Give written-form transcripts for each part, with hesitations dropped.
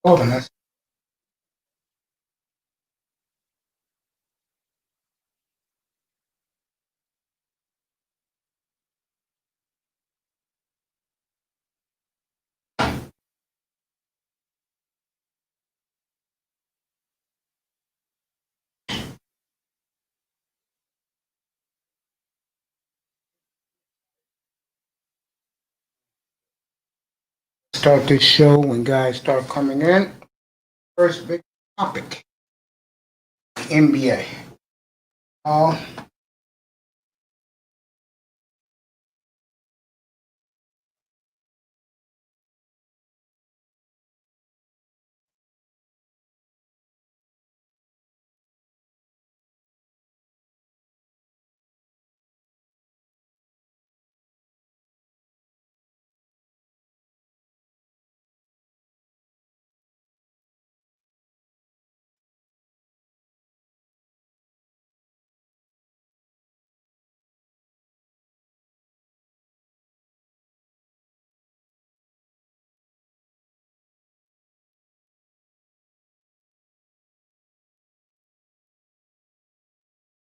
Hold on, let's start this show when guys start coming in. First big topic, NBA. Uh,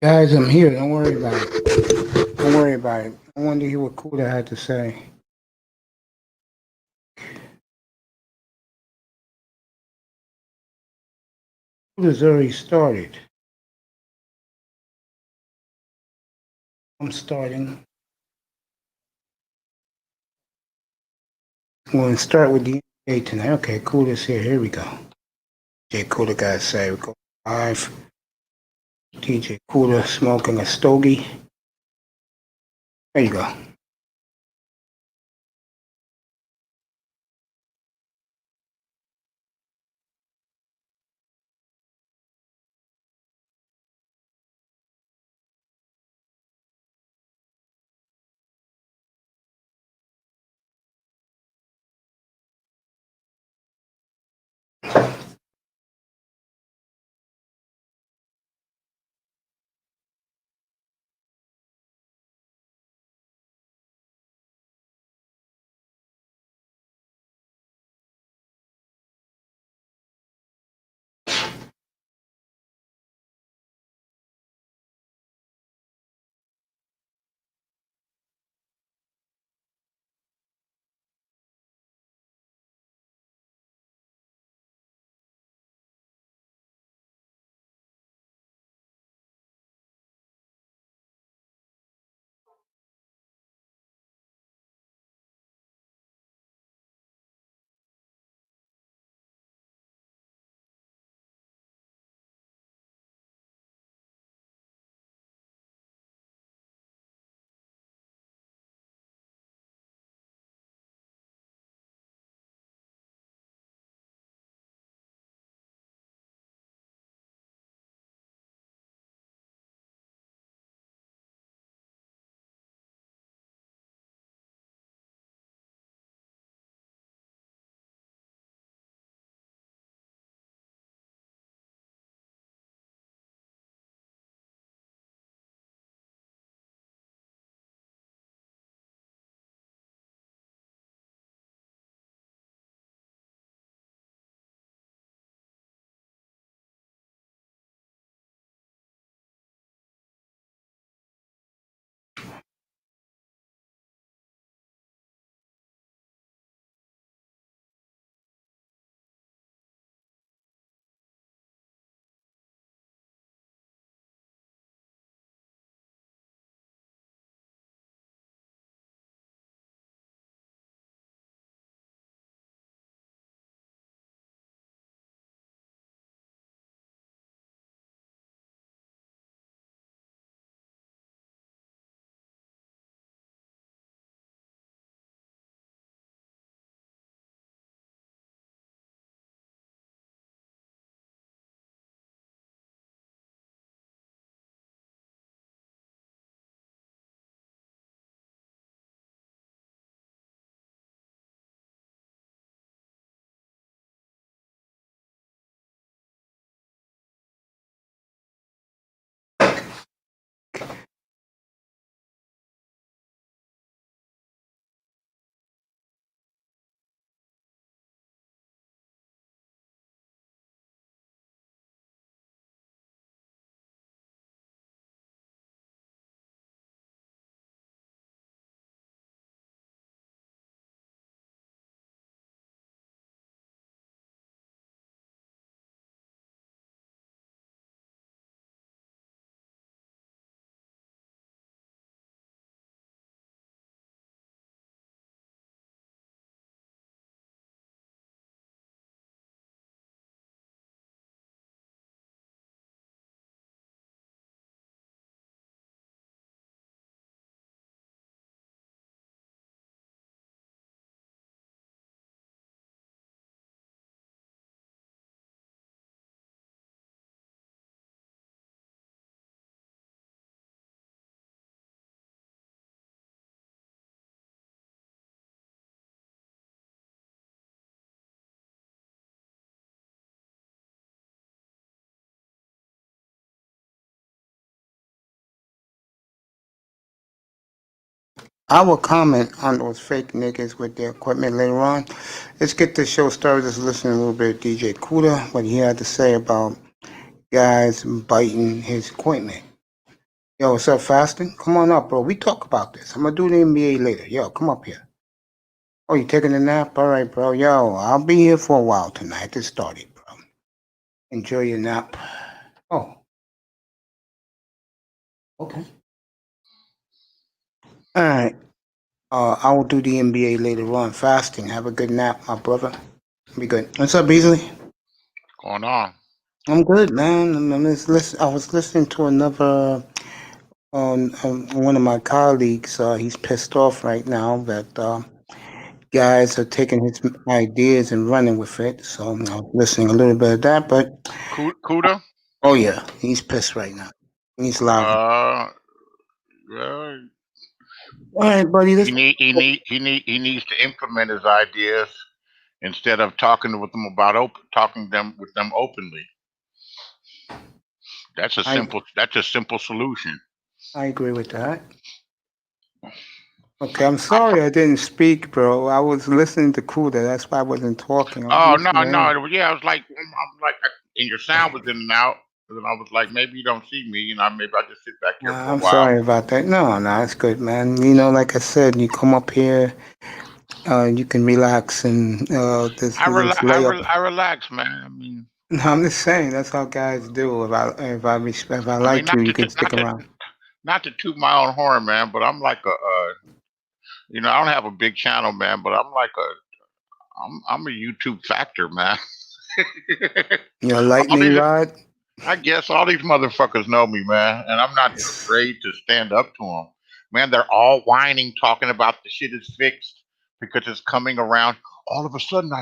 guys, I'm here. Don't worry about it. Don't worry about it. I wanted to hear what Kuda had to say. Kuda's already started. I'm starting. I'm going to start with the NBA tonight. Okay, Kuda's here. Here we go. DJ Kuda got to say. We go live. DJ Kuda smoking a stogie. There you go. I will comment on those fake niggas with their equipment later on. Let's get the show started. Let's listen a little bit of DJ Kuda, what he had to say about guys biting his equipment. Yo, what's up, Fasting? Come on up, bro. We talk about this. I'm gonna do the NBA later. Yo, come up here. Oh, you taking a nap? All right, bro. Yo, I'll be here for a while tonight. Get started, bro. Enjoy your nap. Oh, okay. All right. I will do the NBA later on. Fasting. Have a good nap, my brother. Be good. What's up, Beasley? What's going on? I'm good, man. I was listening to another one of my colleagues. He's pissed off right now that guys are taking his ideas and running with it. So I was listening a little bit of that, but Kuda? oh yeah, he's pissed right now. He's loud. Uh, well, All right, buddy. Let's. he needs to implement his ideas instead of talking them with them openly. I That's a simple solution. I agree with that. Okay, I'm sorry I didn't speak, bro. I was listening to Kuda. That's why I wasn't talking. I was Oh no, listening to him. no, yeah, I was like, and your sound was in and out. And then I was like, maybe you don't see me, maybe I just sit back here for a I'm while. sorry about that. No, it's good, man. Like I said, you come up here, you can relax and this layup. I relax, man. No, I'm just saying that's how guys do. If I like you, you can stick around. not to toot my own horn, man, but I'm like I don't have a big channel, man, but I'm a YouTube factor, man. You're a all lightning these, rod. I guess all these motherfuckers know me, man, and I'm not afraid to stand up to them. Man, they're all whining, talking about the shit is fixed because it's coming around. All of a sudden,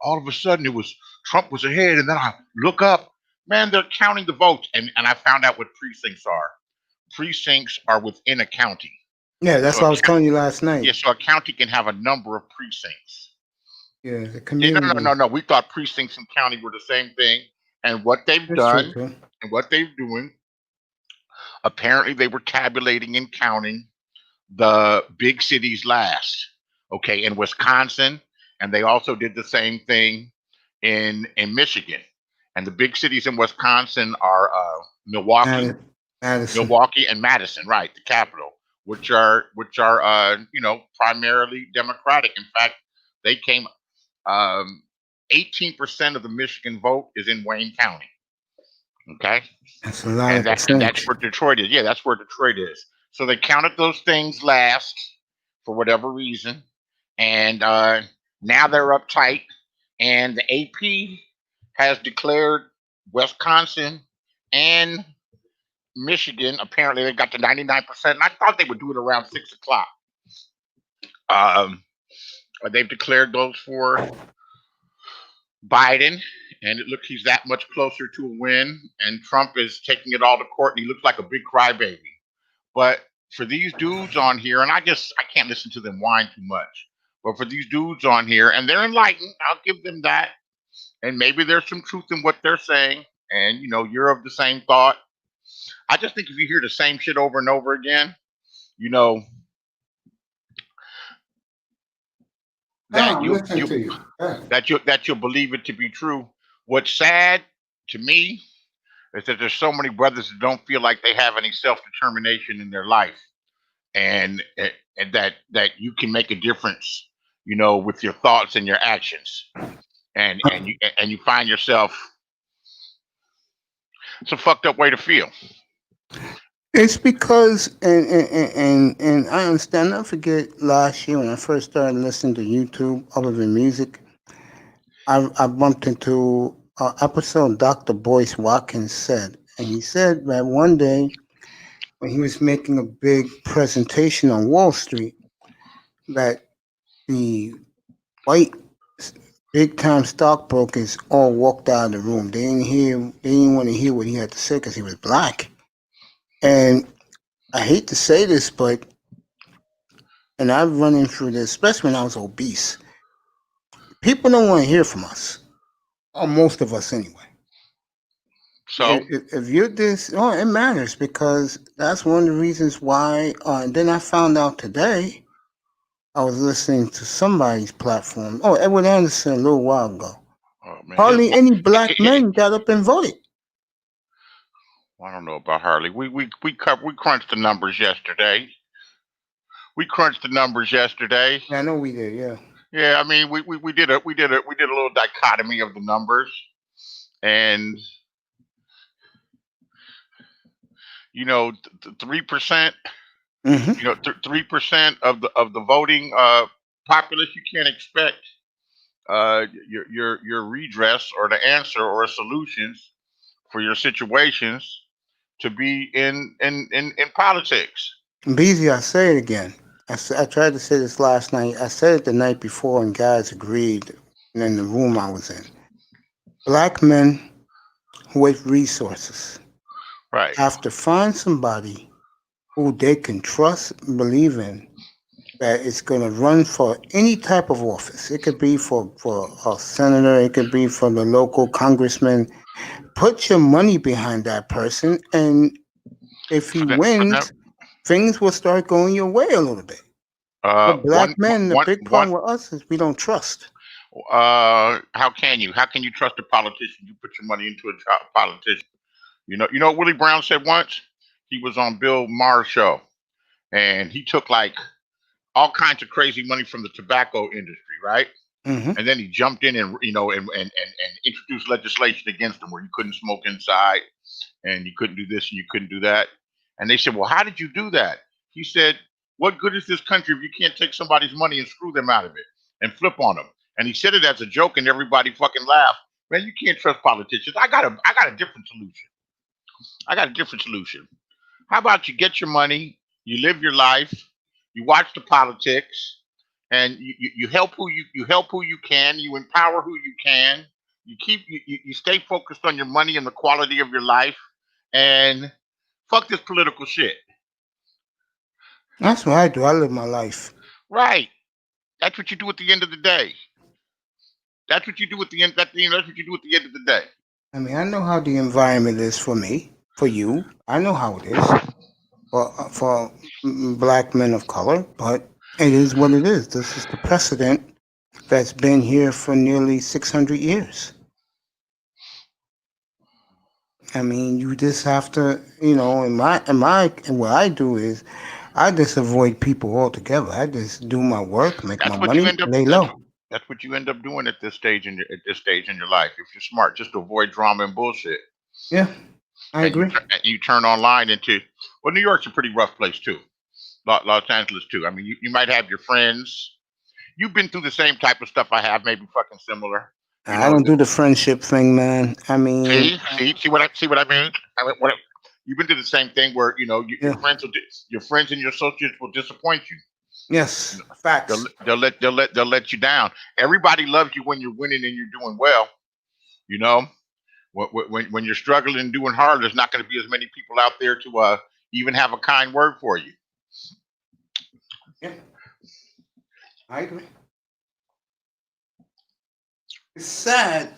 all of a sudden, it was Trump was ahead, and then I look up. Man, they're counting the votes, and I found out what precincts are. Precincts are within a county. Yeah, that's So what I was telling you last night. yeah, so a county can have a number of precincts. Yeah, the Yeah, community. no. We thought precincts and county were the same thing. And what they've That's true done too. and what they're doing, apparently they were tabulating and counting the big cities last. Okay, in Wisconsin, and they also did the same thing in Michigan. And the big cities in Wisconsin are Milwaukee, Madison. And Madison, right, the capital, which are primarily Democratic. In fact, they came 18% of the Michigan vote is in Wayne County. Okay, That's a lot and of that's percentage. where Detroit is. Yeah, that's where Detroit is. So they counted those things last for whatever reason, and now they're uptight. And the AP has declared Wisconsin and Michigan. Apparently, they got to 99%. And I thought they would do it around 6 o'clock. Um, they've declared those for Biden, and it looks he's that much closer to a win. And Trump is taking it all to court, and he looks like a big crybaby. But for these dudes on here, and I can't listen to them whine too much. But for these dudes on here, and they're enlightened, I'll give them that. And maybe there's some truth in what they're saying. And you're of the same thought. I just think if you hear the same shit over and over again, you know No, that I'm listening to you. Yeah. that you'll believe it to be true. What's sad to me is that there's so many brothers that don't feel like they have any self determination in their life, and and that you can make a difference, with your thoughts and your actions, and you find yourself. It's a fucked up way to feel. It's because, and I understand. I forget last year when I first started listening to YouTube, other than music, I bumped into an episode Dr. Boyce Watkins said, and he said that one day when he was making a big presentation on Wall Street, that the white big time stockbrokers all walked out of the room. They didn't want to hear what he had to say because he was black. And I hate to say this, but and I've run into this, especially when I was obese. People don't want to hear from us, or most of us anyway. So If you're this, oh, it matters because that's one of the reasons why. And then I found out today I was listening to somebody's platform. Oh, Edward Anderson a little while ago. Oh man, Hardly any black men got up and voted. I don't know about Harley. We crunched the numbers yesterday. We crunched the numbers yesterday. Yeah, I know we did. Yeah. Yeah, I mean we did a little dichotomy of the numbers, and you know 3%. Mm-hmm. You know 3% of the voting populace. You can't expect your redress or the answer or solutions for your situations to be in politics. Beezy, I say it again. I tried to say this last night. I said it the night before, and guys agreed in the room I was in. Black men with resources Right. have to find somebody who they can trust and believe in that is going to run for any type of office. It could be for a senator, it could be for the local congressman. Put your money behind that person, and if he For them, wins, things will start going your way a little bit. But one black men, the one big one. problem with us is we don't trust. How can you? How can you trust a politician? You put your money into a politician. You know what Willie Brown said once. He was on Bill Maher's show, and he took like all kinds of crazy money from the tobacco industry, right? Hmm. And then he jumped in and and introduced legislation against them where you couldn't smoke inside and you couldn't do this and you couldn't do that. And they said, "Well, how did you do that?" He said, "What good is this country if you can't take somebody's money and screw them out of it and flip on them?" And he said it as a joke, and everybody fucking laughed. Man, you can't trust politicians. I got a different solution. I got a different solution. How about you get your money, you live your life, you watch the politics, and you help you help who you can, you empower who you can, you stay focused on your money and the quality of your life, and fuck this political shit. That's what I do. I live my life. Right. That's what you do at the end of the day. That's what you do at the end. That's what you do at the end of the day. I mean, I know how the environment is for me, for you. I know how it is for black men of color, but it is what it is. This is the precedent that's been here for nearly 600 years. I mean, you just have to, and what I do is, I just avoid people altogether. I just do my work, make my That's what you money, end up. lay That's low. that's what you end up doing at this stage in your life. If you're smart, just to avoid drama and bullshit. Yeah, I And agree. you turn online into, well, New York's a pretty rough place too. Los Angeles too. I mean, you might have your friends. You've been through the same type of stuff I have, maybe fucking similar. You I know, don't do the friendship thing, man. I mean, see what I mean. I mean, you've been through the same thing where yeah, your friends and your associates will disappoint you. yes, facts. They'll let you down. Everybody loves you when you're winning and you're doing well. You know, when you're struggling and doing hard, there's not going to be as many people out there to even have a kind word for you. Yeah, I agree. It's sad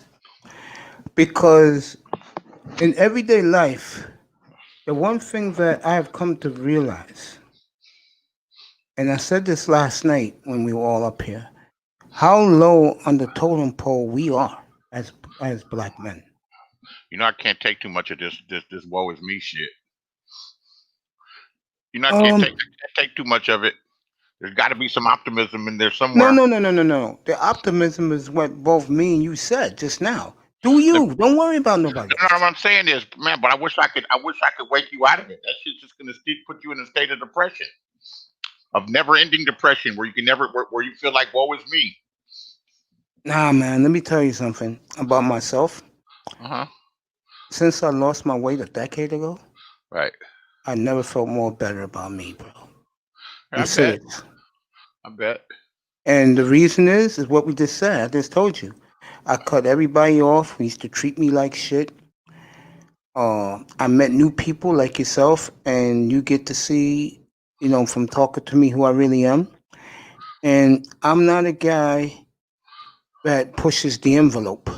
because in everyday life, the one thing that I have come to realize, and I said this last night when we were all up here, how low on the totem pole we are as black men. I can't take too much of this woe is me shit. I can't Um, take too much of it. There's got to be some optimism in there no, somewhere. no, no, no, no, no. The optimism is what both me and you said just now. Do you? Don't worry about nobody What else. I'm saying is, man, but I wish I could wake you out of it. That shit's just gonna put you in a state of depression, of never-ending depression, where you can never, where you feel like woe is me. Nah, man. Let me tell you something about myself. Uh huh. Since I lost my weight a decade ago, Right. I never felt more better about me, bro. I'm I bet. serious. I bet. And the reason is what we just said. I just told you. I cut everybody off. We used to treat me like shit. I met new people like yourself, and you get to see, from talking to me who I really am. And I'm not a guy that pushes the envelope.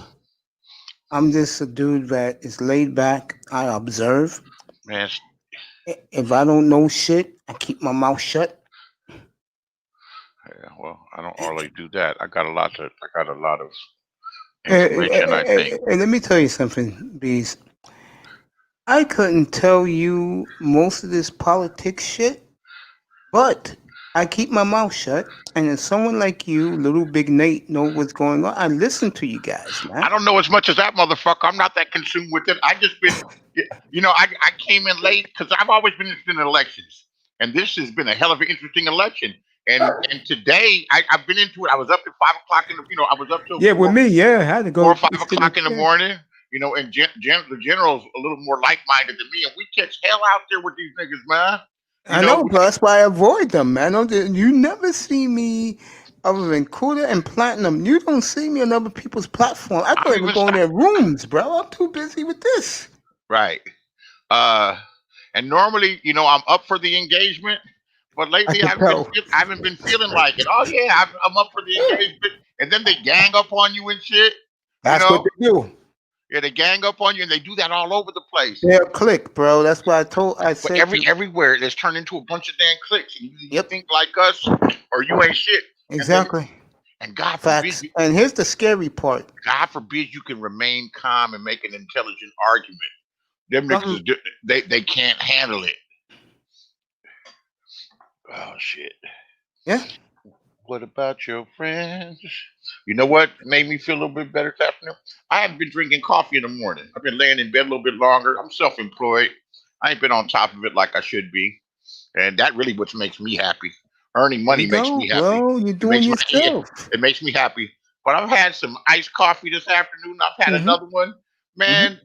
I'm just a dude that is laid back. I observe. Man, If I don't know shit, I keep my mouth shut. Yeah, well, I don't really do that. I got a lot of information, I think. And let me tell you something, Bees. I couldn't tell you most of this politics shit, but I keep my mouth shut. And if someone like you, little big Nate, know what's going on, I listen to you guys, I man. don't know as much as that motherfucker. I'm not that consumed with it. I just been, I came in late because I've always been interested in elections, and this has been a hell of an interesting election. And today I've been into it. I was up at 5 o'clock in the, I was up till Yeah, with me, yeah, I had to four or go five sit in o'clock in the yeah. morning. And the general's a little more like-minded than me, and we catch hell out there with these niggas, man. I know, but that's why I avoid them, man. You never see me other than Cuda and Platinum. You don't see me on other people's platform. I I don't don't even even go in stop. their rooms, bro. I'm too busy with this. Right. Uh, and normally, I'm up for the engagement, but I lately can tell. I haven't been feeling like it. Oh yeah, I'm up for the engagement, and then they gang up on you and shit. You That's what know, they do. yeah, they gang up on you, and they do that all over the place. They'll click, bro. That's why I But said to. everywhere, it's turned into a bunch of damn cliques. And you Yep, think like us, or you ain't shit. And then, exactly. and God forbid, Facts. And here's the scary part. you can remain calm and make an intelligent argument. Them Something. niggas, they can't handle it. Oh shit. Yeah. What about your friends? You know what made me feel a little bit better this afternoon? I haven't been drinking coffee in the morning. I've been laying in bed a little bit longer. I'm self-employed. I ain't been on top of it like I should be, and that really what makes me happy. Earning There money you makes go, me happy. bro. You're It doing makes my yeah, yourself. it makes me happy. But I've had some iced coffee this afternoon. I've had Mm-hmm. another one, Mm-hmm. man.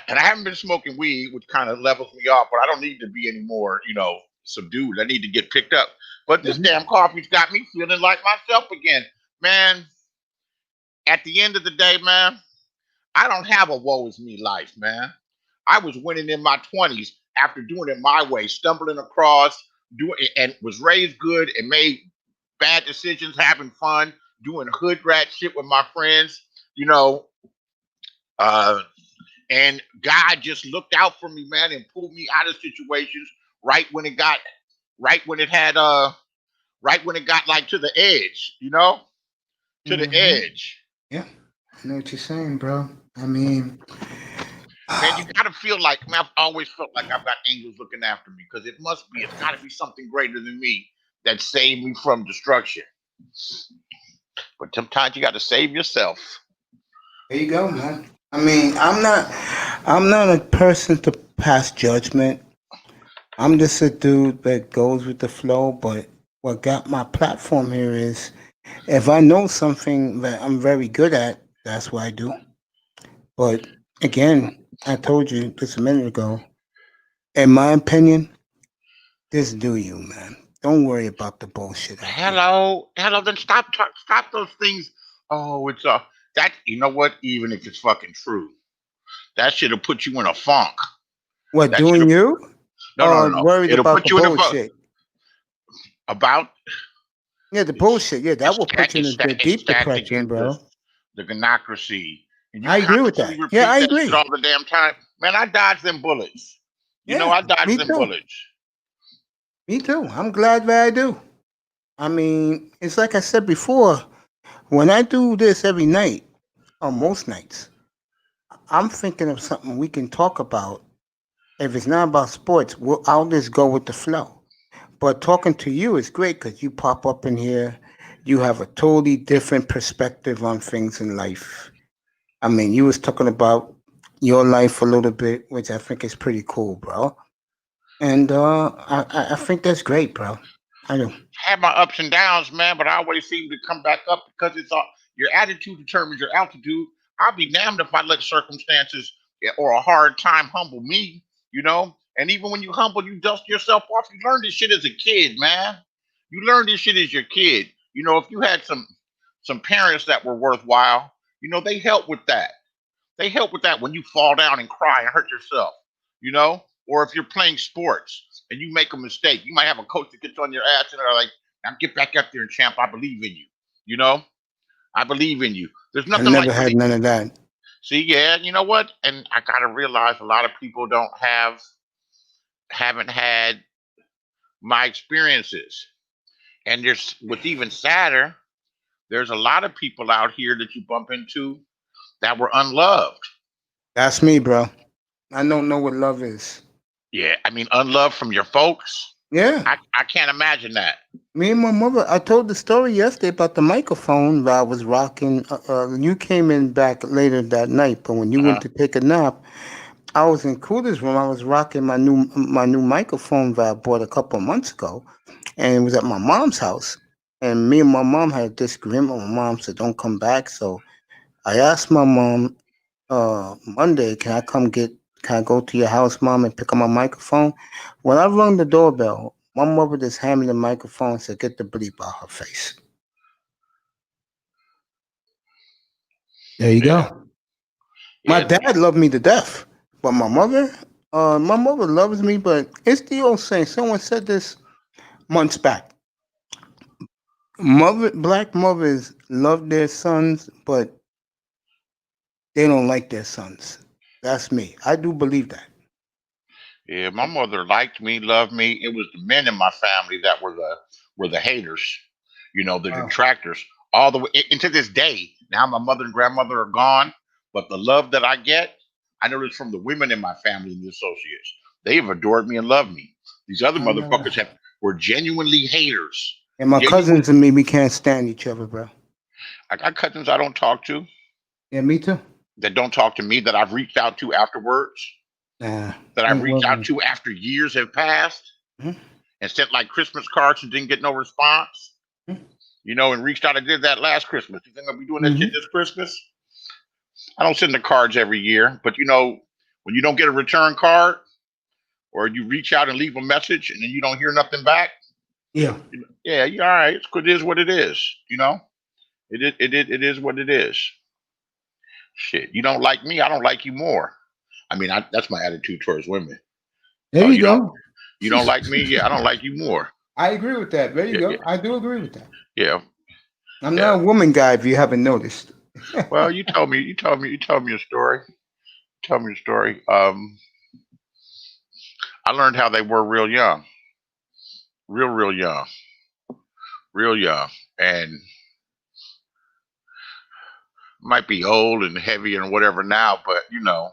And I haven't been smoking weed, which kind of levels me off, but I don't need to be any more, subdued. I need to get picked up. But this Mm-hmm. damn coffee's got me feeling like myself again. Man, at the end of the day, man, I don't have a woe is me life, man. I was winning in my 20s after doing it my way, stumbling across, doing and was raised good and made bad decisions, having fun, doing hood rat shit with my friends, you know, uh, and God just looked out for me, man, and pulled me out of situations right when it got, right when it had, right when it got like to the edge, to the Mm-hmm. edge. Yeah. I know what you're saying, bro. I mean, Man, you gotta feel like, man, I've always felt like I've got angels looking after me because it's gotta be something greater than me that saved me from destruction. But sometimes you gotta save yourself. there you go, man. I mean, I'm not a person to pass judgment. I'm just a dude that goes with the flow. But what got my platform here is if I know something that I'm very good at, that's what I do. But again, I told you just a minute ago, in my opinion, just do you, man. Don't worry about the bullshit out there. Hello, then stop those things. Oh, it's that you know what? Even if it's fucking true, that should have put you in a funk. What, That should doing have you? Or no. worried It'll about put the you in a funk bullshit? about Yeah, the bullshit. Yeah, that will put you in a it's deep stacked depression, against bro. the gynocracy, and you I agree with constantly that. Yeah, repeat I that shit agree. all the damn time. Man, I dodged them bullets. Yeah, I dodged me them too. bullets. Me too. I'm glad that I do. I mean, it's like I said before, when I do this every night, or most nights, I'm thinking of something we can talk about. If it's not about sports, I'll just go with the flow. But talking to you is great because you pop up in here. You have a totally different perspective on things in life. I mean, you was talking about your life a little bit, which I think is pretty cool, bro. And I think that's great, bro. I do. Had my ups and downs, man, but I always seem to come back up because it's all your attitude determines your altitude. I'll be damned if I let circumstances or a hard time humble me, And even when you humble, you dust yourself off. You learn this shit as a kid, man. You learn this shit as your kid. If you had some parents that were worthwhile, they help with that. They help with that when you fall down and cry and hurt yourself, Or if you're playing sports and you make a mistake, you might have a coach that gets on your ass and they're like, now get back up there and champ. I believe in you. You know, I believe in you. There's I nothing never like had none of that. see, yeah, you know what? And I gotta realize a lot of people haven't had my experiences. And there's what's even sadder. There's a lot of people out here that you bump into that were unloved. That's me, bro. I don't know what love is. Yeah, I mean, unloved from your folks. Yeah. I can't imagine that. Me and my mother, I told the story yesterday about the microphone that I was rocking. You came in back later that night, but when you went Uh-huh. to take a nap, I was in Cooler's room. I was rocking my new microphone that I bought a couple of months ago, and it was at my mom's house. And me and my mom had a disagreement. My mom said, "Don't come back." So I asked my mom Monday, can I go to your house, mom, and pick up my microphone? When I rung the doorbell, my mother just handed me the microphone and said, get the bleep out her face. There you Yeah, go. My yeah, dad loved me to death, but my mother loves me, but it's the old saying. Someone said this months back. Black mothers love their sons, but they don't like their sons. That's me. I do believe that. yeah. My mother liked me, loved me. It was the men in my family that were the haters. You know, the Wow. detractors. All the way into this day. Now my mother and grandmother are gone, but the love that I get, I noticed from the women in my family and the associates. They've adored me and loved me. These other I know. motherfuckers were genuinely haters. And my Genuine. cousins and me, we can't stand each other, bro. I got cousins I don't talk to Yeah, me too. that don't talk to me that I've reached out to afterwards, Nah, that I've ain't reached out working. to after years have passed Mhm, and sent like Christmas cards and didn't get no response. You know, and reached out. I did that last Christmas. You think I'll be doing that shit mhm. this Christmas? I don't send the cards every year, but you know, when you don't get a return card or you reach out and leave a message and then you don't hear nothing back, Yeah. yeah, you all right. It is what it is. You know, it is what it is. Shit, you don't like me, I don't like you more. I mean, that's my attitude towards women. There Oh, you go. you don't like me? Yeah, I don't like you more. I agree with that. There you Yeah, yeah, go. I do agree with that. yeah, I'm yeah. not a woman guy if you haven't noticed. Well, you told me a story. Tell me a story. I learned how they were real young, real young, real young, and might be old and heavy and whatever now, but you know,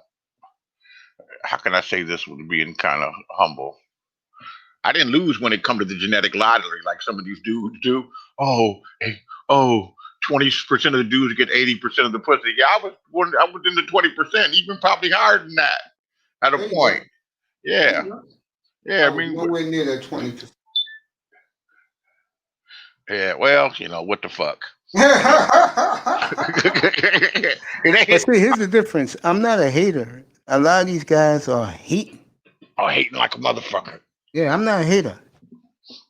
how can I say this with being kind of humble? I didn't lose when it come to the genetic lottery like some of these dudes do. Oh, hey, oh, 20% of the dudes get 80% of the pussy. Yeah, I was in the 20%, even probably higher than that at a There you go. point. There Yeah, you go. yeah. I I was mean, nowhere near that 20%. yeah. Well, you know what the fuck. You know, But it ain't. see, here's the difference. I'm not a hater. A lot of these guys are hating. Oh, hating like a motherfucker. Yeah, I'm not a hater.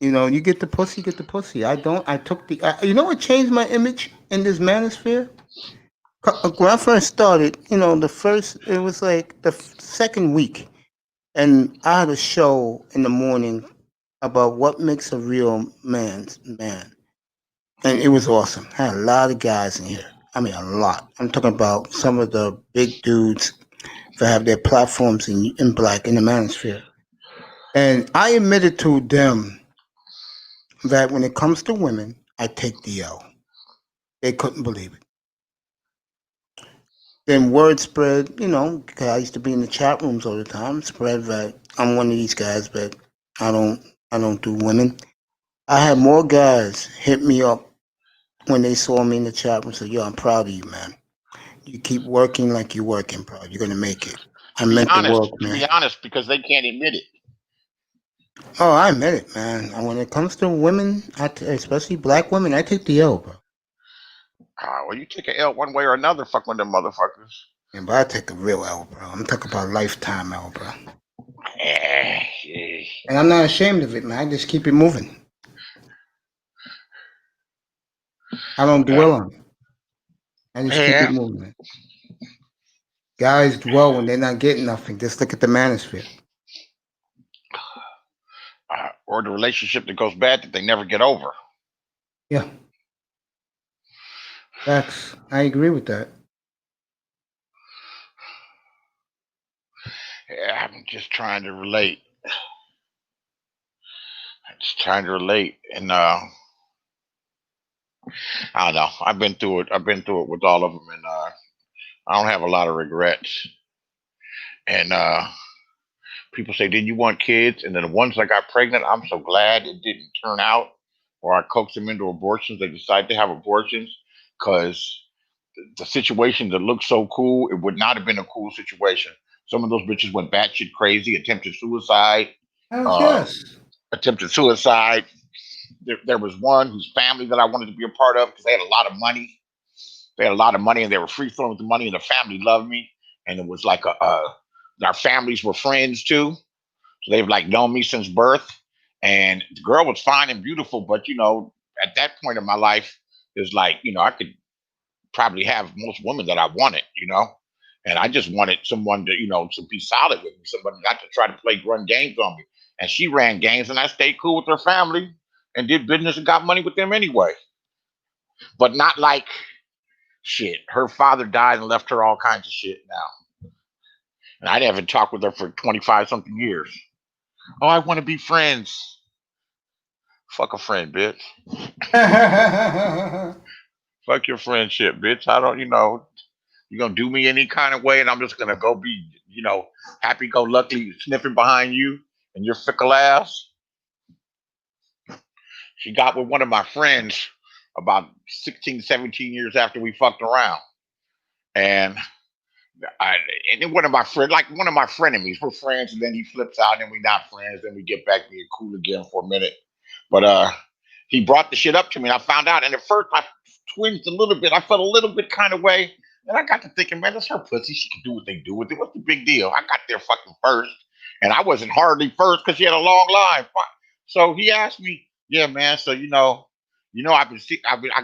You get the pussy, get the pussy. I don't. I took the. You know what changed my image in this manosphere? When I first started, it was like the second week, and I had a show in the morning about what makes a real man's man, and it was awesome. I had a lot of guys in here. I mean, a lot. I'm talking about some of the big dudes that have their platforms in black in the manosphere, and I admitted to them that when it comes to women, I take the L. They couldn't believe it. Then word spread, 'cause I used to be in the chat rooms all the time, spread that I'm one of these guys, but I don't I don't do women. I had more guys hit me up when they saw me in the chat room and said, yo, I'm proud of you, man. You keep working like you're working, bro. You're gonna make it. I meant the work, To man. be honest, because they can't admit it. Oh, I admit it, man. And when it comes to women, especially black women, I take the L, bro. Well, you take a L one way or another, fuck with them motherfuckers. And but I take a real L, bro. I'm talking about lifetime L, bro. Yeah, yeah. And I'm not ashamed of it, man. I just keep it moving. I don't dwell on it. I just keep it Yeah. moving, man. Guys dwell when they're not getting nothing. Just look at the manosphere. Or the relationship that goes bad that they never get over. Yeah, facts. I agree with that. Yeah, I'm just trying to relate. I'm just trying to relate. And I don't know. I've been through it. I've been through it with all of them, and I don't have a lot of regrets. And people say, "Did you want kids?" And then the ones that got pregnant, I'm so glad it didn't turn out, or I coaxed them into abortions. They decided to have abortions because the situation that looked so cool, it would not have been a cool situation. Some of those bitches went batshit crazy, Hell uh, yes. attempted suicide. There was one whose family that I wanted to be a part of because they had a lot of money. They had a lot of money and they were free flowing with the money, and the family loved me. And it was like our families were friends too. So they've like known me since birth. And the girl was fine and beautiful, but at that point in my life, it's like, I could probably have most women that I wanted. And I just wanted someone to be solid with me, somebody not to try to run games on me. And she ran games, and I stayed cool with her family and did business and got money with them anyway. But not like shit. Her father died and left her all kinds of shit now. And I haven't talked with her for 25 something years. Oh, I want to be friends. Fuck a friend, bitch. Fuck your friendship, bitch. I don't, you're gonna do me any kind of way, and I'm just gonna go be, happy go lucky sniffing behind you and your fickle ass. She got with one of my friends about 16, 17 years after we fucked around. And I, and then one of my frenemies, we're friends, and then he flips out, and then we not friends, then we get back being cool again for a minute. But he brought the shit up to me, and I found out. And at first, I twinged a little bit. I felt a little bit kind of way. And I got to thinking, man, that's her pussy. She can do what they do with it. What's the big deal? I got there fucking first, and I wasn't hardly first because she had a long line. So he asked me, yeah, man. So I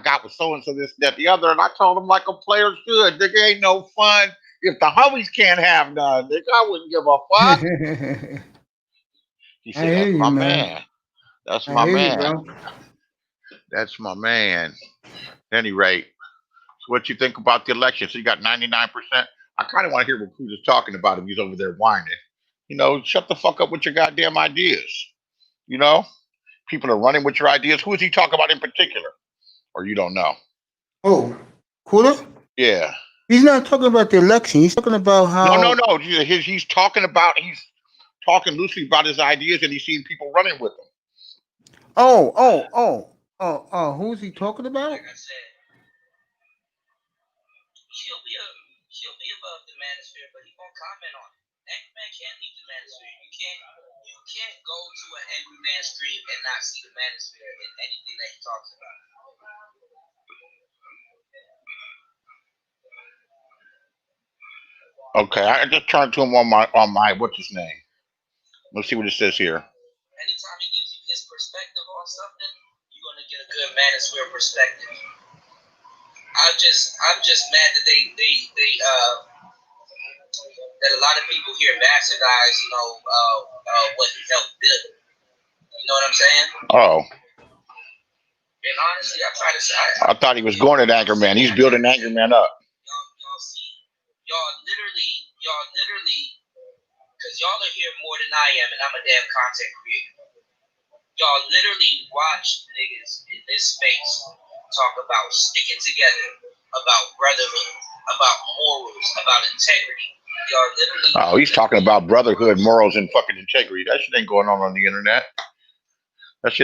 got with so and so this, that, the other, and I told him like a player should. Nigga, ain't no fun if the homies can't have none. Nigga, I wouldn't give a fuck. He I said, hear "That's you, my man. man. That's I my hear you, man. bro. That's my man." At any rate, so what you think about the election? So you got 99%. I kind of want to hear what Cruz is talking about if he's over there whining. Shut the fuck up with your goddamn ideas. You know, people are running with your ideas. Who is he talking about in particular? Or you don't know? Oh, Cooler? Yeah. He's not talking about the election. He's talking about No, no, how. no. He's talking loosely about his ideas, and he's seeing people running with them. Oh. Who's he talking about? Like I said, she'll be above the manosphere, but he won't comment on it. Angry man can't leave the manosphere. You can't go to an angry man stream and not see the manosphere in anything that he talks about. Okay, I just turned to him on my what's his name. Let's see what it says here. Anytime he gives you his perspective on something, you're gonna get a good manosphere perspective. I'm just mad that that a lot of people here bastardize, what he helped build. You know what I'm saying? Oh, And honestly, I try to say, I thought he was going at Anchorman. He's building Anchorman up. y'all see, y'all literally, because y'all are here more than I am, and I'm a damn content creator. Y'all literally watch niggas in this space talk about sticking together, about brotherhood, about morals, about integrity. Y'all literally. Oh, he's talking about brotherhood, morals, and fucking integrity. That shit ain't going on the internet. That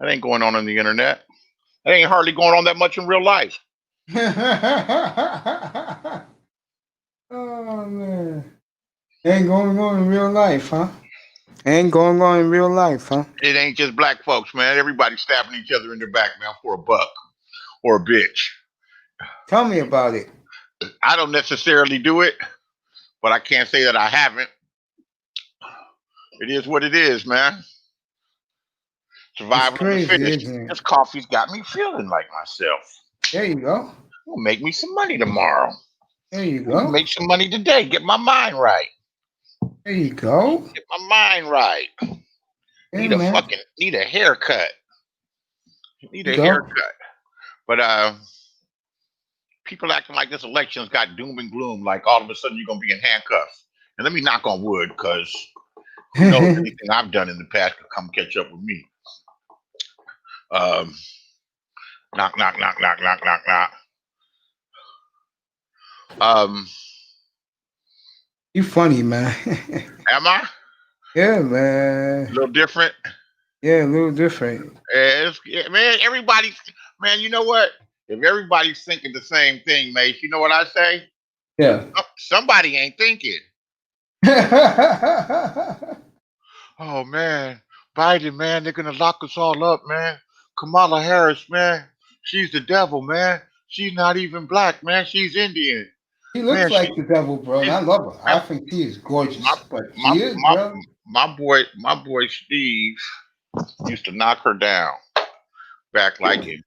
ain't going on the internet. That ain't hardly going on that much in real life. Oh man, ain't going on in real life, huh? Ain't going on in real life, huh? It ain't just black folks, man. Everybody's stabbing each other in their back, man, for a buck or a bitch. Tell me about it. I don't necessarily do it, but I can't say that I haven't. It is what it is, man. It's Survival of the crazy, fittest. isn't it? This coffee's got me feeling like myself. There you go. It'll make me some money tomorrow. There you Let me go. make some money today. Get my mind right. There you go. Get my mind right. Yeah, man. Need a haircut. Need There a you go. haircut. But people acting like this election's got doom and gloom, like all of a sudden you're gonna be in handcuffs. And let me knock on wood, because who knows, anything I've done in the past could come catch up with me. Um, Knock, knock, knock, knock, knock, knock, knock. You funny, man. Am I Yeah, a man. little different? Yeah, a little different. Man, everybody's, man, you know what? If everybody's thinking the same thing, Mace, you know what I say? Yeah. Somebody ain't thinking. Oh, man. Biden, man, they're going to lock us all up, man. Kamala Harris, man, she's the devil, man. She's not even black, man. She's Indian. She Man, looks like the devil, bro, and she's, I love her. I man, think she is my, gorgeous, but my, she is, my, bro. my boy Steve used to knock her down back like in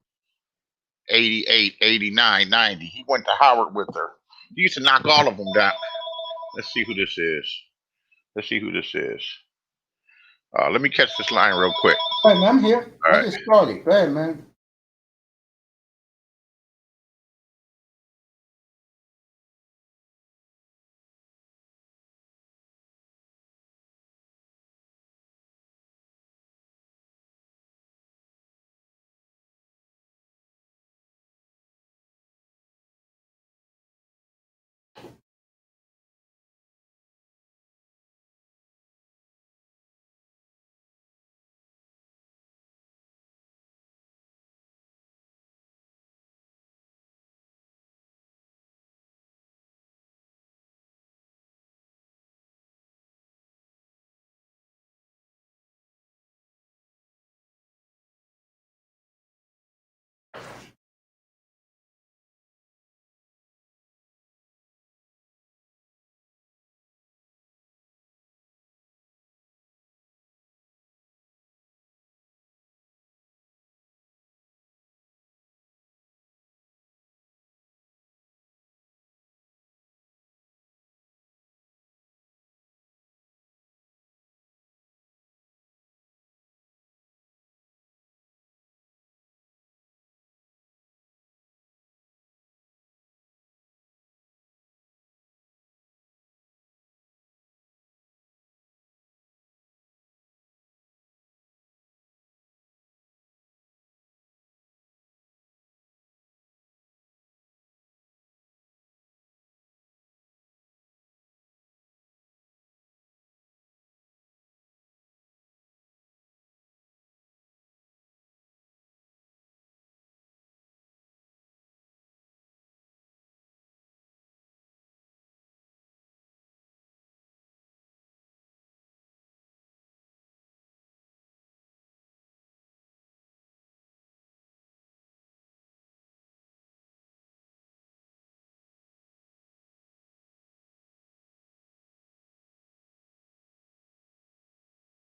88, 89, 90. He went to Howard with her. He used to knock all of them down. Let's see who this is. Let's see who this is. Let me catch this line real quick. Hey, man, I'm here. All I right. just started. Go ahead, man.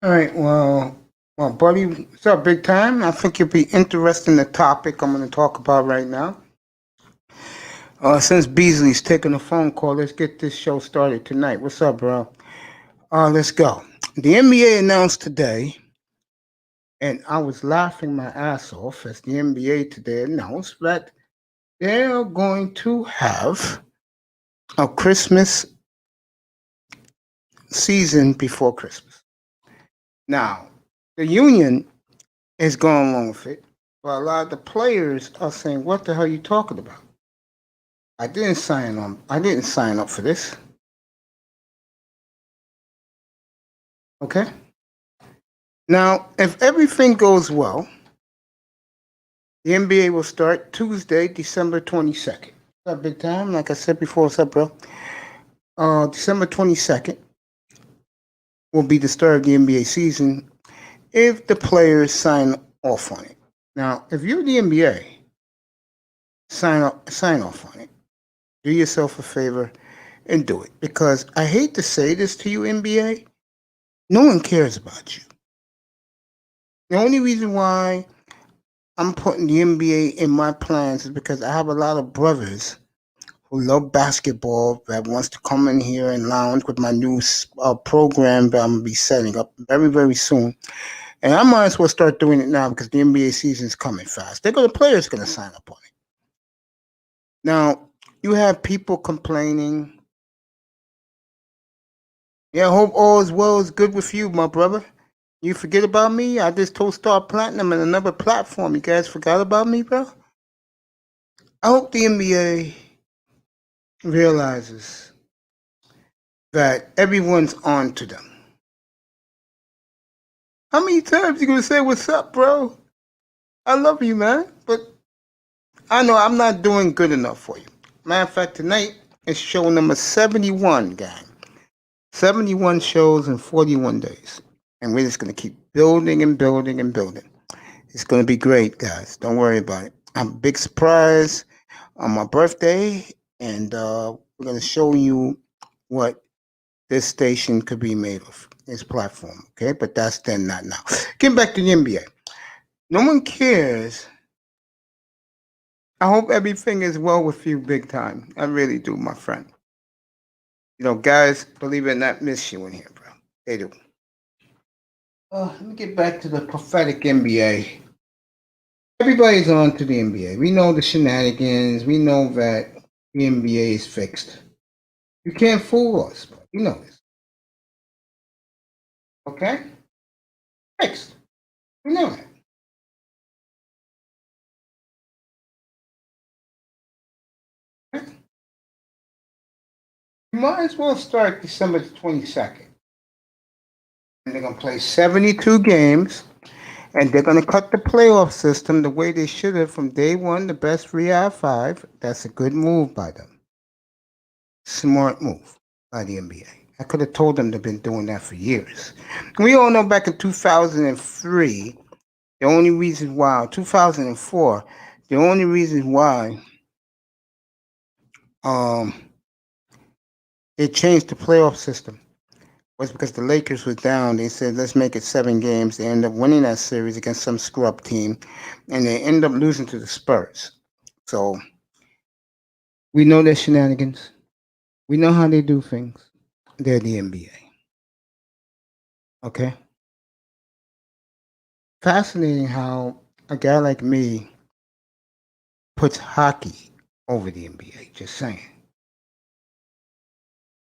All right, well, buddy, what's up, big time? I think you'll be interested in the topic I'm going to talk about right now. Since Beasley's taking a phone call, let's get this show started tonight. What's up, bro? Let's go. The NBA announced today, and I was laughing my ass off as the NBA today announced that they're going to have a Christmas season before Christmas. Now, the union is going along with it, but a lot of the players are saying, "What the hell are you talking about? I didn't sign on. I didn't sign up for this." Okay. Now, if everything goes well, the NBA will start Tuesday, December 22nd. What's up, big time? Like I said before, what's up, bro? December 22nd will be the start of the NBA season if the players sign off on it. Now, if you're the NBA, sign off on it. Do yourself a favor and do it. Because I hate to say this to you, NBA, no one cares about you. The only reason why I'm putting the NBA in my plans is because I have a lot of brothers who love basketball that wants to come in here and lounge with my new program that I'm going to be setting up very, very soon. And I might as well start doing it now because the NBA season is coming fast. The players are going to sign up on it. Now, you have people complaining. Yeah, I hope all is well is good with you, my brother. You forget about me? I just told Star Platinum and another platform. You guys forgot about me, bro? I hope the NBA realizes that everyone's on to them. How many times you gonna say what's up, bro? I love you, man, but I know I'm not doing good enough for you. Matter of fact, tonight is show number 71, gang. 71 shows in 41 days. And we're just gonna keep building and building and building. It's gonna be great, guys. Don't worry about it. I'm a big surprise on my birthday, and we're gonna show you what this station could be made of, this platform. Okay, but that's then, not now. Getting back to the NBA. No one cares. I hope everything is well with you, big time. I really do, my friend. You know, guys, believe it or not, miss you in here, bro. They do. Let me get back to the prophetic NBA. Everybody's on to the NBA. We know the shenanigans. We know that the NBA is fixed. You can't fool us. Bro. You know this. Okay? Fixed. We know that. Okay? You might as well start December 22nd. And they're going to play 72 games. And they're going to cut the playoff system the way they should have from day one, the best 3 out of 5. That's a good move by them. Smart move by the NBA. I could have told them they've been doing that for years. We all know back in 2003, the only reason why, 2004, the only reason why they changed the playoff system was because the Lakers was down. They said, let's make it 7 games. They ended up winning that series against some scrub team, and they ended up losing to the Spurs. So we know their shenanigans. We know how they do things. They're the NBA. Okay? Fascinating how a guy like me puts hockey over the NBA. Just saying.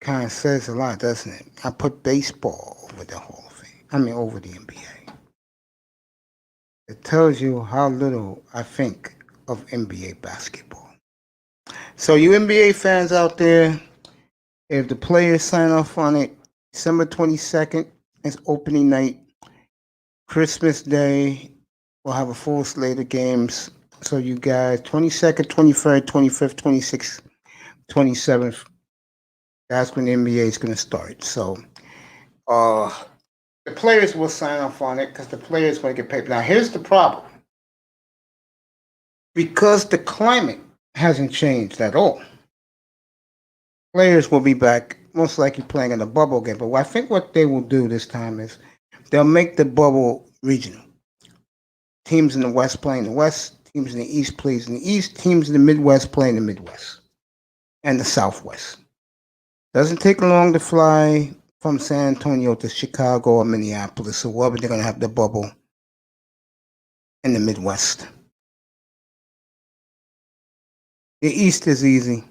Kind of says a lot, doesn't it? I put baseball over the whole thing. I mean, over the NBA. It tells you how little I think of NBA basketball. So, you NBA fans out there, if the players sign off on it, December 22nd is opening night. Christmas Day, we'll have a full slate of games. So, you guys, 22nd, 23rd, 25th, 26th, 27th, that's when the NBA is going to start. So, the players will sign off on it because the players want to get paid. Now, here's the problem. Because the climate hasn't changed at all, players will be back, most likely playing in a bubble game. But I think what they will do this time is they'll make the bubble regional. Teams in the West play in the West, teams in the East play in the East, teams in the Midwest play in the Midwest and the Southwest. Doesn't take long to fly from San Antonio to Chicago or Minneapolis or wherever they're going to have the bubble in the Midwest. The East is easy.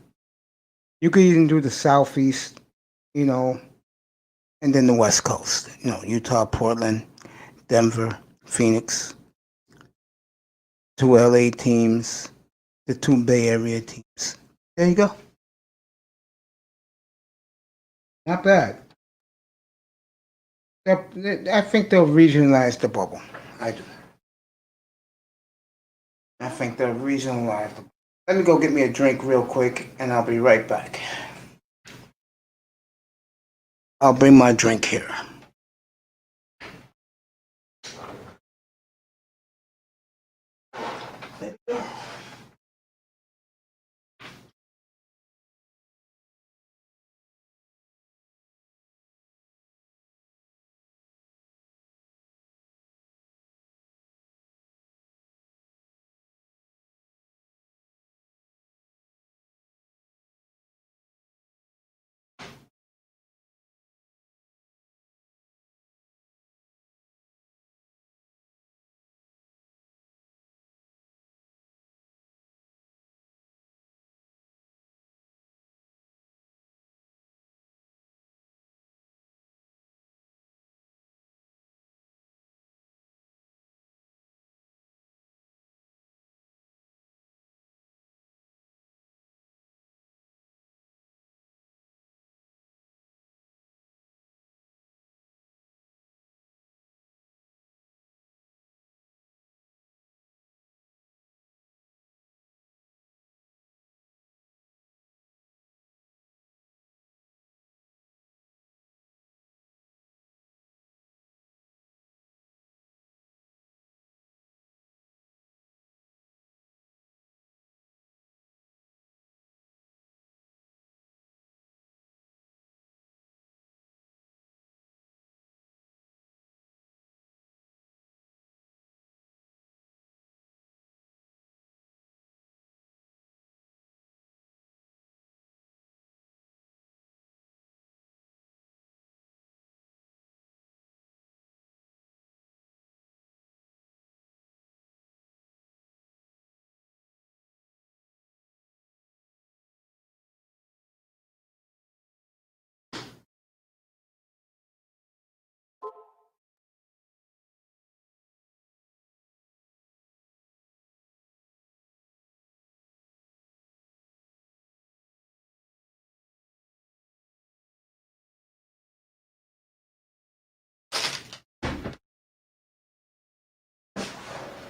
You could even do the Southeast, you know, and then the West Coast. You know, Utah, Portland, Denver, Phoenix, 2 LA teams, the 2 Bay Area teams. There you go. Not bad. I think they'll regionalize the bubble. I do. I think they'll regionalize the bubble. Let me go get me a drink real quick, and I'll be right back. I'll bring my drink here.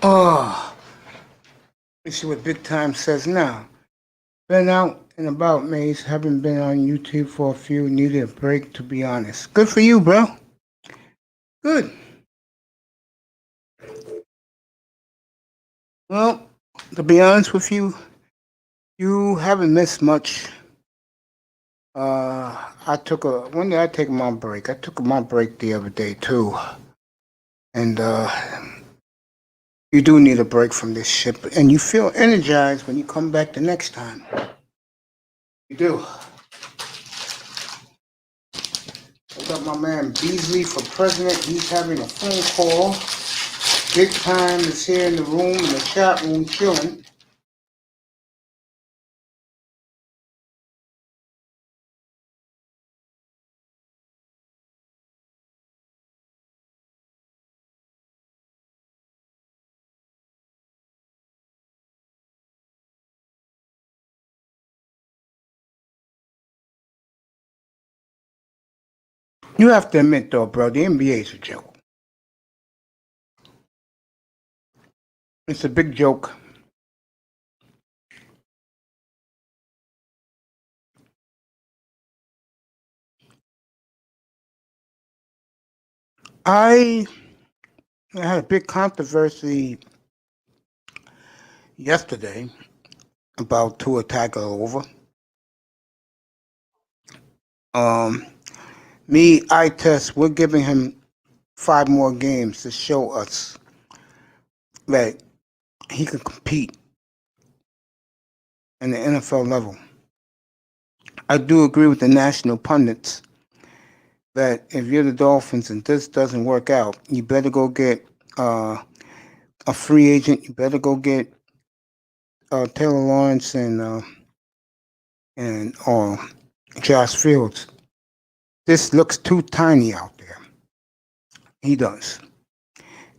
Oh, let's see what Big Time says now. Been out and about, Maze. Haven't been on YouTube for a few. Needed a break, to be honest. Good for you, bro. Good. Well, to be honest with you, you haven't missed much. When did I take my break? I took my break the other day too. And you do need a break from this shit, and you feel energized when you come back the next time. You do. Look up my man Beasley for president. He's having a phone call. Big Time is here in the room, in the chat room, chilling. You have to admit, though, bro, the NBA is a joke. It's a big joke. I had a big controversy yesterday about Tua Tagovailoa. Eye test, we're giving him 5 more games to show us that he can compete in the NFL level. I do agree with the national pundits that if you're the Dolphins and this doesn't work out, you better go get a free agent. You better go get Taylor Lawrence and Josh Fields. This looks too tiny out there. He does.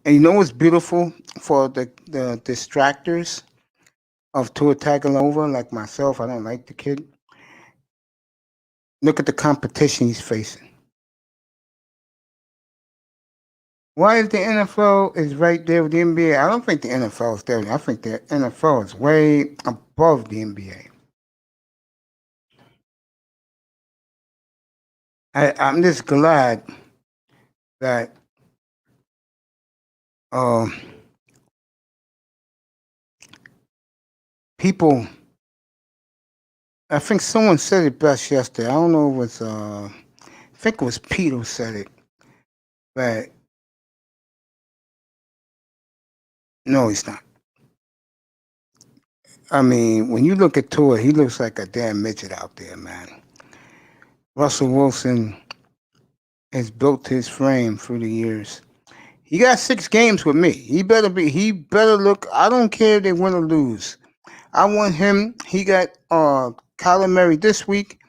And you know what's beautiful for the distractors of Tua Tagovailoa, like myself? I don't like the kid. Look at the competition he's facing. Why is the NFL is right there with the NBA? I don't think the NFL is there. I think the NFL is way above the NBA. I'm just glad that people. I think someone said it best yesterday. I don't know if it was. I think it was Pete who said it. But no, he's not. I mean, when you look at Tua, he looks like a damn midget out there, man. Russell Wilson has built his frame through the years. He got 6 games with me. He better look. I don't care if they win or lose. I want him. He got Kyler Murray this week.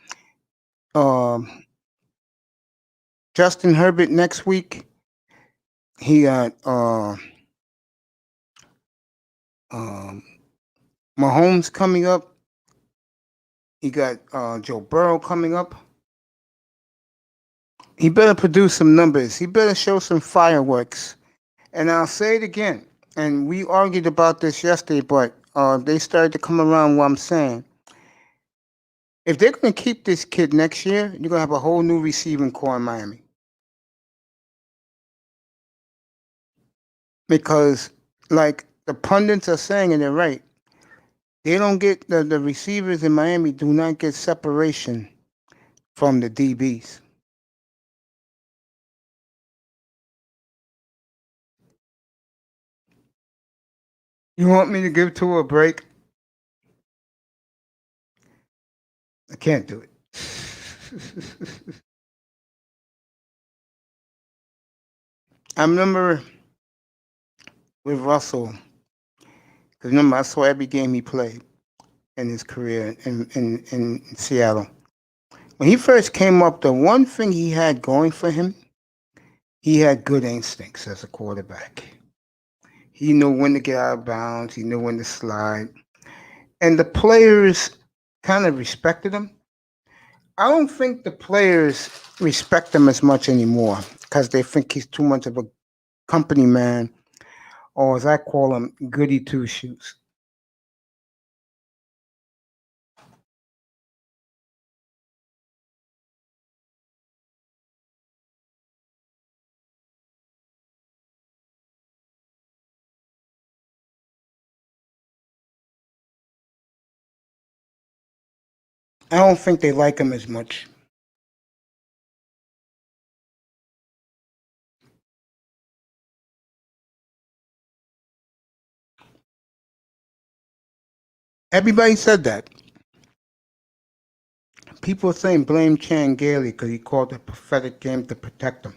Justin Herbert next week. He got Mahomes coming up. He got Joe Burrow coming up. He better produce some numbers. He better show some fireworks. And I'll say it again. And we argued about this yesterday, but they started to come around what I'm saying. If they're going to keep this kid next year, you're going to have a whole new receiving core in Miami. Because, like the pundits are saying, and they're right, they don't get, the receivers in Miami do not get separation from the DBs. You want me to give Tua a break? I can't do it. I remember with Russell, because remember, I saw every game he played in his career in Seattle. When he first came up, the one thing he had going for him, he had good instincts as a quarterback. He knew when to get out of bounds. He knew when to slide. And the players kind of respected him. I don't think the players respect him as much anymore because they think he's too much of a company man or as I call them, goody two shoes. I don't think they like him as much. Everybody said that. People are saying blame Chan Gailey because he called a prophetic game to protect him.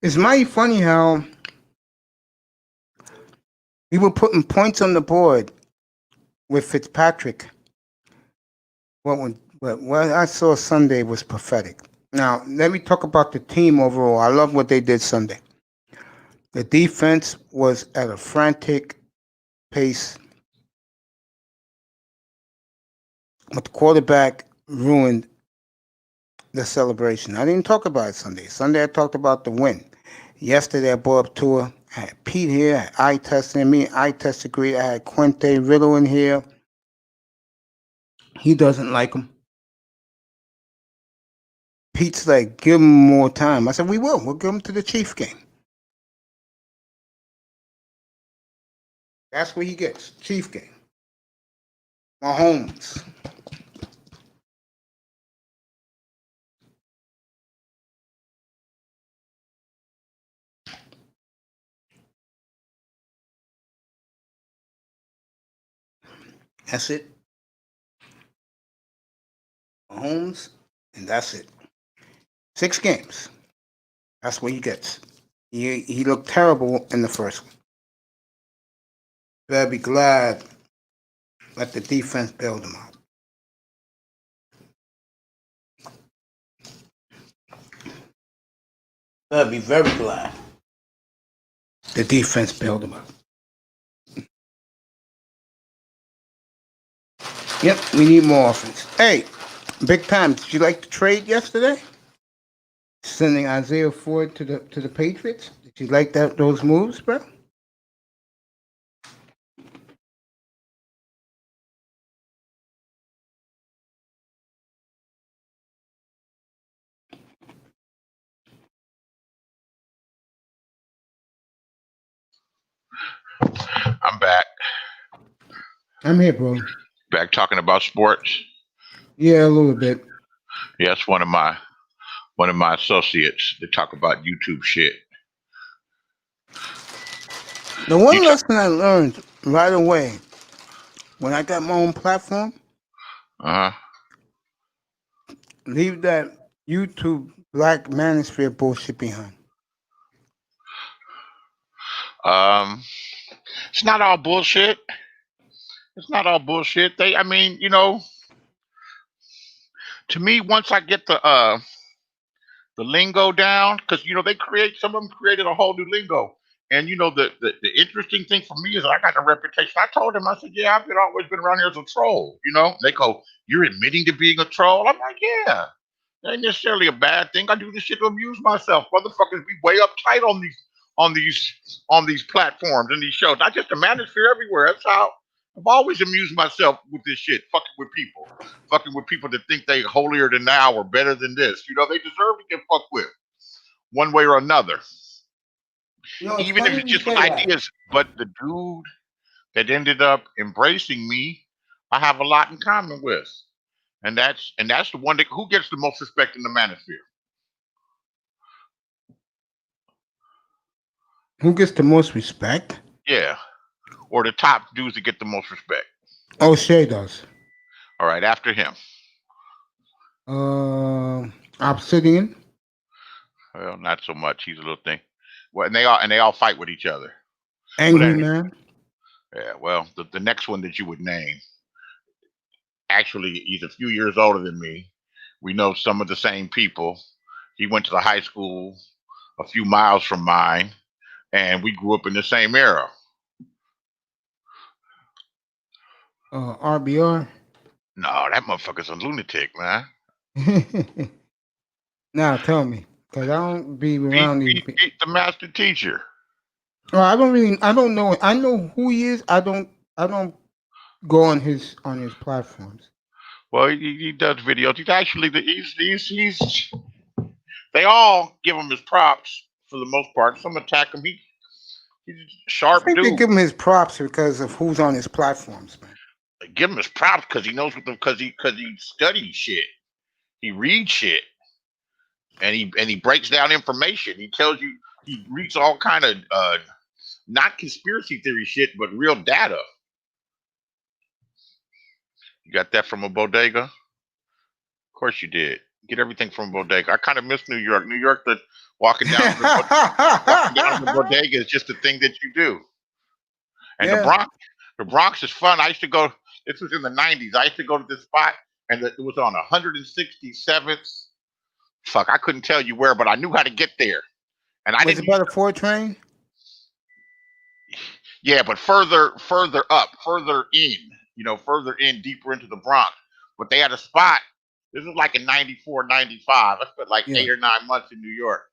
It's mighty funny how we were putting points on the board with Fitzpatrick. What I saw Sunday was prophetic. Now, let me talk about the team overall. I love what they did Sunday. The defense was at a frantic pace, but the quarterback ruined the celebration. I didn't talk about it Sunday. Sunday, I talked about the win. Yesterday, I brought up Tua. I had Pete here. I had eye testing me. Eye test agreed. I had Quinte Riddle in here. He doesn't like him. Pete's like, give him more time. I said, we will. We'll give him to the Chief game. That's what he gets. Chief game. Mahomes. That's it. Mahomes, and that's it. 6 games. That's what he gets. He looked terrible in the first one. Better be glad let the defense bailed him out. Better be very glad the defense bailed him out. Yep, we need more offense. Hey, big time. Did you like the trade yesterday? Sending Isaiah Ford to the Patriots. Did you like those moves, bro? I'm back. I'm here, bro. Back talking about sports. Yeah, a little bit. Yes, one of my associates to talk about YouTube shit. The one lesson I learned right away when I got my own platform, leave that YouTube Black Manosphere bullshit behind. It's not all bullshit. It's not all bullshit. I mean, to me, once I get the lingo down, because some of them created a whole new lingo. And the interesting thing for me is I got a reputation. I told them, I said, yeah, I've always been around here as a troll. They go, you're admitting to being a troll? I'm like, yeah. It ain't necessarily a bad thing. I do this shit to amuse myself. Motherfuckers be way uptight on these platforms and these shows. Not just the manosphere, everywhere. That's how I've always amused myself with this shit, fucking with people that think they holier than thou or better than this. They deserve to get fucked with one way or another. Even if it's just with ideas. But the dude that ended up embracing me, I have a lot in common with. And that's the one who gets the most respect in the manosphere. Who gets the most respect? Yeah. Or the top dudes that get the most respect. O'Shea does. All right, after him. Obsidian. Well, not so much. He's a little thing. Well, and they all fight with each other. Angry Man. Yeah, well, the next one that you would name, actually, he's a few years older than me. We know some of the same people. He went to the high school a few miles from mine, and we grew up in the same era. RBR. No, that motherfucker's a lunatic, man. Now tell me, because I don't be Beat, around these beat, people. beat the master teacher. No, I don't know. I know who he is. I don't go on his platforms. Well, he does videos. He's actually he's they all give him his props for the most part. Some attack him. He's a I sharp think they dude. give him his props because of who's on his platforms, man. They give him his props because he knows what because he studies shit. He reads shit. And he breaks down information. He tells you he reads all kind of not conspiracy theory shit, but real data. You got that from a bodega? Of course you did. Get everything from a bodega. I kind of miss New York. New York, the walking down the bodega is just a thing that you do. And Yeah. the Bronx is fun. I used to go. This was in the '90s. I used to go to this spot, and it was on 167th. Fuck, I couldn't tell you where, but I knew how to get there. And I Was didn't. it by the 4 train? Yeah, but further up, further in, deeper into the Bronx. But they had a spot. This was like in '94, '95. I spent like 8 or 9 months in New York,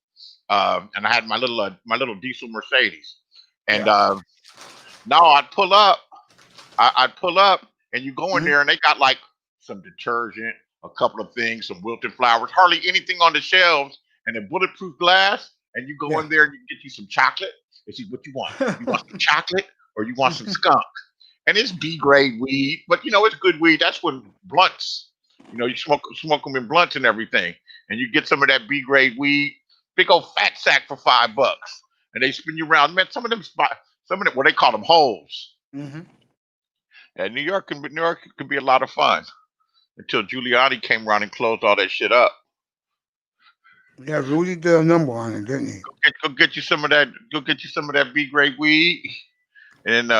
and I had my little diesel Mercedes. And now I'd pull up, and you go in there, and they got like some detergent, a couple of things, some wilted flowers, hardly anything on the shelves, and a bulletproof glass. And you go in there and you get you some chocolate. And see what you want. You want some chocolate or you want some skunk? And it's B grade weed, but it's good weed. That's when blunts. You smoke them in blunts and everything, and you get some of that B grade weed, big old fat sack for $5, and they spin you around. Man, some of them, what they call them holes. Mm-hmm. And New York can be a lot of fun until Giuliani came around and closed all that shit up. Yeah, Rudy did a number on it, didn't he? Go get you some of that. Go get you some of that B grade weed, and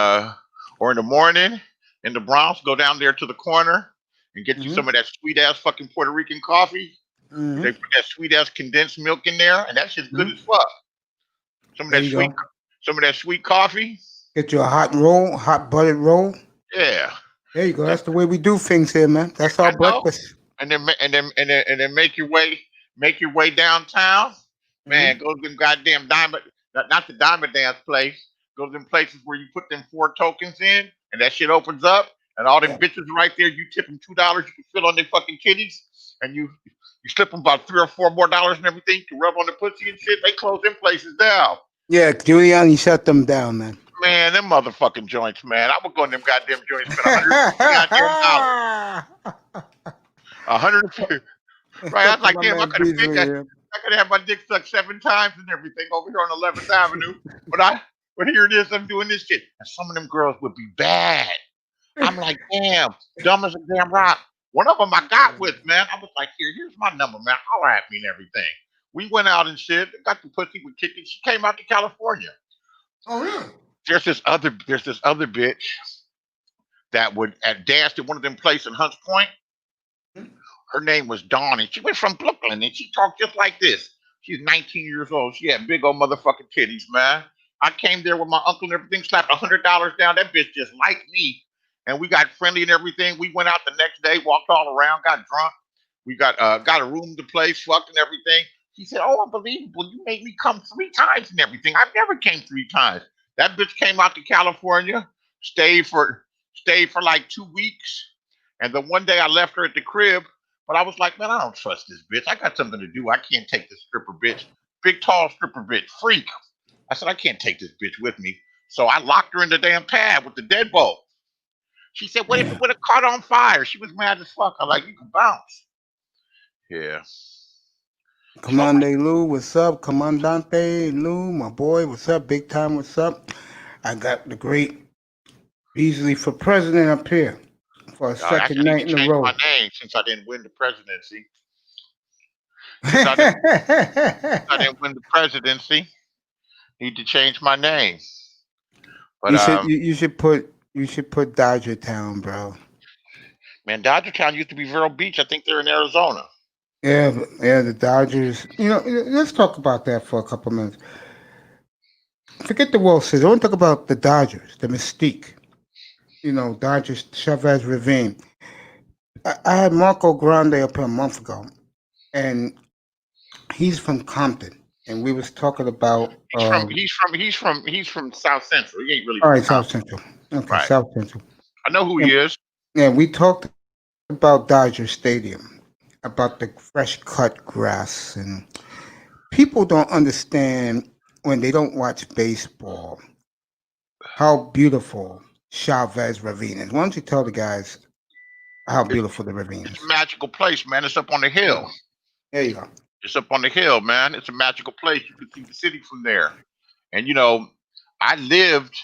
or in the morning in the Bronx, go down there to the corner and get you some of that sweet ass fucking Puerto Rican coffee. They put that sweet ass condensed milk in there, and that's just good as fuck. Some of that sweet coffee. Get you a hot buttered roll. Yeah. There you go. That's the way we do things here, man. That's our breakfast. And then make your way downtown. Man, go to them goddamn diamond, not the diamond dance place. Go to them places where you put them 4 tokens in, and that shit opens up, and all them bitches right there. You tip them $2. You can fill on their fucking kitties, and you slip them about $3 or $4 more and everything to rub on the pussy and shit. They close them places down. Yeah, Giuliani shut them down, man. Man, them motherfucking joints, man. I would go in them goddamn joints, spend $150. $150. Right, I was like, damn, I could have my dick sucked 7 times and everything over here on 11th Avenue. But here it is, I'm doing this shit. And some of them girls would be bad. I'm like, damn, dumb as a damn rock. One of them I got with, man. I was like, here's my number, man. Holler at me and everything. We went out and shit. Got the pussy with kicking. She came out to California. Oh, really? There's this other bitch that would danced at one of them places in Hunts Point. Her name was Dawn, and she was from Brooklyn, and she talked just like this. She's 19 years old. She had big old motherfucking titties, man. I came there with my uncle and everything, slapped $100 down. That bitch just liked me, and we got friendly and everything. We went out the next day, walked all around, got drunk. We got a room to play, fucked and everything. She said, "Oh, unbelievable! You made me come 3 times and everything. I've never came 3 times." That bitch came out to California, stayed for like 2 weeks, and the one day I left her at the crib. But I was like, man, I don't trust this bitch. I got something to do. I can't take this stripper bitch. Big, tall stripper bitch. Freak. I said, I can't take this bitch with me. So I locked her in the damn pad with the deadbolt. She said, what if it would have caught on fire? She was mad as fuck. I'm like, you can bounce. Yeah. Comandante Lou, what's up? Commandante Lou, my boy, what's up? Big time, what's up? I got the great Beasley for president up here. For a second night in a row. My name since I didn't win the presidency. I didn't win the presidency. Need to change my name. But you should put Dodger Town, bro. Man, Dodger Town used to be Vero Beach. I think they're in Arizona. Yeah, the Dodgers. Let's talk about that for a couple minutes. Forget the World Series. I want to talk about the Dodgers, the mystique. Dodgers, Chavez Ravine. I had Marco Grande up here a month ago, and He's from Compton, and we was talking about. He's from South Central. He ain't really All from right, South Compton. Central. Okay, Right. South Central. I know who he And, is. and we talked about Dodger Stadium, about the fresh cut grass, and people don't understand when they don't watch baseball how beautiful Chavez Ravine is. Why don't you tell the guys how It's, beautiful the ravine it's a is? magical place, man. It's up on the There you hill. go. There you go. It's up on the hill, man. It's a magical place. You can see the city from there. And I lived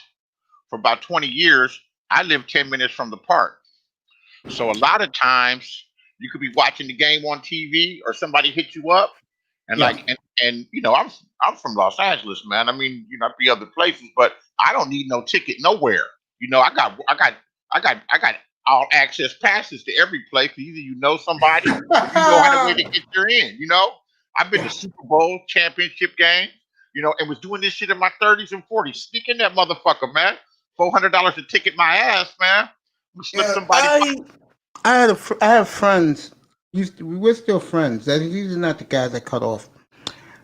for about 20 years. I lived 10 minutes from the park. So a lot of times you could be watching the game on TV or somebody hit you up and Yeah. I'm from Los Angeles, man. I mean, I'd be other places, but I don't need no ticket nowhere. I got all access passes to every place. Either you know somebody or you know how to way to get there in. I've been to Yeah. Super Bowl championship games, and was doing this shit in my 30s and 40s. Sneaking that motherfucker, man. $400 a ticket, my ass, man. Slip Yeah, somebody. I have friends. We were still friends. These are not the guys I cut off.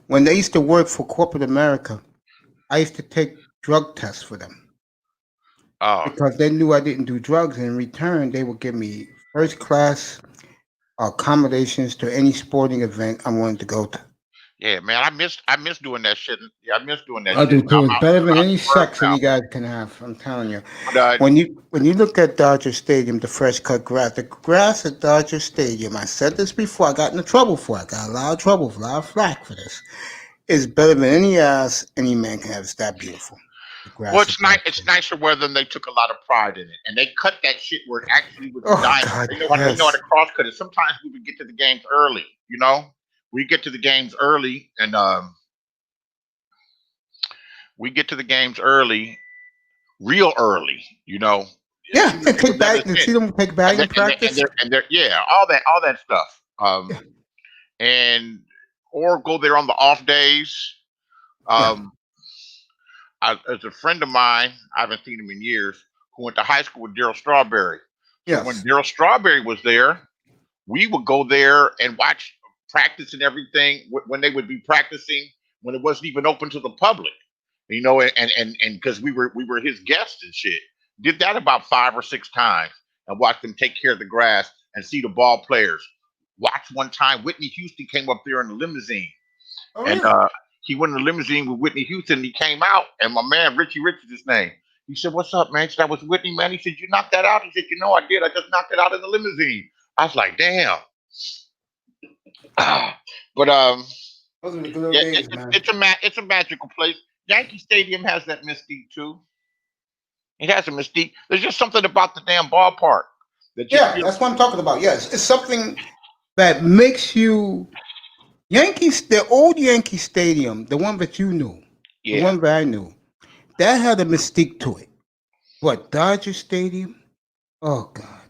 When they used to work for corporate America, I used to take drug tests for them Oh, because they knew I didn't do drugs. And in return, they would give me first class accommodations to any sporting event I wanted to go to. yeah, man. I miss doing that shit. Yeah, I miss doing that I shit. do too. It's better I'm than out any the suburbs sex now. any guys can have. I'm telling you. But When you look at Dodger Stadium, the fresh cut grass, the grass at Dodger Stadium, I said this before. I got into trouble for it. I got a lot of trouble, a lot of flack for this. It's better than any ass any man can have. It's that beautiful. The well, grass at it's nice. Dodger It's Stadium. nicer weather, and they took a lot of pride in it, and they cut that shit where it actually was a Oh diamond. God, They know how to yes. cross cut it. Sometimes we would get to the games early. We get to the games early, and we get to the games early, real early. Yeah, and People take never back. You sit, see them take and batting they and they and practice. they're and they're yeah, all that stuff. Yeah, And or go there on the off days. yeah, Um, as a friend of mine, I haven't seen him in years, who went to high school with Daryl Strawberry. So when yes, Daryl Strawberry was there, we would go there and watch practice and everything when they would be practicing when it wasn't even open to the public. And because we were his guests and shit. Did that about 5 or 6 times and watched them take care of the grass and see the ball players. Watched one time Whitney Houston came up there in the limousine oh and yeah. he went in the limousine with Whitney Houston. He came out, and my man Richie Rich is his name. He said, "What's up, man?" He said, "That was Whitney, man." He said, "You knocked that out." He said, "You know, I did. I just knocked it out in the limousine." I was like, "Damn." But Those are the good old yeah, days, man. it's a magical place. Yankee Stadium has that mystique too. It has a mystique. There's just something about the damn ballpark that just Yeah, feels. that's what I'm talking about. Yes, it's something that makes you Yankees. The old Yankee Stadium, the one that you knew, the Yeah, one that I knew, that had a mystique to it. But Dodger Stadium, oh God,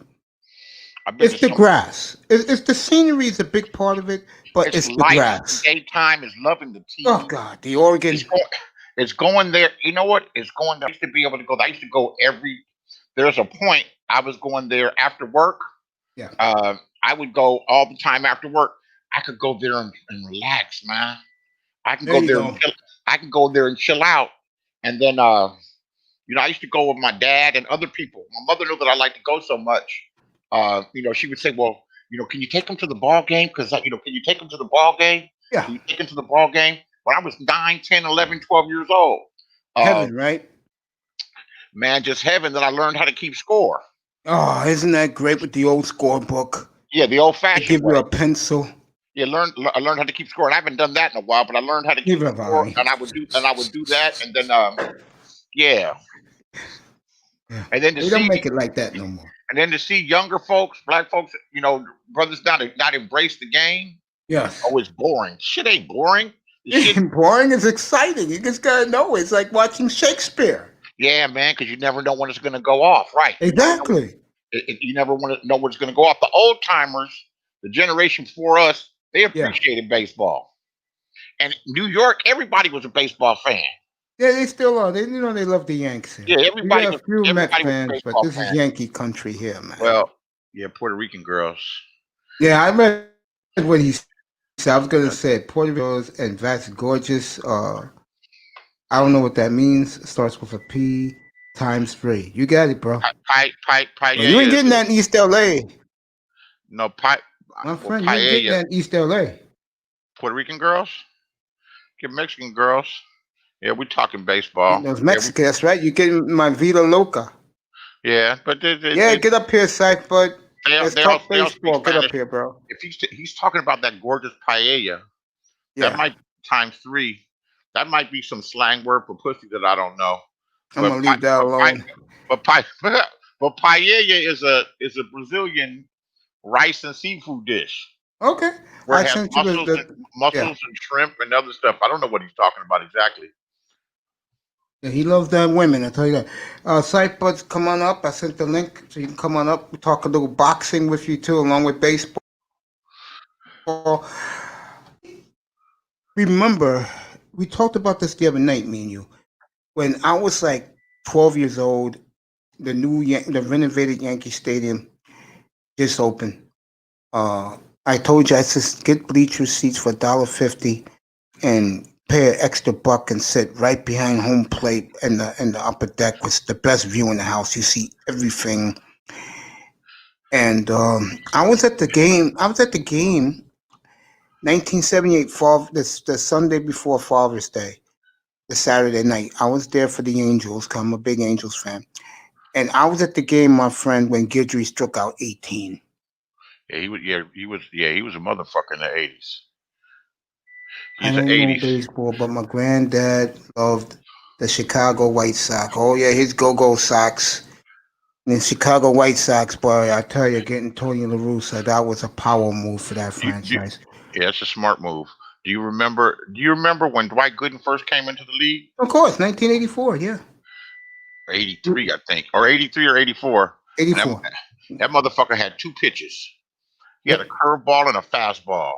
I've been it's to the some. grass. It's the scenery is a big part of it, but It's it's the lights. grass. Daytime is loving the Oh team. God, the It's Oregon. going. It's going there. You know what? It's going there. I used to be able to go. I used to go every. There's a point I was going there after work. Yeah, I would go all the time after work. I could go there and relax, man. I can there go you there and go. chill. I can go there and chill out. And then, I used to go with my dad and other people. My mother knew that I liked to go so much. She would say, "Well, can you take them to the ball game? Because, can you take them to the ball game? Yeah, Can you take them to the ball game?" When I was 9, 10, 11, 12 years old, uh, heaven, right? man, just heaven that I learned how to keep score. Oh, isn't that great with the old scorebook? Yeah, the They old-fashioned give you way. a pencil. Yeah, I learned how to keep score. And I haven't done that in a while, but I learned how to keep Give a score, I. and I would do that, and then yeah, Yeah, and then to they don't see make it like that no more. and then to see younger folks, black folks, brothers not embrace the game. Yes. Oh, it's boring. Shit ain't boring. The shit, Boring is exciting. You just gotta know. It's like watching Shakespeare. yeah, man, because you never know when it's gonna go off. Right? You never know. Exactly. You never want to know when it's gonna go off. The old timers, the generation before us, they Yeah. appreciated baseball. And New York, everybody was a baseball fan. Yeah, they still are. They love the Yanks here. Yeah, We got a few Met everybody was a fans, but baseball this is fan. Yankee country here, man. Well, yeah, Puerto Rican girls. Yeah, I read what he So I was gonna say Puerto Rico's and that's gorgeous. I don't know what that means. It starts with a P times 3. You got it, bro. Well, you ain't Paella is getting that in East LA. no My well, friend, you ain't getting paella. that in East LA. Puerto Rican girls, get Mexican girls. Yeah, we talking Getting baseball. those Yeah, Mexicans, that's right. You getting my Vida Loca. yeah, but Yeah, get up here, Syph, bud. Let's talk they all speak baseball. Get up Spanish. here, bro. If he's talking about that gorgeous paella, that Yeah, might times 3. That might be some slang word for pussy that I don't know. I'm gonna leave that alone. But pi, but paella is a Brazilian rice and seafood dish Okay, where I it has sent you yeah. mussels and shrimp and other stuff. I don't know what he's talking about exactly. Yeah, he loves that women. I tell you that. Syph, buds, come on up. I sent the link so you can come on up. We talk a little boxing with you too, along with baseball. Remember, we talked about this the other night, me and you. When I was like 12 years old, the renovated Yankee Stadium just opened. I told you I said get bleacher seats for $1.50 and pay an extra buck and sit right behind home plate in the upper deck with the best view in the house. You see everything. And I was at the game. 1978 fall the Sunday before Father's Day, the Saturday night. I was there for the Angels. 'Cause I'm a big Angels fan. And I was at the game, my friend, when Guidry struck out 18. Yeah, he was. Yeah, he was. Yeah, he was a motherfucker in the 80s. I He's an don't know 80s. baseball, but my granddad loved the Chicago White Sox. Oh yeah, his go-go Sox. And the Chicago White Sox, boy, I tell you, getting Tony La Russa, that was a power move for that Do you, do, franchise. yeah, it's a smart move. Do you remember when Dwight Gooden first came into the league? Of course, 1984, yeah. 83, I think, or 83 or 84. And 84. that motherfucker had 2 pitches. He had a Yep. curveball and a fastball,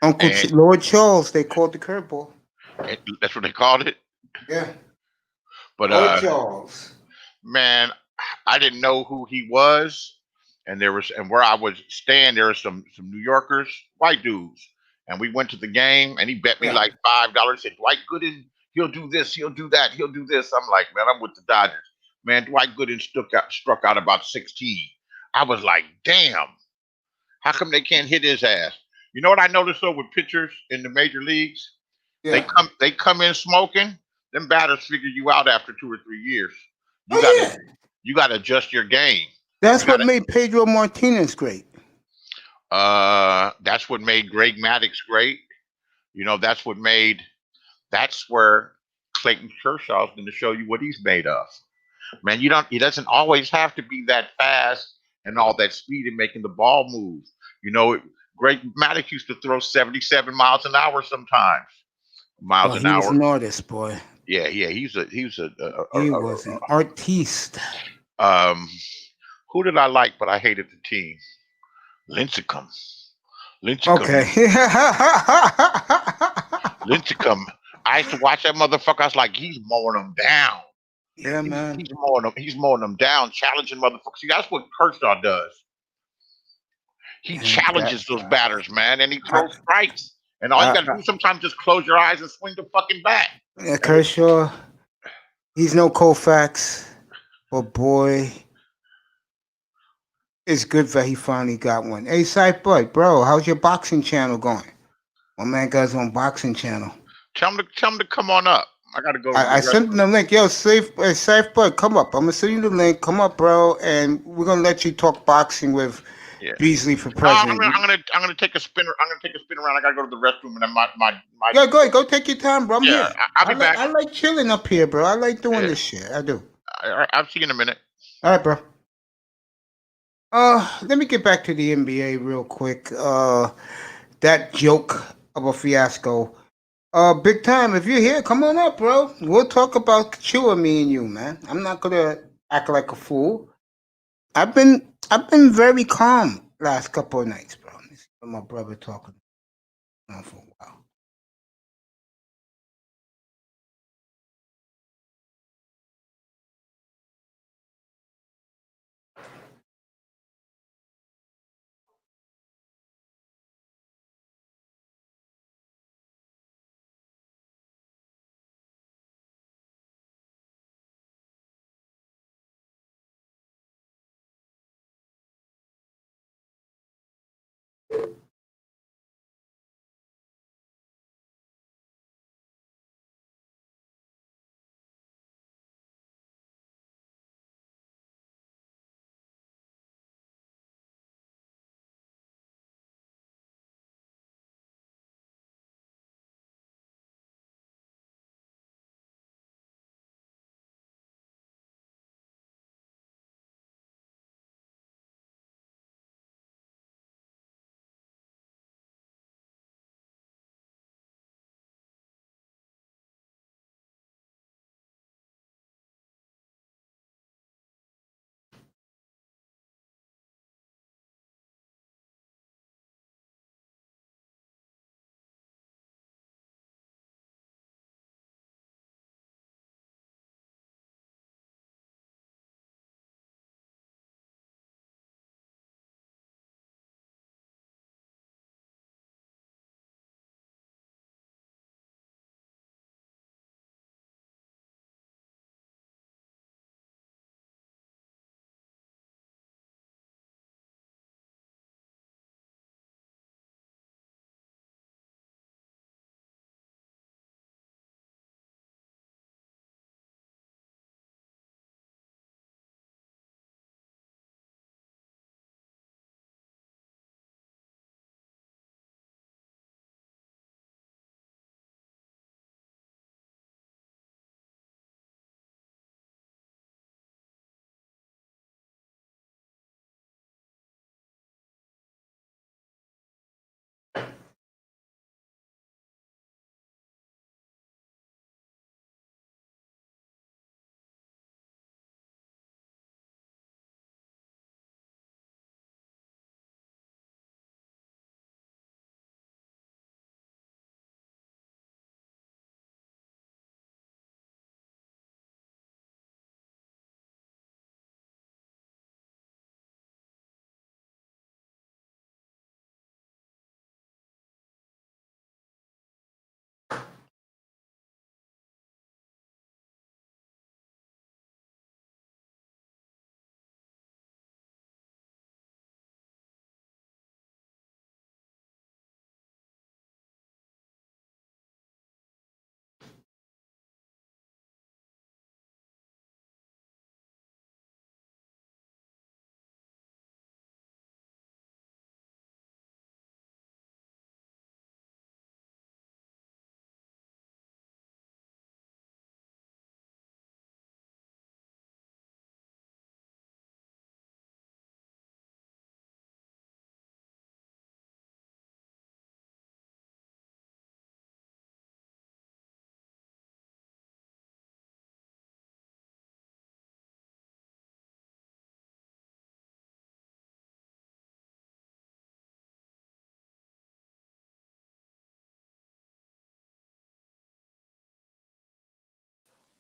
and Lord Charles, they called the curveball. that's what they called it. Yeah. But Lord Charles. man, I didn't know who he was, and where I was staying, there were some New Yorkers, white dudes, and we went to the game, and he bet me Yeah. like $5. Said Dwight Gooden, he'll do this, he'll do that, he'll do this. I'm like, man, I'm with the Dodgers. Man, Dwight Gooden struck out about 16. I was like, damn, how come they can't hit his ass? You know what I noticed though with pitchers in the major leagues? Yeah. They come in smoking. Them batters figure you out after 2 or 3 years. You Oh, gotta yeah. you gotta adjust your game. That's You what gotta made Pedro Martinez great. that's what made Greg Maddux great. You know, that's where Clayton Kershaw's gonna show you what he's made of. Man, he doesn't always have to be that fast and all that speed in making the ball move. You know, Greg Maddux used to throw 77 miles an hour sometimes. Oh, Miles an he was hour. an artist, boy. Yeah, He was an artiste. um who did I like but I hated the team? Lincecum. Okay. Lincecum. Lincecum. I used to watch that motherfucker. I was like, he's mowing them down. Yeah, man. He's mowing them down, challenging motherfuckers. See, that's what Kershaw does. He And challenges those batters, man, and he I, throws strikes. And all you gotta do sometimes just close your eyes and swing the fucking bat. Kershaw, he's no Koufax, but boy, it's good that he finally got one. Hey, Syph Bud, bro, how's your boxing channel going? My man got his own boxing channel. Tell him to come on up. I gotta go to the I sent him restroom. the link. Yo, Syph Bud, come up. I'm gonna send you the link. Come up, bro, and we're gonna let you talk boxing with Yeah. Beasley for No, president. I'm gonna take a spin. I'm gonna take a spin around. I gotta go to the restroom, and then my Yeah, go ahead. Go take your time, bro. I'm yeah. here. I'll be back. I like chilling up here, bro. I like doing Yeah. this shit. I do. I'll see you in a minute. All right, bro. Let me get back to the NBA real quick. That joke of a fiasco. Big time. If you're here, come on up, bro. We'll talk about Chua, me and you, man. I'm not gonna act like a fool. I've been very calm last couple of nights, bro. Let me see what my brother talking for a while.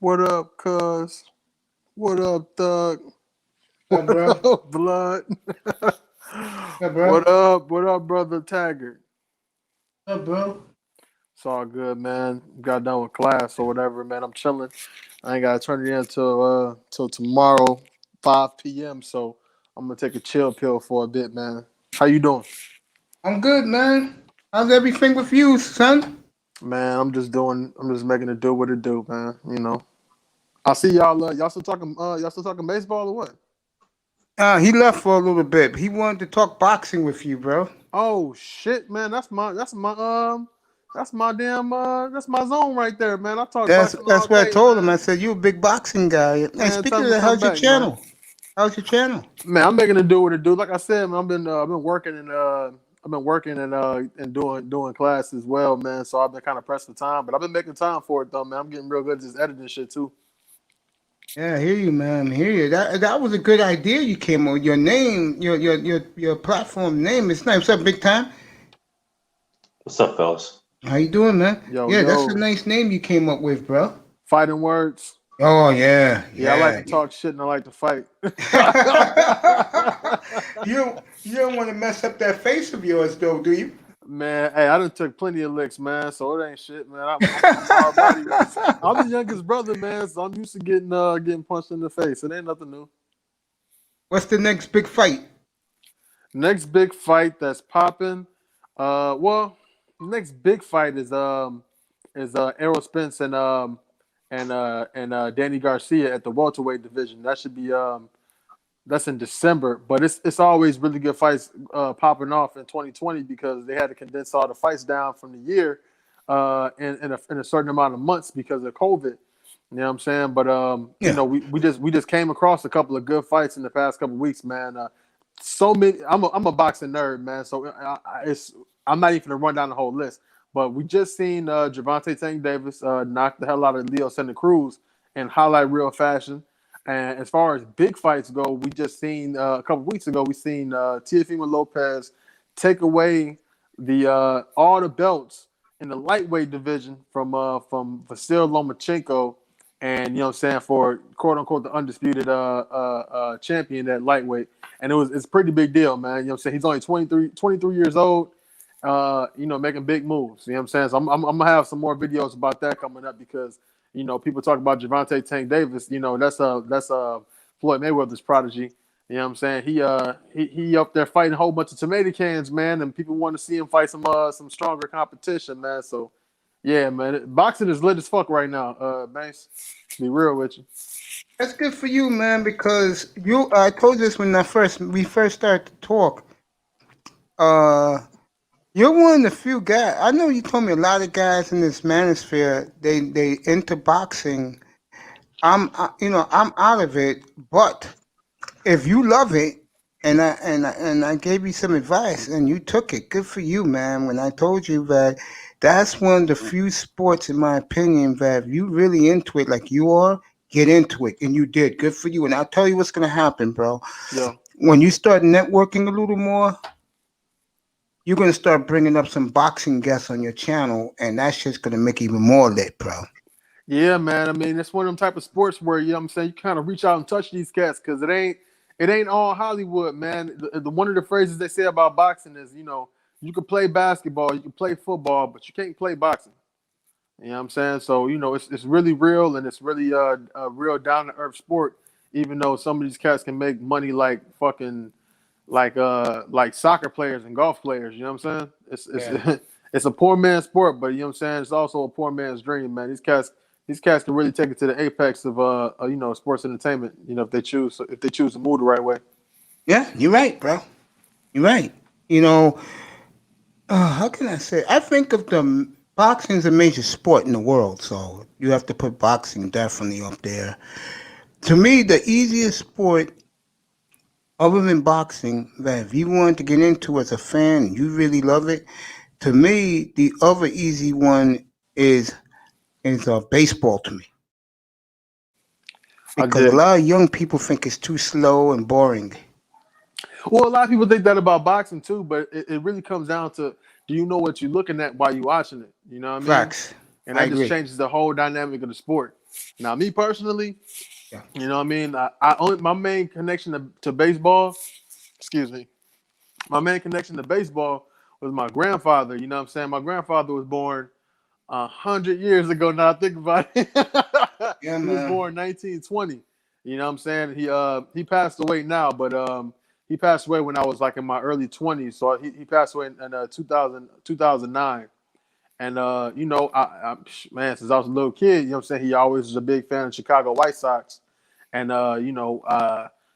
What up, cuz? What up, Thug? What up, What bro? up, Blood? What up, bro? What up, brother Taggart? What up, bro? It's all good, man. Got done with class or whatever, man. I'm chilling. I ain't gotta turn it in till tomorrow, 5 p.m. So I'm gonna take a chill pill for a bit, man. How you doing? I'm good, man. How's everything with you, son? Man, I'm just making it do what it do, man. You know. I see y'all. Y'all still talking. Y'all still talking baseball or what? He left for a little bit. He wanted to talk boxing with you, bro. Oh shit, man. That's my zone right there, man. I talk boxing all That's what I day, told him. I man. said you a big boxing guy. And Man, tell speaking him of to that, come how's your back, man. channel? How's your channel? Man, I'm making it do what it do. Like I said, man, I've been working and doing class as well, man. So I've been kind of pressed for time, but I've been making time for it though, man. I'm getting real good at just editing shit too. Yeah, I hear you, man. I hear you. That was a good idea you came up with. Your name, your platform name is nice. What's up, big time? What's up, fellas? How you doing, man? Yo, Yeah, that's a yo, nice name you came up with, bro. fighting words. Oh yeah, Yeah, I like yeah. to talk shit and I like to fight. You don't want to mess up that face of yours, though, do you? Man, hey, I done took plenty of licks, man. So it ain't shit, man. I'm hard body with this. I'm the youngest brother, man. So I'm used to getting punched in the face. It ain't nothing new. What's the next big fight? Next big fight that's popping. Well, next big fight is Errol Spence and Danny Garcia at the welterweight division. That should be that's in December, but it's always really good fights popping off in 2020 because they had to condense all the fights down from the year in a certain amount of months because of COVID. You know what I'm saying? But you Yeah. know, we just came across a couple of good fights in the past couple of weeks, man. So many. I'm a boxing nerd, man. So I'm not even gonna run down the whole list. But we just seen Gervonta Tank Davis knock the hell out of Leo Santa Cruz in highlight reel fashion. And as far as big fights go, we just seen a couple weeks ago. We seen Teofimo Lopez take away the all the belts in the lightweight division from Vasil Lomachenko, and you know what I'm saying, for quote unquote the undisputed champion at lightweight. And it's a pretty big deal, man. You know what I'm saying? He's only 23 years old. You know, making big moves. You know what I'm saying? So I'm gonna have some more videos about that coming up because you know people talk about Gervonta Tank Davis. You know, that's Floyd Mayweather's prodigy. You know what I'm saying? He up there fighting a whole bunch of tomato cans, man, and people want to see him fight some stronger competition, man. So yeah, man, boxing is lit as fuck right now. Banks, be real with you. That's good for you, man, because I told you this when we first started to talk. Uh, you're one of the few guys. I know you told me a lot of guys in this manosphere they into boxing. I'm out of it, but if you love it, and I gave you some advice and you took it, good for you, man. When I told you that that's one of the few sports, in my opinion, that if you really into it like you are, get into it, and you did. Good for you. And I'll tell you what's gonna happen, bro. Yeah. When you start networking a little more, you're gonna start bringing up some boxing guests on your channel, and that shit's gonna make it even more lit, bro. Yeah, man. I mean, it's one of them type of sports where, you know what I'm saying, you kind of reach out and touch these cats because it ain't all Hollywood, man. The one of the phrases they say about boxing is, you know, you can play basketball, you can play football, but you can't play boxing. You know what I'm saying? So, you know, it's really real and it's really a real down to earth sport, even though some of these cats can make money like fucking like soccer players and golf players, you know what I'm saying? Yeah. It's a poor man's sport, but you know what I'm saying? It's also a poor man's dream, man. These cats can really take it to the apex of you know, sports entertainment, you know, if they choose to move the right way. Yeah, you're right, bro. You're right. You know, how can I say? I think of the boxing as a major sport in the world, so you have to put boxing definitely up there. To me, the easiest sport other than boxing that if you want to get into as a fan and you really love it, to me, the other easy one is baseball to me I because a dig. lot of young people think it's too slow and boring. Well, a lot of people think that about boxing too, but it really comes down to, do you know what you're looking at while you're watching it? You know what I mean? Facts. And I that just agree. changes the whole dynamic of the sport. Now, me personally, Yeah. you know what I mean? I only my main connection to baseball, excuse me, my main connection to baseball was my grandfather. You know what I'm saying? My grandfather was born 100 years ago. Now I think about it. Yeah, He was man. born 1920. You know what I'm saying? He passed away now, but he passed away when I was like in my early 20s. So he passed away in 2009. And you know, man, since I was a little kid, you know what I'm saying, he always was a big fan of Chicago White Sox. And you know,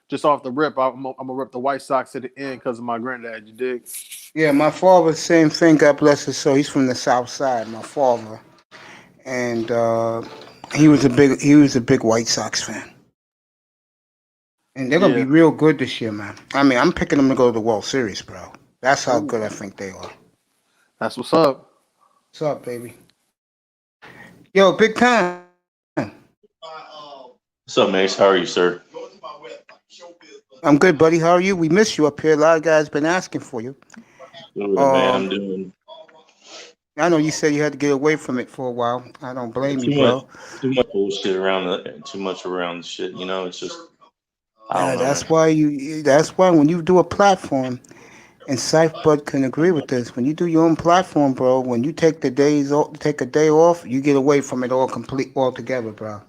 just off the rip, I'm gonna rip the White Sox to the end because of my granddad. You dig? Yeah, my father, same thing. God bless his soul. He's from the South Side. My father, and he was a big White Sox fan. And they're gonna be Yeah. real good this year, man. I mean, I'm picking them to go to the World Series, bro. That's how Ooh, good I think they are. that's what's up. What's up, baby? Yo, big time. What's up, Mace? How are you, sir? I'm good, buddy. How are you? We miss you up here. A lot of guys been asking for you. Good, man. I'm Um, doing I know you said you had to get away from it for a while. I don't blame you, too much, bro. bullshit around too much around the shit. You know, it's just I don't know, man. That's why when you do a platform, and Cypher can agree with this. When you do your own platform, bro, when you take take a day off, you get away from it altogether, bro.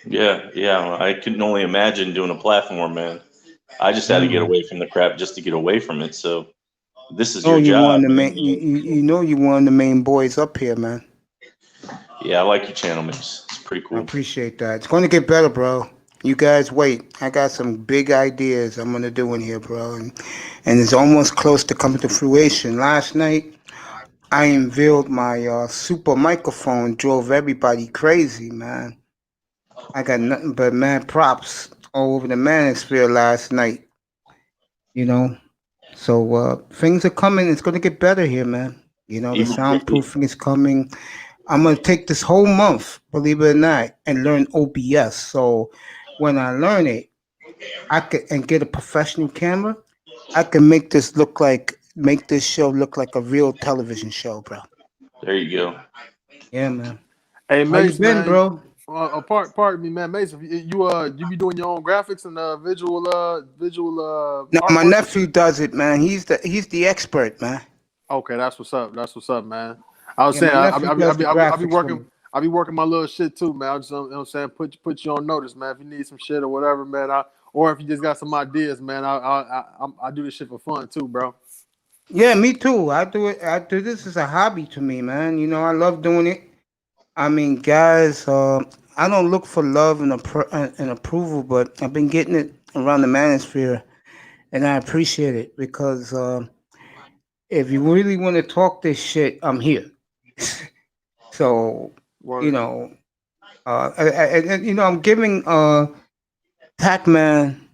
Yeah. I couldn't only imagine doing a platform, man. I just had Yeah, to get man. away from the crap just to get away from it. So this is Oh, your you job, one of the man. main, you know you one of the main boys up here, man. Yeah, I like your channel, Mace. It's pretty I cool. appreciate that. It's going to get better, bro. You guys wait. I got some big ideas I'm going to do in here, bro. And it's almost close to coming to fruition. Last night, I unveiled my super microphone, drove everybody crazy, man. I got nothing but mad props all over the manosphere last night, you know. So things are coming. It's going to get better here, man. You know, the Even soundproofing is coming. I'm gonna take this whole month, believe it or not, and learn OBS. So when I learn it, I can and get a professional camera. I can make this show look like a real television show, bro. there you go. Yeah, man. Hey, How you Mace, been, man. bro? Pardon me, man. Mace, you be doing your own graphics and visual No, my artwork and nephew shit. does it, man. He's the expert, man. Okay, that's what's up. That's what's up, man. I was Yeah, saying my nephew does the I be graphics for working. me. I be working my little shit too, man. I just, you know what I'm saying, put you on notice, man. If you need some shit or whatever, man, or if you just got some ideas, man, I do this shit for fun too, bro. Yeah, me too. I do it. I do this as a hobby to me, man. You know, I love doing it. I mean, guys, I don't look for love and approval, but I've been getting it around the manosphere, and I appreciate it because if you really want to talk this shit, I'm here. So, you Word. know, you know, I'm giving Pac-Man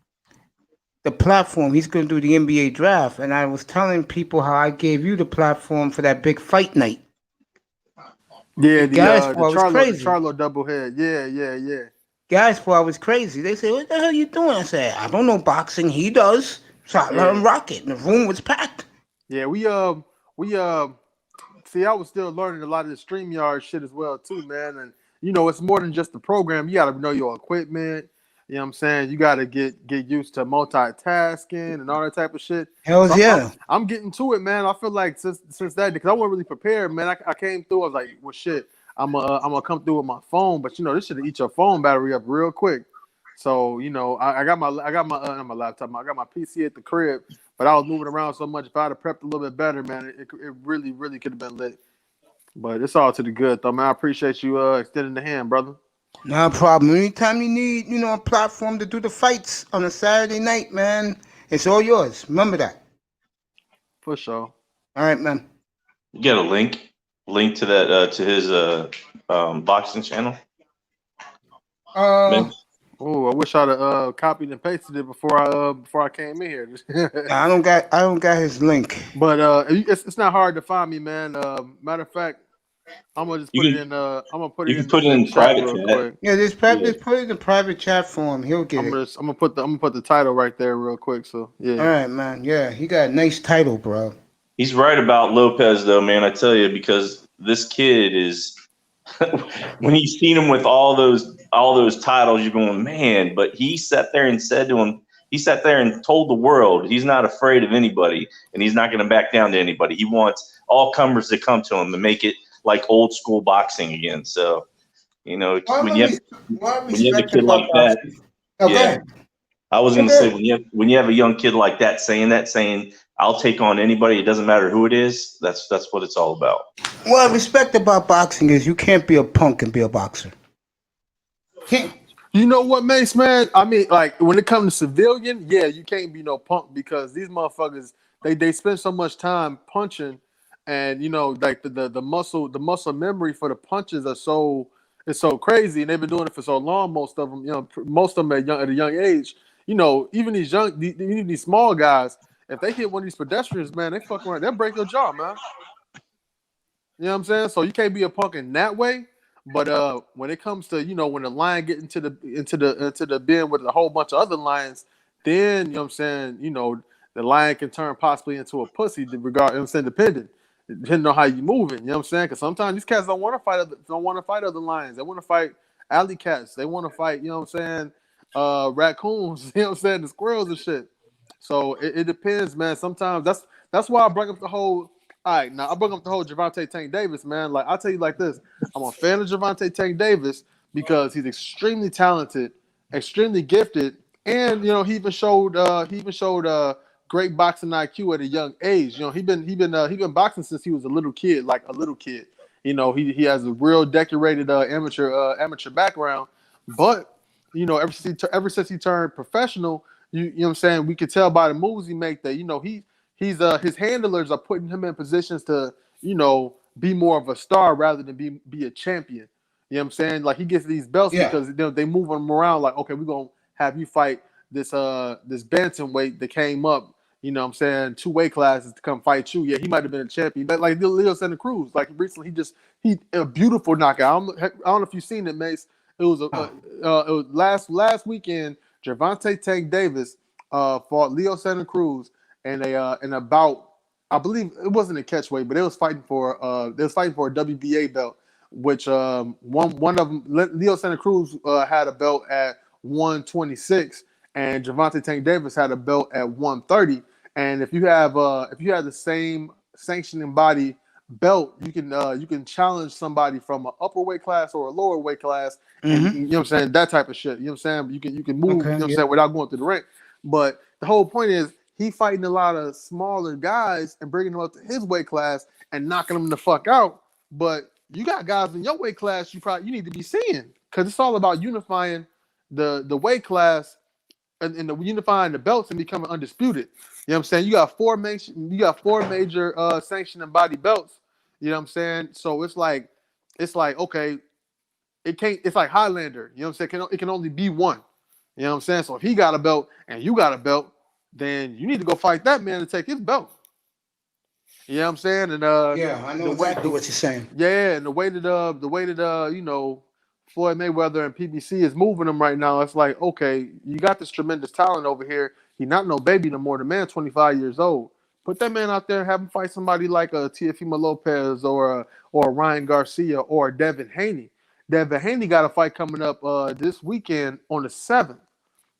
the platform. He's going to do the NBA draft, and I was telling people how I gave you the platform for that big fight night. Yeah, And guys the thought I was crazy. Charlo double head. Yeah. Guys thought I was crazy. They said, "What the hell you doing?" I said, "I don't know boxing. He does." So I let Yeah. him rock it. And the room was packed. Yeah, we see, I was still learning a lot of the StreamYard shit as well too, man. And you know, it's more than just the program. You gotta know your equipment. You know what I'm saying? You gotta get used to multitasking and all that type of shit. Hell's So yeah. I'm getting to it, man. I feel like since that, because I wasn't really prepared, man. I came through. I was like, well, shit. I'm gonna come through with my phone, but you know, this should eat your phone battery up real quick. So you know, I got my not my laptop. I got my PC at the crib, but I was moving around so much. If I'd have prepped a little bit better, man, it really could have been lit. But it's all to the good, though, man. I appreciate you extending the hand, brother. No problem. Anytime you need, you know, a platform to do the fights on a Saturday night, man, it's all yours. Remember that. For sure. All right, man. You got a link to that to his boxing channel, Uh, man. Oh, I wish I'd have copied and pasted it before I came in here. I don't got his link. But it's not hard to find me, man. Matter of fact, I'm gonna just put it You in. I'm gonna put you it can put it in the in chat private real chat. quick. Yeah, Yeah. just put it in the private chat form. He'll get it. I'm gonna put the title right there real quick. So yeah. All right, man. Yeah, he got a nice title, bro. He's right about Lopez, though, man. I tell you, because this kid is when you've seen him with all those all those titles, you're going, man, but he sat there and said to him, he sat there and told the world he's not afraid of anybody and he's not going to back down to anybody. He wants all comers to come to him to make it like old school boxing again. So, you know, when you have a kid like that, yeah, I was going to say when you have a young kid like that saying, I'll take on anybody. It doesn't matter who it is. That's what it's all about. What I respect about boxing is you can't be a punk and be a boxer. You know what, Mace, man? I mean, like, when it comes to civilian, yeah, you can't be no punk because these motherfuckers, they spend so much time punching, and you know, like the muscle memory for the punches it's so crazy, and they've been doing it for so long. Most of them, you know, most of them at a young age. You know, even these small guys, if they hit one of these pedestrians, man, they fuck around, they'll break your jaw, man. You know what I'm saying? So you can't be a punk in that way. But when it comes to, you know, when the lion get into the bin with a whole bunch of other lions, then, you know what I'm saying, you know, the lion can turn possibly into a pussy, you know what I'm saying, depending on how you moving, you know what I'm saying? Because sometimes these cats don't want to fight other lions. They want to fight alley cats. They want to fight, you know what I'm saying, raccoons, you know what I'm saying, the squirrels and shit. So it depends, man. Sometimes that's why I bring up the whole. All right, now I bring up the whole Gervonta Tank Davis, man. Like, I'll tell you like this. I'm a fan of Gervonta Tank Davis because he's extremely talented, extremely gifted, and you know, he even showed great boxing IQ at a young age. You know, he been boxing since he was a little kid. You know, he has a real decorated amateur background. But, you know, ever since he turned professional, you know what I'm saying, we could tell by the moves he make that, you know, he's his handlers are putting him in positions to, you know, be more of a star rather than be a champion. You know what I'm saying? Like, he gets these belts because they move him around. Like, okay, we're gonna have you fight this bantamweight that came up. You know what I'm saying? 2 weight classes to come fight you. Yeah, he might have been a champion, but like Leo Santa Cruz, like recently, he a beautiful knockout. I don't know if you've seen it, Mace. It was it was last weekend. Gervonta Tank Davis fought Leo Santa Cruz. And about, I believe it wasn't a catchweight, but they was fighting for a WBA belt, which one of them, Leo Santa Cruz had a belt at 126, and Gervonta Tank Davis had a belt at 130. And if you have the same sanctioning body belt, you can challenge somebody from an upper weight class or a lower weight class, and you know what I'm saying, that type of shit. You know what I'm saying? You can move, you know what I'm saying, without going through the ring. But the whole point is, he fighting a lot of smaller guys and bringing them up to his weight class and knocking them the fuck out. But you got guys in your weight class you need to be seeing, because it's all about unifying the weight class and unifying the belts and becoming undisputed. You know what I'm saying? You got four major sanctioning body belts. You know what I'm saying? So it's like okay, it's like Highlander. You know what I'm saying? It can only be one. You know what I'm saying? So if he got a belt and you got a belt, then you need to go fight that man to take his belt. You know what I'm saying? And I know exactly what you're saying. Yeah, and the way that you know, Floyd Mayweather and PBC is moving him right now, it's like, okay, you got this tremendous talent over here. He's not no baby no more. The man 25 years old. Put that man out there and have him fight somebody like a Teofimo Lopez or Ryan Garcia or Devin Haney. Devin Haney got a fight coming up this weekend on the 7th.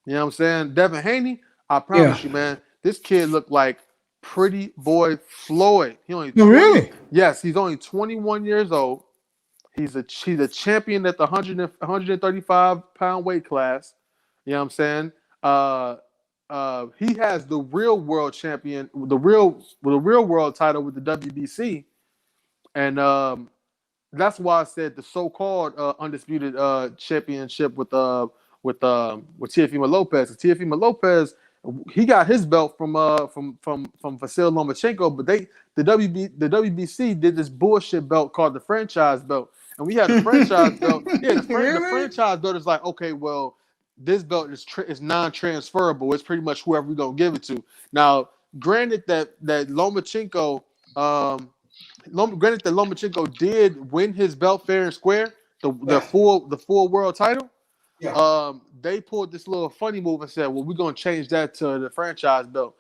You know what I'm saying? Devin Haney, I promise you, man, this kid looked like Pretty Boy Floyd. He only really? Yes, he's only 21 years old. He's a champion at the 135-pound weight class. You know what I'm saying? He has the real world champion, the real world title with the WBC, and that's why I said the so-called undisputed championship with Teofimo Lopez. Teofimo Lopez, he got his belt from Vasyl Lomachenko, but the WBC did this bullshit belt called the franchise belt, and we had the franchise belt. Yeah, the franchise belt is like, okay, well, this belt is non-transferable. It's pretty much whoever we're gonna give it to. Now, granted that Lomachenko. Granted that Lomachenko did win his belt fair and square, the full world title. Yeah. They pulled this little funny move and said, "Well, we're gonna change that to the franchise belt."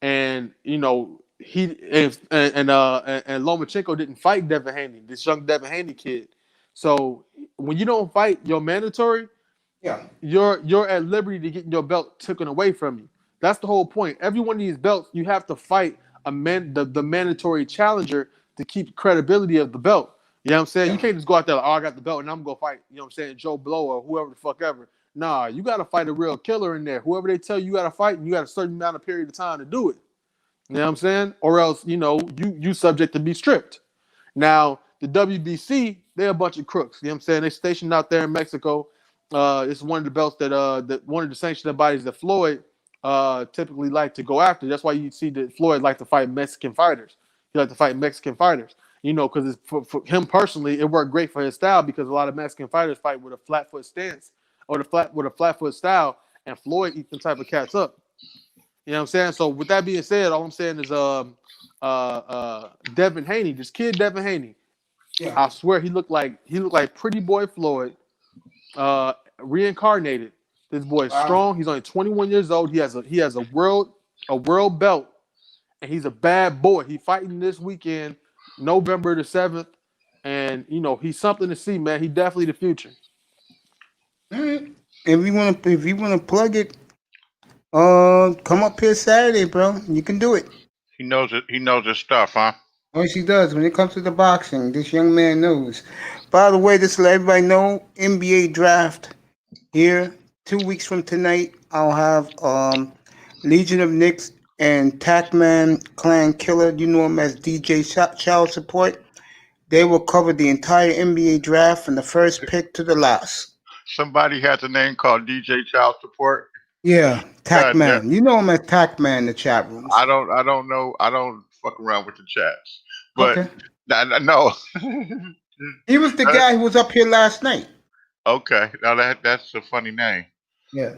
And you know, and Lomachenko didn't fight Devin Haney, this young Devin Haney kid. So when you don't fight your mandatory, Yeah. you're at liberty to get your belt taken away from you. That's the whole point. Every one of these belts, you have to fight the mandatory challenger to keep credibility of the belt. You know what I'm saying? Yeah. You can't just go out there like, oh, I got the belt and I'm gonna fight, you know what I'm saying, Joe Blow or whoever the fuck ever. Nah, you gotta fight a real killer in there. Whoever they tell you gotta fight, and you got a certain amount of period of time to do it. You know what I'm saying? Or else, you subject to be stripped. Now, the WBC, they're a bunch of crooks. You know what I'm saying? They're stationed out there in Mexico. It's one of the belts that one of the sanctioned bodies that Floyd typically like to go after. That's why you see that Floyd like to fight Mexican fighters. He like to fight Mexican fighters. Because for him personally, it worked great for his style because a lot of Mexican fighters fight with a flat foot stance or with a flat foot style, and Floyd eats them type of cats up. You know what I'm saying? So with that being said, all I'm saying is Devin Haney, this kid Devin Haney. Yeah. I swear he looked like Pretty Boy Floyd, reincarnated. This boy is strong. He's only 21 years old. He has a world belt, and he's a bad boy. He's fighting this weekend, November the 7th, and he's something to see, man. He definitely the future. All right. If you wanna plug it, come up here Saturday, bro. You can do it. He knows it. He knows his stuff, huh? Oh, she does. When it comes to the boxing, this young man knows. By the way, just to let everybody know, NBA draft here 2 weeks from tonight. I'll have Legion of Knicks and Tackman Clan Killer. You know him as DJ Child Support. They will cover the entire NBA draft from the first pick to the last. Somebody has a name called DJ Child Support. Yeah, Tackman. You know him as Tackman in the chat rooms. I don't know. I don't fuck around with the chats. But Okay. No. He was the guy who was up here last night. Okay. Now that's a funny name. Yeah.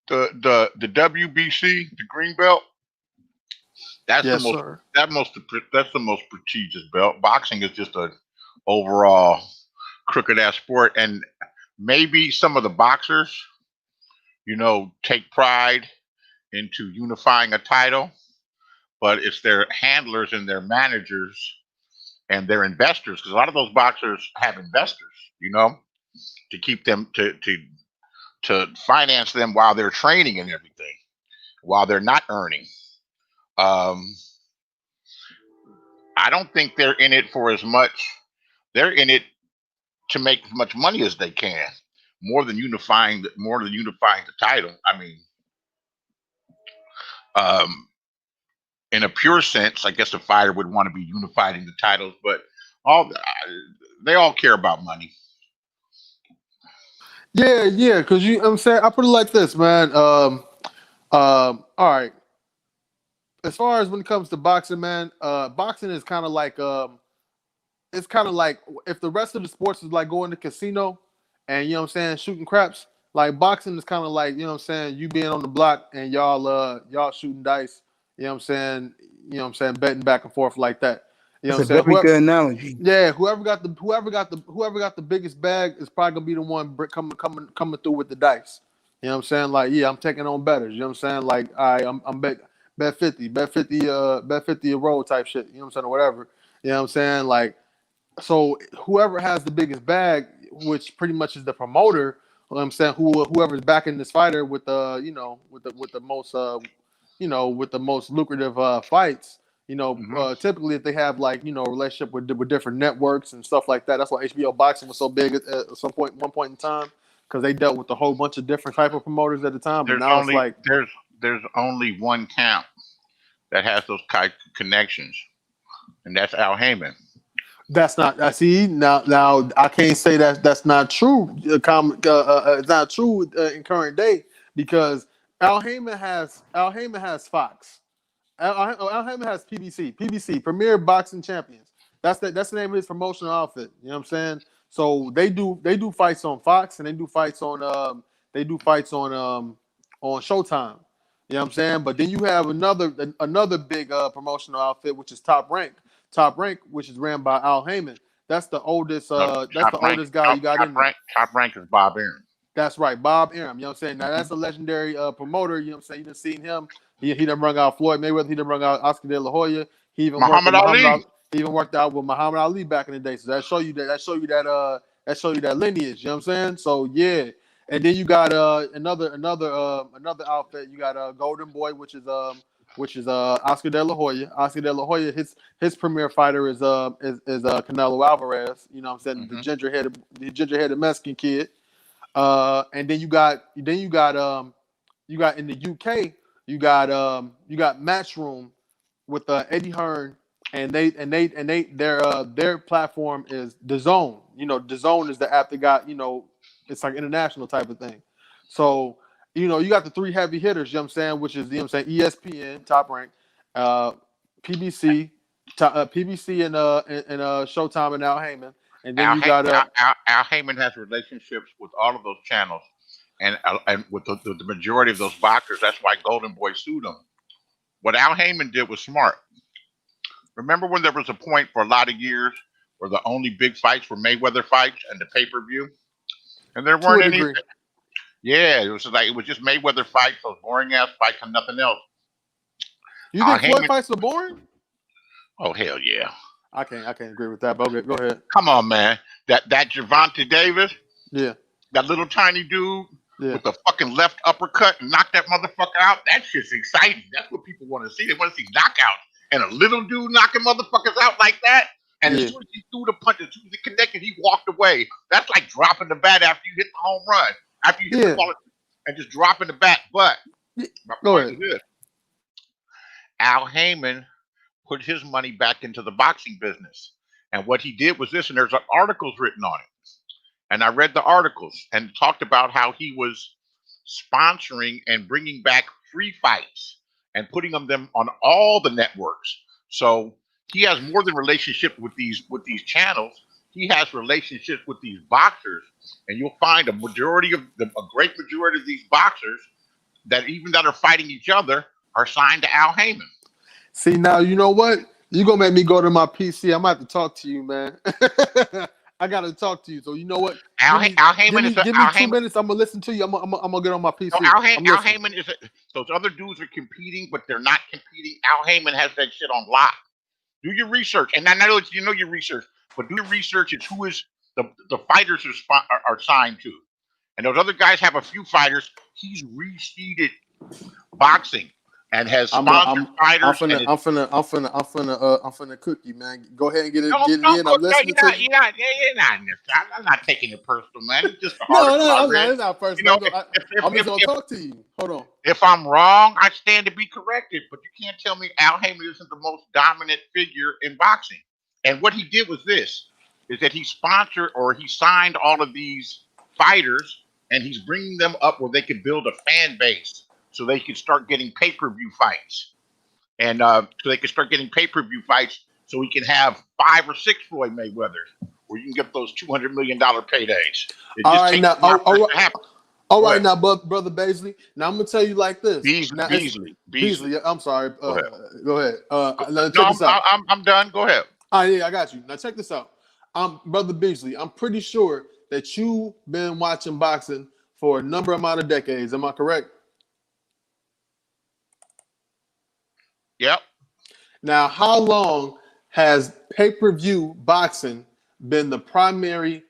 The WBC, the green belt. That's Yes, the most. sir. That's the most prestigious belt. Boxing is just a overall crooked ass sport, and maybe some of the boxers, take pride into unifying a title, but it's their handlers and their managers and their investors, because a lot of those boxers have investors, to keep them to finance them while they're training and everything, while they're not earning. I don't think they're in it for as much. They're in it to make as much money as they can, more than unifying the title. I mean, in a pure sense, I guess a fighter would want to be unified in the titles, but they all care about money. Yeah, because I'm saying I put it like this, man. All right. As far as when it comes to boxing, man, boxing is kind of like it's kind of like if the rest of the sports is like going to casino and shooting craps, like boxing is kind of like, you being on the block and y'all shooting dice, betting back and forth like that. That's a very good analogy. Yeah, whoever got the biggest bag is probably gonna be the one coming through with the dice. You know what I'm saying? Like, yeah, I'm taking on betters. You know what I'm saying? Like, I'm bet 50 a roll type shit. You know what I'm saying? Or whatever. You know what I'm saying? Like, so whoever has the biggest bag, which pretty much is the promoter, you know what I'm saying, whoever's backing this fighter with with the most lucrative fights. Typically if they have like a relationship with different networks and stuff like that. That's why HBO boxing was so big at one point in time, because they dealt with a whole bunch of different type of promoters at the time. But now it's like there's only one camp that has those type of connections, and that's Al Heyman. That's not. I see now. I can't say that's not true. It's not true in current day, because Al Heyman has Fox. Al Heyman has PBC, Premier Boxing Champions. That's the name of his promotional outfit. You know what I'm saying? So they do fights on Fox, and they do fights on Showtime. You know what I'm saying? But then you have another big promotional outfit, which is Top Rank. Top Rank, which is ran by Al Heyman. That's the oldest. Oldest guy you got in there. Top Rank is Bob Arum. That's right, Bob Arum. You know what I'm saying? Now that's a legendary promoter. You know what I'm saying? You done seen him. He done rung out Floyd Mayweather. He done rung out Oscar De La Hoya. He even Muhammad Ali. He even worked out with Muhammad Ali back in the day. So that show you that that show you that lineage. You know what I'm saying? So yeah, and then you got another outfit. You got Golden Boy, which is Oscar De La Hoya. Oscar De La Hoya, his premier fighter is Canelo Alvarez. You know what I'm saying? Mhm. The ginger-headed Mexican kid. And then you got in the UK, you got Matchroom with Eddie Hearn, and their platform is DAZN. You know, DAZN is the app that got, it's like international type of thing. So, you got the three heavy hitters, you know what I'm saying, which is, ESPN, top rank, PBC, PBC and Showtime and Al Heyman. And then Al Heyman has relationships with all of those channels, and with the majority of those boxers. That's why Golden Boy sued him. What Al Heyman did was smart. Remember when there was a point for a lot of years where the only big fights were Mayweather fights and the pay-per-view, and there weren't any. Yeah, it was just Mayweather fights, those boring ass fights, and nothing else. You think Floyd fights are boring? Oh hell yeah! I can't agree with that. But okay, go ahead. Come on, man. That Gervonta Davis, yeah, that little tiny dude with the fucking left uppercut and knock that motherfucker out. That shit's exciting. That's what people want to see. They want to see knockouts. And a little dude knocking motherfuckers out like that. And as soon as he threw the punch, as soon as he connected, he walked away. That's like dropping the bat after you hit the home run. After you hit the ball and just dropping the bat. But my point is this. Al Heyman put his money back into the boxing business. And what he did was this, and there's articles written on it. And I read the articles and talked about how he was sponsoring and bringing back free fights and putting them on all the networks. So he has more than relationship with these channels. He has relationships with these boxers, and you'll find a great majority of these boxers that are fighting each other are signed to Al Heyman. See, now you know what? You're gonna make me go to my PC. I'm gonna have to talk to you, man. I gotta talk to you. So you know what? Al Heyman give me 2 minutes. I'm gonna listen to you. I'm gonna get on my PC. No, Al Heyman is those other dudes are competing, but they're not competing. Al Heyman has that shit on lock. Do your research, and I know you know your research, but do your research. It's who is the fighters are signed to, and those other guys have a few fighters. He's reseeded boxing and has sponsored fighters. I'm finna cook you, man. Go ahead and get it in. I'm listening to you. I'm not taking it personal, man. It's just it's not personal. I'm just gonna talk to you. Hold on. If I'm wrong, I stand to be corrected. But you can't tell me Al Heyman isn't the most dominant figure in boxing. And what he did was this: is that he sponsored or he signed all of these fighters, and he's bringing them up where they could build a fan base. So they can start getting pay-per-view fights, and so we can have 5 or 6 Floyd Mayweathers, where you can get those $200 million paydays. All right, now, brother Baisley. Now I'm gonna tell you like this. Beasley. I'm sorry. Go ahead. Check this out. I'm done. Go ahead. All right, yeah, I got you. Now check this out. Brother Beasley. I'm pretty sure that you've been watching boxing for a number amount of decades. Am I correct? Yep. Now, how long has pay-per-view boxing been the primary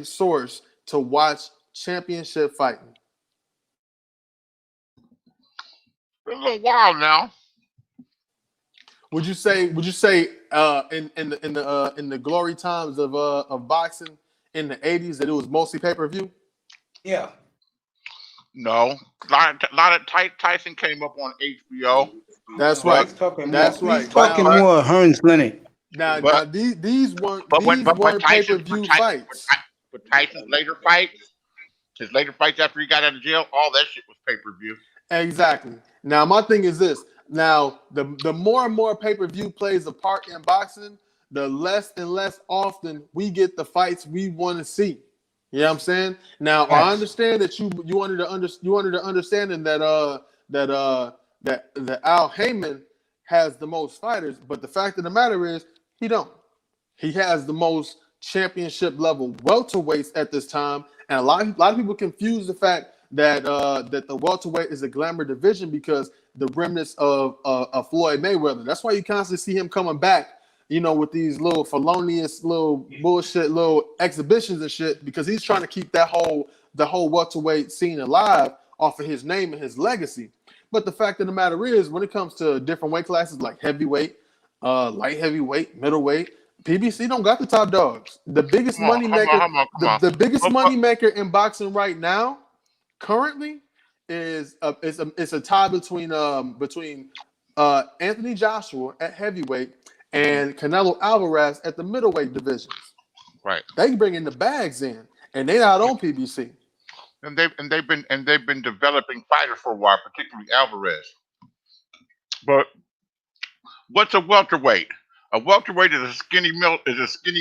source to watch championship fighting? It's been a little while now. Would you say in the glory times of boxing in the 80s that it was mostly pay-per-view? Yeah. No. A lot of Tyson came up on HBO. That's right. He's talking more Hearns Clinic. Now these weren't pay-per-view fights. But Tyson's later fights, his later fights after he got out of jail, all that shit was pay-per-view. Exactly. Now my thing is this. Now the more and more pay-per-view plays a part in boxing, the less and less often we get the fights we want to see. You know what I'm saying? Now I understand that you wanted to understanding that Al Heyman has the most fighters, but the fact of the matter is he don't. He has the most championship level welterweights at this time, and a lot of people confuse the fact that the welterweight is a glamour division because the remnants of Floyd Mayweather. That's why you constantly see him coming back with these little felonious little bullshit little exhibitions and shit, because he's trying to keep the whole welterweight scene alive off of his name and his legacy. But the fact of the matter is, when it comes to different weight classes like heavyweight, light heavyweight, middleweight, PBC don't got the top dogs. The biggest money maker, the biggest money maker in boxing right now, currently, is it's a tie between Anthony Joshua at heavyweight and Canelo Alvarez at the middleweight divisions. Right. They bringing the bags in, and they not on PBC. And they've been developing fighters for a while, particularly Alvarez. But what's a welterweight? A welterweight is a skinny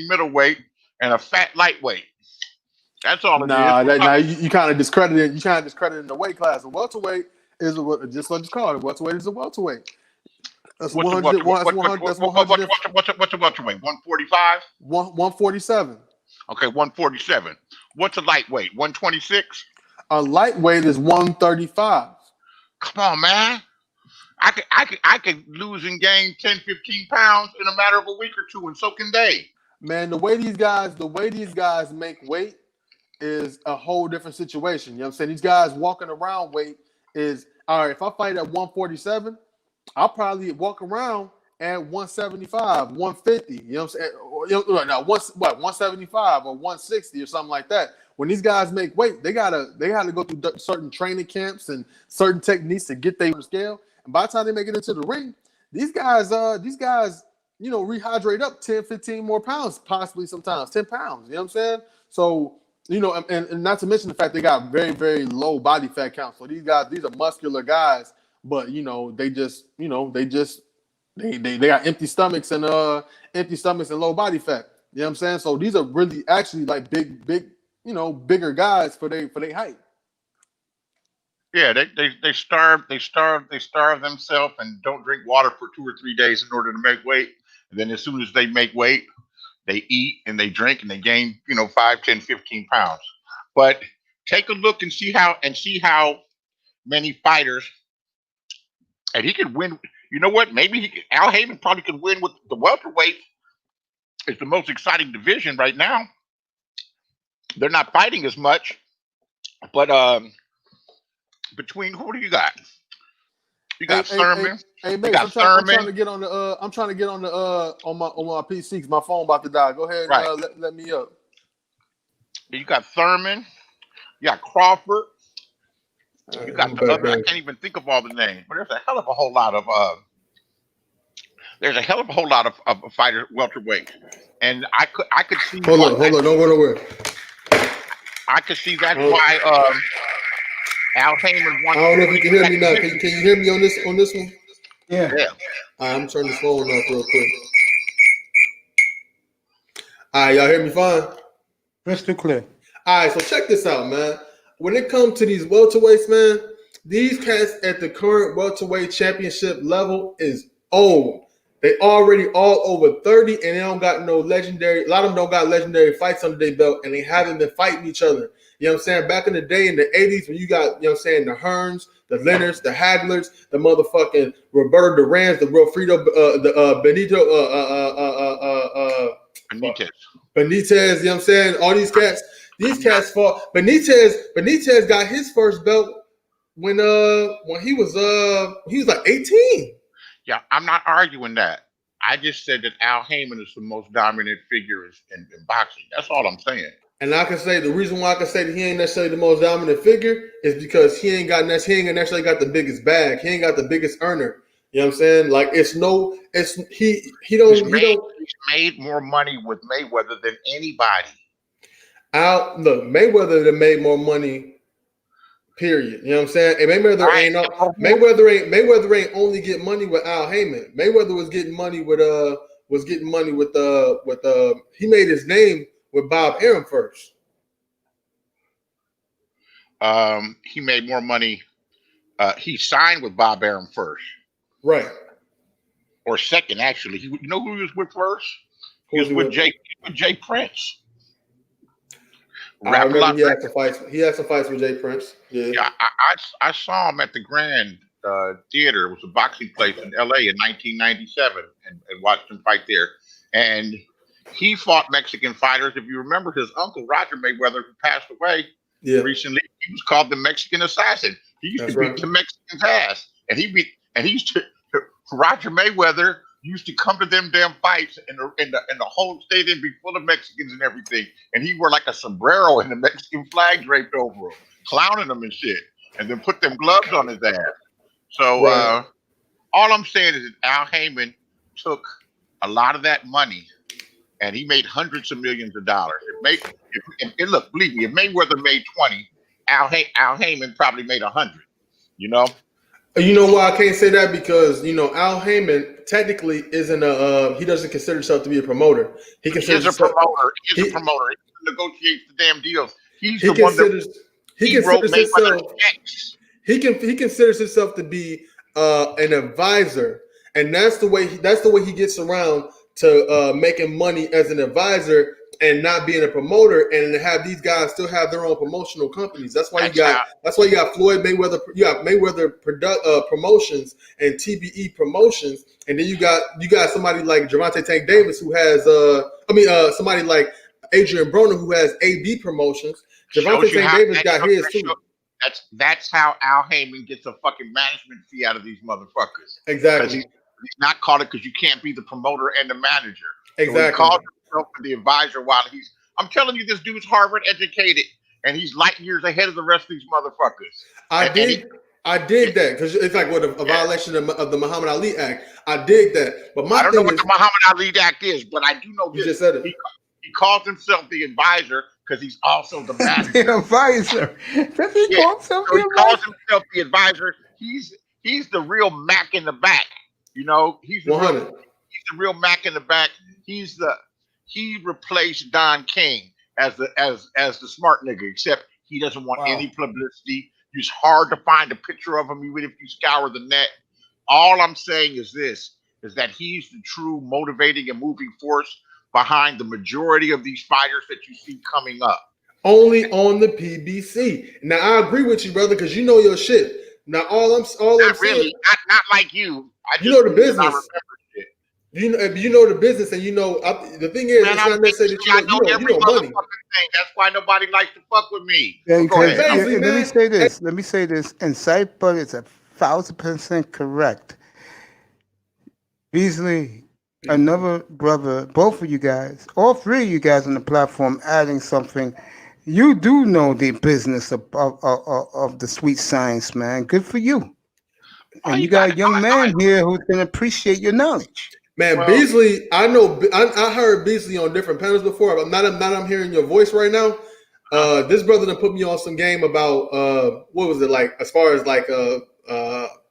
middleweight and a fat lightweight. That's all it is. You kind of discredited. You kind of discredited the weight class. A welterweight is just like you call it. A welterweight is a welterweight. That's 100. What's a welterweight? 145. 147. Okay, 147. What's a lightweight? 126. A lightweight is 135. Come on, man. I could lose and gain 10, 15 pounds in a matter of a week or two, and so can they. Man, the way these guys make weight is a whole different situation. You know what I'm saying? These guys walking around weight is all right. If I fight at 147, I'll probably walk around at 175, 150. You know what I'm saying? Now, 175 or 160 or something like that. When these guys make weight, they gotta go through certain training camps and certain techniques to get their scale. And by the time they make it into the ring, these guys, rehydrate up 10, 15 more pounds, possibly sometimes 10 pounds. You know what I'm saying? So, and not to mention the fact they got very, very low body fat count. So these are muscular guys, but they got empty stomachs and low body fat. You know what I'm saying? So these are really actually like big, bigger guys for their height. Yeah, they starve themselves and don't drink water for 2 or 3 days in order to make weight. And then as soon as they make weight, they eat and they drink and they gain, 5, 10, 15 pounds. But take a look and see how many fighters, and he could win. You know what? Maybe Al Heyman probably could win with the welterweight. It's the most exciting division right now. They're not fighting as much, but between who do you got? You got Thurman. Hey, mate, I'm trying to get on the on my PC because my phone about to die. Go ahead, right. Let me up. You got Thurman. You got Crawford. You got the other. I can't even think of all the names, but there's a hell of a whole lot of fighters welterweight, and I could see. Hold on, don't go nowhere. I could see that's why Al Heyman won. I don't know if you can hear me now. Can you hear me on this one? Yeah. All right, I'm turning this phone off real quick. All right, y'all hear me fine? Crystal clear. All right, so check this out, man. When it comes to these welterweights, man, these cats at the current welterweight championship level is old. They already all over 30, and they don't got no legendary. A lot of them don't got legendary fights under their belt, and they haven't been fighting each other. You know what I'm saying? Back in the day, in the 80s, when you got, the Hearns, the Leonards, the Haglers, the motherfucking Roberto Durans, the Wilfredo, the Benitez, you know what I'm saying? All these cats fought. Benitez got his first belt when he was like 18. Yeah, I'm not arguing that. I just said that Al Heyman is the most dominant figure in boxing. That's all I'm saying. And I can say the reason why I can say that he ain't necessarily the most dominant figure is because he ain't necessarily got the biggest bag. He ain't got the biggest earner. You know what I'm saying? Like he's made more money with Mayweather than anybody. Mayweather made more money. Period. You know what I'm saying? And Mayweather ain't only get money with Al Heyman. Mayweather was getting money with he made his name with Bob Arum first. He made more money. He signed with Bob Arum first. Right. Or second, actually. You know who he was with first? He was with Jay Prince. I remember he had some fights with Jay Prince. Yeah, I saw him at the Grand Theater. It was a boxing place in LA in 1997 and watched him fight there. and he fought Mexican fighters. If you remember, his uncle Roger Mayweather, who passed away recently, he was called the Mexican Assassin. He used to beat the Mexicans' ass, and Roger Mayweather used to come to them damn fights, and the whole stadium be full of Mexicans and everything, and he wore like a sombrero and the Mexican flag draped over him, clowning them and shit, and then put them gloves on his ass. So all I'm saying is that Al Heyman took a lot of that money, and he made hundreds of millions of dollars. Look, believe me, if Mayweather made 20, Al Heyman probably made 100. You know. You know why I can't say that? Because Al Heyman technically isn't he doesn't consider himself to be a promoter. He is a promoter. He's a promoter. He negotiates the damn deals. He considers himself to be an advisor, and that's the way he gets around to making money as an advisor and not being a promoter, and to have these guys still have their own promotional companies. That's why you got Floyd Mayweather. You got Mayweather Promotions and TBE Promotions, and then you got somebody like Gervonta Tank Davis who has somebody like Adrian Broner who has AB Promotions. Gervonta Tank Davis got his too. That's how Al Heyman gets a fucking management fee out of these motherfuckers. Exactly. He's not called it because you can't be the promoter and the manager. Exactly. So he called himself the advisor while I'm telling you, this dude's Harvard educated, and he's light years ahead of the rest of these motherfuckers. I dig that because it's like a violation of the Muhammad Ali Act. I dig that, but I don't know what the Muhammad Ali Act is, but I do know this. You just said it. He calls himself the advisor because he's also the manager. The advisor. Does he call himself so he calls himself the advisor. He's the real Mac in the back. You know, he's the real Mac in the back. He replaced Don King as the smart nigga, except he doesn't want any publicity. It's hard to find a picture of him, even if you scour the net. All I'm saying is that he's the true motivating and moving force behind the majority of these fighters that you see coming up. Only on the PBC. Now I agree with you, brother, because you know your shit. Now I'm really not like you. You know the business. You know the business, and the thing is, it's not necessarily that you know money. Thing. That's why nobody likes to fuck with me. Yeah, let me say this. And Cypher is 1,000% correct. Beasley, another brother, both of you guys, all three of you guys on the platform, adding something. You do know the business of the sweet science, man. Good for you. And you got a young man here who can appreciate your knowledge. Man, Beasley, I know. I heard Beasley on different panels before, but I'm hearing your voice right now. This brother done put me on some game about what was it like as far as like a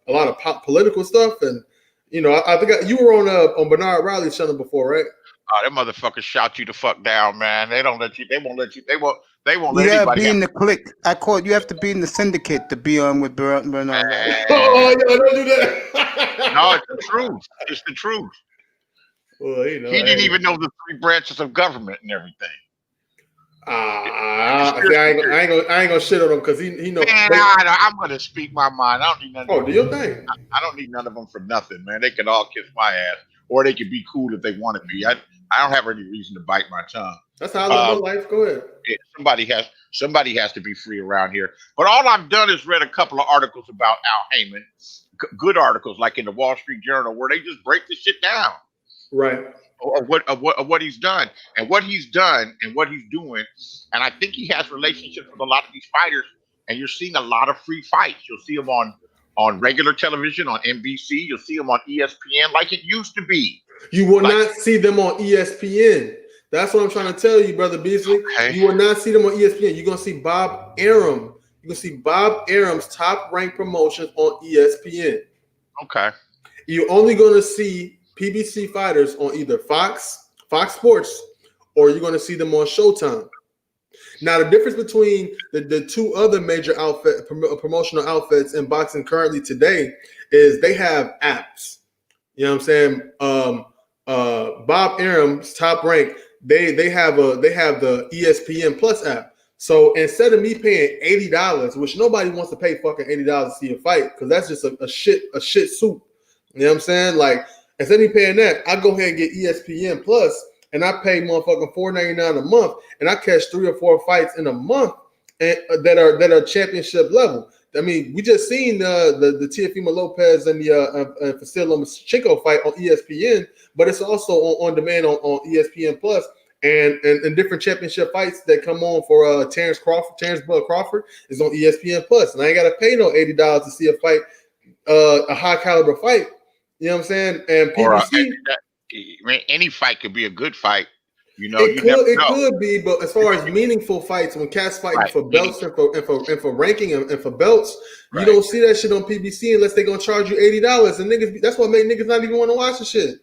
lot of political stuff, and I think you were on Bernard Riley's channel before, right? Oh, them motherfuckers shout you the fuck down, man. They won't let you. They won't let anybody. Be in the clique. You have to be in the syndicate to be on with Bernard. Oh, yeah, don't do that. No, it's the truth. It's the truth. Well, he didn't even know the 3 branches of government and everything. I ain't gonna shit on him because he knows. Man, I'm gonna speak my mind. I don't need none. Do your thing. I don't need none of them for nothing, man. They can all kiss my ass, or they can be cool if they want to be. I don't have any reason to bite my tongue. That's how I live my life. Go ahead. Yeah, somebody has to be free around here. But all I've done is read a couple of articles about Al Heyman, good articles like in the Wall Street Journal, where they just break the shit down. Right. Of what he's done and what he's doing. And I think he has relationships with a lot of these fighters, and you're seeing a lot of free fights. You'll see them on regular television, on NBC. You'll see them on ESPN like it used to be. You will not see them on ESPN. That's what I'm trying to tell you, Brother Beasley. Okay. You will not see them on ESPN. You're going to see Bob Arum. You're going to see Bob Arum's top-ranked promotions on ESPN. Okay. You're only going to see PBC fighters on either Fox Sports, or you're going to see them on Showtime. Now, the difference between the 2 other major promotional outfits in boxing currently today is they have apps. You know what I'm saying? Bob Arum's Top Rank, they have the ESPN Plus app. So instead of me paying $80, which nobody wants to pay fucking $80 to see a fight, because that's just a shit soup. You know what I'm saying? Like, Instead of paying that, I go ahead and get ESPN Plus, and I pay motherfucking $4.99 a month, and I catch 3 or 4 fights in a month and, that are championship level. I mean, we just seen the Teofimo Lopez and the Vasily Lomachenko fight on ESPN, but it's also on demand on ESPN Plus, and different championship fights that come on for Terrence Bud Crawford is on ESPN Plus, and I ain't got to pay no $80 to see a fight, a high caliber fight. You know what I'm saying? And PBC, any fight could be a good fight. You know, it could be, but as far as meaningful fights, when cats fighting for belts and for ranking and for belts, you don't see that shit on PBC unless they're gonna charge you $80. And niggas, that's what make niggas not even want to watch the shit.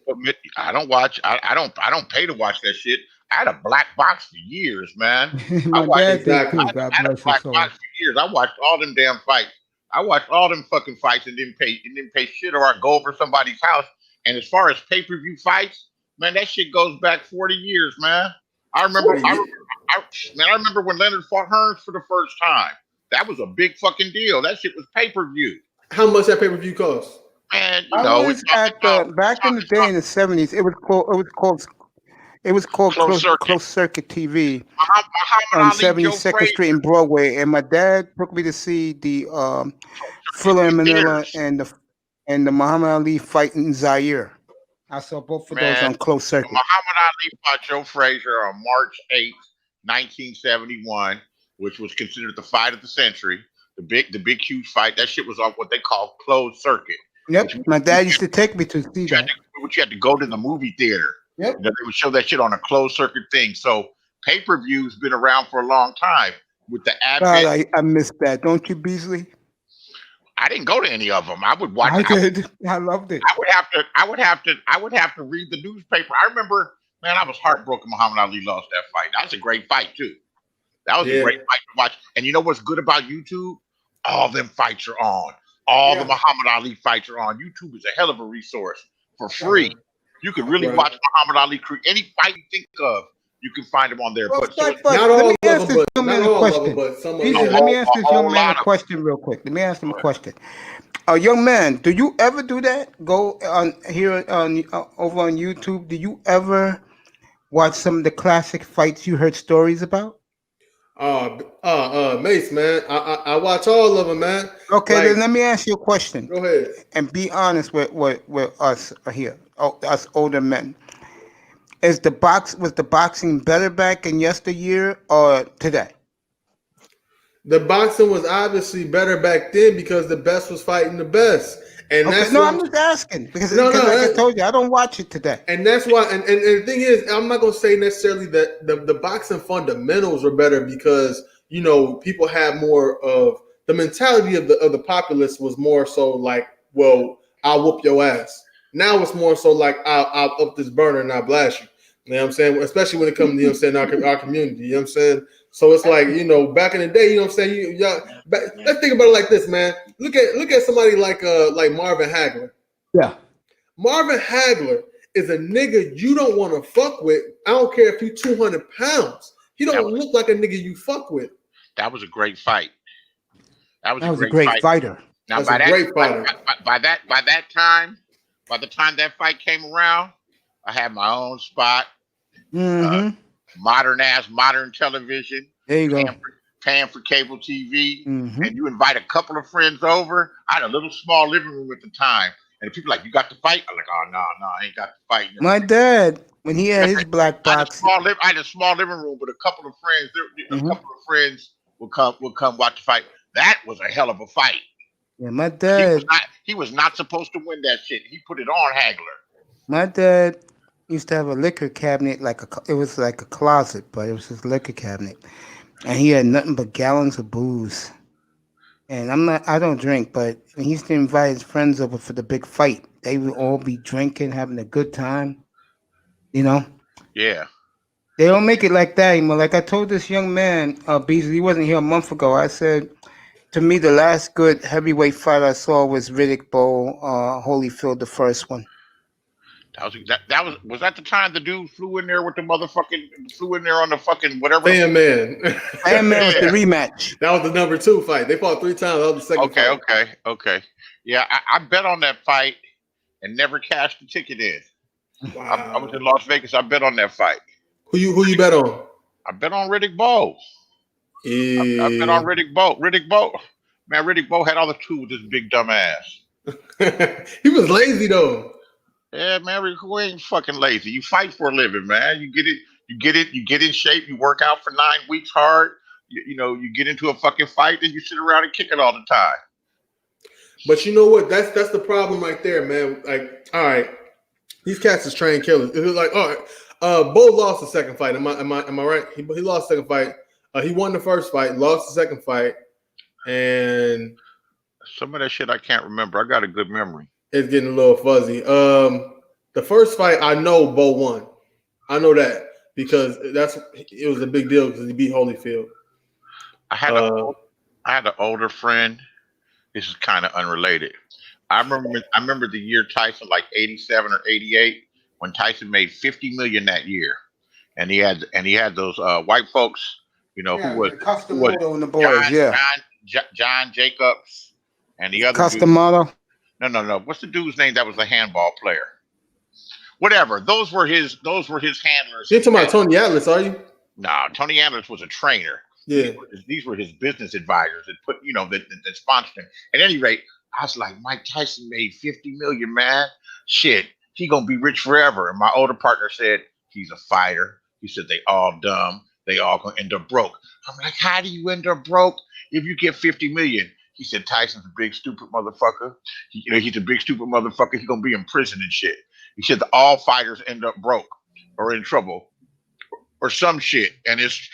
I don't watch. I don't pay to watch that shit. I had a black box for years, man. My dad did too. I had a black box for years. I watched all them damn fights. I watched all them fucking fights and didn't pay shit, or I go over somebody's house. And as far as pay-per-view fights, man, that shit goes back 40 years, man. I remember when Leonard fought Hearns for the first time. That was a big fucking deal. That shit was pay-per-view. How much that pay-per-view cost? Man, back in the day in the 70s, it was called Closed Circuit TV on 72nd Street and Broadway, and my dad took me to see the Thriller in Manila and the Muhammad Ali fight in Zaire. I saw both of those on Closed Circuit. Muhammad Ali fought Joe Frazier on March 8th, 1971, which was considered the fight of the century. The big huge fight. That shit was on what they call Closed Circuit. Yep, my dad used to take me to see that. You had to go to the movie theater. Yep. They would show that shit on a closed circuit thing. So pay-per-view's been around for a long time. With the advent, God, I missed that. Don't you, Beasley? I didn't go to any of them. I would watch. I did. I loved it. I would have to read the newspaper. I remember, man, I was heartbroken Muhammad Ali lost that fight. That was a great fight too. That was a great fight to watch. And you know what's good about YouTube? All them fights are on. All the Muhammad Ali fights are on. YouTube is a hell of a resource for free. You can really watch Muhammad Ali create any fight you think of. You can find them on there. Well, but not all of them, but some of them. Let me ask this young man a question real quick. Let me ask him a question. Young man, do you ever do that? Go on here on over on YouTube. Do you ever watch some of the classic fights you heard stories about? Mace, man. I watch all of them, man. Okay, then let me ask you a question. Go ahead. And be honest with us here, us older men. Was the boxing better back in yesteryear or today? The boxing was obviously better back then because the best was fighting the best. And that's I'm just asking because like I told you, I don't watch it today. And that's why. And the thing is, I'm not gonna say necessarily that the boxing fundamentals were better because people have more of the mentality of the populace was more so like, well, I'll whoop your ass. Now it's more so like I'll up this burner and I'll blast you. You know what I'm saying? Especially when it comes to our community. You know what I'm saying? So it's like, back in the day, you know what I'm saying? Let's think about it like this, man. Look at somebody like Marvin Hagler. Yeah. Marvin Hagler is a nigga you don't want to fuck with. I don't care if he's 200 pounds. He don't look like a nigga you fuck with. That was a great fight. That was a great fighter. Now by the time that fight came around, I had my own spot. Mm-hmm. Modern television. There you go. Paying for cable TV, mm-hmm. And you invite a couple of friends over. I had a little small living room at the time, and people like, "You got to fight?" I'm like, "Oh no, I ain't got to fight." My dad, when he had his black box, I had a small living room with a couple of friends. Mm-hmm. A couple of friends would come watch the fight. That was a hell of a fight. Yeah, my dad. He was not supposed to win that shit. He put it on Hagler. My dad used to have a liquor cabinet, it was like a closet, but it was his liquor cabinet, and he had nothing but gallons of booze. And I don't drink, but when he used to invite his friends over for the big fight, they would all be drinking, having a good time. Yeah. They don't make it like that anymore. Like I told this young man, Beasley, he wasn't here a month ago. I said, to me, the last good heavyweight fight I saw was Riddick Bowe, Holyfield, the first one. Was that the time the dude flew in there on the fucking whatever? Fan Man was the rematch. That was the number 2 fight. They fought 3 times. That was the second fight. Okay. Yeah, I bet on that fight, and never cashed the ticket in. Wow. I was in Las Vegas. I bet on that fight. Who you bet on? I bet on Riddick Bowe. I bet on Riddick Bowe. Man, Riddick Bowe had all the tools with this big dumb ass. He was lazy though. Yeah, man, who ain't fucking lazy? You fight for a living, man. You get in shape, you work out for 9 weeks hard. You get into a fucking fight, and you sit around and kick it all the time. But you know what? That's the problem right there, man. Like, all right, these cats is trained killers. It was like, all right, Bo lost the second fight. Am I right? He lost the second fight. He won the first fight, lost the second fight, and some of that shit I can't remember. I got a good memory. It's getting a little fuzzy. The first fight, I know Bo won. I know that because it was a big deal because he beat Holyfield. I had an older friend. This is kind of unrelated. I remember the year Tyson, like 87 or 88, when Tyson made $50 million that year, and he had those white folks, who was and the boys, John Jacobs and the other Customato. No. What's the dude's name that was a handball player? Whatever. Those were his handlers. You're talking about Tony Atlas, are you? No, Tony Atlas was a trainer. Yeah. These were his business advisors that put, that sponsored him. At any rate, I was like, Mike Tyson made $50 million, man. Shit, he gonna be rich forever. And my older partner said, he's a fighter. He said they all dumb. They all gonna end up broke. I'm like, how do you end up broke if you get $50 million? He said Tyson's a big stupid motherfucker. He's a big stupid motherfucker. He's gonna be in prison and shit. He said that all fighters end up broke or in trouble or some shit, and it's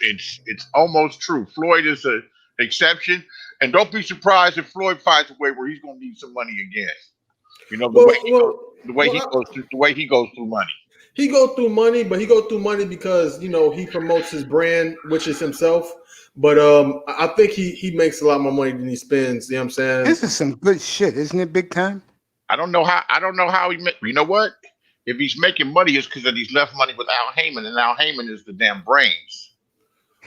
almost true. Floyd is an exception, and don't be surprised if Floyd finds a way where he's gonna need some money again. The way he goes through money. He goes through money, but he goes through money because he promotes his brand, which is himself. But I think he makes a lot more money than he spends. You know what I'm saying? This is some good shit, isn't it? Big time. I don't know how he. You know what? If he's making money, it's because he's left money with Al Heyman, and Al Heyman is the damn brains.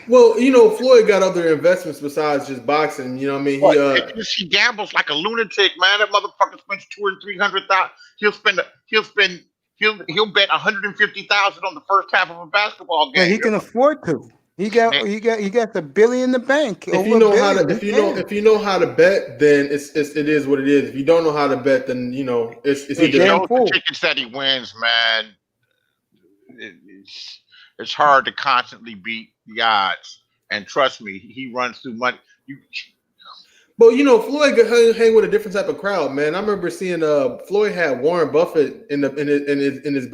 Well, Floyd got other investments besides just boxing. You know what I mean? He gambles like a lunatic, man. That motherfucker spends $200,000 or $300,000. He'll bet $150,000 on the first half of a basketball game. Yeah, he can afford to. He got the billion in the bank. If you know how to bet, then it is what it is. If you don't know how to bet, then it's the tickets that he wins, man. It's hard to constantly beat the odds, and trust me, he runs through money. But Floyd could hang with a different type of crowd, man. I remember seeing Floyd had Warren Buffett in his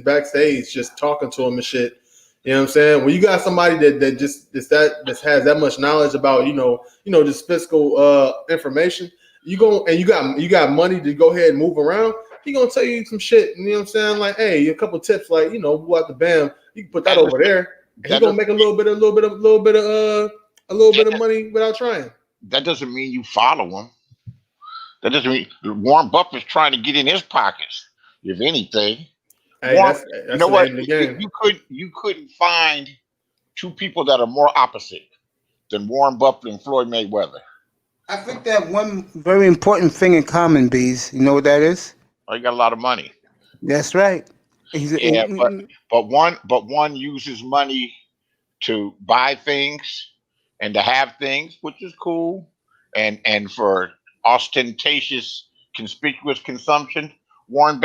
backstage just talking to him and shit. You know what I'm saying? When you got somebody that has that much knowledge about just fiscal information, you got money to go ahead and move around. He gonna tell you some shit. You know what I'm saying? Like, hey, a couple tips, like go out the bam. You can put that over there. And he's gonna make a little bit of money without trying. That doesn't mean you follow him. That doesn't mean Warren Buffett's trying to get in his pockets. If anything. Hey, that's you know what? You couldn't find two people that are more opposite than Warren Buffett and Floyd Mayweather. I think they have one very important thing in common, Bees. You know what that is? Oh, you got a lot of money. That's right. But one uses money to buy things and to have things, which is cool, and for ostentatious, conspicuous consumption. Warren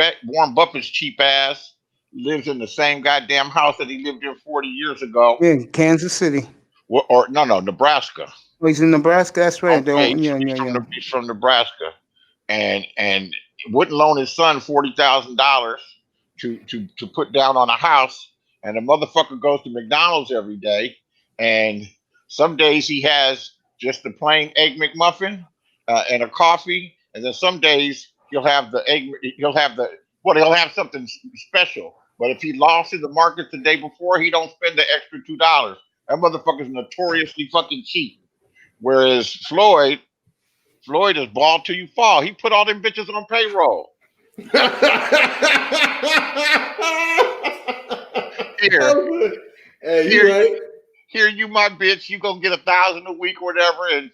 Buffett's cheap ass lives in the same goddamn house that he lived in 40 years ago. Yeah, Kansas City. No, Nebraska. Oh, he's in Nebraska. That's right. Okay, he's from Nebraska, and wouldn't loan his son $40,000 to put down on a house. And the motherfucker goes to McDonald's every day, and some days he has just the plain egg McMuffin and a coffee, and then some days he'll have something special. But if he lost in the market the day before, he don't spend the extra $2. That motherfucker's notoriously fucking cheap. Whereas Floyd is ball till you fall. He put all them bitches on payroll. Here, you my bitch. You gonna get $1,000 a week or whatever, and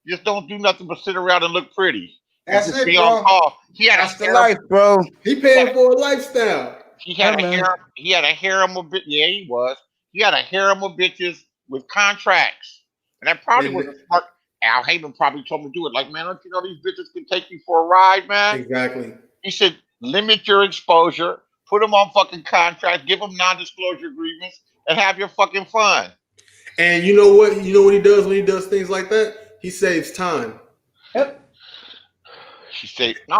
just don't do nothing but sit around and look pretty. That's just it, be on bro. call. He had That's a the harem. life, bro. He paying for a lifestyle. He had Yeah, a man. harem. He had a harem of yeah, he was. He had a harem of bitches with contracts, and that probably was And a smart. Al Heyman probably told him to do it. Like, man, don't you know these bitches can take you for a ride, man? exactly. He said, limit your exposure, put them on fucking contracts, give them non-disclosure agreements, and have your fucking fun. And you know what? You know what he does when he does things like that? He saves time. Yep. She said, no,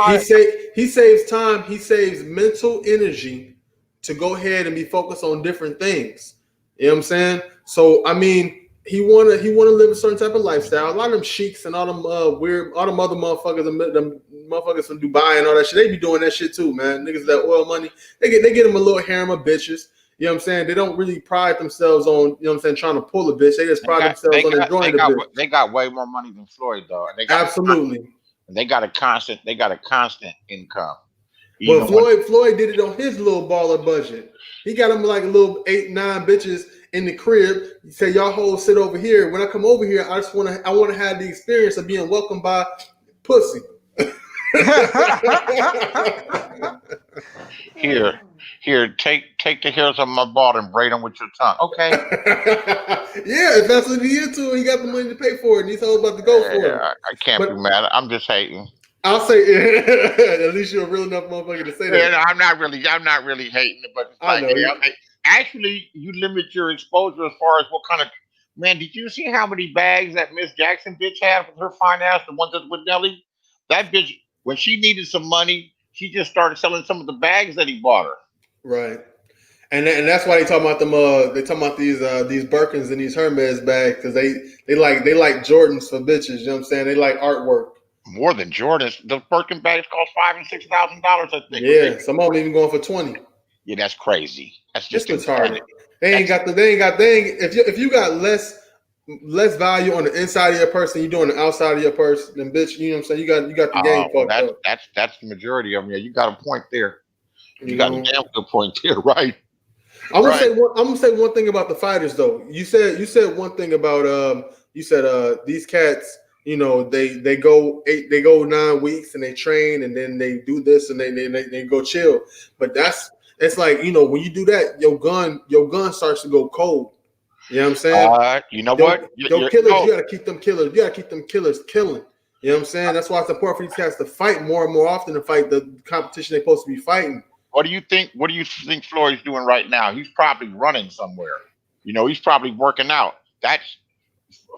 He saves time. He saves mental energy to go ahead and be focused on different things. You know what I'm saying? So I mean, he wanna live a certain type of lifestyle. A lot of them sheiks and all them weird, all them other motherfuckers, them motherfuckers from Dubai and all that shit. They be doing that shit too, man. Niggas that oil money, they get them a little harem of bitches. You know what I'm saying? They don't really pride themselves on, you know what I'm saying, trying to pull a bitch. They just pride themselves on enjoying the bitch. they got way more money than Floyd, though. And Absolutely. they got a constant income. But Floyd did it on his little baller budget. He got him like a little 8-9 bitches in the crib. He said, y'all hoes sit over here. When I come over here, I want to have the experience of being welcomed by pussy. Here, take the hairs on my ball and braid them with your tongue. Okay. Yeah, if that's what he into, he got the money to pay for it, and he's all about to go for it. I can't be mad. I'm just hating. I'll say, at least you're a real enough motherfucker to say that. Yeah, I'm not really hating it, but it's like, actually, you limit your exposure as far as what kind of man. Did you see how many bags that Miss Jackson bitch had with her fine ass? The one that's with Nelly. That bitch, when she needed some money, she just started selling some of the bags that he bought her. Right, and that's why they talking about them. They talking about these Birkins and these Hermes bags because they like Jordans for bitches. You know what I'm saying? They like artwork. More than Jordans. The Birkin bags cost $5,000 and $6,000. I think. Yeah, some of them even going for 20. Yeah, that's crazy. That's just retarded. If you got less value on the inside of your person, you doing the outside of your person, then bitch, you know what I'm saying? You got the game fucked up. That's the majority of them. Yeah, you got a point there. You got a damn good point there, right? I'm gonna say one thing about the fighters though. You said one thing about these cats. You know, they go 9 weeks and they train and then they do this and they go chill. But it's like, you know, when you do that, your gun starts to go cold. You know what I'm saying? You know what? Your killers, you gotta keep them killers. You gotta keep them killers killing. You know what I'm saying? That's why it's important for these cats to fight more and more often to fight the competition they're supposed to be fighting. What do you think Floyd's doing right now? He's probably running somewhere. You know, he's probably working out.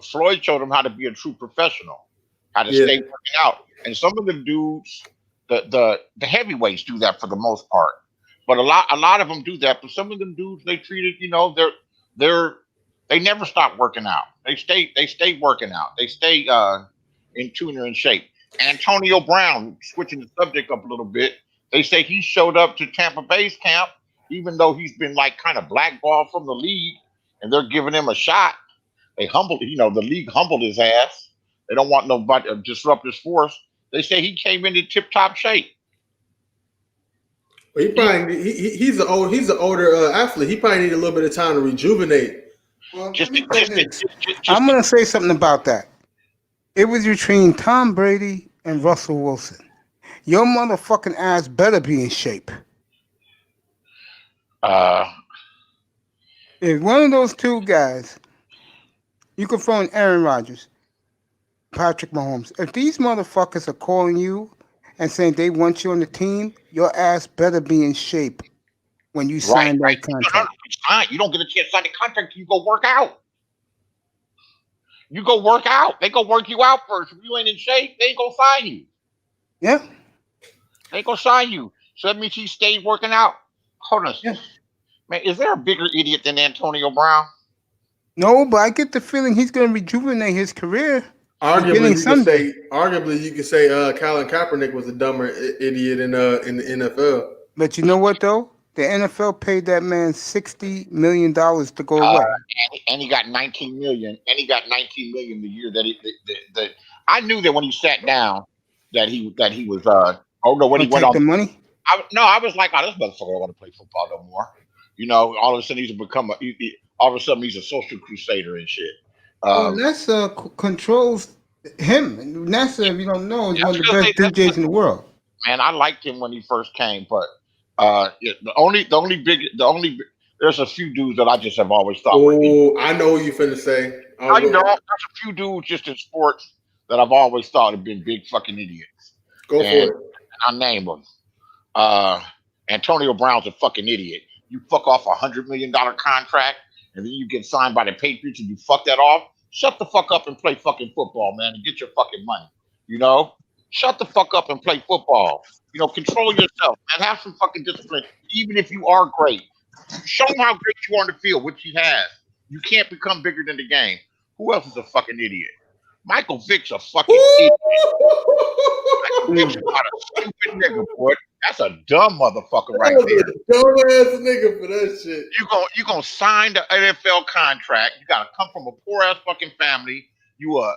Floyd showed him how to be a true professional, how to stay working out. And some of the dudes, the heavyweights do that for the most part. But a lot of them do that. But some of them dudes, they treat it, you know, they never stop working out. They stay working out. They stay in tune or in shape. Antonio Brown, switching the subject up a little bit, they say he showed up to Tampa Bay's camp, even though he's been like kind of blackballed from the league, and they're giving him a shot. The league humbled his ass. They don't want nobody to disrupt his force. They say he came into tip-top shape. Well, he's an older athlete. He probably need a little bit of time to rejuvenate. Well, I'm gonna say something about that. It was between Tom Brady and Russell Wilson. Your motherfucking ass better be in shape. If one of those two guys, you can throw in Aaron Rodgers, Patrick Mahomes. If these motherfuckers are calling you and saying they want you on the team, your ass better be in shape when you sign that contract. You don't get a chance to sign the contract till you go work out. You go work out. They go work you out first. If you ain't in shape, they ain't gonna sign you. Yeah. They ain't gonna sign you. So that means he stayed working out. Hold on. Yeah. Man, is there a bigger idiot than Antonio Brown? No, but I get the feeling he's going to rejuvenate his career. Arguably, you could say Colin Kaepernick was a dumber idiot in the NFL. But you know what though? The NFL paid that man $60 million to go away. And he got $19 million. And he got $19 million the year that I knew that when he sat down that he was when he went on the money. I was like, this motherfucker don't want to play football no more. You know, all of a sudden he's a social crusader and shit. Well, that's controls Him, NASA, if you don't know, is Yeah, I one was of the gonna best say that's DJs in the world. man. I liked him when he first came, but yeah, there's a few dudes that I just have always thought were idiots. Oh, I know who you finna say. No, you don't. There's a few dudes just in sports that I've always thought have been big fucking idiots, Go and for it. I'll name them. Antonio Brown's a fucking idiot. You fuck off $100 million contract, and then you get signed by the Patriots, and you fuck that off. Shut the fuck up and play fucking football, man, and get your fucking money. You know, shut the fuck up and play football. You know, control yourself, man. Have some fucking discipline, even if you are great. Show him how great you are on the field, which he has. You can't become bigger than the game. Who else is a fucking idiot? Michael Vick's a fucking idiot. Michael Vick's not a stupid nigga, boy. That's a dumb motherfucker right there. Dumbass nigga for that shit. You gonna sign the NFL contract. You gotta come from a poor ass fucking family. You a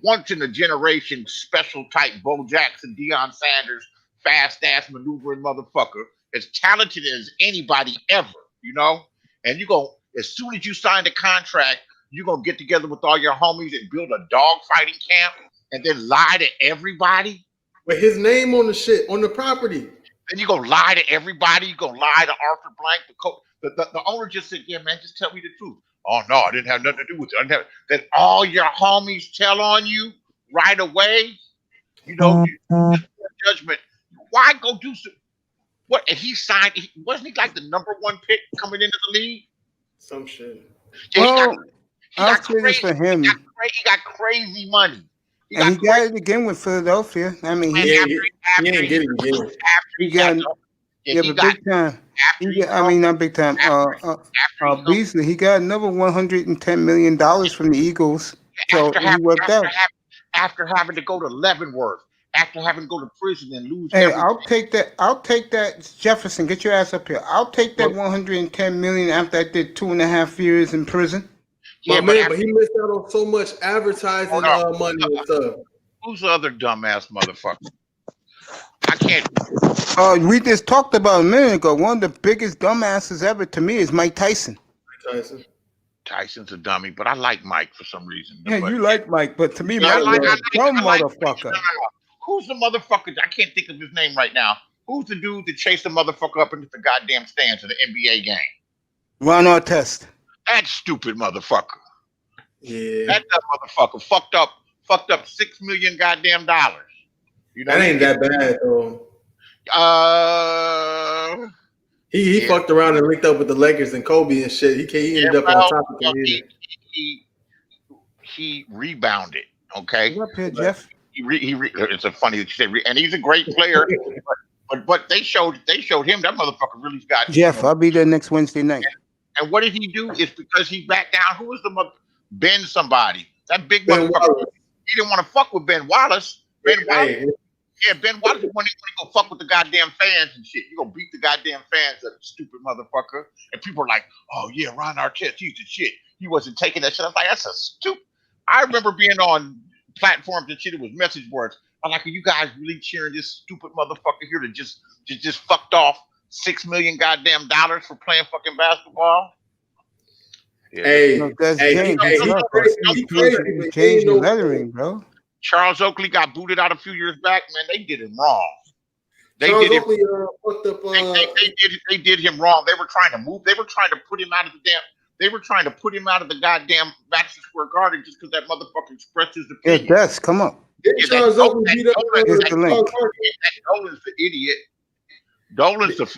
once in a generation special type Bo Jackson, Deion Sanders, fast ass maneuvering motherfucker, as talented as anybody ever, you know? And you go, as soon as you sign the contract, you're gonna get together with all your homies and build a dog fighting camp and then lie to everybody. With his name on the shit, on the property. Then you gonna lie to everybody. You gonna lie to Arthur Blank, the coach. The owner just said, "Yeah, man, just tell me the truth." Oh no, I didn't have nothing to do with it. Then all your homies tell on you right away. You know, judgment. Why go do some? What? And he signed. Wasn't he like the #1 pick coming into the league? Some shit. Yeah, Well, I'll say this for him. He got crazy money. He got it again with Philadelphia. I mean, he ain't get it again. He got but big time. Not big time. Beasley, he got another $110 million from the Eagles. So he worked out. After having to go to Leavenworth, after having to go to prison and lose. Hey, I'll take that. Jefferson, get your ass up here. I'll take that $110 million after I did 2.5 years in prison. Yeah, but he missed out on so much advertising money and stuff. Who's the other dumbass motherfucker? I can't. We just talked about a minute ago. One of the biggest dumbasses ever to me is Mike Tyson. Tyson's a dummy, but I like Mike for some reason. Yeah, you like Mike, but to me, Mike is a dumb motherfucker. No. Who's the motherfucker? I can't think of his name right now. Who's the dude that chased the motherfucker up into the goddamn stands of the NBA game? Ron Artest. That stupid motherfucker. Yeah. That motherfucker fucked up $6 million goddamn dollars. You know, that ain't that bad though. He fucked around and linked up with the Lakers and Kobe and shit. He ended up on top of the he rebounded. Okay. What's up here, Jeff? It's a funny that you say, and he's a great player. but they showed him that motherfucker really's got. Jeff, I'll be there next Wednesday night. And what did he do? Is because he backed down. Who was the Ben somebody? That big motherfucker. He didn't want to fuck with Ben Wallace. Ben Wallace. Yeah, Ben Wallace wanted to go fuck with the goddamn fans and shit. You gonna beat the goddamn fans, that stupid motherfucker. And people are like, "Oh yeah, Ron Artest, he's the shit." He wasn't taking that shit. I was like, "That's a stupid." I remember being on platforms and shit. It was message boards. I'm like, "Are you guys really cheering this stupid motherfucker here to just fucked off $6 million goddamn dollars for playing fucking basketball?" Yeah. Hey, he changed the lettering, bro. Charles Oakley got booted out a few years back. Man, they did him wrong. They did him wrong. They were trying to move. They were trying to put him out of the damn. They were trying to put him out of the goddamn Madison Square Garden just because that motherfucker expressed his opinion. Yeah, Des, come up. Charles Oakley beat up Dolan's the idiot. Dolan's is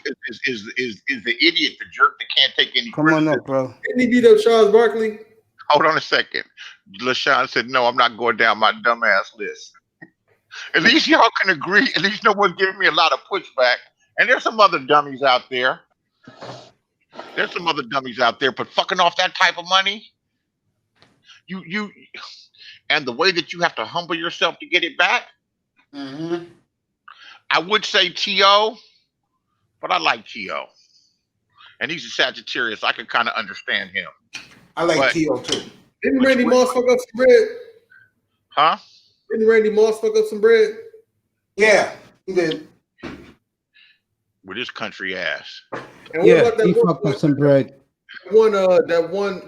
the idiot, the jerk that can't take any criticism. Come on up, bro. Didn't he beat up Charles Barkley? Hold on a second. LaShawn said, "No, I'm not going down my dumbass list." At least y'all can agree. At least no one's giving me a lot of pushback. And there's some other dummies out there. But fucking off that type of money, you, and the way that you have to humble yourself to get it back. Mm-hmm. I would say T.O., but I like T.O. And he's a Sagittarius. I can kind of understand him. I like T.O. too. Didn't Randy Moss fuck up some bread? Huh? Didn't Randy Moss fuck up some bread? Yeah, he did. With his country ass. And he fucked up some bread. That one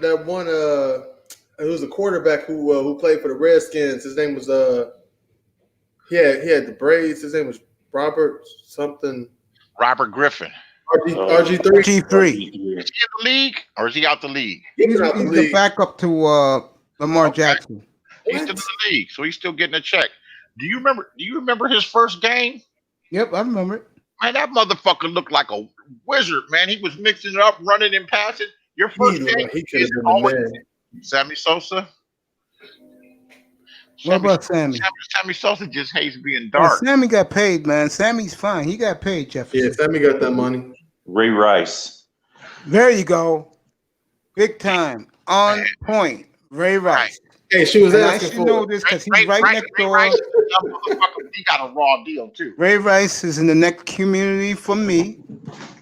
It was a quarterback who played for the Redskins. His name was he had the braids. His name was Robert something. Robert Griffin. RG3. G3. Is he in the league or is he out the league? He's the backup to Lamar Jackson. He's still in the league, so he's still getting a check. Do you remember his first game? Yep, I remember it. Man, that motherfucker looked like a wizard, man. He was mixing it up, running and passing. Your first game is always Sammy Sosa. What about Sammy? Sammy Sosa just hates being dark. Well, Sammy got paid, man. Sammy's fine. He got paid, Jefferson. Yeah, Sammy got that money. Ray Rice. There you go. Big time. On point. Ray Rice. Hey, she was asking I should know this because he's right next door. Rice, he got a raw deal too. Ray Rice is in the next community from me.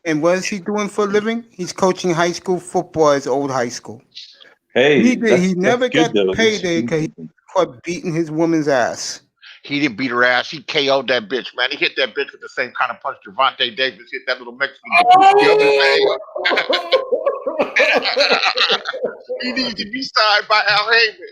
And what is he doing for a living? He's coaching high school football at his old high school. Hey, he never got payday because he caught beating his woman's ass. He didn't beat her ass. He KO'd that bitch, man. He hit that bitch with the same kind of punch Gervonta Davis hit that little Mexican. He needs to be signed by Al Heyman.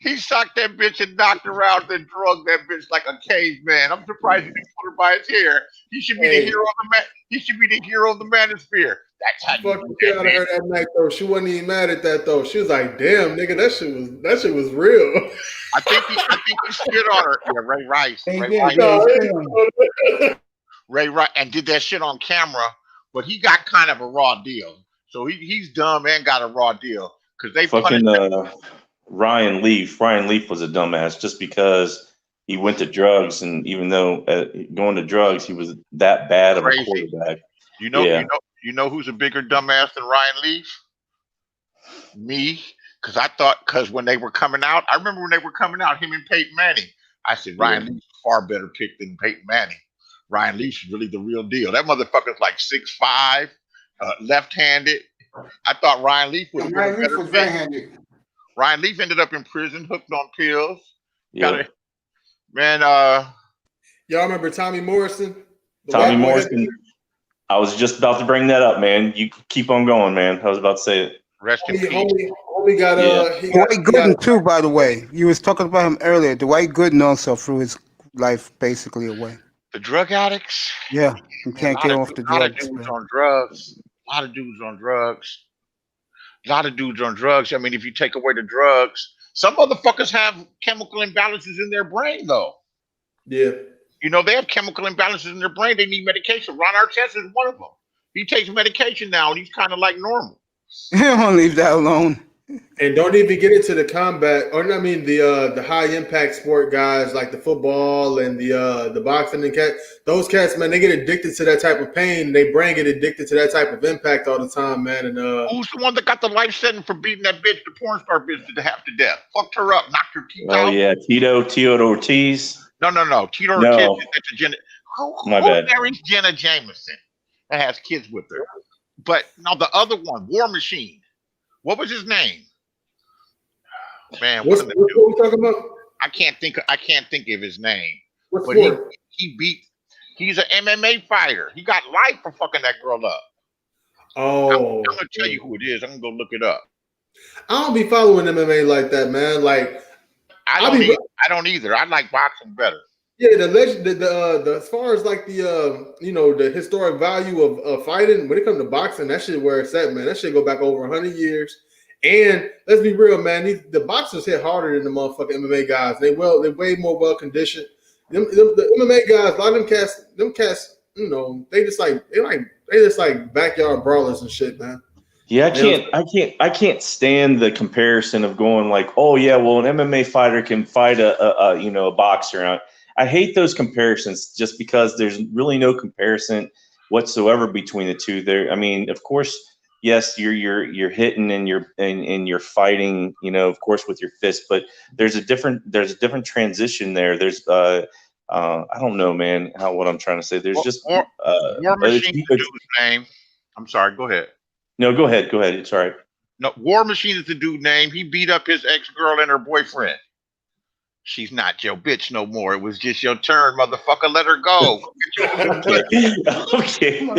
He shocked that bitch and knocked her out, then drugged that bitch like a caveman. I'm surprised he didn't put her by his hair. He should be the hero of the man. He should be the hero of the manosphere. That's how you fucking get out of her that night though. She wasn't even mad at that though. She was like, "Damn, nigga, that shit was real." I think he spit on her. Yeah, Ray Rice. Ray Rice, and did that shit on camera. But he got kind of a raw deal. So he's dumb and got a raw deal because they fucking Ryan Leaf. Ryan Leaf was a dumbass just because he went to drugs, and even though going to drugs, he was that bad of a quarterback. You know who's a bigger dumbass than Ryan Leaf? Me, because when they were coming out, I remember when they were coming out, him and Peyton Manning. I said Ryan Leaf's a far better pick than Peyton Manning. Ryan Leaf's really the real deal. That motherfucker's like 6'5", left-handed. I thought Ryan Leaf was right-handed. Ryan Leaf ended up in prison, hooked on pills. Yeah. Man, y'all remember Tommy Morrison? Tommy Morrison. I was just about to bring that up, man. You keep on going, man. I was about to say it. Rest in peace. Homie got Dwight Gooden too, by the way. You was talking about him earlier. Dwight Gooden also threw his life basically away. The drug addicts. Yeah, you can't get off the drugs. A lot of dudes on drugs. A lot of dudes on drugs. I mean, if you take away the drugs, some motherfuckers have chemical imbalances in their brain, though. Yeah. You know, they have chemical imbalances in their brain. They need medication. Ron Artest is one of them. He takes medication now, and he's kind of like normal. Don't leave that alone. And don't even get into the combat, the high impact sport guys like the football and the boxing and those cats, man, they get addicted to that type of pain. Their brain get addicted to that type of impact all the time, man. And who's the one that got the life sentence for beating that bitch, the porn star bitch, to half to death? Fucked her up, knocked her teeth out. Oh yeah, Tito Ortiz. No. Tito Ortiz. Who marries Jenna Jameson that has kids with her? But now the other one, War Machine. What was his name? Man, what are we talking about? I can't think of his name. What's but he's an MMA fighter. He got life for fucking that girl up. Oh, I'm gonna tell you who it is. I'm gonna go look it up. I don't be following MMA like that, man. Like I don't either. I like boxing better. Yeah, the as far as like the historic value of fighting, when it comes to boxing, that shit where it's at, man. That shit go back over 100 years. And let's be real, man. The boxers hit harder than the motherfucking MMA guys. They're way more well conditioned. The MMA guys, a lot of them cats, they just like backyard brawlers and shit, man. Yeah, I can't stand the comparison of going like, oh yeah, well an MMA fighter can fight a boxer. I hate those comparisons just because there's really no comparison whatsoever between the two. There, I mean, of course, yes, you're hitting and you're fighting, of course, with your fist, but there's a different transition there. There's I don't know, man, what I'm trying to say. There's War Machine is the dude's name. I'm sorry, go ahead. No, go ahead. It's all right. No, War Machine is the dude's name. He beat up his ex-girl and her boyfriend. She's not your bitch no more. It was just your turn, motherfucker. Let her go. Okay. I'm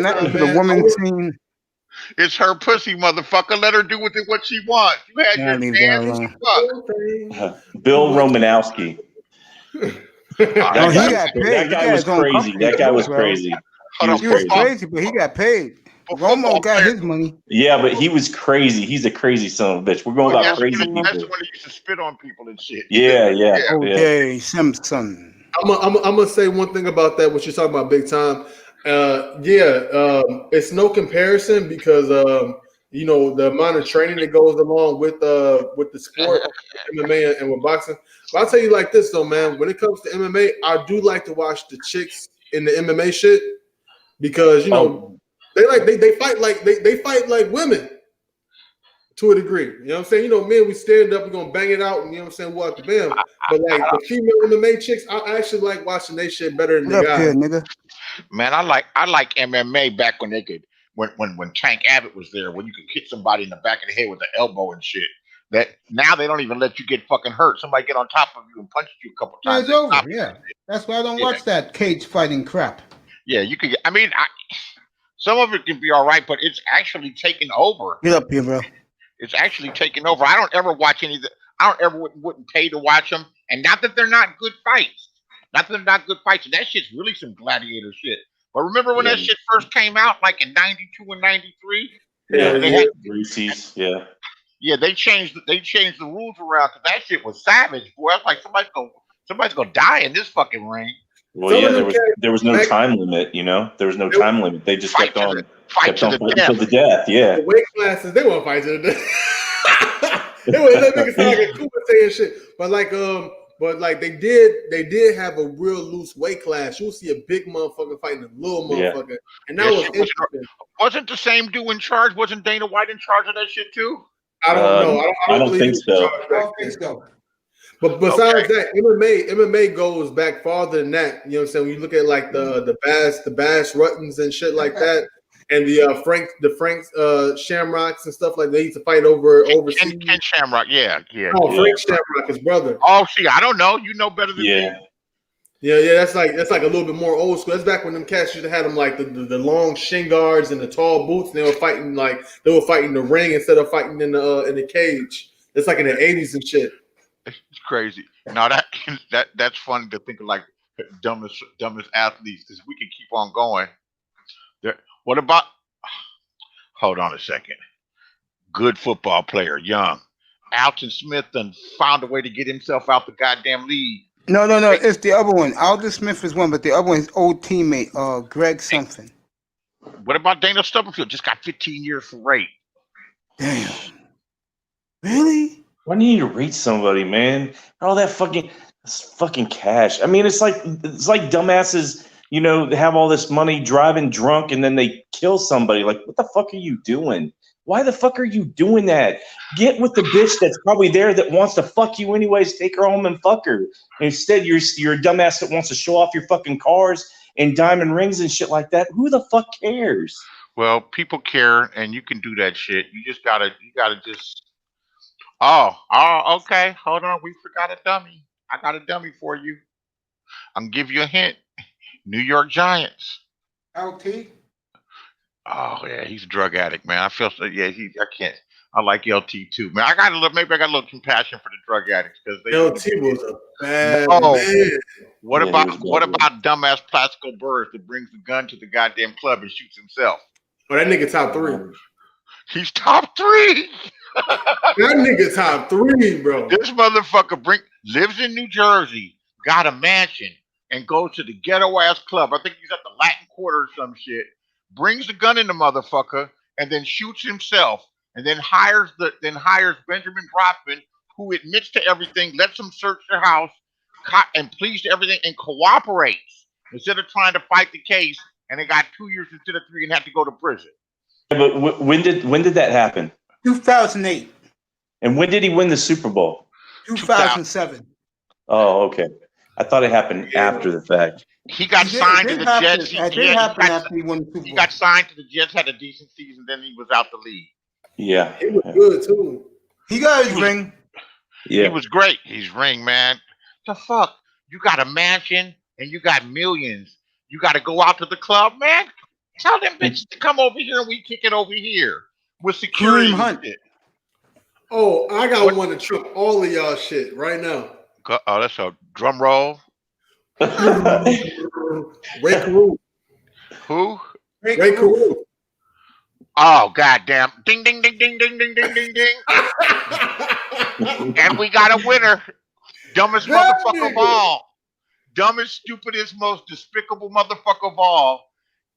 not into the woman scene. It's her pussy, motherfucker. Let her do with it what she wants. You had Nah, your leave that chance. alone. Fuck. Bill Romanowski. Oh, he That got paid. That He guy got was his own crazy. company That guy too, was bro. crazy. He Hold was on, He was crazy. crazy, but he got paid. But Romo football got players, his money. Yeah, but he was crazy. He's a crazy son of a bitch. We're going about that's crazy when that's people. when he used to spit on people and shit. Yeah. O.J. Simpson. I'm gonna say one thing about that. What you're talking about, big time. It's no comparison because the amount of training that goes along with the sport, MMA and with boxing. But I'll tell you like this though, man. When it comes to MMA, I do like to watch the chicks in the MMA shit because they fight like women to a degree. You know what I'm saying? Men, we stand up, we're gonna bang it out, and you know what I'm saying, we'll out the bam. But like the female MMA chicks, I actually like watching they shit better than the Get up here, guys. nigga. Man, I like MMA back when they could when Tank Abbott was there, when you could hit somebody in the back of the head with the elbow and shit. That now they don't even let you get fucking hurt. Somebody get on top of you and punch you a couple Yeah, times. it's they over. stop you. Yeah, that's why I don't Yeah. watch that cage fighting crap. Yeah, you could. I mean, some of it can be all right, but it's actually taken over. Get up here, bro. It's actually taken over. I don't ever watch any of the. I don't ever wouldn't pay to watch them, and not that they're not good fights. Not that they're not good fights. And that shit's really some gladiator shit. But remember when that shit first came out, like in '92 and '93? Reese's. Yeah. Yeah, they changed the rules around because that shit was savage, boy. I was like, somebody's gonna die in this fucking ring. Well, there was no time limit. There was no time limit. They just kept on fighting to the death. Yeah. The weight classes, they won't fight to the death. They won't let niggas sound like a Cooper saying shit. But like they did have a real loose weight class. You'll see a big motherfucker fighting a little motherfucker, and that was interesting. Wasn't the same dude in charge? Wasn't Dana White in charge of that shit too? I don't know. I don't think so. I don't think so. But besides that, MMA goes back farther than that. You know what I'm saying? When you look at like the Bass Ruttons and shit like that, and the Frank Shamrocks and stuff like that, they used to fight overseas. Ken Shamrock, yeah. Oh, Frank Shamrock, his brother. Oh, see, I don't know. You know better than me. Yeah. That's like a little bit more old school. That's back when them cats used to have them like the long shin guards and the tall boots. And they were fighting the ring instead of fighting in the cage. It's like in the 80s and shit. It's crazy. Now that's funny to think of, like dumbest athletes, because we can keep on going. What about? Hold on a second. Good football player, young. Alton Smith done found a way to get himself out the goddamn league. No. It's the other one. Alden Smith is one, but the other one is old teammate, Greg something. What about Dana Stubblefield? Just got 15 years for rape. Damn. Really? Why do you need to rate somebody, man? All that fucking cash. I mean, it's like dumbasses, they have all this money driving drunk and then they kill somebody. Like, what the fuck are you doing? Why the fuck are you doing that? Get with the bitch that's probably there that wants to fuck you anyways. Take her home and fuck her. Instead, you're a dumbass that wants to show off your fucking cars and diamond rings and shit like that. Who the fuck cares? Well, people care, and you can do that shit. You gotta just. Oh, okay. Hold on. We forgot a dummy. I got a dummy for you. I'm gonna give you a hint. New York Giants. LT? Oh yeah, he's a drug addict, man. I feel so. Yeah, I can't. I like LT too, man. Maybe I got a little compassion for the drug addicts because LT was a bad man. What about dumbass Plaxico Burress that brings the gun to the goddamn club and shoots himself? Oh, that nigga top 3. He's top 3. That nigga top 3, bro. This motherfucker lives in New Jersey, got a mansion, and goes to the ghetto ass club. I think he's at the Latin Quarter or some shit. Brings the gun in the motherfucker and then shoots himself, and then hires Benjamin Brockman, who admits to everything, lets him search their house, and pleads to everything, and cooperates instead of trying to fight the case. And they got 2 years instead of 3 and had to go to prison. But when did that happen? 2008. And when did he win the Super Bowl? 2007. Oh, okay. I thought it happened after the fact. He got signed to the Jets. It did happen after he won the Super Bowl. He got signed to the Jets, had a decent season, then he was out the league. Yeah. He was good too. He got his ring. Yeah. He was great. His ring, man. The fuck? You got a mansion and you got millions. You got to go out to the club, man? Tell them bitches to come over here and we kick it over here with security. Kareem Hunt. Shit. Oh, I got one to trump all of y'all shit right now. Oh, that's a drum roll. Ray Carew. Who? Ray Carew. Oh, goddamn. Ding, ding, ding, ding, ding, ding, ding, ding, ding. And we got a winner. Dumbest motherfucker of all. Dumbest, stupidest, most despicable motherfucker of all.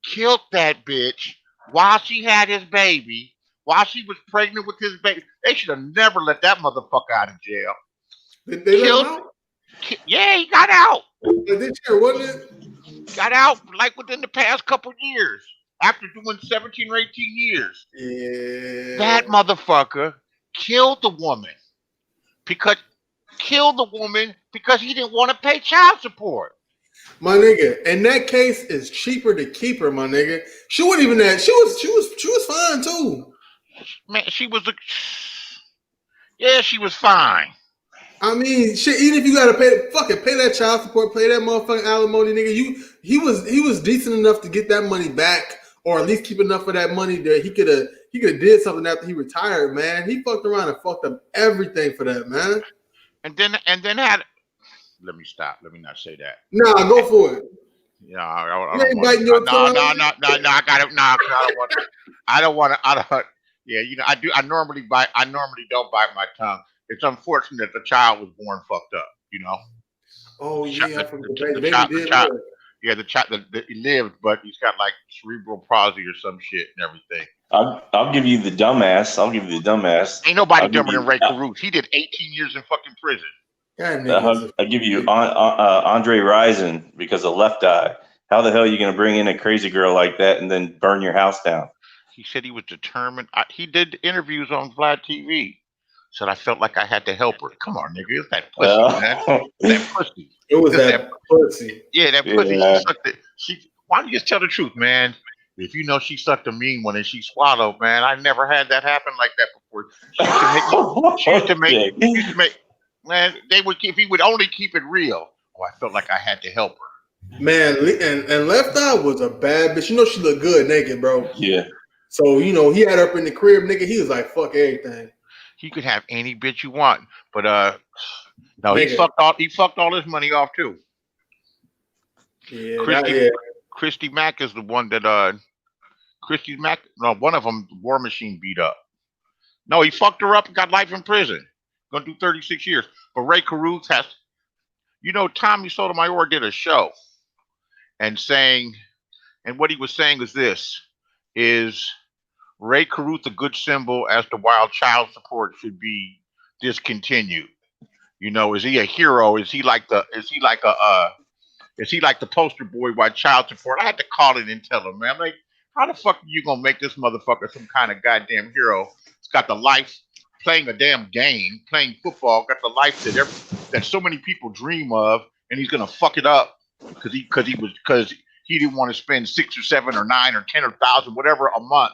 Killed that bitch while she had his baby, while she was pregnant with his baby. They should have never let that motherfucker out of jail. Did they let him out? Yeah, he got out. This year, wasn't it? Got out like within the past couple years. After doing 17 or 18 years. Yeah. That motherfucker killed the woman. Because he didn't want to pay child support. My nigga, in that case, it's cheaper to keep her, my nigga. She wasn't even that. She was fine too. Man, she was fine. I mean, shit. Even if you gotta pay that child support, pay that motherfucking alimony, nigga. He was decent enough to get that money back, or at least keep enough of that money that he could have did something after he retired. Man, he fucked around and fucked up everything for that, man. And then had. Let me stop. Let me not say that. Nah, go for it. Yeah, I don't You ain't want biting your tongue. No. I don't want to. Yeah, I normally don't bite my tongue. It's unfortunate the child was born fucked up. Oh yeah, I forgot. The baby child, did. yeah, the child that he lived, but he's got like cerebral palsy or some shit and everything. I'll give you the dumbass. Ain't nobody dumber than Ray Carew. He did 18 years in fucking prison. I'll give you Andre Rison because of Left Eye. How the hell are you going to bring in a crazy girl like that and then burn your house down? He said he was determined. He did interviews on Vlad TV. Said I felt like I had to help her. Come on, nigga. It's that pussy, man. That pussy. It was that pussy. Yeah, that pussy. Yeah. She sucked it. Why don't you just tell the truth, man? If you know she sucked a mean one and she swallowed, man, I never had that happen like that before. She used to make. Man, if he would only keep it real. Oh, I felt like I had to help her. Man, and Left Eye was a bad bitch. She looked good naked, bro. Yeah. So, he had her up in the crib, nigga. He was like, fuck everything. He could have any bitch you want. But no, nigga. he fucked all his money off too. Yeah, Christy Mack is the one that one of them War Machine beat up. No, he fucked her up and got life in prison. Gonna do 36 years. But Ray Carew has, Tommy Sotomayor did a show and what he was saying is Ray Carew a good symbol as to why child support should be discontinued. Is he a hero? Is he like the poster boy why child support? I had to call in and tell him, man, like, how the fuck are you gonna make this motherfucker some kind of goddamn hero? It's got the life. Playing a damn game, playing football, got the life that so many people dream of, and he's gonna fuck it up because he didn't want to spend $6 or $7 or $9 or $10 or $1,000 whatever a month,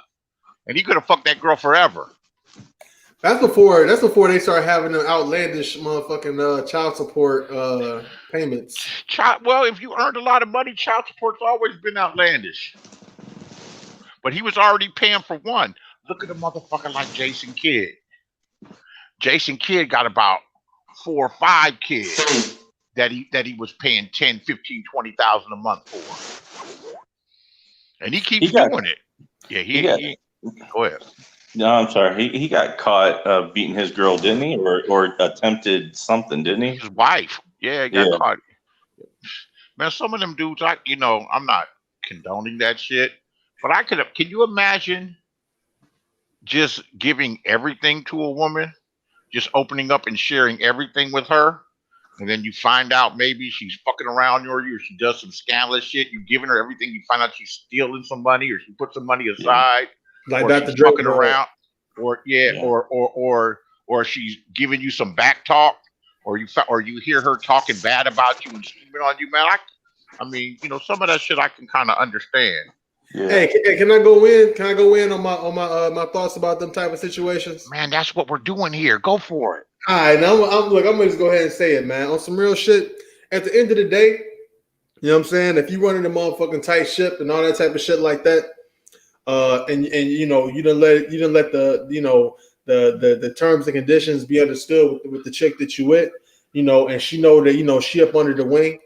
and he could have fucked that girl forever. That's before they start having them outlandish motherfucking child support payments. Well, if you earned a lot of money, child support's always been outlandish. But he was already paying for one. Look at a motherfucker like Jason Kidd. Jason Kidd got about 4 or 5 kids that he was paying 10, 15, 20,000 a month for, and he keeps doing it. Yeah, he go ahead. No, I'm sorry. He got caught beating his girl, didn't he, or attempted something, didn't he? His wife. Yeah, he got caught. Man, some of them dudes, I'm not condoning that shit, but can you imagine just giving everything to a woman? Just opening up and sharing everything with her, and then you find out maybe she's fucking around you, or she does some scandalous shit. You've given her everything. You find out she's stealing some money, or she put some money aside, like or that. She's fucking around, or she's giving you some back talk, or you hear her talking bad about you and screaming on you, man. I mean, some of that shit I can kind of understand. Yeah. Hey, can I go in? Can I go in on my thoughts about them type of situations? Man, that's what we're doing here. Go for it. All right, now I'm gonna just go ahead and say it, man. On some real shit. At the end of the day, You know what I'm saying? If you running the motherfucking tight ship and all that type of shit like that, and you know you didn't let the the terms and conditions be understood with the chick that you with, you know, and she know that she up under the wing,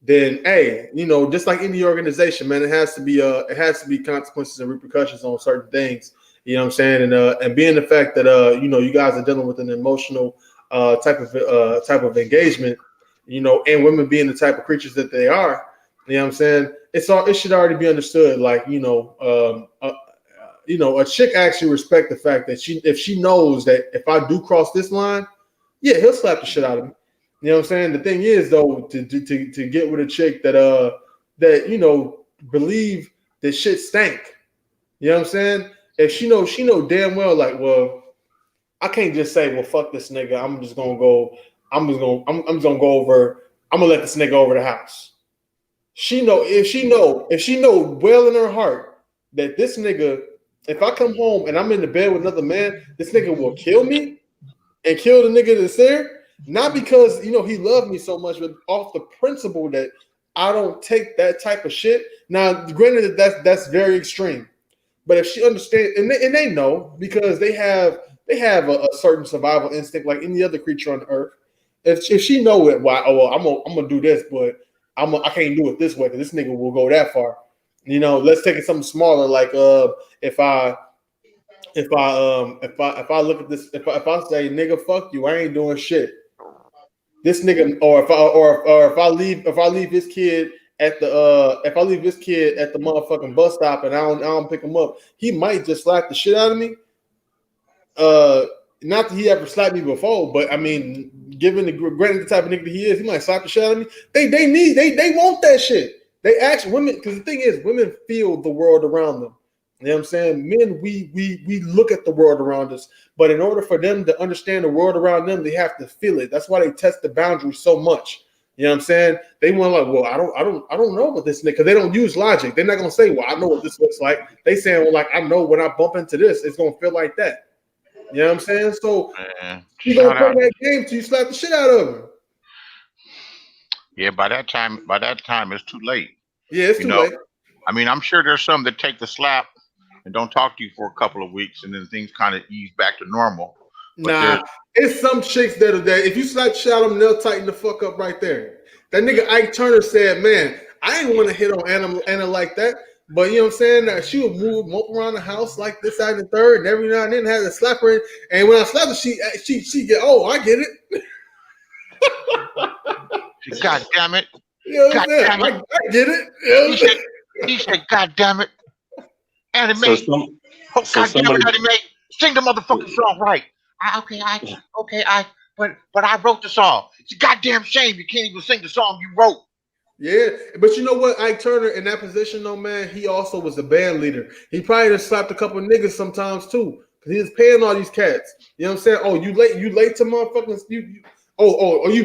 then hey, just like any organization, man, it has to be consequences and repercussions on certain things. You know what I'm saying? And being the fact that you guys are dealing with an emotional type of engagement, and women being the type of creatures that they are, you know what I'm saying? It should already be understood, like, a chick actually respect the fact that if she knows that if I do cross this line, yeah, he'll slap the shit out of me. You know what I'm saying? The thing is, though, to get with a chick that believe that shit stank. You know what I'm saying? If she know damn well, like, well, I can't just say, well, fuck this nigga. I'm just gonna go over. I'm gonna let this nigga over the house. If she know well in her heart that this nigga, if I come home and I'm in the bed with another man, this nigga will kill me and kill the nigga that's there. Not because he loved me so much, but off the principle that I don't take that type of shit. Now, granted, that's very extreme, but if she understands, and they know, because they have a certain survival instinct like any other creature on earth. If she know it, why? Oh well, I'm gonna do this, but I can't do it this way because this nigga will go that far. Let's take it something smaller, like if I look at this, if I say nigga fuck you, I ain't doing shit. This nigga, or if I leave this kid at the motherfucking bus stop and I don't pick him up, he might just slap the shit out of me. Not that he ever slapped me before, but I mean, given the type of nigga that he is, he might slap the shit out of me. They want that shit. They actually, women, because the thing is, women feel the world around them. You know what I'm saying? Men, we look at the world around us, but in order for them to understand the world around them, they have to feel it. That's why they test the boundaries so much. You know what I'm saying? They want, like, well, I don't know about this nigga, because they don't use logic. They're not gonna say, well, I know what this looks like. They saying, well, like, I know when I bump into this, it's gonna feel like that. You know what I'm saying? So you gonna play that game till you slap the shit out of him. Yeah, by that time it's too late. Yeah, it's too late. I mean, I'm sure there's some that take the slap and don't talk to you for a couple of weeks, and then things kind of ease back to normal. But it's some chicks that are there. If you slap shit out of them, they'll tighten the fuck up right there. That nigga Ike Turner said, man, I ain't want to hit on Anna like that. But you know what I'm saying? That she would mope around the house like this, that, and the third, and every now and then had to slap her in. And when I slap her, she get, oh, I get it. God damn it. You know what I'm saying? I get it. You know he said, God damn it. Anime. Damn it, Anime. Sing the motherfucking song right. But I wrote the song. It's a goddamn shame you can't even sing the song you wrote. Yeah, but you know what? Ike Turner in that position, though, man, he also was the band leader. He probably just slapped a couple of niggas sometimes too, because he was paying all these cats. You know what I'm saying? Oh, you late to motherfuckers? You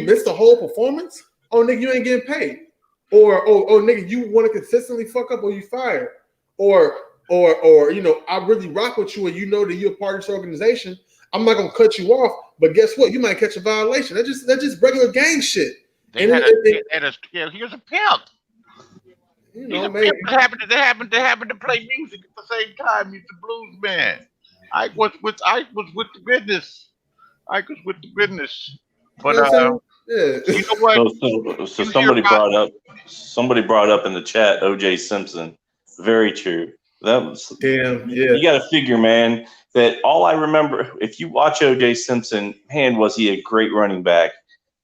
missed the whole performance? Oh, nigga, you ain't getting paid. Or nigga, you want to consistently fuck up or you fired. Or I really rock with you and you know that you're a part of this organization. I'm not gonna cut you off, but guess what? You might catch a violation. That's just regular gang shit. Here's a pimp. You know, man. They happened to play music at the same time. He's a blues man. I was with the business. But you know what? So somebody brought up in the chat O.J. Simpson. Very true. That was damn. Yeah. You got to figure, man, that all I remember, if you watch O.J. Simpson, man, was he a great running back.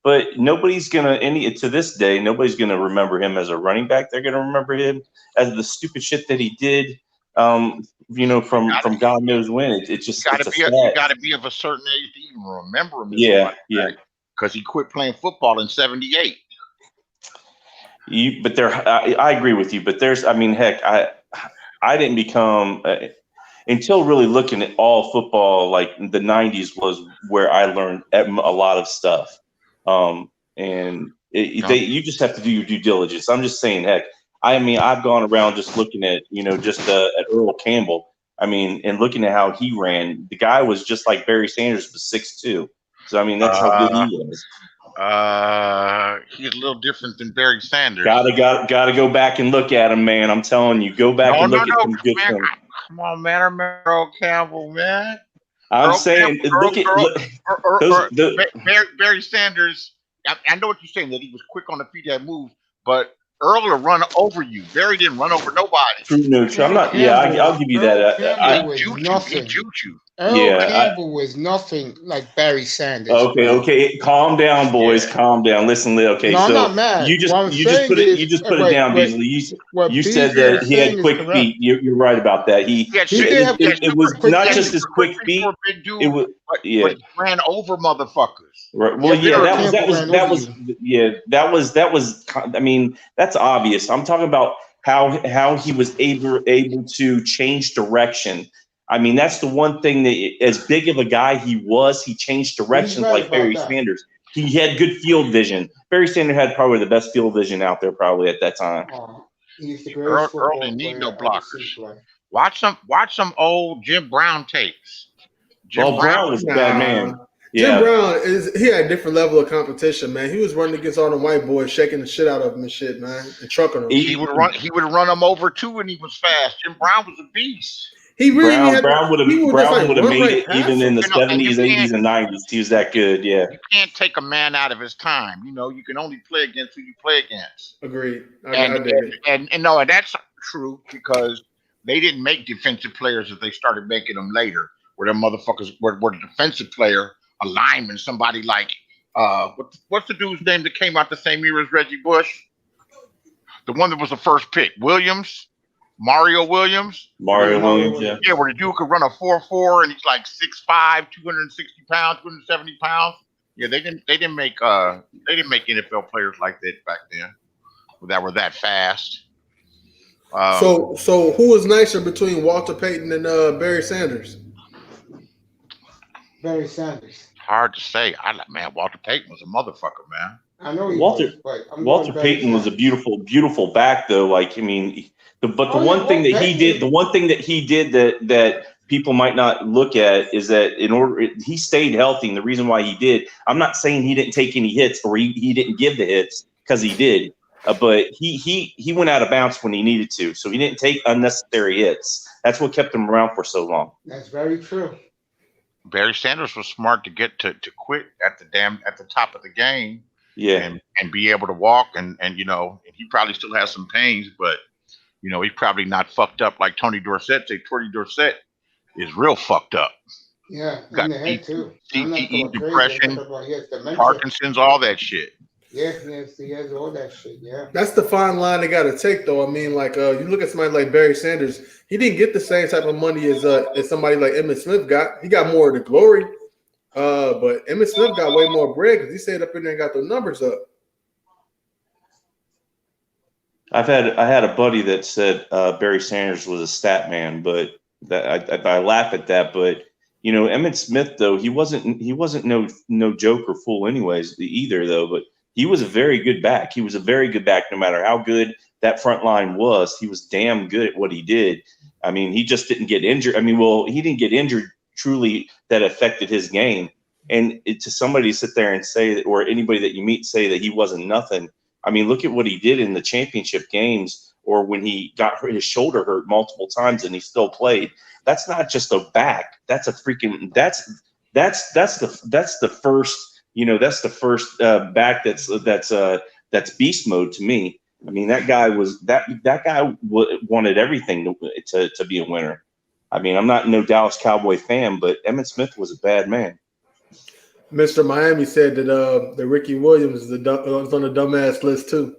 But nobody's to this day, nobody's gonna remember him as a running back. They're gonna remember him as the stupid shit that he did. From God knows when. It's just you gotta be of a certain age to even remember him. Yeah. Because he quit playing football in '78. I agree with you. But heck, I didn't become until really looking at all football, like the '90s was where I learned a lot of stuff. You just have to do your due diligence. I'm just saying, heck, I've gone around just looking at, at Earl Campbell. And looking at how he ran, the guy was just like Barry Sanders, was 6'2". So that's how good he was. He's a little different than Barry Sanders. Gotta go back and look at him, man. I'm telling you, go back and look at some good man. films. Come on, man. I remember Earl Campbell, man. I'm saying, Barry Sanders. I know what you're saying, that he was quick on the feet that move, but Earl will run over you. Barry didn't run over nobody. True, no, true. I'm not. Yeah, I'll give you that. He juked you. Earl Campbell was nothing like Barry Sanders. Okay. Calm down, boys. Yeah. Calm down. Listen, okay. No, so I'm not mad. You just put it down, Beasley. You said that he had quick feet. You're right about that. It was not just his quick feet. It was but he ran over motherfuckers. Right. Well, that was. I mean, that's obvious. I'm talking about how he was able to change direction. I mean, that's the one thing that, as big of a guy he changed directions like Barry Sanders. He had good field vision. Barry Sanders had probably the best field vision out there probably at that time. Earl didn't need no blockers. Watch some old Jim Brown tapes. Brown was a bad man. Yeah. Jim Brown he had a different level of competition, man. He was running against all the white boys, shaking the shit out of them and shit, man, and trucking them. He would run them over too, and he was fast. Jim Brown was a beast. He really Brown would have made it even in the 70s, 80s, and 90s. He was that good, yeah. You can't take a man out of his time. You know, you can only play against who you play against. Agreed. And that's true, because they didn't make defensive players as they started making them later, where them motherfuckers were the defensive player, a lineman, somebody like what's the dude's name that came out the same year as Reggie Bush? The one that was the first pick, Mario Williams, yeah. Yeah, where the dude could run a 4.4 and he's like 6'5", 260 pounds, 270 pounds. Yeah, they didn't make NFL players like that back then that were that fast. So who was nicer between Walter Payton and Barry Sanders? Barry Sanders. Hard to say. Walter Payton was a motherfucker, man. I know Walter Payton was a beautiful, beautiful back, though. Like, I mean, the one thing that he did that people might not look at is that he stayed healthy, and the reason why he did. I'm not saying he didn't take any hits or he didn't give the hits, because he did, but he went out of bounds when he needed to, so he didn't take unnecessary hits. That's what kept him around for so long. That's very true. Barry Sanders was smart to get to quit at the top of the game. Yeah, and be able to walk, and he probably still has some pains, but he's probably not fucked up like Tony Dorsett. Tony Dorsett is real fucked up. Yeah, in the head too. CTE, depression, Parkinson's, all that shit. Yeah, he has all that shit. Yeah, that's the fine line they got to take, though. I mean, like you look at somebody like Barry Sanders, he didn't get the same type of money as somebody like Emmitt Smith got. He got more of the glory. But Emmitt Smith got way more bread because he stayed up in there and got the numbers up. I had a buddy that said Barry Sanders was a stat man, but I laugh at that. But Emmitt Smith, though, he wasn't no joke or fool anyways either, though. But he was a very good back. He was a very good back, no matter how good that front line was. He was damn good at what he did. I mean, he just didn't get injured. I mean, he didn't get injured truly that affected his game. And to somebody sit there and say that, or anybody that you meet say that he wasn't nothing. I mean, look at what he did in the championship games, or when he got his shoulder hurt multiple times and he still played. That's not just a back. That's a freaking that's the first back that's beast mode to me. I mean, that guy wanted everything to be a winner. I mean, I'm not no Dallas Cowboy fan, but Emmitt Smith was a bad man. Mr. Miami said that Ricky Williams was on the dumbass list too.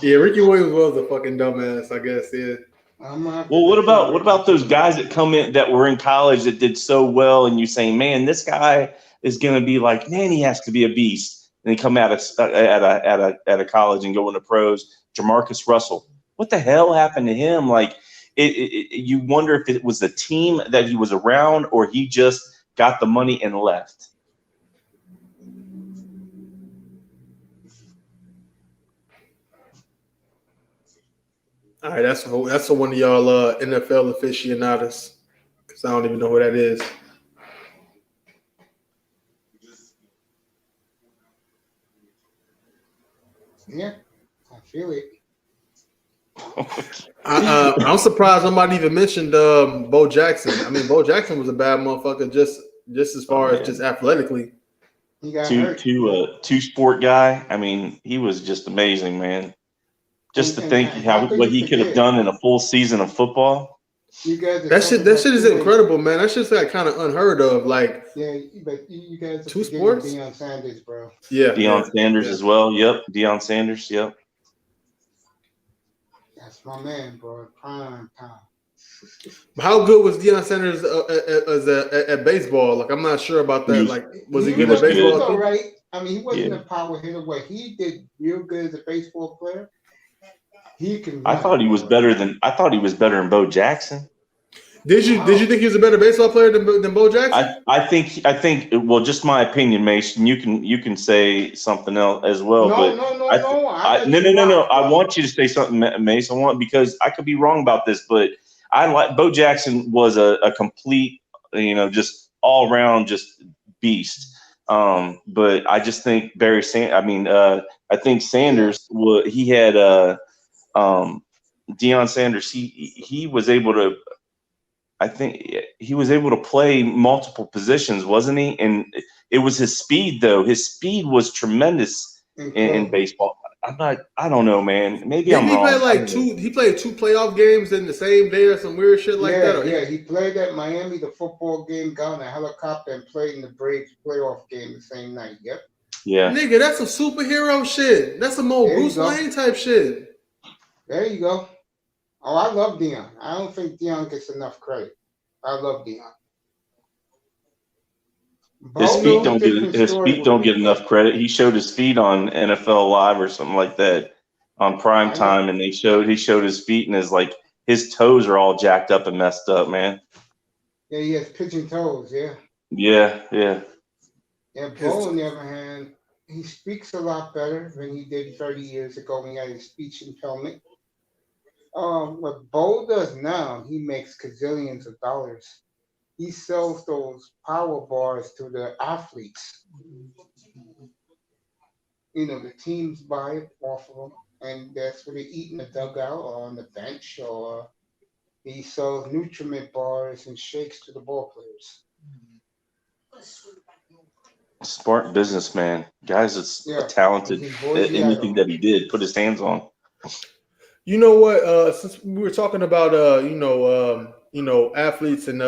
Yeah, Ricky Williams was a fucking dumbass, I guess. Yeah. Well, what about those guys that come in that were in college that did so well, and you saying, man, this guy is going to be like, man, he has to be a beast, and they come out at a college and go into pros. Jamarcus Russell, what the hell happened to him? Like, you wonder if it was the team that he was around, or he just got the money and left. All right, that's for one of y'all NFL aficionados, because I don't even know who that is. I feel it. I'm surprised nobody even mentioned Bo Jackson. I mean, Bo Jackson was a bad motherfucker just as far as just athletically. He got hurt. Two sport guy. I mean, he was just amazing, man. Just to think what he could have done in a full season of football. You guys that shit is incredible, man. That shit's like kind of unheard of. Like, yeah, but you guys are two sports. Deion Sanders, bro. Yeah, Deion Sanders as well. Yep, Deion Sanders. Yep. That's my man, bro. Prime time. How good was Deion Sanders at baseball? Like, I'm not sure about that. Like, was he good at baseball? He was all right. I mean, he wasn't a power hitter. What he did real good as a baseball player. He can. I thought he was better than Bo Jackson. Did you think he was a better baseball player than Bo Jackson? I think. Well, just my opinion, Mason. You can say something else as well. No. I want you to say something, Mason. Because I could be wrong about this, but I like Bo Jackson was a complete, just all around just beast. But I just think I think Sanders he had Deion Sanders. He was able to. I think he was able to play multiple positions, wasn't he? And it was his speed, though. His speed was tremendous in baseball. I don't know, man. Maybe I'm wrong. He played two playoff games in the same day or some weird shit like that. Yeah, he played at Miami, the football game, got on a helicopter and played in the Braves playoff game the same night. Yep. Yeah. Nigga, that's some superhero shit. That's some old Bruce Wayne type shit. There you go. Oh, I love Deion. I don't think Deion gets enough credit. I love Deion. His feet don't get enough credit. He showed his feet on NFL Live or something like that on prime time, and he showed his feet, and his toes are all jacked up and messed up, man. Yeah, he has pigeon toes. Yeah. Yeah. Yeah, Bo, on the other hand, he speaks a lot better than he did 30 years ago when he had his speech impediment. What Bo does now, he makes gazillions of dollars. He sells those power bars to the athletes. The teams buy it off of them, and that's what they eat in the dugout or on the bench, or he sells nutriment bars and shakes to the ball players. Smart businessman. Guys, it's talented at anything that he did, put his hands on. You know what? Since we were talking about athletes and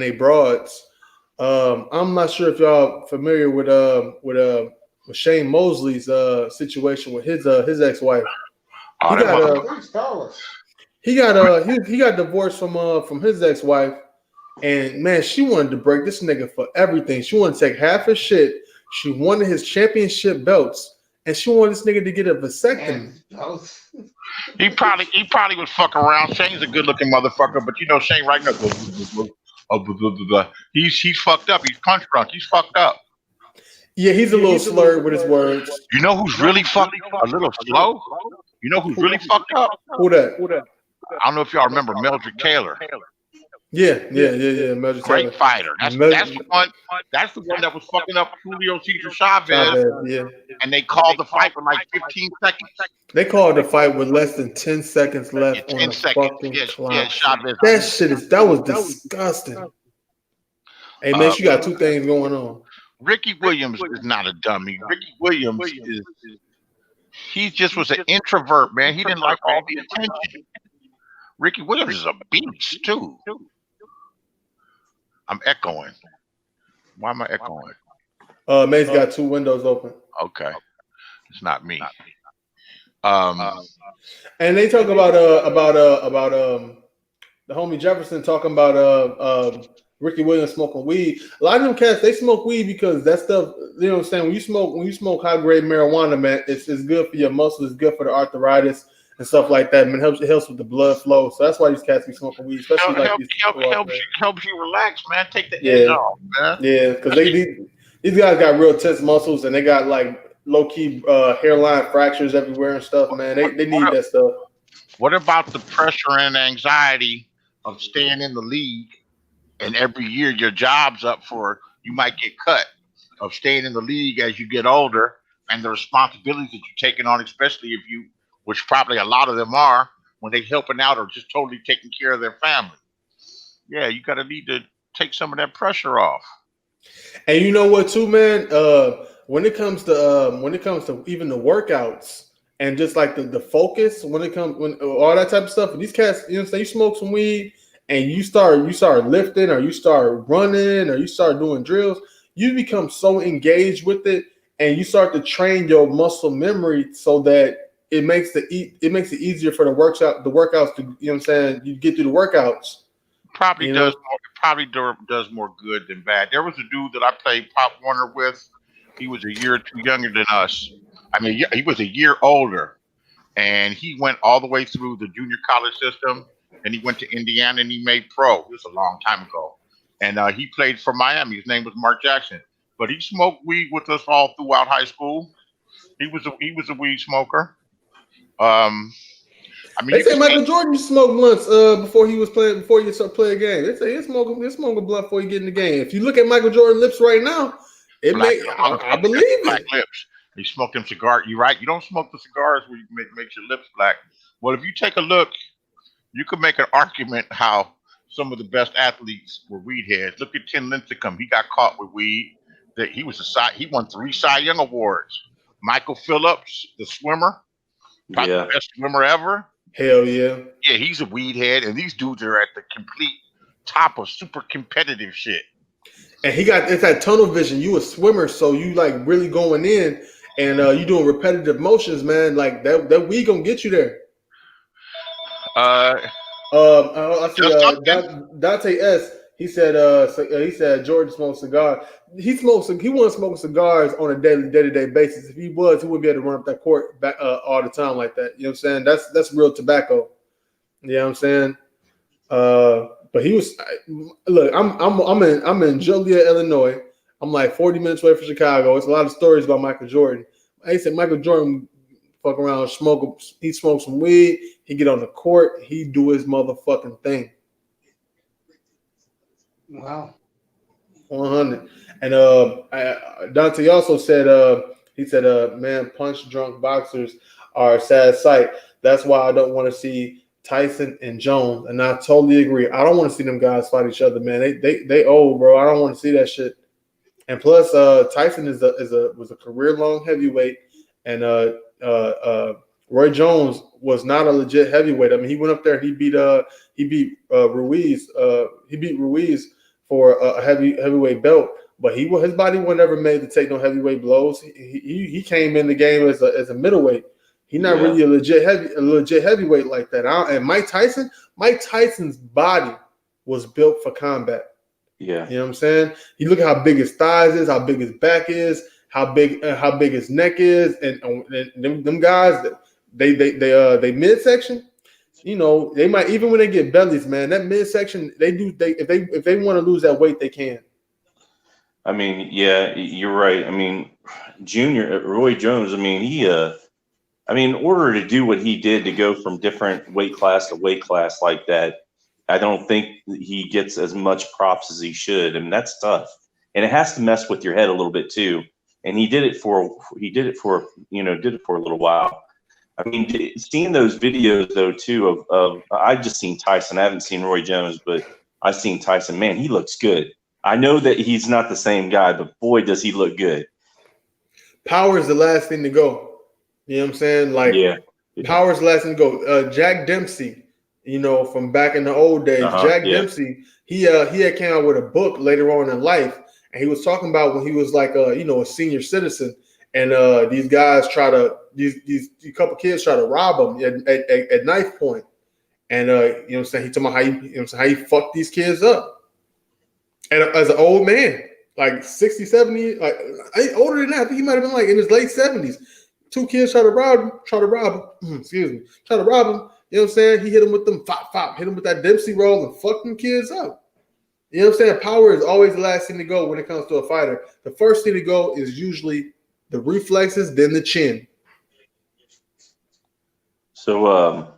they broads, I'm not sure if y'all familiar with Shane Mosley's situation with his ex-wife. He got divorced from his ex-wife, and man, she wanted to break this nigga for everything. She wanted to take half his shit. She wanted his championship belts, and she wanted this nigga to get a vasectomy. He probably would fuck around. Shane's a good-looking motherfucker, but Shane right now. He's fucked up. He's punch drunk. He's fucked up. Yeah, he's a little slurred with his words. You know who's really fucked? A little slow. You know who's really fucked up? Who that? I don't know if y'all remember Mildred Taylor. Yeah. Mildred Great fighter. That's the one. That's the one that was fucking up Julio Cesar Chavez. Yeah. And they called the fight for like 15 seconds. They called the fight with less than 10 seconds left on the fucking clock. Chavez. That was disgusting. Hey man, you got two things going on. Ricky Williams is not a dummy. Ricky Williams he just was an introvert, man. He didn't like all the attention. Ricky Williams is a beast too. I'm echoing. Why am I echoing? May's got two windows open. Okay. It's not me. And they talk about the homie Jefferson talking about Ricky Williams smoking weed. A lot of them cats, they smoke weed because that stuff, you know what I'm saying? When you smoke high grade marijuana, man, it's good for your muscles, it's good for the arthritis and stuff like that. Man, it helps with the blood flow. So that's why these cats be smoking weed, especially helps you relax, man. Take the edge off, man. Yeah, because these guys got real tense muscles and they got like low key hairline fractures everywhere and stuff, man. They need that stuff. What about the pressure and anxiety of staying in the league? And every year your job's up for, you might get cut, of staying in the league as you get older, and the responsibilities that you're taking on, especially if you which probably a lot of them are when they helping out or just totally taking care of their family. Yeah, you gotta need to take some of that pressure off. And you know what, too, man? When it comes to even the workouts and just like the focus, when all that type of stuff, and these cats, you know what I'm saying, you smoke some weed and you start lifting or you start running or you start doing drills, you become so engaged with it and you start to train your muscle memory so that it makes it easier for the workouts to, you know what I'm saying, you get through the workouts. Probably does more good than bad. There was a dude that I played Pop Warner with. He was a year or two younger than us. I mean, he was a year older, and he went all the way through the junior college system, and he went to Indiana and he made pro. This was a long time ago, and he played for Miami. His name was Mark Jackson, but he smoked weed with us all throughout high school. He was a weed smoker. I mean, they say Michael Jordan smoked blunts before you start playing a game. They say he's smoking a blunt before you get in the game. If you look at Michael Jordan's lips right now, I believe black it. Lips. He smoked them cigars. You're right. You don't smoke the cigars where you makes your lips black. Well, if you take a look, you could make an argument how some of the best athletes were weed heads. Look at Tim Lincecum. He got caught with weed. He won 3 Cy Young awards. Michael Phillips, the swimmer, probably the best swimmer ever. Hell yeah. Yeah, he's a weed head, and these dudes are at the complete top of super competitive shit. And it's that tunnel vision. You a swimmer, so you like really going in and you doing repetitive motions, man. Like that weed gonna get you there. I see Dante S. He said Jordan smokes cigars. He wasn't smoking cigars on a day-to-day basis. If he was, he wouldn't be able to run up that court back all the time like that. You know what I'm saying? That's real tobacco. You know what I'm saying? But he was look. I'm in Joliet, Illinois. I'm like 40 minutes away from Chicago. It's a lot of stories about Michael Jordan. I said Michael Jordan fuck around, he smoked some weed. He get on the court. He do his motherfucking thing. Wow. 100. And Dante also said, man, punch drunk boxers are a sad sight. That's why I don't want to see Tyson and Jones. And I totally agree. I don't want to see them guys fight each other, man. They old, bro. I don't want to see that shit. And plus, Tyson was a career-long heavyweight, and Roy Jones was not a legit heavyweight. I mean, he went up there. He beat Ruiz. He beat Ruiz for a heavyweight belt, but his body was never made to take no heavyweight blows. He came in the game as a middleweight. He's not really a legit heavyweight like that. And Mike Tyson's body was built for combat. Yeah, you know what I'm saying. You look at how big his thighs is, how big his back is, how big his neck is, and them guys, they midsection. You know, they might, even when they get bellies, man, that midsection, if they want to lose that weight, they can. I mean, yeah, you're right. I mean, Roy Jones, I mean, in order to do what he did, to go from different weight class to weight class like that, I don't think he gets as much props as he should. I mean, that's tough. And it has to mess with your head a little bit too. And he did it for a little while. I mean, seeing those videos though too of I've just seen Tyson. I haven't seen Roy Jones, but I've seen Tyson. Man, he looks good. I know that he's not the same guy, but boy, does he look good. Power is the last thing to go. You know what I'm saying? Like, power is the last thing to go. Jack Dempsey, you know, from back in the old days. Dempsey, he had came out with a book later on in life, and he was talking about when he was like a senior citizen. And these guys these couple kids try to rob him at knife point. And you know what I'm saying, he talking about how he fucked these kids up. And as an old man, like 60, 70, like older than that, I think he might have been like in his late 70s. 2 kids try to rob him. Try to rob him. You know what I'm saying? He hit him with them hit him with that Dempsey roll and fucked them kids up. You know what I'm saying? Power is always the last thing to go when it comes to a fighter. The first thing to go is usually the reflexes, then the chin. So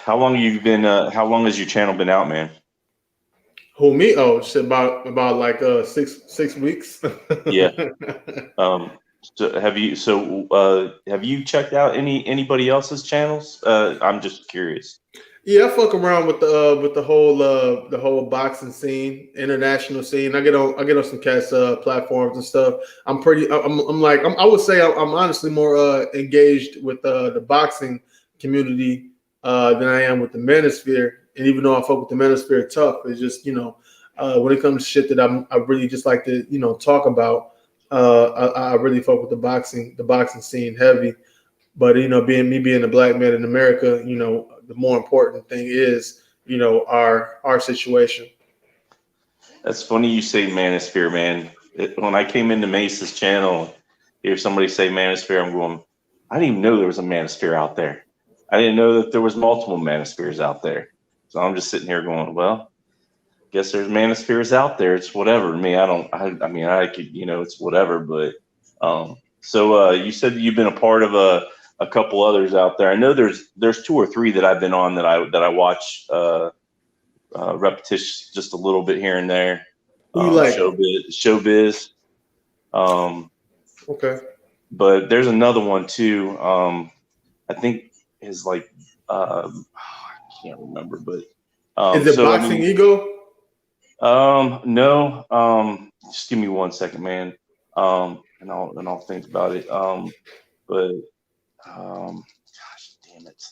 how long has your channel been out, man? Who, me? Oh, shit, about like 6 weeks. Yeah. So have you checked out anybody else's channels? I'm just curious. Yeah, I fuck around with the whole boxing scene, international scene. I get on some cats platforms and stuff. I would say I'm honestly more engaged with the boxing community than I am with the manosphere. And even though I fuck with the manosphere tough, it's just when it comes to shit that I really just like to talk about. I really fuck with the boxing scene heavy. But being a black man in America, the more important thing is our situation. That's funny you say Manosphere, man. When I came into Mace's channel, hear somebody say Manosphere, I'm going, I didn't even know there was a Manosphere out there. I didn't know that there was multiple Manospheres out there. So I'm just sitting here going, well, guess there's Manospheres out there. It's whatever to me. I mean, I could, it's whatever. But so you said that you've been a part of a couple others out there. I know there's 2 or 3 that I've been on that I watch repetition just a little bit here and there. Who you like? Showbiz. Okay. But there's another one too. I think is like I can't remember, but is it Boxing Ego? No. Just give me 1 second, man. And I'll think about it. But gosh, damn it.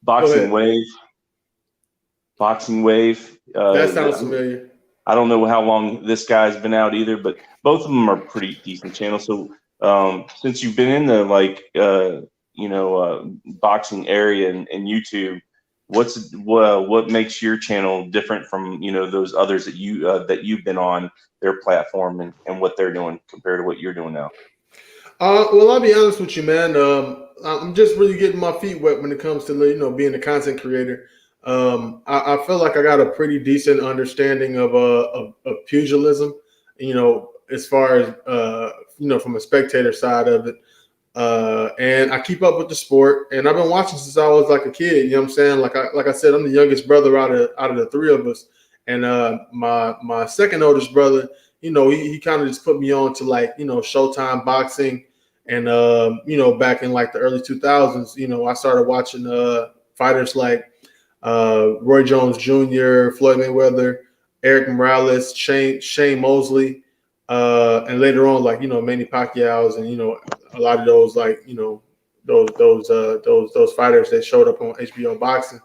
Boxing Wave. Boxing Wave. That sounds familiar. I don't know how long this guy's been out either, but both of them are pretty decent channels. So since you've been in the boxing area and YouTube, what makes your channel different from those others that you've been on their platform and what they're doing compared to what you're doing now? Well, I'll be honest with you, man. I'm just really getting my feet wet when it comes to being a content creator. I feel like I got a pretty decent understanding of pugilism, as far as from a spectator side of it. And I keep up with the sport, and I've been watching since I was like a kid. You know what I'm saying? Like I said, I'm the youngest brother out of the 3 of us, and my second oldest brother, he kind of just put me on to Showtime boxing, and back in like the early 2000s, I started watching fighters like Roy Jones Jr., Floyd Mayweather, Eric Morales, Shane Mosley, and later on Manny Pacquiao's and a lot of those those fighters that showed up on HBO Boxing.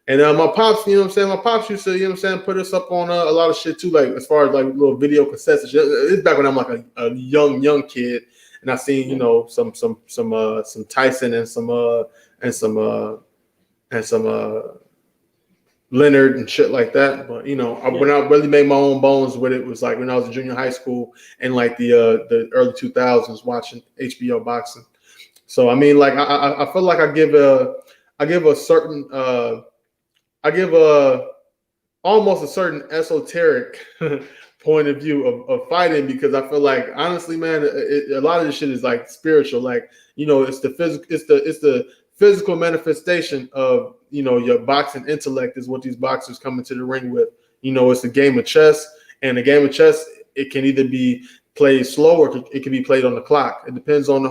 And my pops, my pops used to, put us up on a lot of shit too, like as far as like little video cassettes and shit. It's back when I'm like a young kid, and I seen some Tyson and some Leonard and shit like that. But when I really made my own bones with it was like when I was in junior high school and like the early 2000s watching HBO Boxing. So I mean, like I feel like I give almost a certain esoteric point of view of fighting, because I feel like honestly, man, a lot of this shit is like spiritual. Like it's the physical manifestation of your boxing intellect is what these boxers come into the ring with. It's a game of chess, and a game of chess, it can either be played slow or it can be played on the clock. It depends on the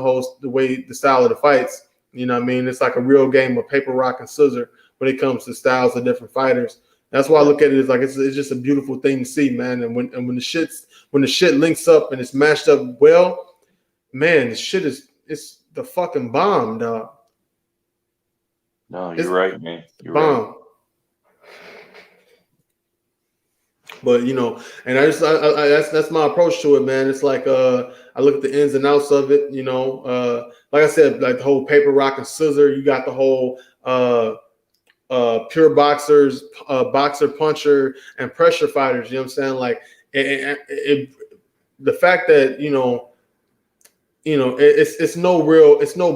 style of the fights. You know what I mean? It's like a real game of paper, rock, and scissors when it comes to styles of different fighters. That's why I look at it as like it's just a beautiful thing to see, man. And when the shit links up and it's mashed up well, man, it's the fucking bomb, dog. No, you're right, man. You're bomb. Right. But and that's my approach to it, man. It's like I look at the ins and outs of it. Like I said, like the whole paper, rock, and scissor. You got the whole pure boxers, boxer, puncher, and pressure fighters. You know what I'm saying? Like the fact that it's no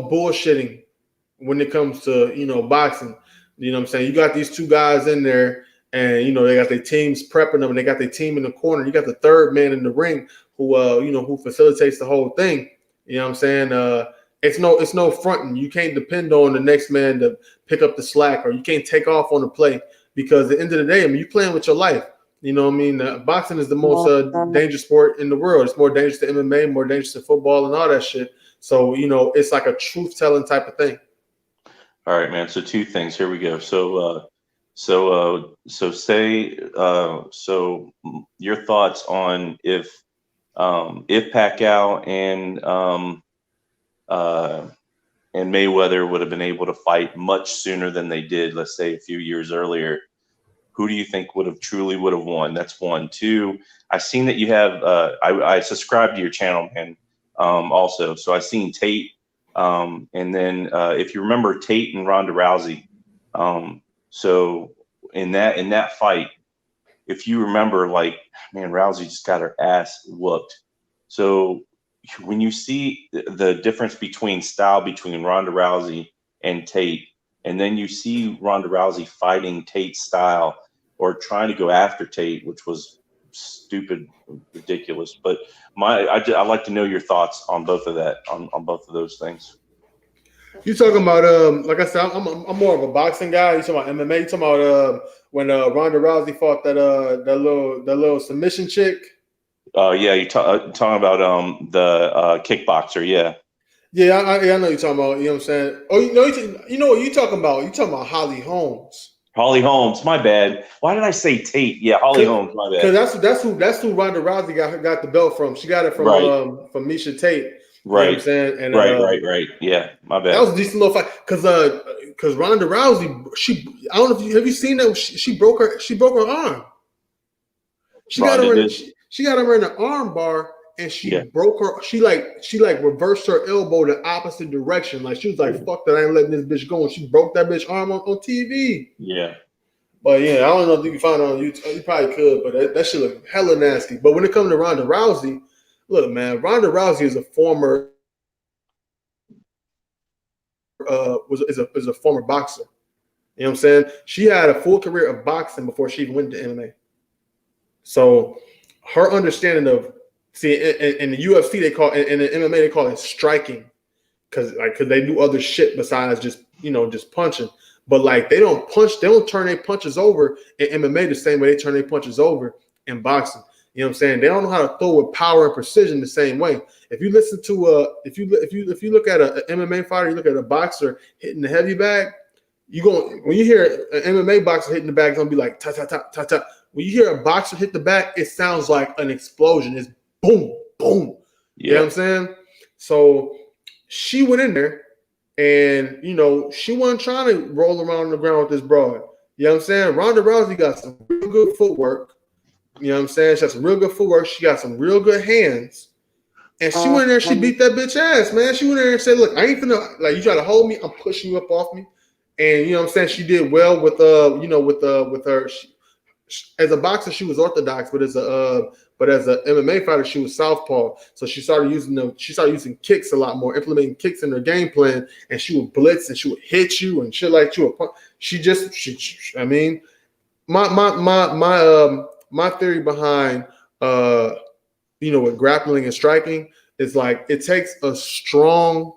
bullshitting when it comes to boxing. You know what I'm saying? You got these 2 guys in there, and they got their teams prepping them, and they got their team in the corner. You got the third man in the ring who facilitates the whole thing. You know what I'm saying? It's no fronting. You can't depend on the next man to pick up the slack, or you can't take off on the play. because at the end of the day, I mean, you playing with your life. You know what I mean? Boxing is the most dangerous sport in the world. It's more dangerous than MMA, more dangerous than football and all that shit. So, you know, it's like a truth-telling type of thing. All right, man. So 2 things. Here we go. So your thoughts on if Pacquiao and Mayweather would have been able to fight much sooner than they did, let's say a few years earlier, who do you think would have won? That's 1. 2, I've seen that you have I subscribed to your channel, man. Also, so I've seen Tate, and then if you remember Tate and Ronda Rousey, so in that fight, if you remember, like, man, Rousey just got her ass whooped. So when you see the difference between style between Ronda Rousey and Tate, and then you see Ronda Rousey fighting Tate's style or trying to go after Tate, which was stupid, ridiculous. But I'd like to know your thoughts on both of that, on both of those things. You talking about like I said, I'm more of a boxing guy. You talking about MMA? You talking about when Ronda Rousey fought that little submission chick? Yeah, you talking about the kickboxer? Yeah. Yeah, I know you're talking about. You know what I'm saying? Oh, you know what you talking about? You talking about Holly Holmes? Holly Holmes, my bad. Why did I say Tate? Yeah, Holly Holmes, my bad. Because that's who Ronda Rousey got the belt from. She got it from Misha Tate. Right. You know what I'm saying? And, right. Yeah, my bad. That was a decent little fight. Because Ronda Rousey, I don't know if have you seen that? She broke her arm. She got her in an arm bar. And she broke her. She reversed her elbow the opposite direction. Like, she was like, "Fuck that! I ain't letting this bitch go." And she broke that bitch arm on TV. Yeah. But yeah, I don't know if you can find it on YouTube. You probably could, but that shit look hella nasty. But when it comes to Ronda Rousey, look, man, Ronda Rousey is a former is a former boxer. You know what I'm saying? She had a full career of boxing before she even went to MMA. So her understanding of in the UFC they call in the MMA they call it striking, because they do other shit besides just punching. But like they don't turn their punches over in MMA the same way they turn their punches over in boxing. You know what I'm saying? They don't know how to throw with power and precision the same way. If you listen to if you look at an MMA fighter, you look at a boxer hitting the heavy bag, when you hear an MMA boxer hitting the bag, it's gonna be like ta ta ta ta ta. When you hear a boxer hit the back, it sounds like an explosion. It's boom, boom. You know what I'm saying? So she went in there and, she wasn't trying to roll around on the ground with this broad. You know what I'm saying? Ronda Rousey got some real good footwork. You know what I'm saying? She got some real good footwork. She got some real good hands. And she went in there, she beat that bitch ass, man. She went in there and said, "Look, I ain't finna, like, you try to hold me, I'm pushing you up off me." And, you know what I'm saying? She did well with with her. As a boxer, she was orthodox, but as a MMA fighter, she was southpaw. So she started using kicks a lot more, implementing kicks in her game plan, and she would blitz and she would hit you and shit like you. I mean, my theory behind with grappling and striking is like it takes a strong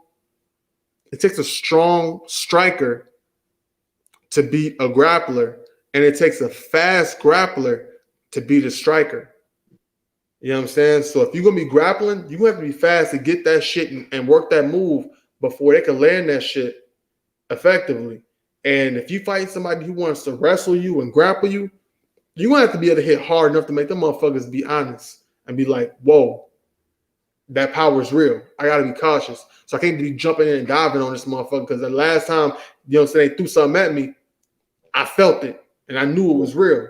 striker to beat a grappler. And it takes a fast grappler to beat a striker. You know what I'm saying? So if you're going to be grappling, you're going to have to be fast to get that shit and work that move before they can land that shit effectively. And if you fight somebody who wants to wrestle you and grapple you, you're going to have to be able to hit hard enough to make them motherfuckers be honest and be like, whoa, that power is real. I got to be cautious. So I can't be jumping in and diving on this motherfucker because the last time, they threw something at me, I felt it. And I knew it was real.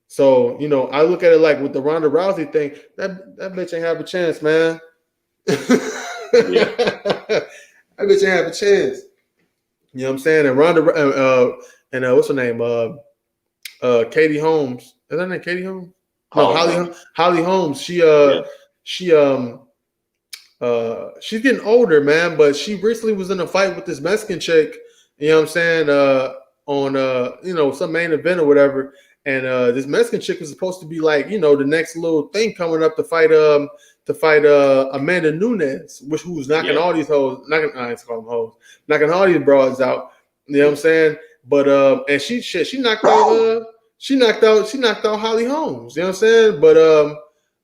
So, I look at it like with the Ronda Rousey thing, that bitch ain't have a chance, man. That bitch ain't have a chance. You know what I'm saying? And Ronda, what's her name? Katie Holmes. Is that name Katie Holmes? No, Holly Holmes. She's getting older, man, but she recently was in a fight with this Mexican chick, you know what I'm saying? On some main event or whatever, and this Mexican chick was supposed to be like the next little thing coming up to fight Amanda Nunes, who's knocking all these hoes, knocking all these broads out. You know what I'm saying? But and she knocked out Holly Holmes. You know what I'm saying?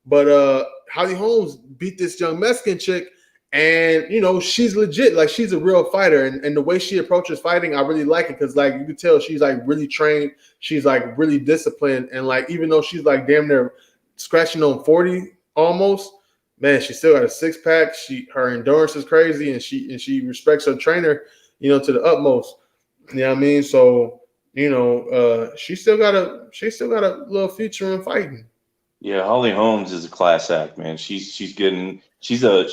But Holly Holmes beat this young Mexican chick, and she's legit. Like, she's a real fighter, and the way she approaches fighting, I really like it, because like you can tell she's like really trained, she's like really disciplined, and like even though she's like damn near scratching on 40 almost, man, she still got a six-pack. Her endurance is crazy, and she respects her trainer, to the utmost. You know what I mean? So, she still got a little future in fighting. Yeah, Holly Holmes is a class act, man. She's straight kickboxer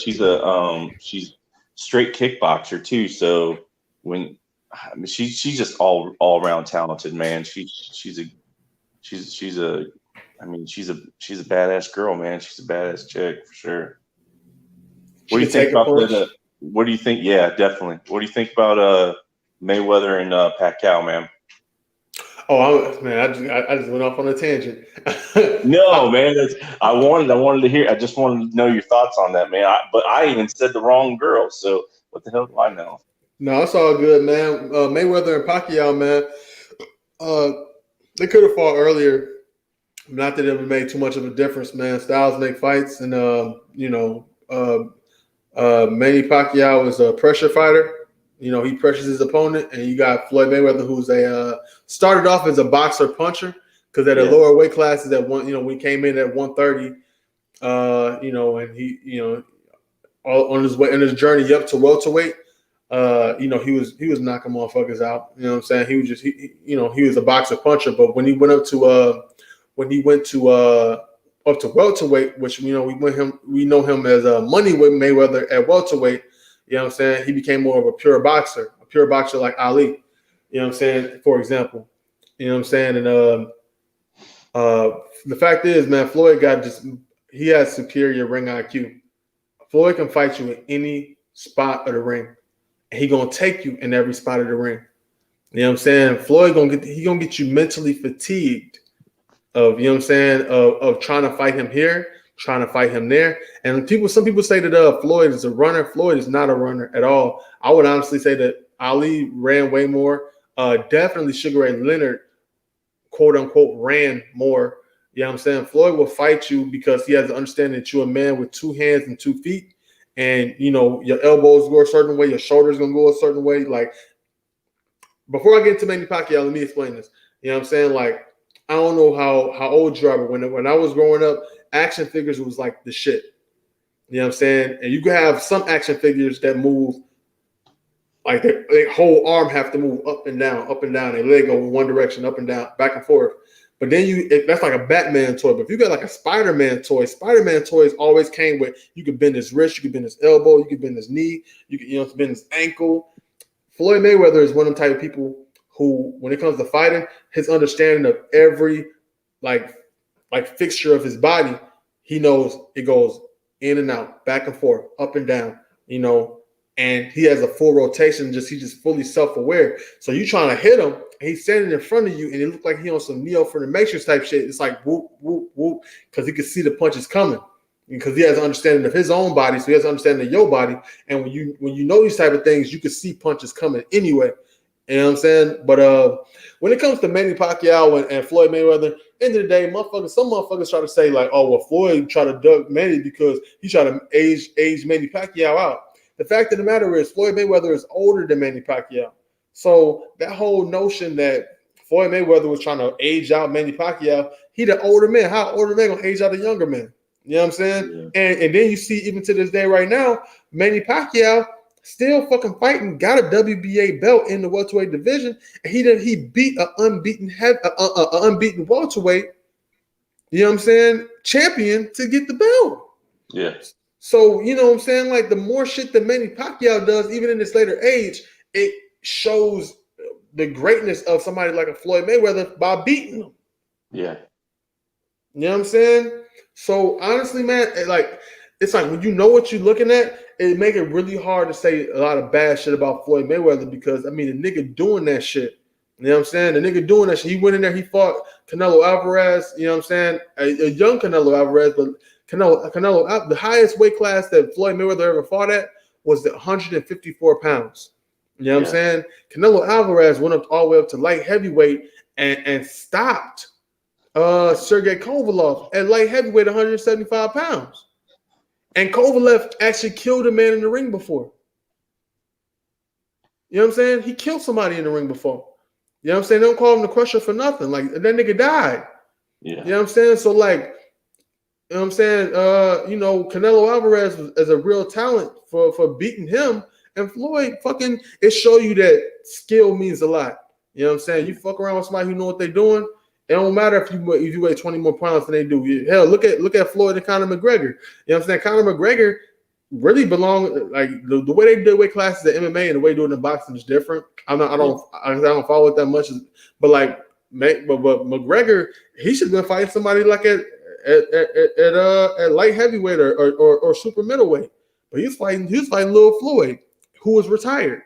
too. So she's just all around talented, man. She's a badass girl, man. She's a badass chick for sure. What do you think about that? What do you think? Yeah, definitely. What do you think about Mayweather and Pacquiao, man? Oh, I just went off on a tangent. No, man. I wanted to hear. I just wanted to know your thoughts on that, man. But I even said the wrong girl. So what the hell do I know? No, it's all good, man. Mayweather and Pacquiao, man. They could have fought earlier. Not that it would make too much of a difference, man. Styles make fights, and Manny Pacquiao is a pressure fighter. He pressures his opponent, and you got Floyd Mayweather, who's started off as a boxer puncher, because at a lower weight classes at we came in at 130, and he, on his way in his journey up to welterweight, he was knocking motherfuckers out. You know what I'm saying? He was just he was a boxer puncher, but when he went up to up to welterweight, which we know him as Money with Mayweather at welterweight. You know what I'm saying? He became more of a pure boxer like Ali. You know what I'm saying? For example, you know what I'm saying? And the fact is, man, Floyd he has superior ring IQ. Floyd can fight you in any spot of the ring, and he gonna take you in every spot of the ring. You know what I'm saying? Floyd gonna get you mentally fatigued of, of trying to fight him here, trying to fight him there. And some people say that Floyd is a runner. Floyd is not a runner at all. I would honestly say that Ali ran way more. Definitely Sugar Ray Leonard, quote unquote, ran more. You know what I'm saying? Floyd will fight you because he has the understanding that you're a man with 2 hands and 2 feet. And, your elbows go a certain way, your shoulders going to go a certain way. Like, before I get into Manny Pacquiao, let me explain this. You know what I'm saying? Like, I don't know how old you are, but when I was growing up, action figures was like the shit. You know what I'm saying? And you can have some action figures that move, like their whole arm have to move up and down. Their leg go in one direction, up and down, back and forth. But then that's like a Batman toy. But if you got like a Spider-Man toys always came with, you could bend his wrist, you could bend his elbow, you could bend his knee, you could bend his ankle. Floyd Mayweather is one of the type of people who, when it comes to fighting, his understanding of every like fixture of his body, he knows it goes in and out, back and forth, up and down, and he has a full rotation. He's just fully self-aware. So you trying to hit him, and he's standing in front of you, and it looked like he on some Neo from the Matrix type shit. It's like whoop, whoop, whoop, because he can see the punches coming. Because he has an understanding of his own body, so he has an understanding of your body. And when you know these type of things, you can see punches coming anyway. You know what I'm saying? But when it comes to Manny Pacquiao and Floyd Mayweather, end of the day, some motherfuckers try to say like, oh, well, Floyd tried to duck Manny because he tried to age Manny Pacquiao out. The fact of the matter is, Floyd Mayweather is older than Manny Pacquiao. So that whole notion that Floyd Mayweather was trying to age out Manny Pacquiao, he the older man. How older man gonna age out a younger man? You know what I'm saying? Yeah. And then you see, even to this day right now, Manny Pacquiao still fucking fighting, got a WBA belt in the welterweight division, and he beat an unbeaten welterweight, you know what I'm saying, champion to get the belt. Yeah. So, you know what I'm saying? Like, the more shit that Manny Pacquiao does, even in this later age, it shows the greatness of somebody like a Floyd Mayweather by beating him. Yeah. You know what I'm saying? So, honestly, man, it's like when you know what you're looking at, it make it really hard to say a lot of bad shit about Floyd Mayweather, because, I mean, the nigga doing that shit. You know what I'm saying? The nigga doing that shit. He went in there, he fought Canelo Alvarez, you know what I'm saying? A young Canelo Alvarez, but Canelo, the highest weight class that Floyd Mayweather ever fought at was the 154 pounds. You know what I'm saying? Canelo Alvarez went up all the way up to light heavyweight and stopped Sergey Kovalev at light heavyweight 175 pounds. And Kovalev actually killed a man in the ring before. You know what I'm saying? He killed somebody in the ring before. You know what I'm saying? They don't call him the Crusher for nothing. Like, that nigga died. Yeah. You know what I'm saying? So, like, you know what I'm saying? Canelo Alvarez is a real talent for beating him. And Floyd fucking, it show you that skill means a lot. You know what I'm saying? You fuck around with somebody who know what they're doing. It don't matter if you weigh 20 more pounds than they do. Hell, look at Floyd and Conor McGregor. You know what I'm saying? Conor McGregor really belong, like, the way they do weight classes at MMA and the way they do it in boxing is different. I don't follow it that much, but like, but McGregor, he should have been fighting somebody like at light heavyweight or super middleweight. But he was fighting Lil Floyd, who was retired,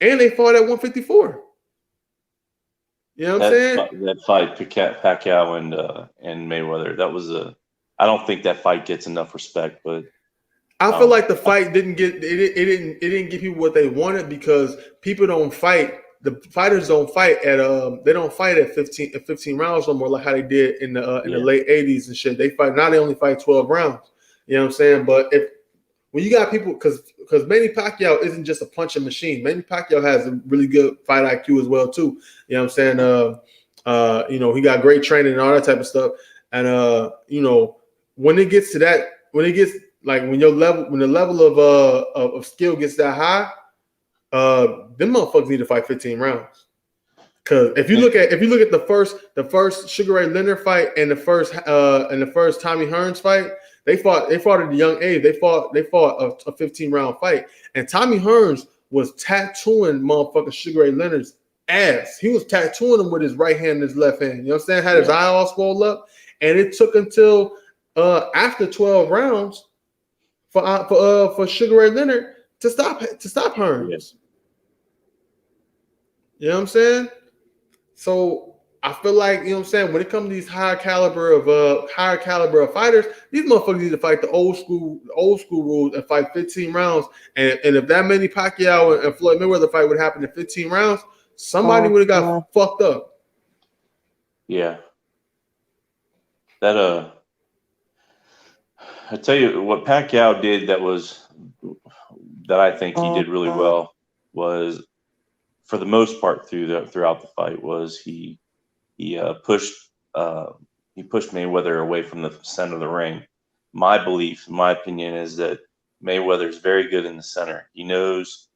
and they fought at 154. You know what I'm saying? That fight, Pacquiao and Mayweather, that was I don't think that fight gets enough respect, but I feel like the fight didn't give people what they wanted because people don't fight. The fighters don't fight at they don't fight at 15 rounds no more, like how they did in the late 80s and shit. They only fight 12 rounds. You know what I'm saying? But when you got people, because Manny Pacquiao isn't just a punching machine. Manny Pacquiao has a really good fight IQ as well too. You know what I'm saying? He got great training and all that type of stuff. And when it gets to that, when the level of skill gets that high, them motherfuckers need to fight 15 rounds. Because if you look at the first Sugar Ray Leonard fight and the first Tommy Hearns fight, they fought at a young age. They fought a 15-round fight, and Tommy Hearns was tattooing motherfucking Sugar Ray Leonard's ass. He was tattooing him with his right hand and his left hand. You know what I'm saying? Had his eye all swollen up, and it took until after 12 rounds for Sugar Ray Leonard to stop Hearns. Yes. You know what I'm saying? So I feel like, you know what I'm saying, when it comes to these higher caliber of fighters, these motherfuckers need to fight the old school rules and fight 15 rounds. And if that Manny Pacquiao and Floyd Mayweather fight would happen in 15 rounds, somebody would have got fucked up. Yeah. That I tell you what Pacquiao did that I think he did really well was, for the most part throughout the fight, was he pushed Mayweather away from the center of the ring. My belief, in my opinion, is that Mayweather is very good in the center. He knows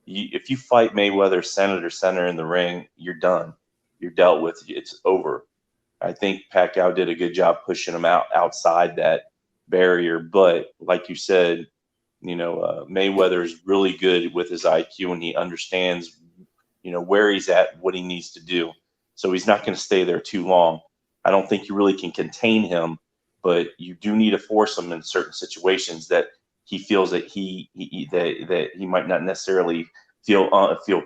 if you fight Mayweather center in the ring, you're done. You're dealt with. It's over. I think Pacquiao did a good job pushing him outside that barrier. But like you said, Mayweather is really good with his IQ, and he understands, where he's at, what he needs to do. So he's not going to stay there too long. I don't think you really can contain him, but you do need to force him in certain situations that he feels that he might not necessarily feel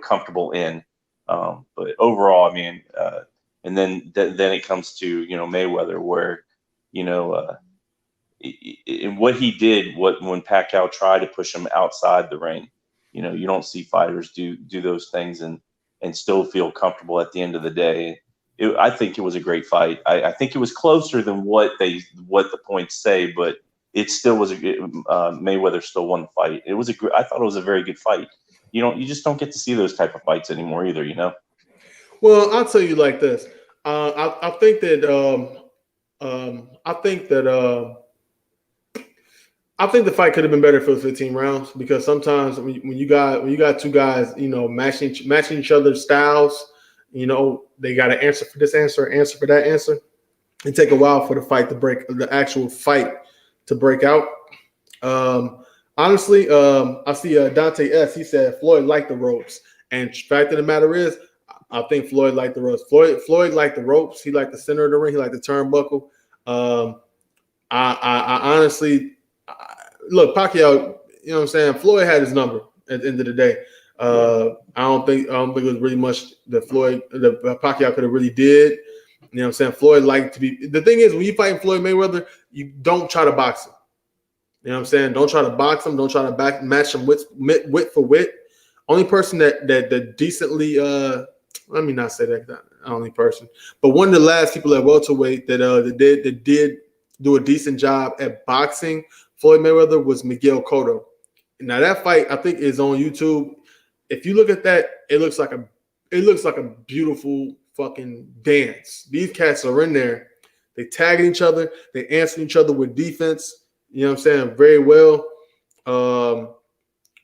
comfortable in. But overall, I mean, and then it comes to Mayweather, where in what he did, when Pacquiao tried to push him outside the ring, you don't see fighters do those things and still feel comfortable at the end of the day. I think it was a great fight. I think it was closer than what the points say, but it still was Mayweather still won the fight. I thought it was a very good fight. You just don't get to see those type of fights anymore either, Well, I'll tell you like this. I think the fight could have been better if it was 15 rounds, because sometimes when you got two guys, matching each other's styles, they got to answer for this answer for that answer. It take a while for the actual fight to break out. Honestly, I see Dante S. He said Floyd liked the ropes, and the fact of the matter is, I think Floyd liked the ropes. Floyd liked the ropes. He liked the center of the ring. He liked the turnbuckle. I honestly. Look, Pacquiao, you know what I'm saying? Floyd had his number at the end of the day. I don't think it was really much that Pacquiao could have really did. You know what I'm saying? Floyd liked to be. The thing is, when you fight Floyd Mayweather, you don't try to box him. You know what I'm saying? Don't try to box him. Don't try to match him wit for wit. Only person that decently let me not say that only person, but one of the last people at welterweight that did do a decent job at boxing Floyd Mayweather was Miguel Cotto. Now that fight I think is on YouTube. If you look at that, it looks like a beautiful fucking dance. These cats are in there. They tagging each other. They answering each other with defense. You know what I'm saying? Very well.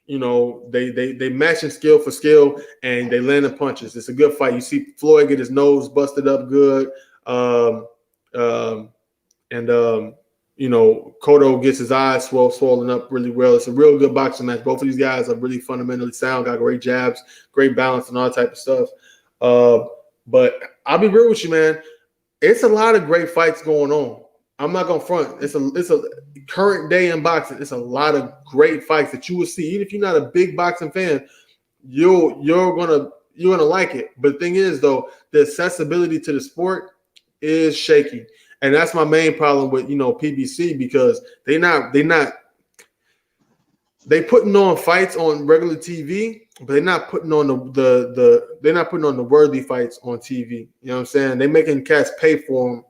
They matching skill for skill and they landing punches. It's a good fight. You see Floyd get his nose busted up good. Cotto gets his eyes swollen up really well. It's a real good boxing match. Both of these guys are really fundamentally sound, got great jabs, great balance, and all that type of stuff. But I'll be real with you, man. It's a lot of great fights going on. I'm not gonna front. It's a current day in boxing. It's a lot of great fights that you will see. Even if you're not a big boxing fan, you're gonna like it. But the thing is, though, the accessibility to the sport is shaky. And that's my main problem with PBC, because they putting on fights on regular TV, but they're not putting on the worthy fights on TV. You know what I'm saying? They're making cats pay for them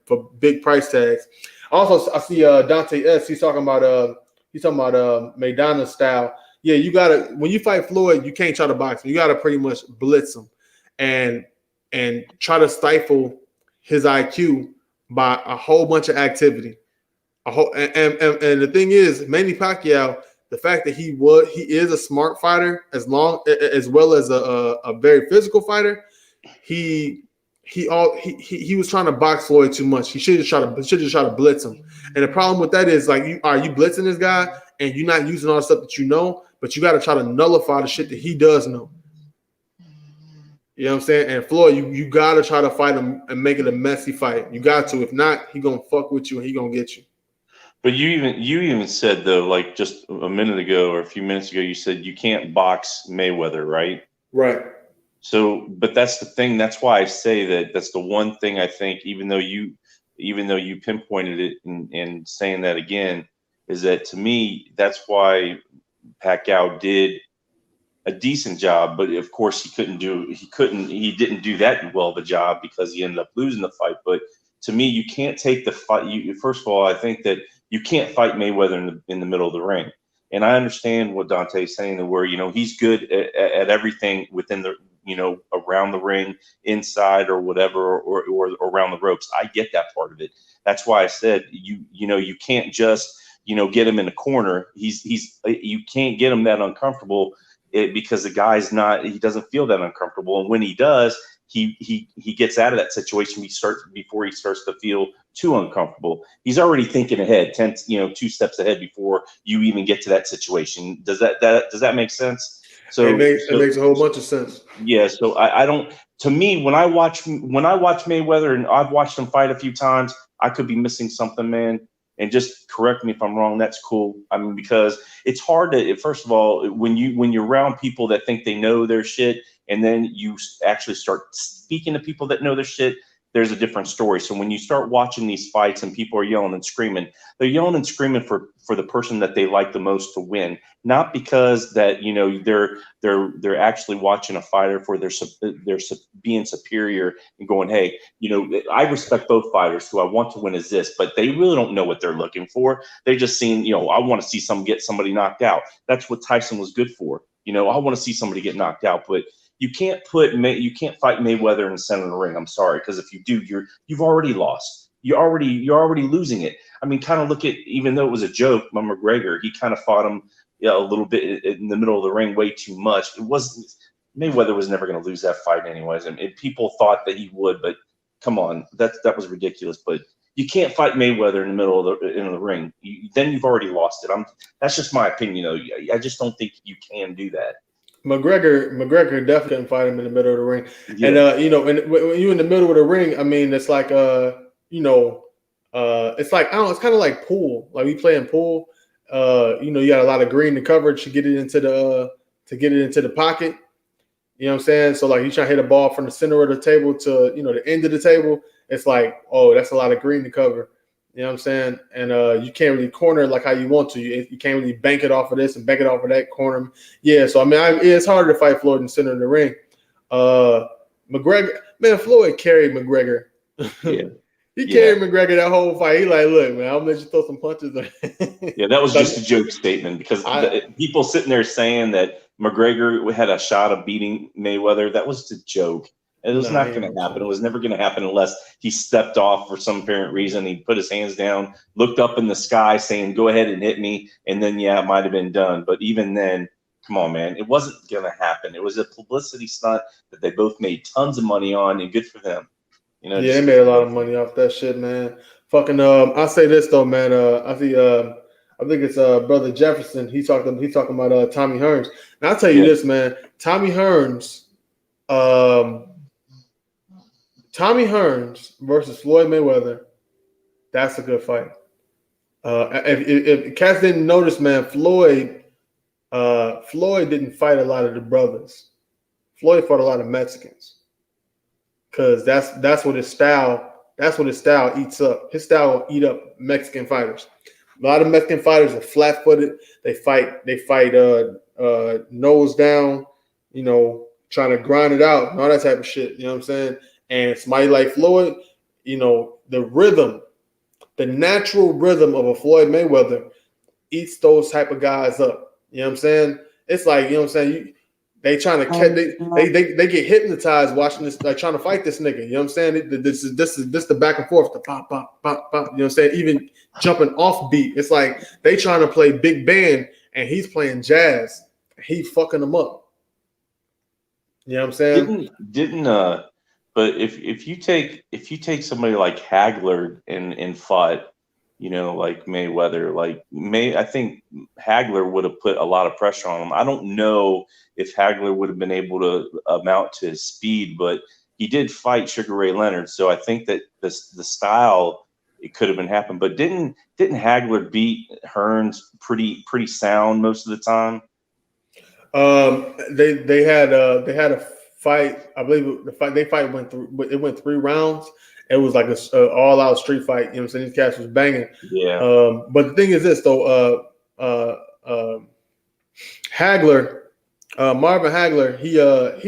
for big price tags. Also, I see Dante S. He's talking about Maidana style. Yeah, you gotta, when you fight Floyd, you can't try to box him. You gotta pretty much blitz him and try to stifle his IQ by a whole bunch of activity. And the thing is, Manny Pacquiao, the fact that he is a smart fighter as well as a very physical fighter, he was trying to box Floyd too much. He should just try to blitz him. And the problem with that is, like, you blitzing this guy and you're not using all the stuff that you know, but you got to try to nullify the shit that he does know. You know what I'm saying? And Floyd, you got to try to fight him and make it a messy fight. You got to. If not, he going to fuck with you and he going to get you. But you even said, though, like just a minute ago or a few minutes ago, you said you can't box Mayweather, right? Right. So, but that's the thing. That's why I say that's the one thing I think, even though you pinpointed it and saying that again, is that to me, that's why Pacquiao did a decent job, but of course he didn't do that well of a job because he ended up losing the fight. But to me, you can't take the fight. First of all, I think that you can't fight Mayweather in the middle of the ring. And I understand what Dante's saying, where he's good at everything within the around the ring, inside or whatever, or around the ropes. I get that part of it. That's why I said you can't just get him in the corner. You can't get him that uncomfortable. Because the guy's he doesn't feel that uncomfortable, and when he does, he gets out of that situation before he starts to feel too uncomfortable. He's already thinking ahead, 2 steps ahead before you even get to that situation. Does that make sense? So it makes a whole bunch of sense. Yeah. So I don't. To me, when I watch Mayweather, and I've watched him fight a few times, I could be missing something, man. And just correct me if I'm wrong. That's cool. I mean, because it's hard to, first of all, when you're around people that think they know their shit, and then you actually start speaking to people that know their shit, there's a different story. So when you start watching these fights and people are yelling and screaming, they're yelling and screaming for the person that they like the most to win, not because that they're actually watching a fighter for they're being superior and going, hey, I respect both fighters. Who I want to win is this, but they really don't know what they're looking for. They're just seeing, I want to see get somebody knocked out. That's what Tyson was good for. I want to see somebody get knocked out, but you can't fight Mayweather in the center of the ring. I'm sorry, because if you do, you've already lost. You're already losing it. I mean, kind of look at, even though it was a joke, McGregor, he kind of fought him a little bit in the middle of the ring way too much. Mayweather was never going to lose that fight anyways, and people thought that he would, but come on, that was ridiculous. But you can't fight Mayweather in the middle of the ring. Then you've already lost it. That's just my opinion, though. I just don't think you can do that. McGregor definitely couldn't fight him in the middle of the ring. Yeah. And when you're in the middle of the ring, I mean, it's like it's like, I don't know, it's kind of like pool. Like we play in pool. You got a lot of green to coverage to get it into the pocket. You know what I'm saying? So like you try to hit a ball from the center of the table to the end of the table. It's like, oh, that's a lot of green to cover. You know what I'm saying? And you can't really corner it like how you want to. You can't really bank it off of this and bank it off of that corner. Yeah, so I mean, it's harder to fight Floyd in the center of the ring. McGregor, man, Floyd carried McGregor. Yeah. He carried McGregor that whole fight. He like, look, man, I'm gonna let you throw some punches. Yeah, that was just a joke statement because people sitting there saying that McGregor had a shot of beating Mayweather. That was a joke. It was not going to happen. It was never going to happen unless he stepped off for some apparent reason. He put his hands down, looked up in the sky saying, go ahead and hit me. And then, yeah, it might have been done. But even then, come on, man. It wasn't going to happen. It was a publicity stunt that they both made tons of money on, and good for them. You know, yeah, they made a lot of money off that shit, man. Fucking, I'll say this, though, man. I think it's Brother Jefferson. He's talking about Tommy Hearns. And I'll tell you this, man. Tommy Hearns versus Floyd Mayweather, that's a good fight. If cats didn't notice, man, Floyd didn't fight a lot of the brothers. Floyd fought a lot of Mexicans, because that's what his style eats up. His style will eat up Mexican fighters. A lot of Mexican fighters are flat-footed. They fight nose down, you know, trying to grind it out and all that type of shit. You know what I'm saying? And somebody like Floyd, you know, the natural rhythm of a Floyd Mayweather eats those type of guys up. You know what I'm saying? It's like, you know what I'm saying? They trying to catch, they get hypnotized watching this, like trying to fight this nigga. You know what I'm saying? This is the back and forth, the pop, pop, pop, pop. You know what I'm saying? Even jumping off beat. It's like they trying to play big band and he's playing jazz. He fucking them up. You know what I'm saying? But if you take somebody like Hagler and fought, you know, like Mayweather, I think Hagler would have put a lot of pressure on him. I don't know if Hagler would have been able to amount to his speed, but he did fight Sugar Ray Leonard, so I think that the style, it could have been happened. But didn't Hagler beat Hearns pretty sound most of the time? They had a fight. I believe the fight went 3 rounds. It was like a all-out street fight. You know what I'm saying? These cats was banging. Yeah. But the thing is this, though. Hagler, Marvin Hagler, he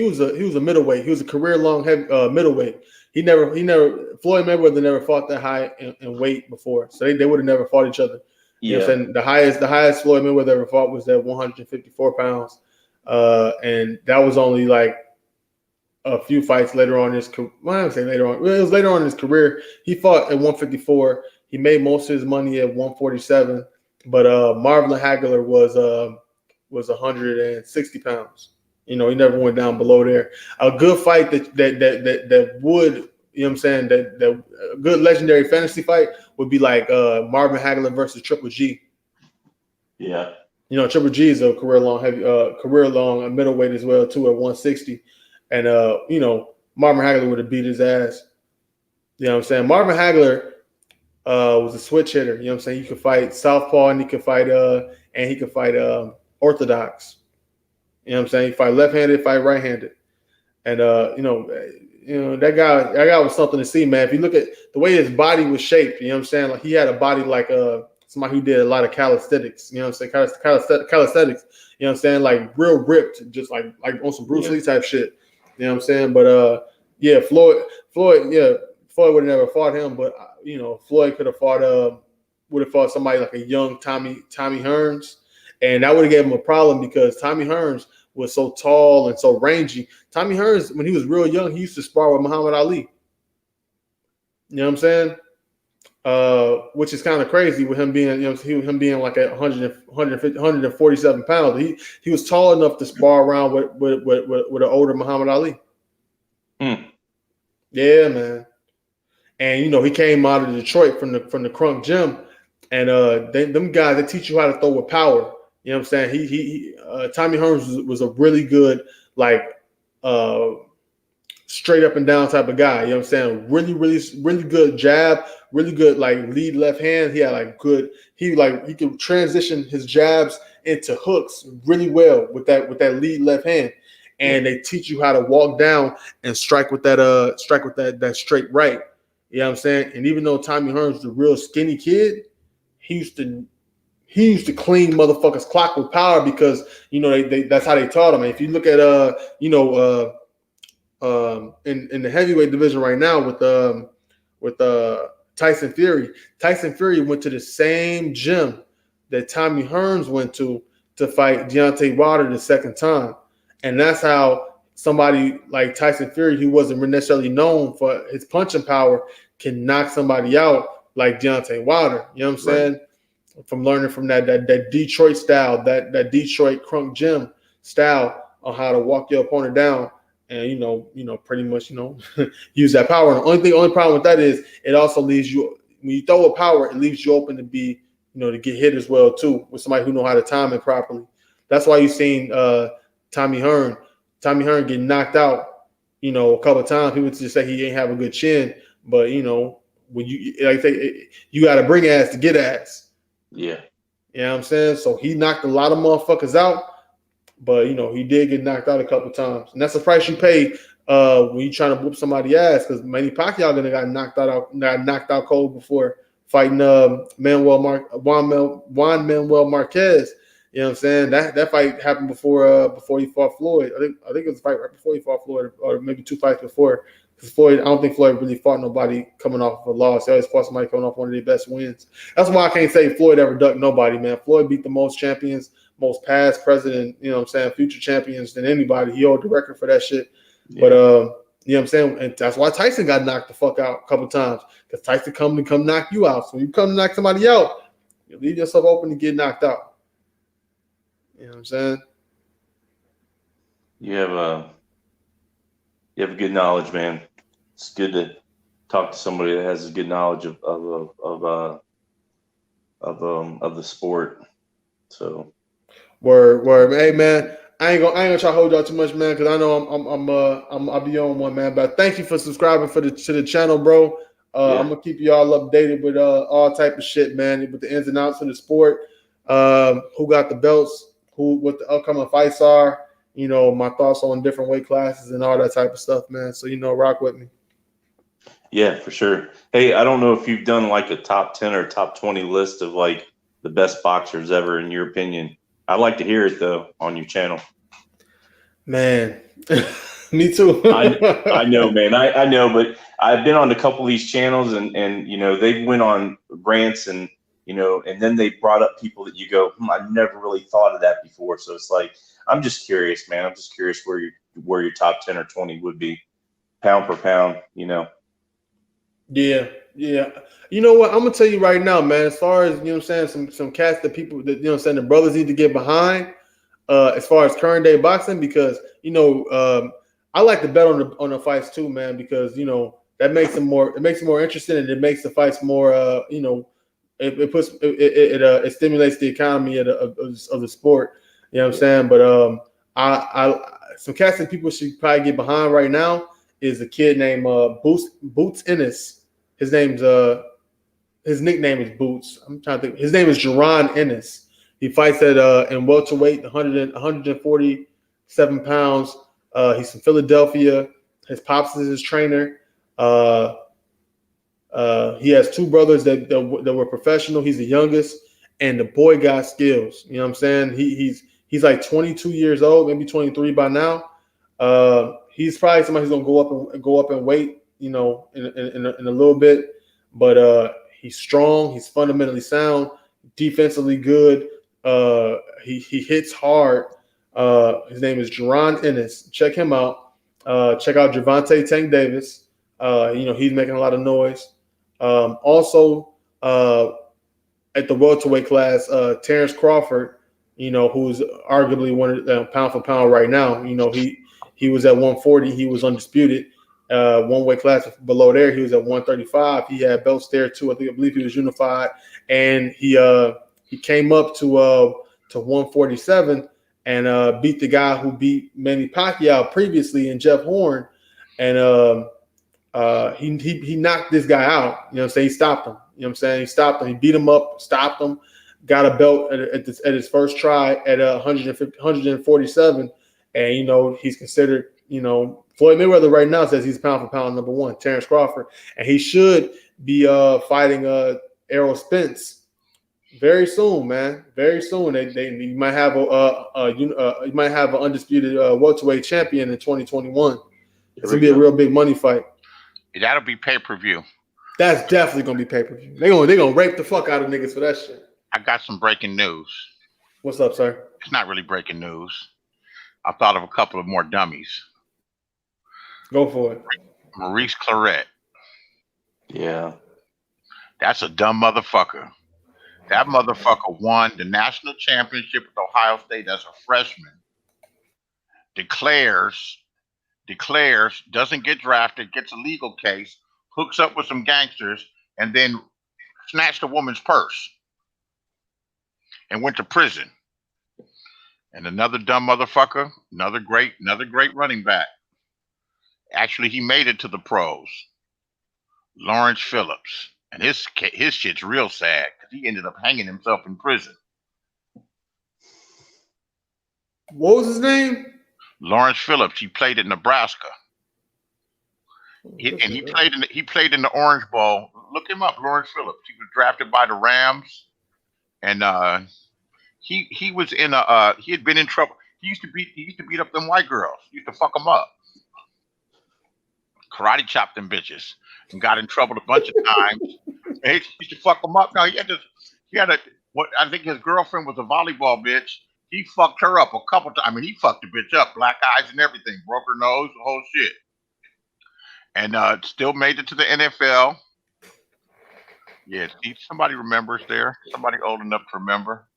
was a middleweight. He was a career-long middleweight. Floyd Mayweather never fought that high in weight before, so they would have never fought each other. You know what I'm saying? The highest Floyd Mayweather ever fought was at 154 pounds, and that was only like a few fights later on in his career. Well, I don't say later on. It was later on in his career. He fought at 154. He made most of his money at 147. But Marvin Hagler was 160 pounds. You know, he never went down below there. A good fight that would, you know what I'm saying, that a good legendary fantasy fight would be like Marvin Hagler versus Triple G. Yeah. You know, Triple G is a career long middleweight as well too at 160. And, you know, Marvin Hagler would have beat his ass. You know what I'm saying? Marvin Hagler was a switch hitter. You know what I'm saying? You could fight southpaw and he could fight orthodox. You know what I'm saying? He fight left-handed, fight right-handed. And, you know, that guy was something to see, man. If you look at the way his body was shaped, you know what I'm saying? Like he had a body like somebody who did a lot of calisthenics. You know what I'm saying? Calisthenics. You know what I'm saying? Like real ripped, just like on some Bruce Lee type shit. You know what I'm saying? But yeah, Floyd would have never fought him, but you know, Floyd would have fought somebody like a young Tommy Hearns, and that would have gave him a problem because Tommy Hearns was so tall and so rangy. Tommy Hearns, when he was real young, he used to spar with Muhammad Ali. You know what I'm saying? Which is kind of crazy with him being, you know, him being like at 147 pounds. He was tall enough to spar around with an older Muhammad Ali. Yeah, man. And you know, he came out of Detroit from the Crunk Gym, and them guys, they teach you how to throw with power. You know what I'm saying? Tommy Hearns was a really good, like, straight up and down type of guy. You know what I'm saying? Really, really, really good jab, really good like lead left hand. He had like good. He could transition his jabs into hooks really well with that lead left hand. And they teach you how to walk down and strike with that straight right. You know what I'm saying? And even though Tommy Hearns was a real skinny kid, he used to clean motherfuckers' clock with power because they that's how they taught him. And if you look at in the heavyweight division right now with Tyson Fury. Tyson Fury went to the same gym that Tommy Hearns went to fight Deontay Wilder the second time. And that's how somebody like Tyson Fury, who wasn't necessarily known for his punching power, can knock somebody out like Deontay Wilder. You know what I'm saying? From learning from that Detroit style, that Detroit crunk gym style on how to walk your opponent down and pretty much use that power. And the only problem with that is it also leaves you, when you throw a power, it leaves you open to be to get hit as well too with somebody who know how to time it properly. That's why you've seen Tommy Hearn get knocked out a couple of times. People just say he ain't have a good chin, but when you got to bring ass to get ass. Yeah. You know what I'm saying? So he knocked a lot of motherfuckers out, but he did get knocked out a couple times. And that's the price you pay when you're trying to whoop somebody's ass, because Manny Pacquiao got knocked out cold before fighting Juan Manuel Marquez. You know what I'm saying? That fight happened before he fought Floyd. I think it was a fight right before he fought Floyd, or maybe 2 fights before. Because Floyd, I don't think Floyd really fought nobody coming off of a loss. He always fought somebody coming off one of their best wins. That's why I can't say Floyd ever ducked nobody, man. Floyd beat the most champions, most past, present, future champions than anybody. He held the record for that shit. Yeah. But you know what I'm saying? And that's why Tyson got knocked the fuck out a couple times. Because Tyson come knock you out. So when you come to knock somebody out, you leave yourself open to get knocked out. You know what I'm saying? You have good knowledge, man. It's good to talk to somebody that has a good knowledge of the sport. So, word. Hey, man, I ain't gonna try to hold y'all too much, man, because I know I'll be on one, man. But thank you for subscribing to the channel, bro. I'm gonna keep you all updated with all type of shit, man, with the ins and outs of the sport. Who got the belts? What the upcoming fights are? My thoughts on different weight classes and all that type of stuff, man. So rock with me. Yeah, for sure. Hey, I don't know if you've done like a top 10 or top 20 list of like the best boxers ever in your opinion. I'd like to hear it though on your channel. Man, me too. I know, man. I know, but I've been on a couple of these channels and they went on rants and and then they brought up people that you go, I never really thought of that before. So it's like, I'm just curious, man. I'm just curious where your top 10 or 20 would be, pound per pound. Yeah. You know what? I'm gonna tell you right now, man. As far as what I'm saying, some cats that people that what I'm saying the brothers need to get behind. As far as current day boxing, because I like to bet on the fights too, man. Because that makes them more. It makes it more interesting, and it makes the fights more. It stimulates the economy of the sport. You know what I'm saying? But I some cats that people should probably get behind right now is a kid named Boots Ennis. His nickname is Boots. I'm trying to think. His name is Jerron Ennis. He fights at in welterweight, 147 pounds. He's from Philadelphia. His pops is his trainer. He has 2 brothers that were professional. He's the youngest, and the boy got skills. You know what I'm saying? He's like 22 years old, maybe 23 by now. He's probably somebody who's gonna go up in weight, in a little bit. But he's strong. He's fundamentally sound, defensively good. He hits hard. His name is Jerron Ennis. Check him out. Check out Gervonta Tank Davis. He's making a lot of noise. Also, at the welterweight class, Terrence Crawford, who's arguably one of pound for pound right now. He was at 140. He was undisputed. One weight class below there, he was at 135. He had belts there too. I believe he was unified, and he came up to 147 and beat the guy who beat Manny Pacquiao previously, in Jeff Horn, and he knocked this guy out. You know what I'm saying? He stopped him. You know what I'm saying? He stopped him. He beat him up, stopped him, got a belt at his first try at 147, and he's considered Floyd Mayweather right now says he's pound for pound number one, Terrence Crawford, and he should be fighting Errol Spence very soon, man. Very soon. They might have you might have an undisputed welterweight champion in 2021. It's gonna be a real big money fight. That'll be pay-per-view. That's definitely gonna be pay-per-view. They gonna rape the fuck out of niggas for that shit. I got some breaking news. What's up, sir? It's not really breaking news. I thought of a couple of more dummies. Go for it. Maurice Claret. Yeah. That's a dumb motherfucker. That motherfucker won the national championship with Ohio State as a freshman. Declares, doesn't get drafted, gets a legal case, hooks up with some gangsters, and then snatched a woman's purse and went to prison. And another dumb motherfucker, another great running back. Actually, he made it to the pros. Lawrence Phillips. And his shit's real sad because he ended up hanging himself in prison. What was his name? Lawrence Phillips. He played at Nebraska. He played in the Orange Bowl. Look him up, Lawrence Phillips. He was drafted by the Rams, and he was in he had been in trouble. He used to beat up them white girls. He used to fuck them up. Karate chopped them bitches and got in trouble a bunch of times. He used to fuck them up. Now he had what I think his girlfriend was a volleyball bitch. He fucked her up a couple times. I mean, he fucked the bitch up, black eyes and everything, broke her nose, the whole shit. And still made it to the NFL. Yeah, see, somebody remembers there. Somebody old enough to remember.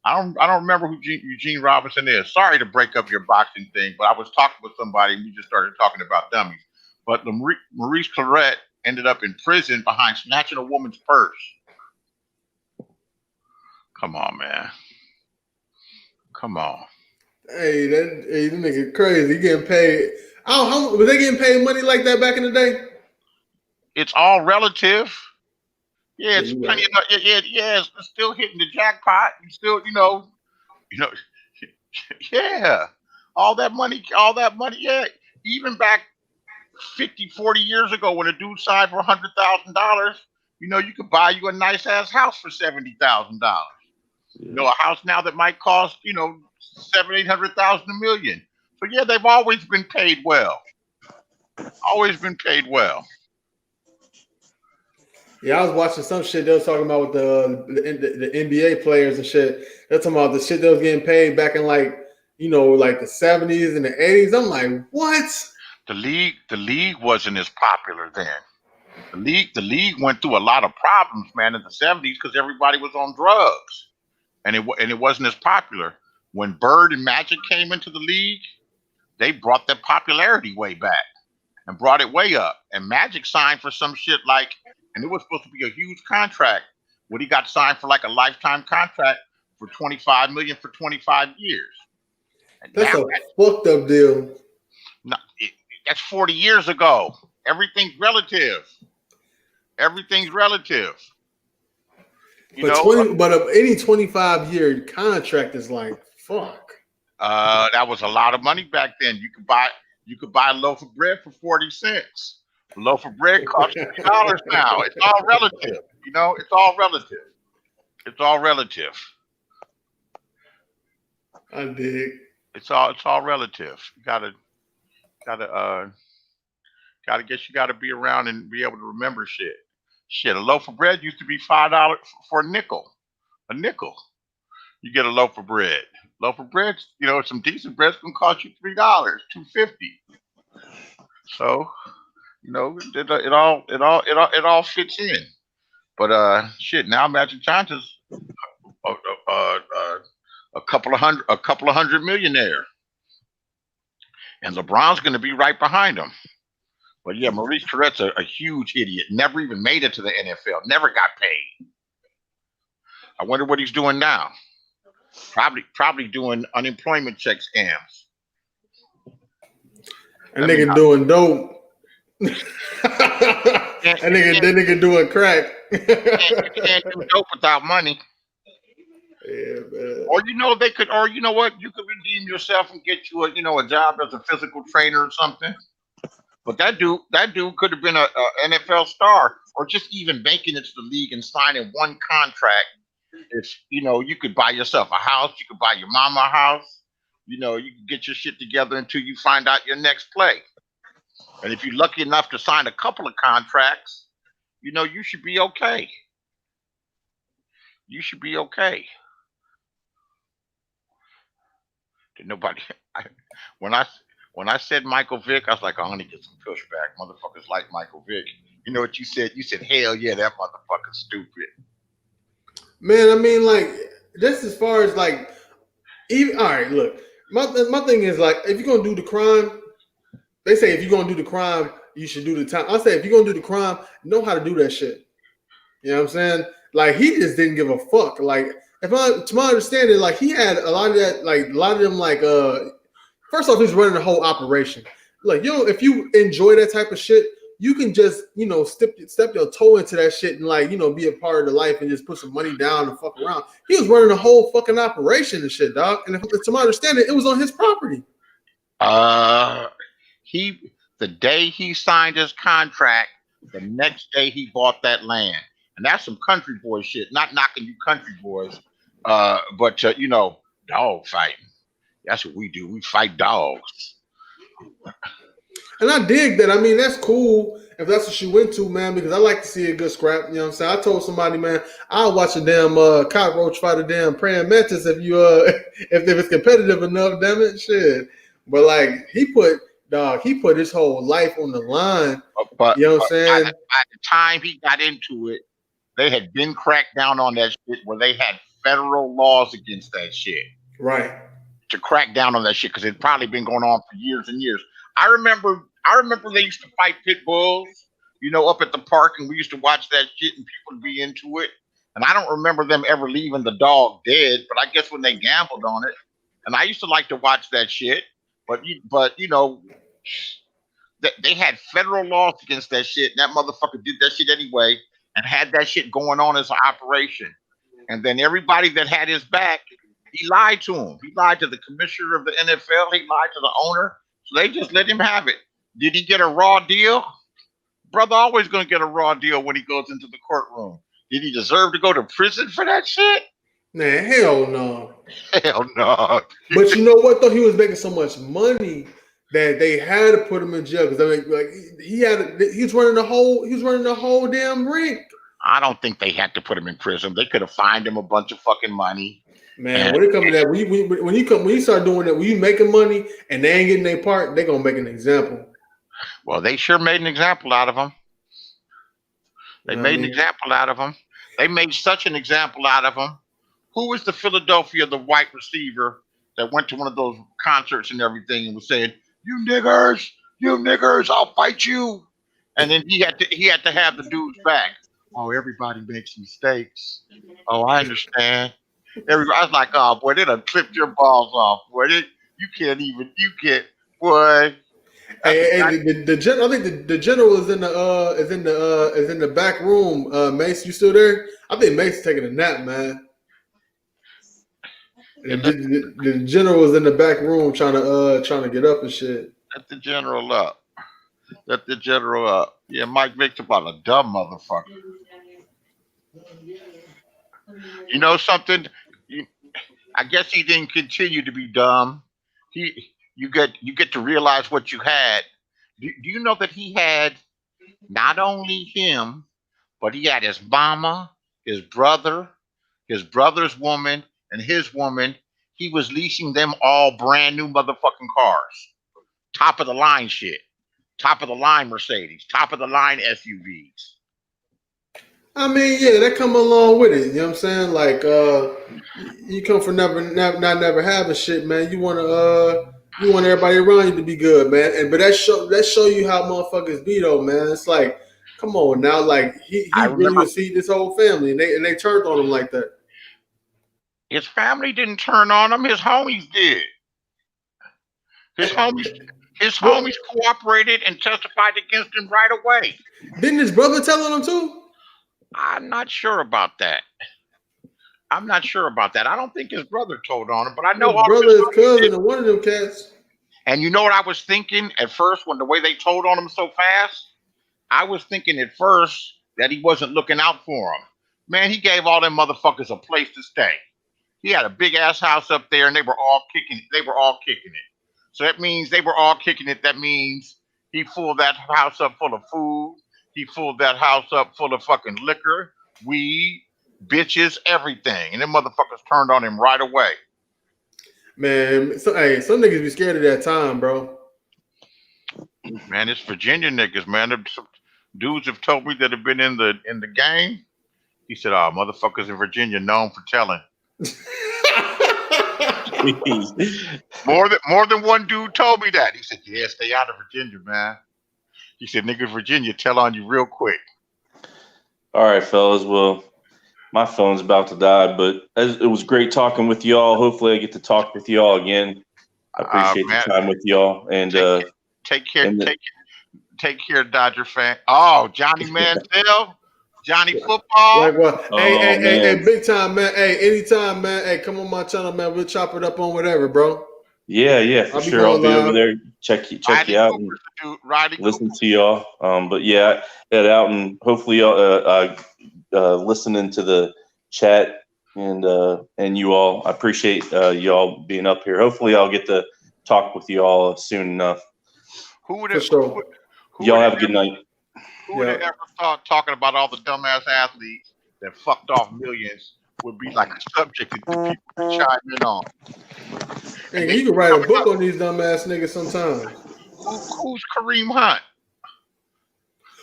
I don't remember who Eugene Robinson is. Sorry to break up your boxing thing, but I was talking with somebody and we just started talking about dummies. But Maurice Claret ended up in prison behind snatching a woman's purse. Come on, man. Come on. Hey, that nigga crazy. He getting paid. How was they getting paid money like that back in the day? It's all relative. Yeah, it's plenty of, it's still hitting the jackpot. You still, yeah. All that money, yeah. Even back 50, 40 years ago when a dude signed for $100,000, you could buy you a nice ass house for $70,000. A house now that might cost, $700,000, $800,000, $1 million. So yeah, they've always been paid well. Always been paid well. Yeah, I was watching some shit they was talking about with the NBA players and shit. They're talking about the shit they was getting paid back in like the 70s and the 80s. I'm like, what? The league wasn't as popular then. The league went through a lot of problems, man, in the 70s because everybody was on drugs, and it wasn't as popular. When Bird and Magic came into the league, they brought their popularity way back and brought it way up. And Magic signed for some shit like, and it was supposed to be a huge contract. What he got signed for like a lifetime contract for $25 million for 25 years. And that's a fucked up deal. No, that's 40 years ago. Everything's relative. Everything's relative. But any 25-year contract is like fuck. That was a lot of money back then. You could buy a loaf of bread for 40 cents. A loaf of bread costs $3 now. It's all relative. It's all relative. It's all relative. I dig. It's all relative. You gotta be around and be able to remember shit. Shit, a loaf of bread used to be $5 for a nickel. A nickel. You get a loaf of bread. Loaf of bread, some decent bread's gonna cost you $3, $2.50. So, it all fits in. But shit, now Magic Johnson's a couple of hundred millionaire, and LeBron's gonna be right behind him. But yeah, Maurice Claret's a huge idiot. Never even made it to the NFL. Never got paid. I wonder what he's doing now. Probably doing unemployment check scams. That nigga doing dope. that nigga doing crack. You can't do dope without money. Yeah, man. Or they could, or you know what? You could redeem redeem yourself and get you a job as a physical trainer or something. But that dude could have been a NFL star, or just even making it to the league and signing one contract. It's you could buy yourself a house, you could buy your mama a house, you can get your shit together until you find out your next play. And if you're lucky enough to sign a couple of contracts, you should be okay. You should be okay. Did nobody? When I said Michael Vick, I was like, I need to get some pushback. Motherfuckers like Michael Vick. You know what you said? You said, hell yeah, that motherfucker's stupid. Man, I mean, like, just as far as like, even all right. Look, my thing is like, if you're gonna do the crime, they say if you're gonna do the crime, you should do the time. I say if you're gonna do the crime, know how to do that shit. You know what I'm saying? Like, he just didn't give a fuck. Like, to my understanding, like, he had a lot of that, like, a lot of them, like, first off, he's running the whole operation. Like, if you enjoy that type of shit, you can just, step your toe into that shit and, like, be a part of the life and just put some money down and fuck around. He was running the whole fucking operation and shit, dog. And to my understanding, it was on his property. The day he signed his contract, the next day he bought that land. And that's some country boy shit. Not knocking you country boys, but dog fighting. That's what we do. We fight dogs. And I dig that. I mean, that's cool if that's what you went to, man, because I like to see a good scrap. You know what I'm saying? I told somebody, man, I'll watch a damn cockroach fight a damn praying mantis if you if it's competitive enough, damn it, shit. But like he put his whole life on the line. But you know what I'm saying? By the time he got into it, they had been cracked down on that shit where they had federal laws against that shit. Right. To crack down on that shit because it'd probably been going on for years and years. I remember they used to fight pit bulls, up at the park, and we used to watch that shit and people would be into it. And I don't remember them ever leaving the dog dead, but I guess when they gambled on it, and I used to like to watch that shit, but they had federal laws against that shit, and that motherfucker did that shit anyway and had that shit going on as an operation. And then everybody that had his back, he lied to him. He lied to the commissioner of the NFL. He lied to the owner. So they just let him have it. Did he get a raw deal? Brother always going to get a raw deal when he goes into the courtroom. Did he deserve to go to prison for that shit? Man, hell no. Hell no. But you know what, though? He was making so much money that they had to put him in jail because he was running the whole damn rink. I don't think they had to put him in prison. They could have fined him a bunch of fucking money. Man, when it comes to that, when you start doing that, when you making money and they ain't getting their part, they gonna make an example. Well, they sure made an example out of him. They made an example out of him. They made such an example out of him. Who was the white receiver that went to one of those concerts and everything and was saying, "You niggers, I'll fight you." And then he had to have the dudes back. Oh, everybody makes mistakes. Oh, I understand. I was like, oh boy, they done clipped your balls off, boy. You can't, boy. Hey, I think the general is in the back room. Mace, you still there? I think Mace is taking a nap, man. The general is in the back room trying to get up and shit. Let the general up. Yeah, Mike Vick's about a dumb motherfucker. You know something? I guess he didn't continue to be dumb. You get to realize what you had. Do you know that he had not only him, but he had his mama, his brother, his brother's woman, and his woman. He was leasing them all brand new motherfucking cars. Top of the line shit. Top of the line Mercedes. Top of the line SUVs. I mean, yeah, that come along with it. You know what I'm saying? Like, you come from never having shit, man. You want everybody around you to be good, man. But that show you how motherfuckers be though, man. It's like, come on now, like he really would see this whole family, and they turned on him like that. His family didn't turn on him. His homies did. His homies cooperated and testified against him right away. Didn't his brother tell on him too? I'm not sure about that. I'm not sure about that. I don't think his brother told on him, but I know His all of brother, his his homies cousin, did. and one of them cats. And you know what I was thinking at first when the way they told on him so fast? I was thinking at first that he wasn't looking out for him. Man, he gave all them motherfuckers a place to stay. He had a big ass house up there, and they were all kicking. They were all kicking it. So that means they were all kicking it. That means he filled that house up full of food. He filled that house up full of fucking liquor, weed, bitches, everything. And them motherfuckers turned on him right away. Man, so hey, some niggas be scared of that time, bro. Man, it's Virginia niggas, man. Some dudes have told me that have been in the game. He said, "Oh, motherfuckers in Virginia known for telling." More than one dude told me that. He said, "Yeah, stay out of Virginia, man." He said, "Nigga, Virginia tell on you real quick." All right, fellas. Well, my phone's about to die, but it was great talking with y'all. Hopefully, I get to talk with y'all again. I appreciate Man, the time with y'all, and take care, and take care, Dodger fan. Oh, Johnny Manziel, Johnny Football. Like what? Oh, Hey, man. big time, man. Hey, anytime, man. Hey, come on my channel, man. We'll chop it up on whatever, bro. Yeah, for I'll be sure. I'll going be over live. there, check you out, and Riley listen Cooper. to y'all. But yeah, head out and hopefully y'all listening to the chat and you all. I appreciate y'all being up here. Hopefully, I'll get to talk with y'all soon enough. Who would For sure. Y'all have a good night. Who would have ever thought talking about all the dumbass athletes that fucked off millions would be like a subject that the people could chime in on? Hey, you can write a book on these dumbass niggas sometimes. Who's Kareem Hunt?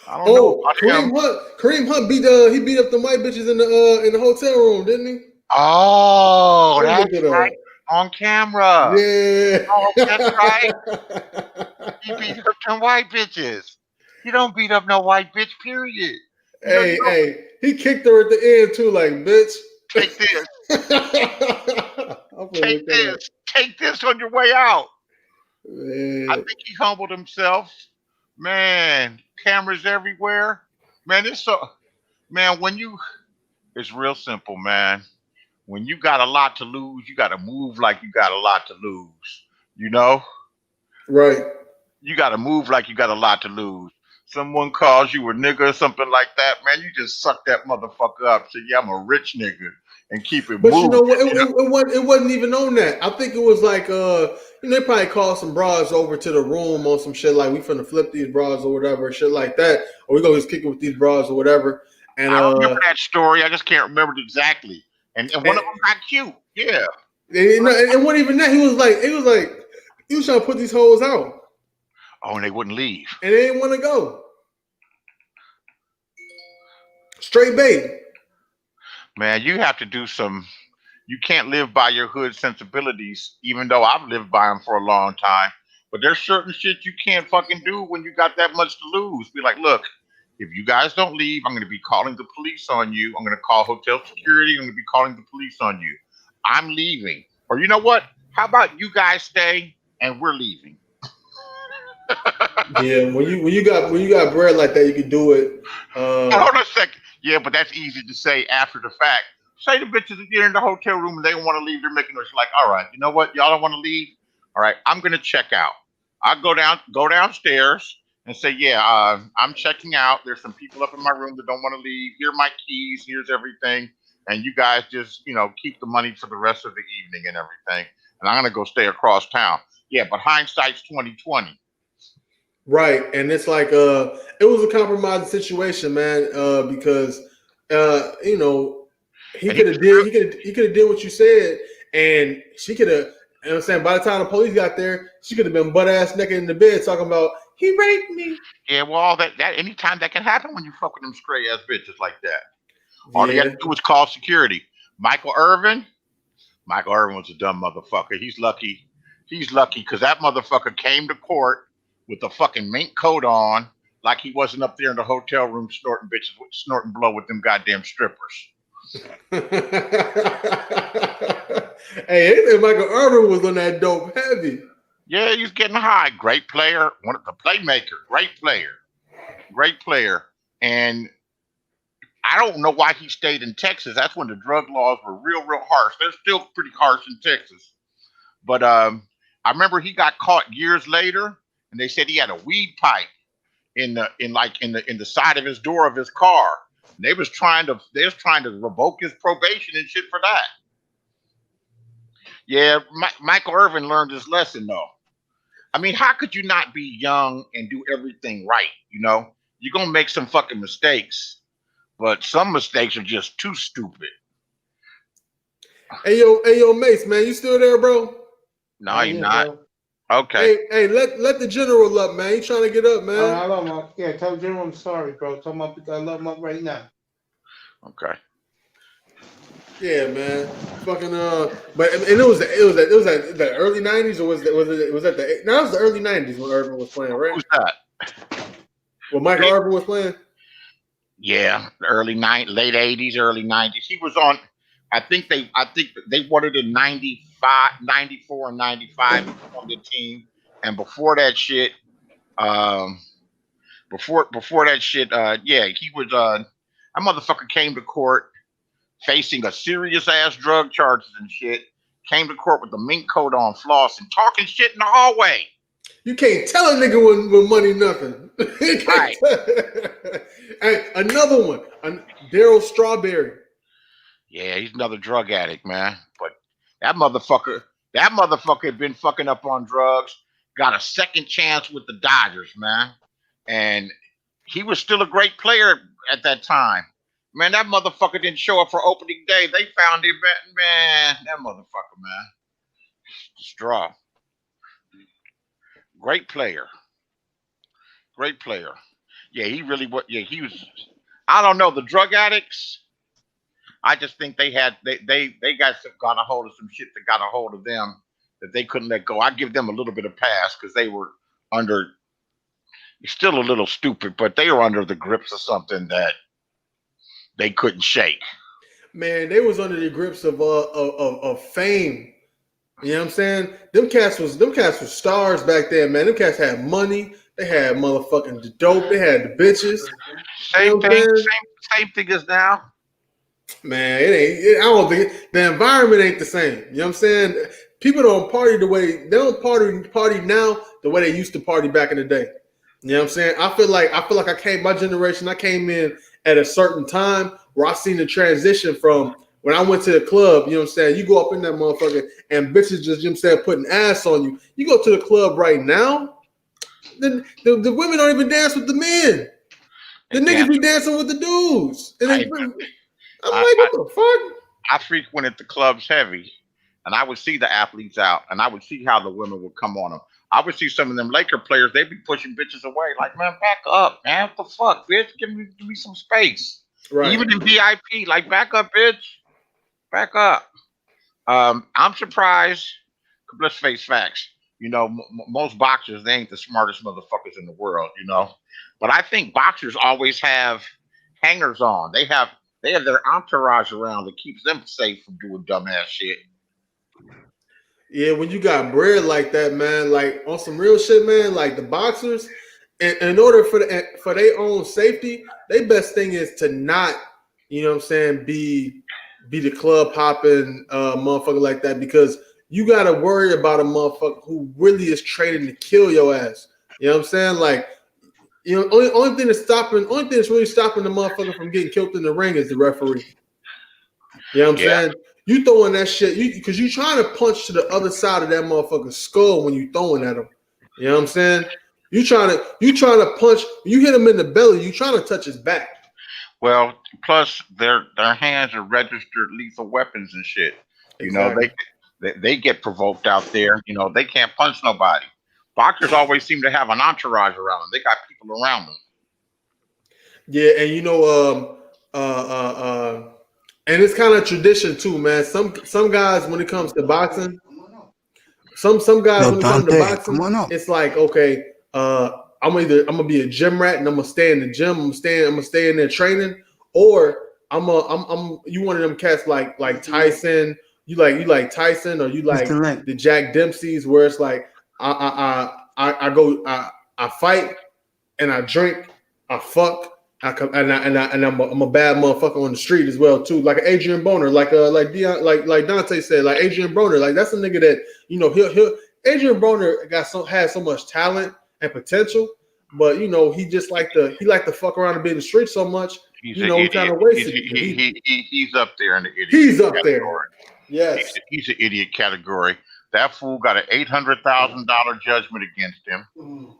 I don't know about him. Kareem Hunt beat up the white bitches in the hotel room, didn't he? Oh, Look that's it up. right. On camera. Yeah. Oh, that's right. He beat up them white bitches. You don't beat up no white bitch, period. Hey, he kicked her at the end too, like, bitch. Take this. Take this on your way out. Man. I think he humbled himself. Man, cameras everywhere. Man, it's real simple, man. When you got a lot to lose, you got to move like you got a lot to lose. You know? Right. You got to move like you got a lot to lose. Someone calls you a nigga or something like that, man, you just suck that motherfucker up. Say, yeah, I'm a rich nigga, and keep it moving. You know what? It wasn't even on that. I think it was like, they probably called some bras over to the room on some shit like we finna flip these bras or whatever, shit like that, or we gonna just kick it with these bras or whatever. And I remember that story. I just can't remember it exactly. And one of them got cute. Yeah. And it wasn't even that. He was trying to put these hoes out. Oh, and they wouldn't leave. And they didn't want to go. Straight bait. Man, you have to do you can't live by your hood sensibilities, even though I've lived by them for a long time. But there's certain shit you can't fucking do when you got that much to lose. Be like, look, if you guys don't leave, I'm going to be calling the police on you. I'm going to call hotel security. I'm going to be calling the police on you. I'm leaving. Or you know what? How about you guys stay and we're leaving? Yeah, when you got bread like that, you can do it. Hold on a second. Yeah, but that's easy to say after the fact. Say the bitches that get in the hotel room and they don't want to leave. They're making us like, all right, you know what? Y'all don't want to leave. All right, I'm gonna check out. I go downstairs and say, yeah, I'm checking out. There's some people up in my room that don't want to leave. Here are my keys. Here's everything. And you guys just, keep the money for the rest of the evening and everything. And I'm gonna go stay across town. Yeah, but hindsight's 20/20. Right, and it's like it was a compromising situation, man. Because he could have did what you said, and she could have. You know what I'm saying? By the time the police got there, she could have been butt ass naked in the bed talking about he raped me. Yeah, well, all that anytime that can happen when you fuck with them stray ass bitches like that. All he had to do was call security. Michael Irvin was a dumb motherfucker. He's lucky because that motherfucker came to court with a fucking mink coat on, like he wasn't up there in the hotel room snorting blow with them goddamn strippers. Hey, Michael Irvin was on that dope heavy. Yeah, he's getting high. Great player, the playmaker. Great player. And I don't know why he stayed in Texas. That's when the drug laws were real harsh. They're still pretty harsh in Texas. But I remember he got caught years later, and they said he had a weed pipe in the side of his door of his car. And they was trying to revoke his probation and shit for that. Yeah, Michael Irvin learned his lesson though. I mean, how could you not be young and do everything right? You know, you're gonna make some fucking mistakes, but some mistakes are just too stupid. Hey yo, Mace, man, you still there, bro? No, you're not. Bro. Okay. Hey, let the general up, man. He's trying to get up, man. I love him up. Yeah, tell General I'm sorry, bro. Tell him I love him up right now. Okay. Yeah, man. Fucking but and it was the early '90s, or was that the? No, it was the early '90s when Irvin was playing, right? Who's that? When Michael Irvin was playing. Yeah, late '80s, early '90s. He was on. I think they wanted in 95, 94, and 95 on the team, and before that shit, yeah, he was. That motherfucker came to court facing a serious ass drug charges and shit. Came to court with the mink coat on, floss, and talking shit in the hallway. You can't tell a nigga with money nothing. Right. Hey, another one, Daryl Strawberry. Yeah, he's another drug addict, man. But that motherfucker had been fucking up on drugs, got a second chance with the Dodgers, man. And he was still a great player at that time. Man, that motherfucker didn't show up for opening day. They found him, man. That motherfucker, man. Straw. Great player. Yeah, he really was. Yeah, he was. I don't know, the drug addicts. I just think they got a hold of some shit that got a hold of them that they couldn't let go. I give them a little bit of pass because they were still a little stupid, but they were under the grips of something that they couldn't shake. Man, they was under the grips of fame. You know what I'm saying? Them cats was stars back then, man. Them cats had money. They had motherfucking dope. They had the bitches. Same thing as now. Man, it ain't. I don't think the environment ain't the same. You know what I'm saying? People don't party the way they don't party now the way they used to party back in the day. You know what I'm saying? I feel like my generation, I came in at a certain time where I seen the transition from when I went to the club. You know what I'm saying? You go up in that motherfucker and bitches just, you know what I'm saying, putting ass on you. You go to the club right now, the women don't even dance with the men. The niggas be dancing with the dudes. And I'm like, what the fuck? I frequented the clubs heavy, and I would see the athletes out, and I would see how the women would come on them. I would see some of them Laker players, they'd be pushing bitches away. Like, man, back up, man. What the fuck, bitch? Give me some space. Right. Even in VIP, like, back up, bitch. Back up. I'm surprised. Let's face facts. You know, most boxers, they ain't the smartest motherfuckers in the world, you know. But I think boxers always have hangers on. They have their entourage around that keeps them safe from doing dumbass shit. Yeah, when you got bread like that, man, like on some real shit, man, like the boxers, in order for their own safety, their best thing is to not, you know what I'm saying, be the club hopping motherfucker like that, because you got to worry about a motherfucker who really is training to kill your ass. You know what I'm saying? Like, you know, only thing that's really stopping the motherfucker from getting killed in the ring is the referee. You know what I'm saying? You throwing that shit, because you trying to punch to the other side of that motherfucker's skull when you throwing at him. You know what I'm saying? You trying to punch, you hit him in the belly, you trying to touch his back. Well, plus their hands are registered lethal weapons and shit. You exactly. know, they get provoked out there. You know, they can't punch nobody. Boxers always seem to have an entourage around them. They got people around them. Yeah, and you know, and it's kind of tradition too, man. Some guys, when it comes to boxing, some guys when it comes to boxing, it's like, okay, I'm gonna be a gym rat and I'm gonna stay in the gym. I'm gonna stay in there training, or you one of them cats like Tyson. You like Tyson, or you like the Jack Dempseys, where it's like I fight and I drink, I fuck, I'm a bad motherfucker on the street as well too, like Adrian Broner, like Dante said, like Adrian Broner, like that's a nigga that he'll Adrian Broner has so much talent and potential, but he just like to fuck around and be in the street so much. He's he kind of wasted. He's up there in the idiot. He's up category. there. Yes, he's an idiot category. That fool got an $800,000 judgment against him.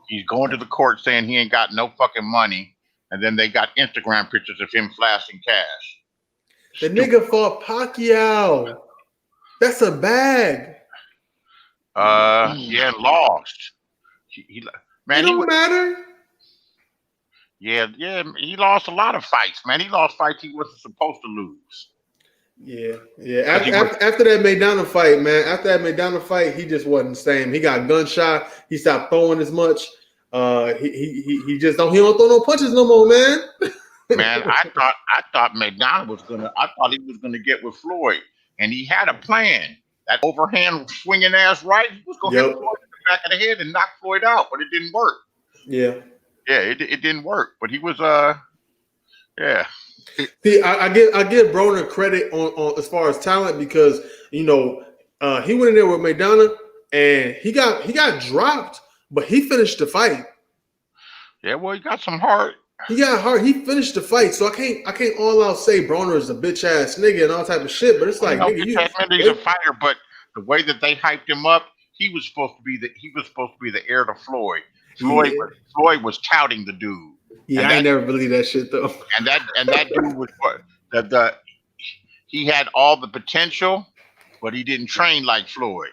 He's going to the court saying he ain't got no fucking money, and then they got Instagram pictures of him flashing cash. The nigga fought Pacquiao. That's a bag. Yeah, lost. Man, it don't matter. Yeah, he lost a lot of fights, man. He lost fights he wasn't supposed to lose. Yeah. After that Maidana fight, man. After that Maidana fight, he just wasn't the same. He got gunshot. He stopped throwing as much. He just don't throw no punches no more, man. Man, I thought Maidana was gonna. I thought he was gonna get with Floyd, and he had a plan. That overhand swinging ass right, he was gonna hit Floyd in the back of the head and knock Floyd out, but it didn't work. Yeah, it didn't work. But he was yeah. See, I give Broner credit on as far as talent because he went in there with Maidana and he got dropped, but he finished the fight. Yeah, well, he got some heart. He got heart. He finished the fight, so I can't all out say Broner is a bitch ass nigga and all type of shit. But it's like, nigga, he's a fighter. But the way that they hyped him up, he was supposed to be the heir to Floyd. Floyd was touting the dude. Yeah, I ain't never believed that shit though. And that dude was what he had all the potential, but he didn't train like Floyd.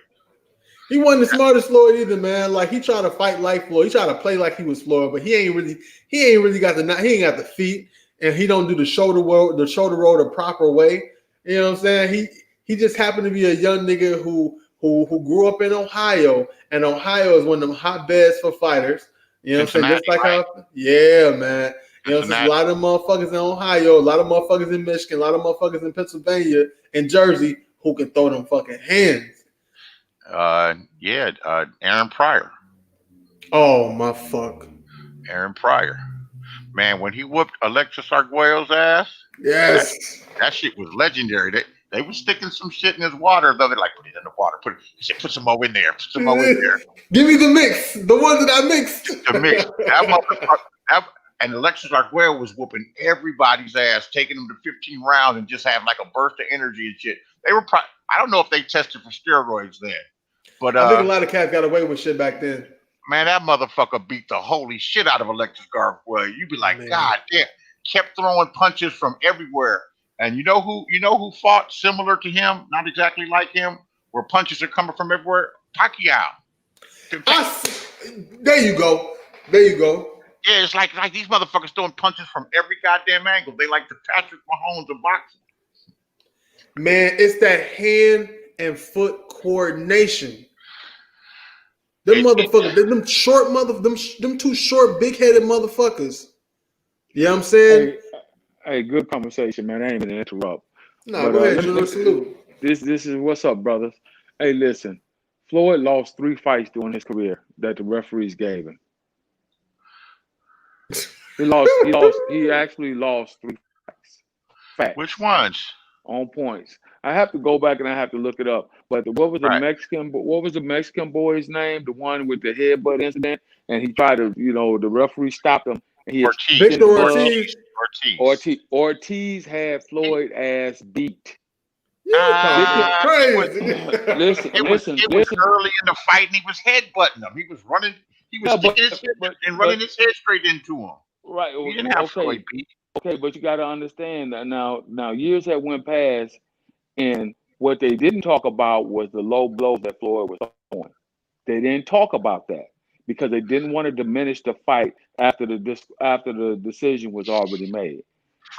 He wasn't the smartest Floyd either, man. Like he tried to fight like Floyd. He tried to play like he was Floyd, but he ain't really got the feet, and he don't do the shoulder roll the proper way. You know what I'm saying? He just happened to be a young nigga who grew up in Ohio, and Ohio is one of them hotbeds for fighters. You know what I'm saying? Just like how, yeah, man. You know what I'm saying? A lot of motherfuckers in Ohio, a lot of motherfuckers in Michigan, a lot of motherfuckers in Pennsylvania and Jersey who can throw them fucking hands. Aaron Pryor. Oh my fuck. Aaron Pryor. Man, when he whooped Alexis Arguello's ass, yes, that shit was legendary. They were sticking some shit in his water. They're like, put it in the water. He said, put some more in there. Put some more in there. Give me the mix. The one that I mixed. The mix. That motherfucker. And Alexis Arguello was whooping everybody's ass, taking them to 15 rounds and just having like a burst of energy and shit. They were I don't know if they tested for steroids then. But I think a lot of cats got away with shit back then. Man, that motherfucker beat the holy shit out of Alexis Arguello. You'd be like, God damn. Kept throwing punches from everywhere. And you know who fought similar to him, not exactly like him, where punches are coming from everywhere? Pacquiao. There you go. Yeah, it's like these motherfuckers throwing punches from every goddamn angle. They like the Patrick Mahomes of boxing. Man, it's that hand and foot coordination. Them motherfuckers, them two short, big-headed motherfuckers. You know what I'm saying? Hey, good conversation, man. I ain't even interrupt. No, go ahead, Junior. Salute. This is what's up, brothers. Hey, listen. Floyd lost 3 fights during his career that the referees gave him. He actually lost 3 fights. Facts. Which ones? On points. I have to go back and I have to look it up. But what was the Mexican boy's name? The one with the headbutt incident, and he tried to, the referee stopped him. Ortiz had Floyd ass beat. Crazy. Listen. It was early in the fight, and he was headbutting him. He was running. He was sticking his head and running his head straight into him. Right. He didn't have Floyd beat. Okay, but you got to understand that now years have went past, and what they didn't talk about was the low blows that Floyd was throwing. They didn't talk about that because they didn't want to diminish the fight after the decision was already made.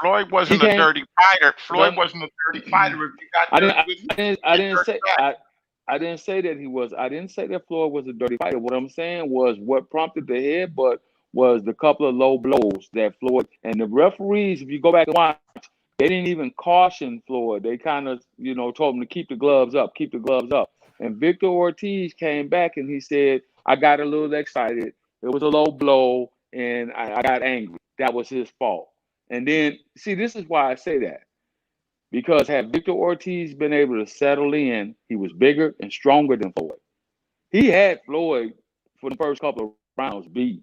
Floyd wasn't a dirty fighter. Floyd wasn't a dirty fighter. If you got I didn't say that he was. I didn't say that Floyd was a dirty fighter. What I'm saying was what prompted the headbutt was the couple of low blows that Floyd and the referees. If you go back and watch, they didn't even caution Floyd. They kind of, told him to keep the gloves up. And Victor Ortiz came back and he said, "I got a little excited. It was a low blow, and I got angry. That was his fault." And then, see, this is why I say that. Because had Victor Ortiz been able to settle in, he was bigger and stronger than Floyd. He had Floyd for the first couple of rounds beat.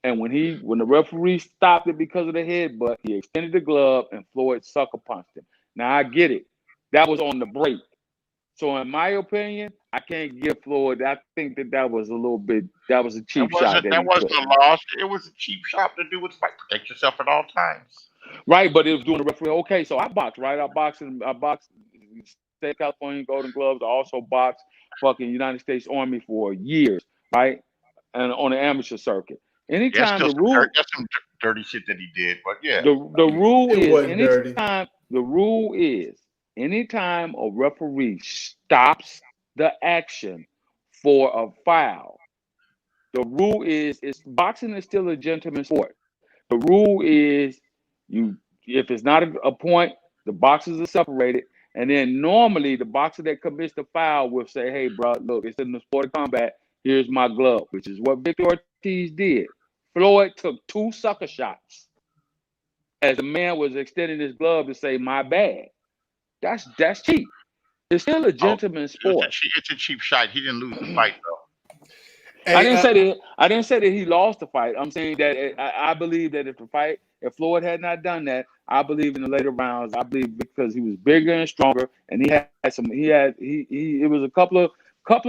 And when the referee stopped it because of the headbutt, he extended the glove and Floyd sucker punched him. Now, I get it. That was on the break. So in my opinion, I can't give Floyd. I think that was a little bit. That was a cheap shot. That wasn't a loss. It was a cheap shot to do with fight. Protect yourself at all times. Right, but it was doing the referee. Okay, so I boxed, right? I boxed State of California Golden Gloves. I also boxed fucking United States Army for years, right? And on the amateur circuit. Anytime That's the rule, that's some dirty shit that he did, but yeah. the rule It is wasn't dirty. anytime a referee stops the action for a foul, the rule is boxing is still a gentleman's sport. The rule is if it's not a point, the boxers are separated, and then normally the boxer that commits the foul will say, "Hey, bro, look, it's in the sport of combat. Here's my glove," which is what Victor Ortiz did. Floyd took 2 sucker shots as the man was extending his glove to say, "My bad." That's cheap. It's still a gentleman's sport. It's a cheap shot. He didn't lose the fight though. Hey, I didn't say that he lost the fight. I'm saying that I believe that if Floyd had not done that, I believe in the later rounds. I believe because he was bigger and stronger, and it was a couple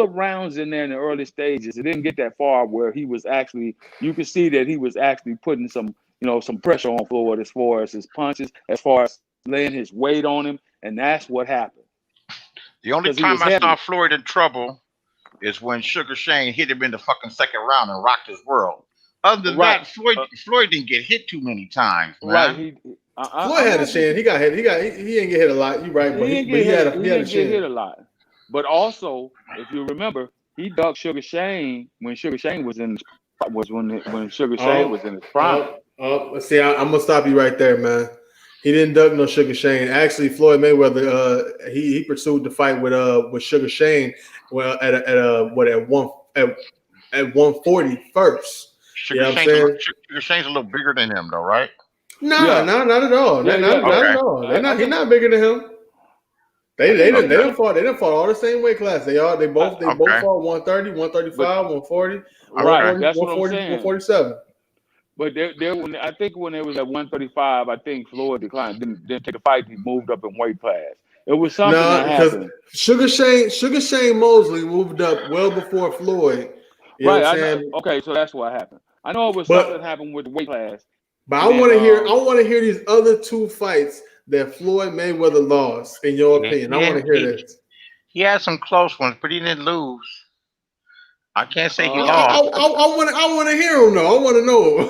of rounds in there in the early stages. It didn't get that far where he was actually. You could see that he was actually putting some pressure on Floyd as far as his punches, as far as laying his weight on him, and that's what happened. The only time I saw Floyd in trouble is when Sugar Shane hit him in the fucking second round and rocked his world. Other than that, Floyd didn't get hit too many times, man. Right. Floyd had a chance. He got hit. He didn't get hit a lot. You're right, but he had a chance. Get hit a lot. But also, if you remember, he ducked Sugar Shane when Sugar Shane was in when Sugar Shane was in his prime. See, I'm gonna stop you right there, man. He didn't duck no Sugar Shane. Actually, Floyd Mayweather, he pursued the fight with Sugar Shane. Well, at 140 first. Sugar Shane's a little bigger than him, though, right? No, not at all. Not at all. He's not bigger than him. They didn't fought all the same weight class. They both fought 130, 135, 140, right. That's what I'm saying. 147. But I think when it was at 135, I think Floyd declined, didn't take the fight. He moved up in weight class. It was something that happened. Sugar Shane Mosley moved up well before Floyd. You know what I'm saying? Okay, so that's what happened. I know it was something that happened with the weight class. But I want to hear these other 2 fights that Floyd Mayweather lost. In your opinion, I want to hear this. He had some close ones, but he didn't lose. I can't say he lost. I want to hear him though. I want to know.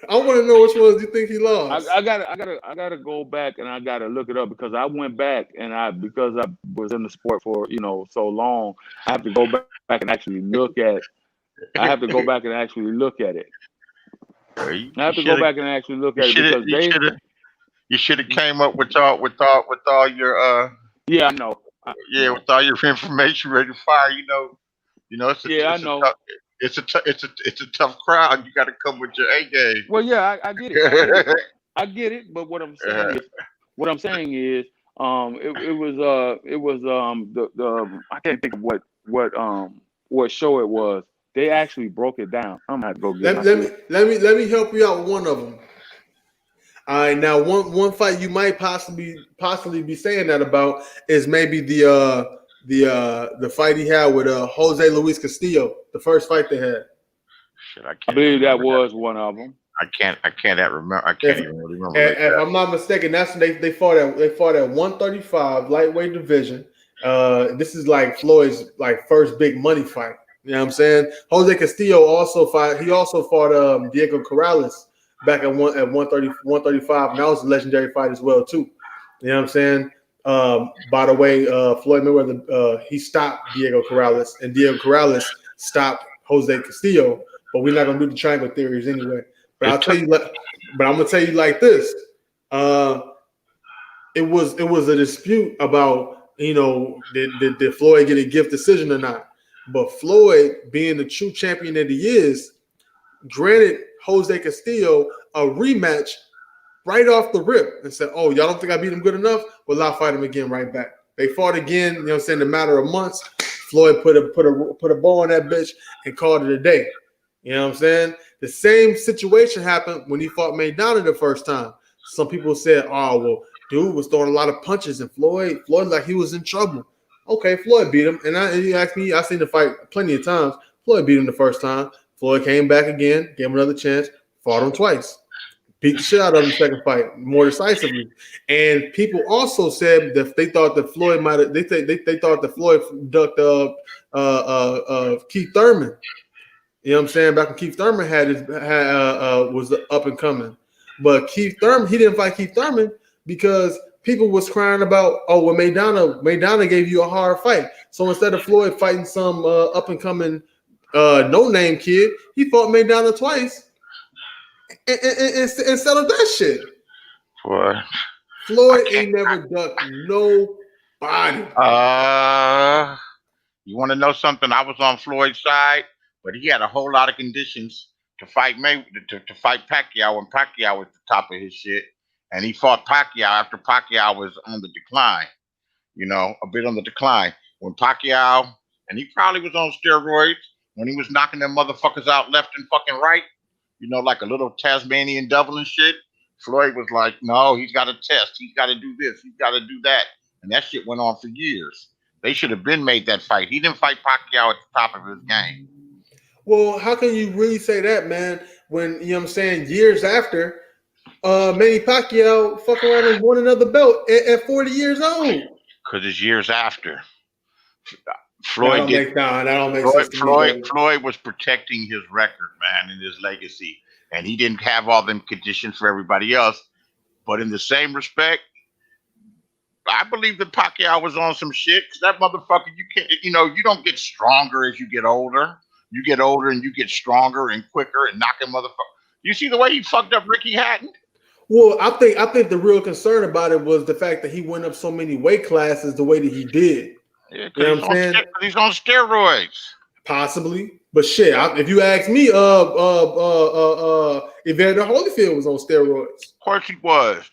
I want to know which ones you think he lost. I gotta go back and I gotta look it up because I went back and because I was in the sport for so long, I have to go back and actually look at. I have to go back and actually look at it. I have to go back and actually look at it because you should have came up with all your yeah, I know. With all your information ready to fire. I know. It's a tough crowd. You got to come with your A game. Well, yeah, I get it. I get it. But what I'm saying is, it was the I can't think of what show it was. They actually broke it down. I'm gonna have to go get let me help you out with one of them. All right, now one fight you might possibly be saying that about is maybe the fight he had with Jose Luis Castillo, the first fight they had. Shit, I believe that was one of them. I can't remember. I can't even remember. If I'm not mistaken, that's when they fought at 135 lightweight division. This is like Floyd's first big money fight. You know what I'm saying? Jose Castillo also fought Diego Corrales back at 135, and that was a legendary fight as well too. You know what I'm saying? By the way, Floyd Mayweather he stopped Diego Corrales, and Diego Corrales stopped Jose Castillo. But we're not gonna do the triangle theories anyway. But I'm gonna tell you like this: it was a dispute about did Floyd get a gift decision or not. But Floyd, being the true champion that he is, granted Jose Castillo a rematch right off the rip and said, "Oh, y'all don't think I beat him good enough? Well, I'll fight him again right back." They fought again. You know what I'm saying? In a matter of months, Floyd put a bow on that bitch and called it a day. You know what I'm saying? The same situation happened when he fought Maidana the first time. Some people said, "Oh, well, dude was throwing a lot of punches, and Floyd like he was in trouble." Okay, Floyd beat him, and you asked me, I've seen the fight plenty of times. Floyd beat him the first time. Floyd came back again, gave him another chance, fought him twice, beat the shit out of him the second fight more decisively. And people also said that they thought that Floyd might have. They thought that Floyd ducked Keith Thurman. You know what I'm saying? Back when Keith Thurman was up and coming, but Keith Thurman, he didn't fight Keith Thurman because people was crying about, oh, well, Maidana gave you a hard fight. So instead of Floyd fighting some up and coming no name kid, he fought Maidana twice and settled that shit. Boy. Floyd ain't never ducked nobody. You want to know something? I was on Floyd's side, but he had a whole lot of conditions to fight to fight Pacquiao when Pacquiao was the top of his shit, and he fought Pacquiao after Pacquiao was on the decline. You know, a bit on the decline when Pacquiao, and he probably was on steroids when he was knocking them motherfuckers out left and fucking right. You know, like a little Tasmanian devil and shit. Floyd was like, no, he's got to test. He's got to do this. He's got to do that. And that shit went on for years. They should have been made that fight. He didn't fight Pacquiao at the top of his game. Well, how can you really say that, man, when, you know what I'm saying, years after, Manny Pacquiao fuck around and won another belt at 40 years old? Because it's years after. Floyd was protecting his record, man, and his legacy. And he didn't have all them conditions for everybody else. But in the same respect, I believe that Pacquiao was on some shit. Because that motherfucker, you don't get stronger as you get older. You get older and you get stronger and quicker and knocking motherfucker. You see the way he fucked up Ricky Hatton? Well, I think the real concern about it was the fact that he went up so many weight classes the way that he did. Yeah, you know what I'm saying? He's on steroids. Possibly. But shit, if you ask me, Evander Holyfield was on steroids. Of course he was.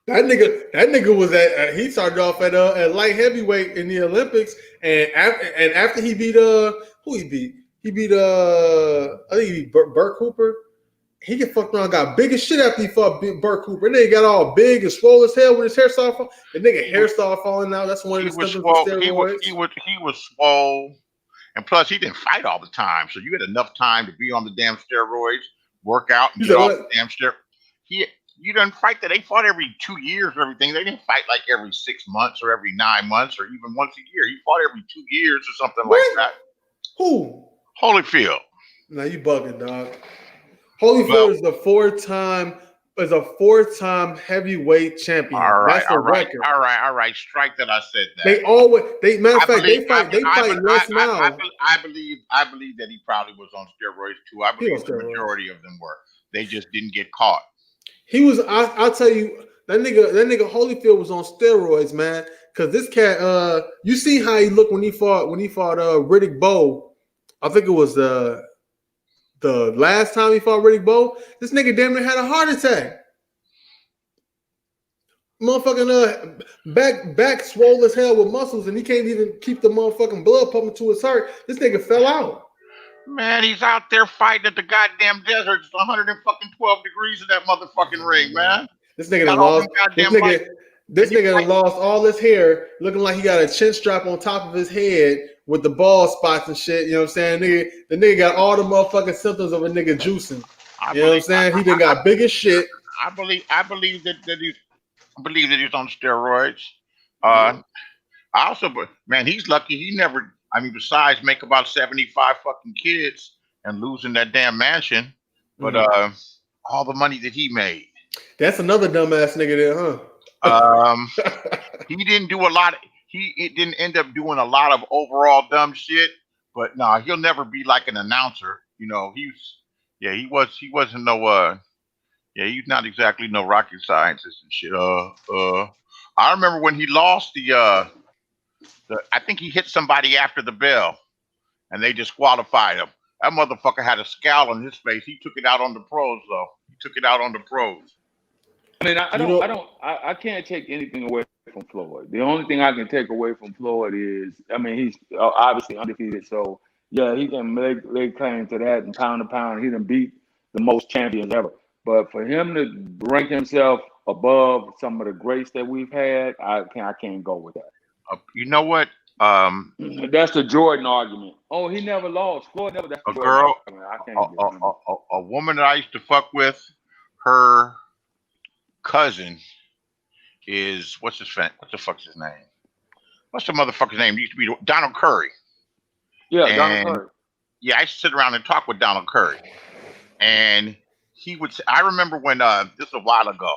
That nigga was he started off at light heavyweight in the Olympics, and after he beat who he beat? He beat I think he beat Burt Cooper. He get fucked around, got big as shit after he fought Burt Cooper. And then he got all big and swole as hell when his hair started falling. The nigga hair started falling out. That's one of the symptoms of steroids. He was swole. And plus, he didn't fight all the time. So you had enough time to be on the damn steroids, work out, and get off the damn steroids. You didn't fight that. They fought every 2 years or everything. They didn't fight like every 6 months or every 9 months or even once a year. He fought every 2 years or something like that. Who? Holyfield. Now you bugging, dog. Holyfield is a four-time heavyweight champion. All right, that's the record. All right. Strike that I said that. They fight less now. I believe that he probably was on steroids too. I believe the majority of them were. They just didn't get caught. He was. I'll tell you, that nigga Holyfield was on steroids, man. Because this cat, you see how he looked when he fought Riddick Bowe. I think it was the last time he fought Riddick Bowe. This nigga damn near had a heart attack. Motherfucking back swole as hell with muscles, and he can't even keep the motherfucking blood pumping to his heart. This nigga fell out. Man, he's out there fighting at the goddamn desert. It's 112 degrees in that motherfucking ring, man. This nigga done lost. This nigga lost all his hair, looking like he got a chin strap on top of his head with the bald spots and shit. You know what I'm saying? The nigga got all the motherfucking symptoms of a nigga juicing. You know what I'm saying? He done got big as shit. I believe that he's on steroids. I also, man, he's lucky he never. I mean, besides make about 75 fucking kids and losing that damn mansion, but all the money that he made. That's another dumbass nigga there, huh? He didn't do a lot. He didn't end up doing a lot of overall dumb shit. But no, he'll never be like an announcer. You know, he wasn't no. He's not exactly no rocket scientist and shit. I remember when he lost I think he hit somebody after the bell, and they disqualified him. That motherfucker had a scowl on his face. He took it out on the pros, though. He took it out on the pros. I mean, I can't take anything away from Floyd. The only thing I can take away from Floyd is, I mean, he's obviously undefeated. So, yeah, he can lay claim to that, and pound to pound, he done beat the most champions ever. But for him to rank himself above some of the greats that we've had, I can't go with that. You know what? That's the Jordan argument. Oh, he never lost. Floyd never. That's the Jordan argument. I can't a woman that I used to fuck with, her cousin is what's the fuck's his name? What's the motherfucker's name? It used to be Donald Curry. Yeah, Donald Curry. Yeah, I used to sit around and talk with Donald Curry, and he would say, I remember when this was a while ago.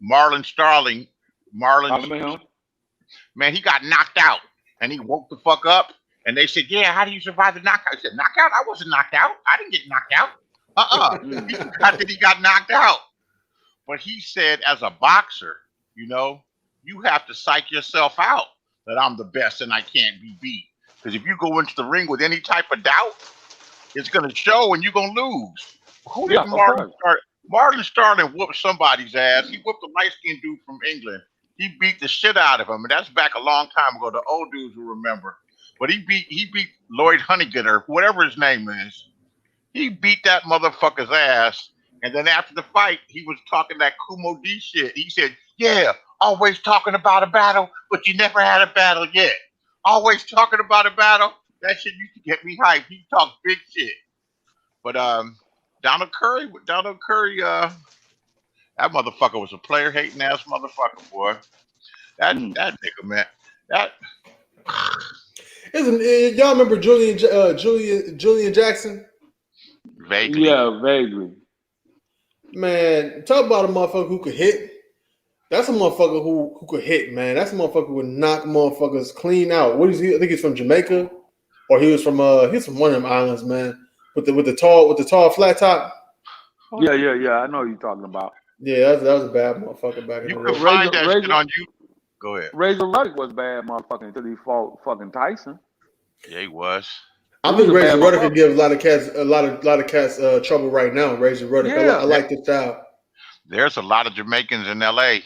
Marlon Starling, man, he got knocked out, and he woke the fuck up, and they said, "Yeah, how do you survive the knockout?" I said, "Knockout? I wasn't knocked out. I didn't get knocked out. He forgot that he got knocked out." But he said, as a boxer, you know, you have to psych yourself out that I'm the best and I can't be beat. Because if you go into the ring with any type of doubt, it's going to show and you're going to lose. Who did Marlon Starling whooped somebody's ass. He whooped a light-skinned dude from England. He beat the shit out of him. And that's back a long time ago. The old dudes will remember. But he beat Lloyd Honeycutt or whatever his name is. He beat that motherfucker's ass. And then after the fight, he was talking that Kumo D shit. He said, "Yeah, always talking about a battle, but you never had a battle yet. Always talking about a battle." That shit used to get me hyped. He talked big shit. But Donald Curry, that motherfucker was a player hating ass motherfucker, boy. That nigga, man. Y'all remember Julian Jackson? Vaguely. Yeah, vaguely. Man, talk about a motherfucker who could hit. That's a motherfucker who could hit, man. That's a motherfucker who would knock motherfuckers clean out. What is he? I think he's from Jamaica, or he was from one of them islands, man. With the tall flat top. Yeah. I know what you're talking about. Yeah, that was a bad motherfucker back in the day. You can find that shit on you. Go ahead. Razor Ruddock was bad motherfucker until he fought fucking Tyson. Yeah, he was. I think Razor Ruddock could give a lot of cats trouble right now. Razor Ruddock, yeah. I like this style. There's a lot of Jamaicans in L.A.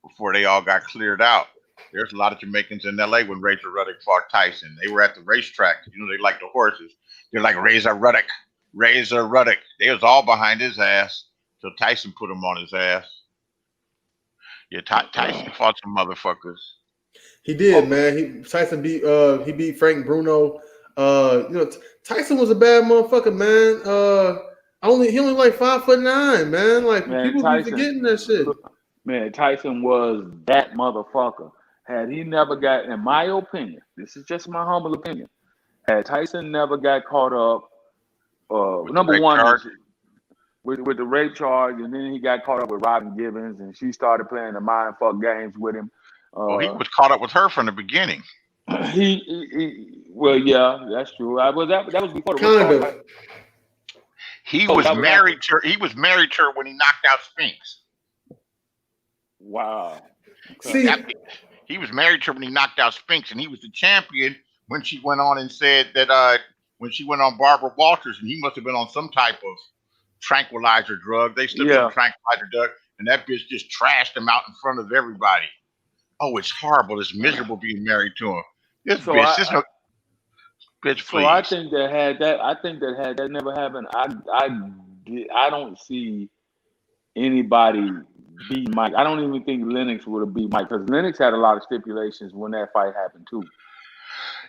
before they all got cleared out. There's a lot of Jamaicans in L.A. when Razor Ruddock fought Tyson. They were at the racetrack. You know, they like the horses. They're like, Razor Ruddock. They was all behind his ass. So Tyson put him on his ass. Yeah, Tyson fought some motherfuckers. He did, man. Tyson beat Frank Bruno. Tyson was a bad motherfucker, man. He only like 5'9", man. Like people be forgetting that shit. Man, Tyson was that motherfucker. Had he never got, in my opinion, this is just my humble opinion, had Tyson never got caught up, number one, with the rape charge, and then he got caught up with Robin Givens, and she started playing the mind fuck games with him. Well, he was caught up with her from the beginning. Well, yeah, that's true. That was before the kind of. Right? He was married to her when he knocked out Spinks. Wow. Okay. He was married to her when he knocked out Spinks, and he was the champion when she went on and said that when she went on Barbara Walters, and he must have been on some type of tranquilizer drug. They slipped some tranquilizer drug, and that bitch just trashed him out in front of everybody. Oh, it's horrible. It's miserable being married to him. This bitch, bitch, please. So I think that had that never happened, I don't see anybody beat Mike. I don't even think Lennox would have beat Mike, because Lennox had a lot of stipulations when that fight happened too.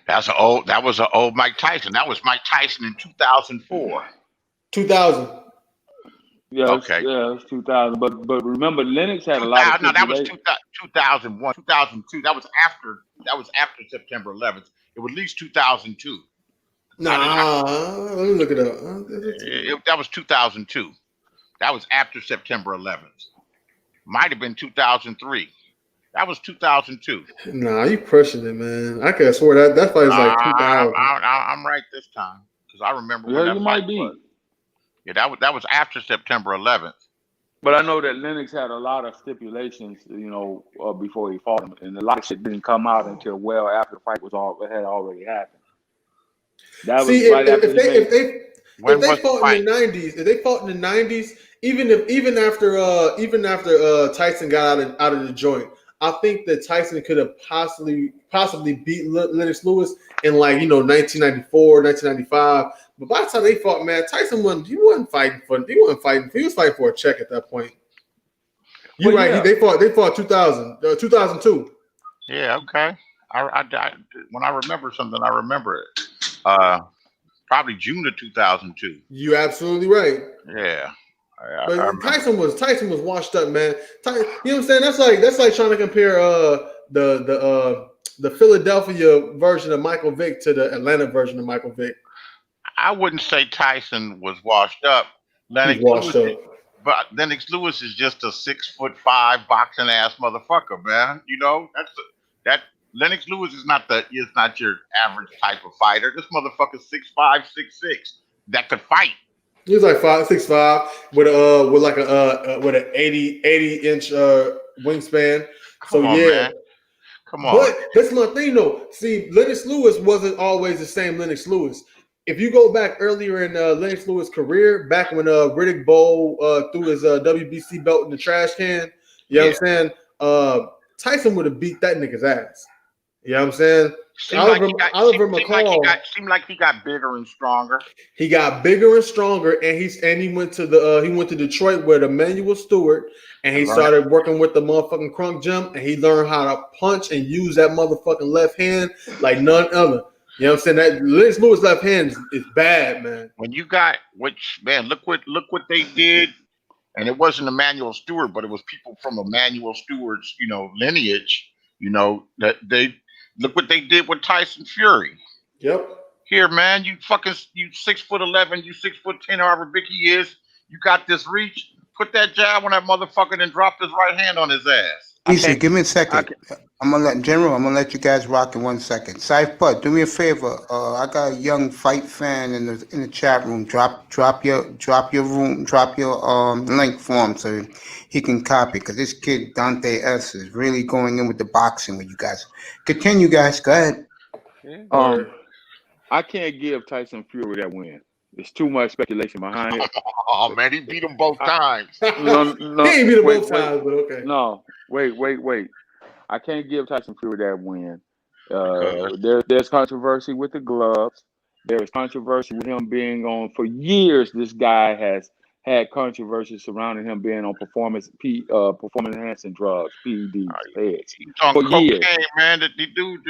That was an old Mike Tyson. That was Mike Tyson in 2004. 2000. Yeah, okay. It's 2000. But remember, Lennox had a lot of. No, that was 2001, 2002. That was after September 11th. It was at least 2002. Nah, let me look it up. That was 2002. That was after September 11th. Might have been 2003. That was 2002. Nah, you pushing it, man. I could have swore that fight was like 2000. I'm right this time, because I remember when that you fight might be. was. Yeah, that was after September 11th. But I know that Lennox had a lot of stipulations, before he fought him, and a lot of shit didn't come out until well after the fight had already happened. That was See, right after if they When was the fought fight? in the '90s, if they fought in the '90s, even after Tyson got out of the joint, I think that Tyson could have possibly beat Lennox Lewis in 1994, 1995. But by the time they fought, man, Tyson wasn't fighting. He was fighting for a check at that point. You're Well, right. yeah. They fought 2002. Yeah, okay. When I remember something, I remember it. Probably June of 2002. You're absolutely right. Yeah. I But remember. Tyson was washed up, man. You know what I'm saying? That's like trying to compare the Philadelphia version of Michael Vick to the Atlanta version of Michael Vick. I wouldn't say Tyson was washed up. He's washed up. But Lennox Lewis is just a 6'5" boxing ass motherfucker, man. You know, that Lennox Lewis is not your average type of fighter. This motherfucker's 6'5", 6'6", that could fight. He was like 6'5" with an 80-inch wingspan. Come on, man. Come on. But that's my thing, though. See, Lennox Lewis wasn't always the same Lennox Lewis. If you go back earlier in Lennox Lewis' career, back when Riddick Bowe threw his WBC belt in the trash can, you know what I'm saying? Tyson would have beat that nigga's ass. You know what I'm saying? Seemed like he got bigger and stronger. He got bigger and stronger, and he went to Detroit with Emmanuel Stewart, and he started working with the motherfucking crunk jump, and he learned how to punch and use that motherfucking left hand like none other. You know what I'm saying? That Lennox Lewis left hand is bad, man. When you got look what they did, and it wasn't Emmanuel Stewart, but it was people from Emmanuel Stewart's lineage. That they look what they did with Tyson Fury. Yep. Here, man, you 6'11", you 6'10", however big he is. You got this reach. Put that jab on that motherfucker and drop his right hand on his ass. Lisa, give me a second. I'm gonna let you guys rock in 1 second. Saif, do me a favor. I got a young fight fan in the chat room. Drop your link for him so he can copy. Because this kid Dante S is really going in with the boxing with you guys. Continue, guys. Go ahead. I can't give Tyson Fury that win. There's too much speculation behind it. Oh man, he beat him both times. No, he ain't beat him both times, but okay. No, wait. I can't give Tyson Fury that win. There's controversy with the gloves. There's controversy with him being on for years. This guy has had controvery surrounding him being on performance enhancing drugs, PEDs, PEDs. He's on cocaine, man. The dude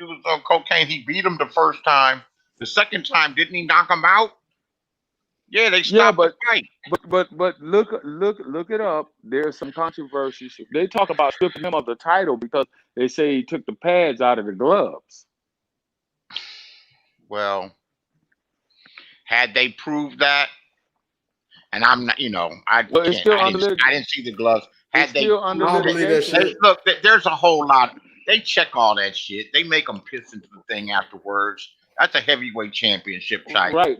was on cocaine. He beat him the first time. The second time, didn't he knock him out? Yeah, they stopped the fight. But look it up. There's some controversy. They talk about stripping him of the title because they say he took the pads out of the gloves. Well, had they proved that, and I'm not, I didn't see the gloves. Had they, look, there's a whole lot. They check all that shit. They make them piss into the thing afterwards. That's a heavyweight championship type. Right.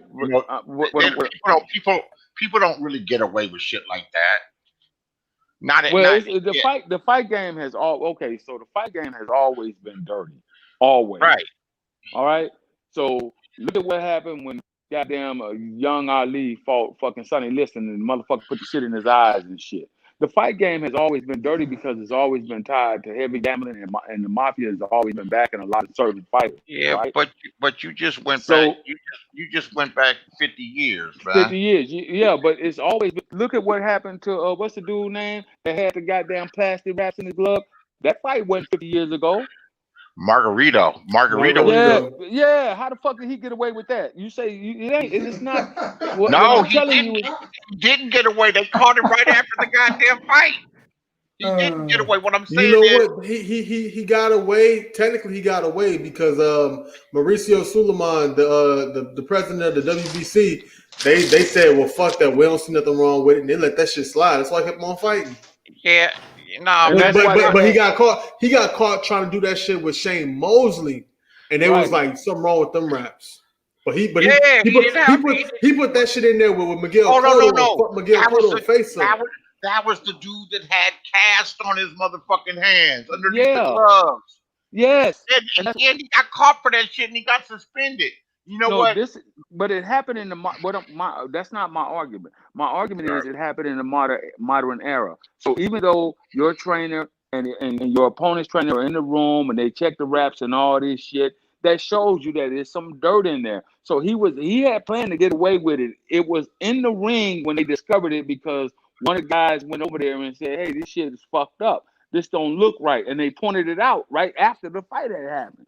People don't really get away with shit like that. The fight game has so the fight game has always been dirty. Always. Right. All right. So look at what happened when goddamn young Ali fought fucking Sonny Liston and the motherfucker put the shit in his eyes and shit. The fight game has always been dirty because it's always been tied to heavy gambling, and the mafia has always been backing a lot of certain fighters. Yeah, right? but you just went back. You just went back 50 years, man. 50 years, yeah. But it's always look at what happened to what's the dude name that had the goddamn plastic wraps in his glove. That fight went 50 years ago. Margarito. Yeah. How the fuck did he get away with that? You say it ain't. It's not. No, he didn't get away. They caught him right after the goddamn fight. He didn't get away. What I'm saying what? He got away. Technically, he got away because Mauricio Suleiman, the president of the WBC, they said, well, fuck that. We don't see nothing wrong with it, and they let that shit slide. That's why I kept on fighting. Yeah. No, but he got caught. He got caught trying to do that shit with Shane Mosley, and there was like something wrong with them raps. But he put that shit in there with Miguel. No. Miguel Cotto face up. That was the dude that had cast on his motherfucking hands underneath the gloves. Yes. And he got caught for that shit and he got suspended. You know No, what? but it happened in the that's not my argument. My argument is it happened in the modern era. So even though your trainer and your opponent's trainer are in the room and they check the reps and all this shit, that shows you that there's some dirt in there. So he had planned to get away with it. It was in the ring when they discovered it because one of the guys went over there and said, "Hey, this shit is fucked up. This don't look right," and they pointed it out right after the fight had happened.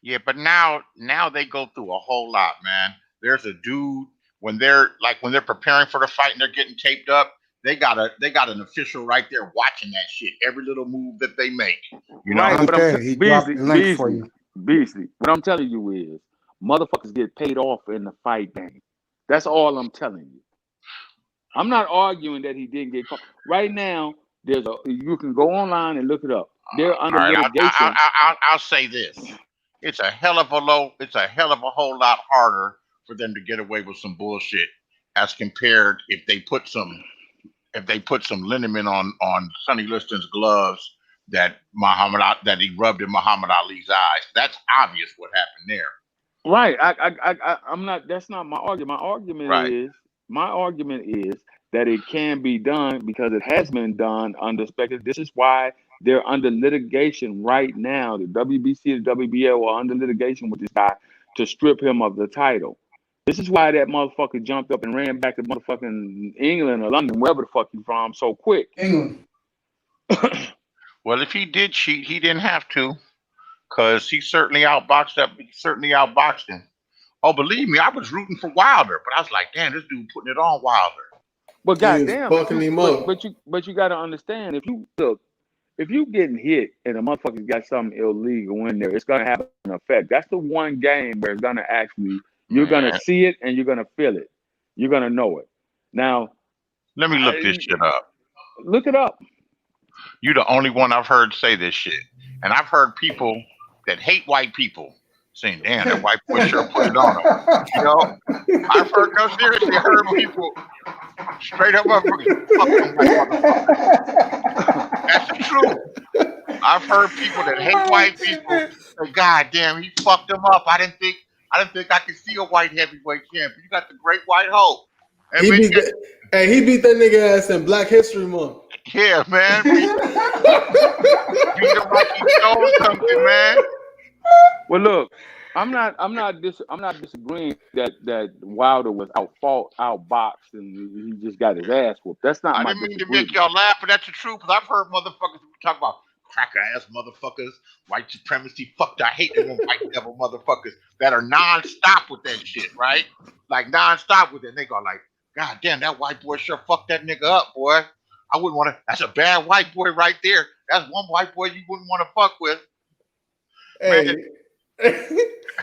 Yeah, but now they go through a whole lot, man. There's a dude when they're preparing for the fight and they're getting taped up, they got an official right there watching that shit, every little move that they make. You know, Right, but Okay, he dropped the link for you. Beasley. What I'm telling you is, motherfuckers get paid off in the fight game. That's all I'm telling you. I'm not arguing that he didn't get caught. Right now, you can go online and look it up. They're under litigation. I'll say this: it's a hell of a whole lot harder for them to get away with some bullshit as compared if they put some liniment on Sonny Liston's gloves that he rubbed in Muhammad Ali's eyes. That's obvious what happened there. Right. I'm not. That's not my argument. My argument is that it can be done because it has been done under speculative. This is why they're under litigation right now. The WBC and WBL are under litigation with this guy to strip him of the title. This is why that motherfucker jumped up and ran back to motherfucking England or London, wherever the fuck you from, so quick. England. Well, if he did cheat, he didn't have to, because he certainly outboxed him. Oh, believe me, I was rooting for Wilder, but I was like, damn, this dude putting it on Wilder. But goddamn, fucking him up. But you got to understand, if you getting hit and a motherfucker's got something illegal in there, it's gonna have an effect. That's the one game where it's gonna actually, you're gonna see it and you're gonna feel it. You're gonna know it. Now, let me look this shit up. Look it up. You're the only one I've heard say this shit, and I've heard people that hate white people saying, "Damn, that white boy sure put it on him." You know, I've heard people straight up motherfuckers fuck them white motherfuckers. That's the truth. I've heard people that hate white people say, "God damn, he fucked them up. I didn't think I could see a white heavyweight champion. You got the great white hope." He beat that nigga ass in Black History Month. Yeah, man. Beat him like he stole something, man. Well, look, I'm not disagreeing that Wilder was outboxed and he just got his ass whooped. That's not. I didn't mean to make y'all laugh, but that's the truth. Because I've heard motherfuckers talk about cracker ass motherfuckers, white supremacy. Fuck, I hate them white devil motherfuckers that are nonstop with that shit, right? Like nonstop with it. And they go like, God damn, that white boy sure fucked that nigga up, boy. I wouldn't want to. That's a bad white boy right there. That's one white boy you wouldn't want to fuck with. Hey,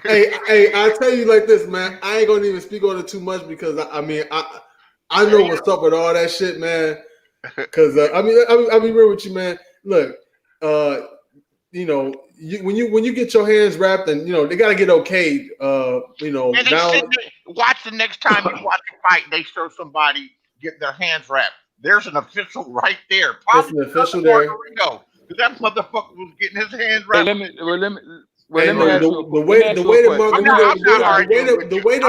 hey, I'll tell you like this, man. I ain't gonna even speak on it too much because I know what's up with all that shit, man. Because I'll be real with you, man. Look, you know, when you get your hands wrapped and you know they gotta get okayed. You know, and now watch the next time you watch a fight, they show somebody get their hands wrapped. There's an official right there. Probably there's an official there. That motherfucker was getting his hands wrapped. Let me the way the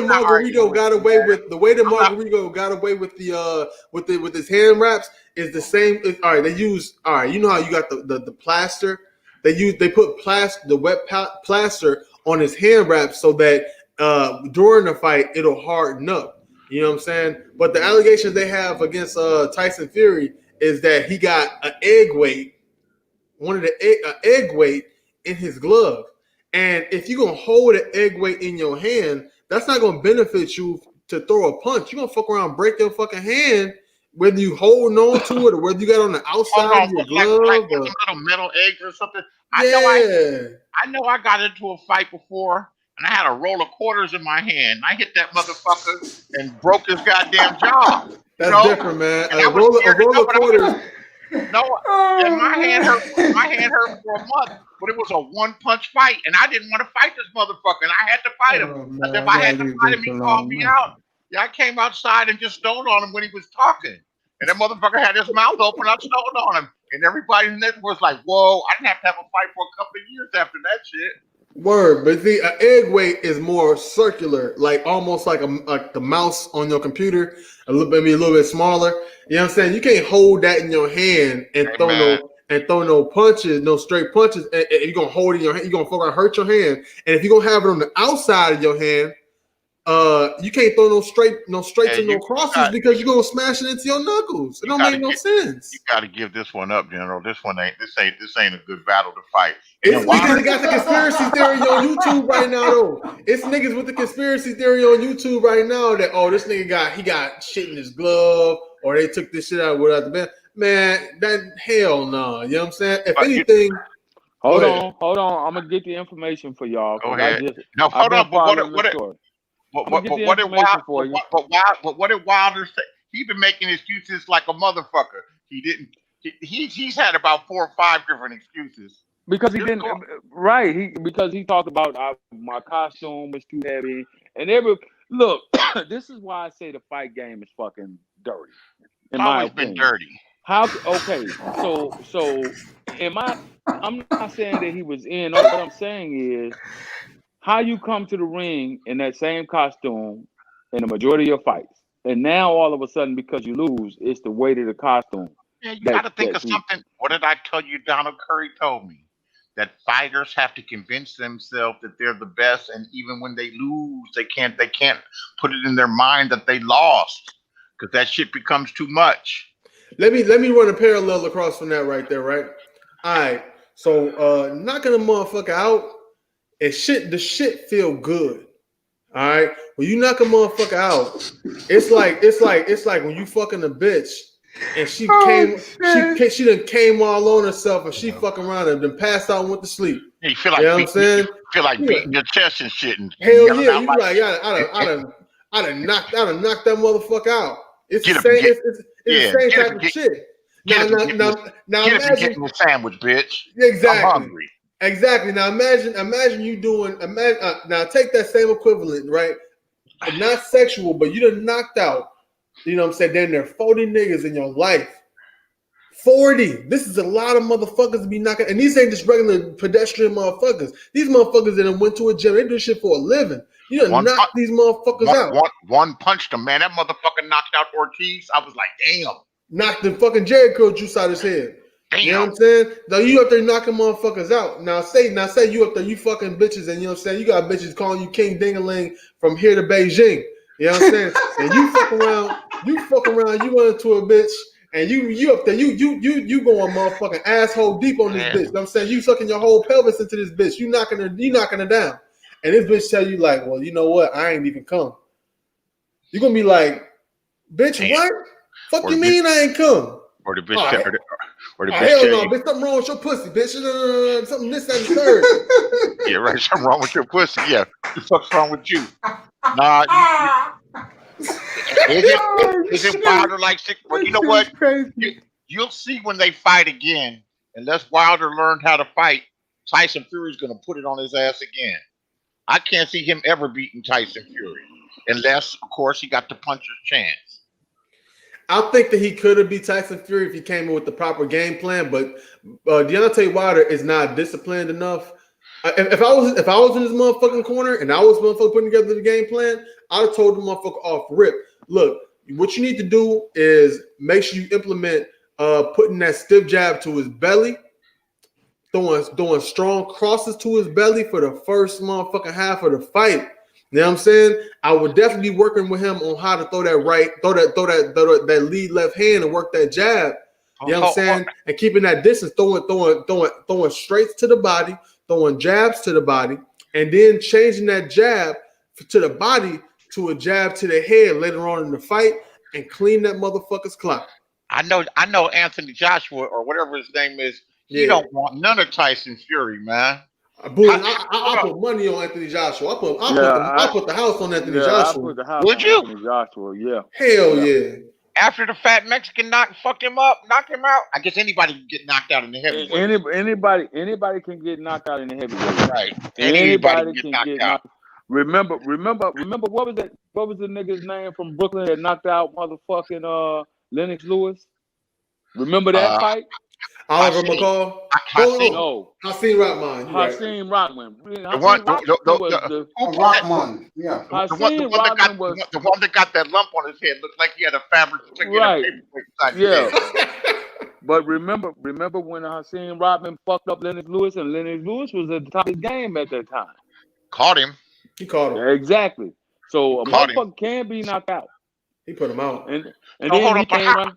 Margarito got away with with his hand wraps is the same. All right, you know how you got the plaster. They put the wet plaster on his hand wraps so that during the fight it'll harden up. You know what I'm saying? But the allegations they have against Tyson Fury is that he got an egg weight, egg weight in his glove. And if you're going to hold an egg weight in your hand, that's not going to benefit you to throw a punch. You're going to fuck around and break your fucking hand, whether you holding on to it or whether you got it on the outside of your glove. Like little metal eggs or something. I know I got into a fight before, and I had a roll of quarters in my hand. I hit that motherfucker and broke his goddamn jaw. That's different, man. A roll of quarters. No, and my hand hurt for a month, but it was a one-punch fight, and I didn't want to fight this motherfucker, and I had to fight him. And if I had to fight him, he called me out. Yeah, I came outside and just stoned on him when he was talking, and that motherfucker had his mouth open. I stoned on him, and everybody in there was like, "Whoa!" I didn't have to have a fight for a couple of years after that shit. Word, but see, an egg weight is more circular, like almost like the mouse on your computer, maybe a little bit smaller. You know what I'm saying? You can't hold that in your hand and Hey, throw man. no punches, no straight punches. And you're gonna hold it in your hand. You're gonna fucking hurt your hand. And if you're gonna have it on the outside of your hand, you can't throw no straights Hey, and no crosses because you're gonna smash it into your knuckles. It don't make no sense. You got to give this one up, General. This ain't a good battle to fight. And It's then why? niggas that got the conspiracy theory on YouTube right now, though. It's niggas with the conspiracy theory on YouTube right now that this nigga got shit in his glove, or they took this shit out without the band. Man, that hell no. You know what I'm saying? If anything, hold on. I'm gonna get the information for y'all. Go ahead. No, hold on. But what did Wilder say? He been making excuses like a motherfucker. He didn't. He's had about 4 or 5 different excuses. Because he didn't, right? Because he talked about my costume was too heavy, and look. This is why I say the fight game is fucking dirty. It's always been dirty. How? Okay, so I'm not saying that he was in. What I'm saying is how you come to the ring in that same costume in the majority of your fights, and now all of a sudden because you lose, it's the weight of the costume. Yeah, you got to think of something. What did I tell you? Donald Curry told me that fighters have to convince themselves that they're the best, and even when they lose, they can't put it in their mind that they lost because that shit becomes too much. Let me run a parallel across from that right there, right? All right. So knocking a motherfucker out, the shit feel good. All right. When you knock a motherfucker out, it's like when you fucking a bitch and she done came all on herself and she fucking around and then passed out and went to sleep. Yeah, you feel like beating your chest and shit. And hell yeah, you like I done knocked that motherfucker out. It's the same type of shit. Now imagine getting a sandwich, bitch. Exactly. I'm hungry. Exactly. Now imagine you doing. Now take that same equivalent, right? Not sexual, but you done knocked out. You know what I'm saying? Then there are 40 niggas in your life. 40. This is a lot of motherfuckers to be knocking, and these ain't just regular pedestrian motherfuckers. These motherfuckers that went to a gym, they do shit for a living. You done knock these motherfuckers out. One punched him, man. That motherfucker knocked out Ortiz. I was like, damn. Knocked the fucking Jericho juice out his head. Damn. You know what I'm saying? Now you up there knocking motherfuckers out. Now say you up there, you fucking bitches, and you know what I'm saying? You got bitches calling you King Ding-a-ling from here to Beijing. You know what I'm saying? And you fuck around, you run into a bitch, and you up there, you going motherfucking asshole deep on this bitch. You know what I'm saying? You sucking your whole pelvis into this bitch. You knocking her down. And this bitch tell you like, well, you know what? I ain't even come. You're gonna be like, bitch, damn. What? Fuck you mean I ain't come? Or the bitch hell no, bitch, something wrong with your pussy, bitch. Something this, that, and third. Yeah, right. Something wrong with your pussy. Yeah. What the fuck's wrong with you? Nah, isn't Wilder like sick? But you know what? You'll see when they fight again. Unless Wilder learned how to fight, Tyson Fury's gonna put it on his ass again. I can't see him ever beating Tyson Fury. Unless, of course, he got the puncher's chance. I think that he could have beat Tyson Fury if he came in with the proper game plan, but Deontay Wilder is not disciplined enough. If I was in his motherfucking corner and I was motherfucking putting together the game plan, I'd have told the motherfucker off rip. Look, what you need to do is make sure you implement putting that stiff jab to his belly, throwing strong crosses to his belly for the first motherfucking half of the fight. You know what I'm saying? I would definitely be working with him on how to throw that lead left hand and work that jab. You know what I'm saying? And keeping that distance, throwing straights to the body, throwing jabs to the body, and then changing that jab to the body to a jab to the head later on in the fight and clean that motherfucker's clock. I know Anthony Joshua or whatever his name is. He don't want none of Tyson Fury, man. Boy, I put money on Anthony Joshua. I put the house on Anthony Joshua. Would you? Anthony Joshua, yeah. Hell yeah. After the fat Mexican knock him out. I guess anybody can get knocked out in the heavyweight. Anybody can get knocked out in the heavyweight. Right. Anybody can get knocked out. Remember what was that? What was the nigga's name from Brooklyn that knocked out motherfucking Lennox Lewis? Remember that fight? Oliver Hakeem. McCall. Hakeem. No, Hakeem Rahman. You're right. Hakeem Rockman. The one, Hakeem Rockman was the Rockman. Yeah. Hakeem Rockman was the one that got that lump on his head looked like he had a fabric like he had a right. paperweight inside his Yeah. head. But remember when Hakeem Rockman fucked up Lennox Lewis, and Lennox Lewis was at the top of his game at that time. Caught him. He caught him. Exactly. So a Caught him. motherfucker can be knocked out. He put him out. And No, then hold he on, but came how- running.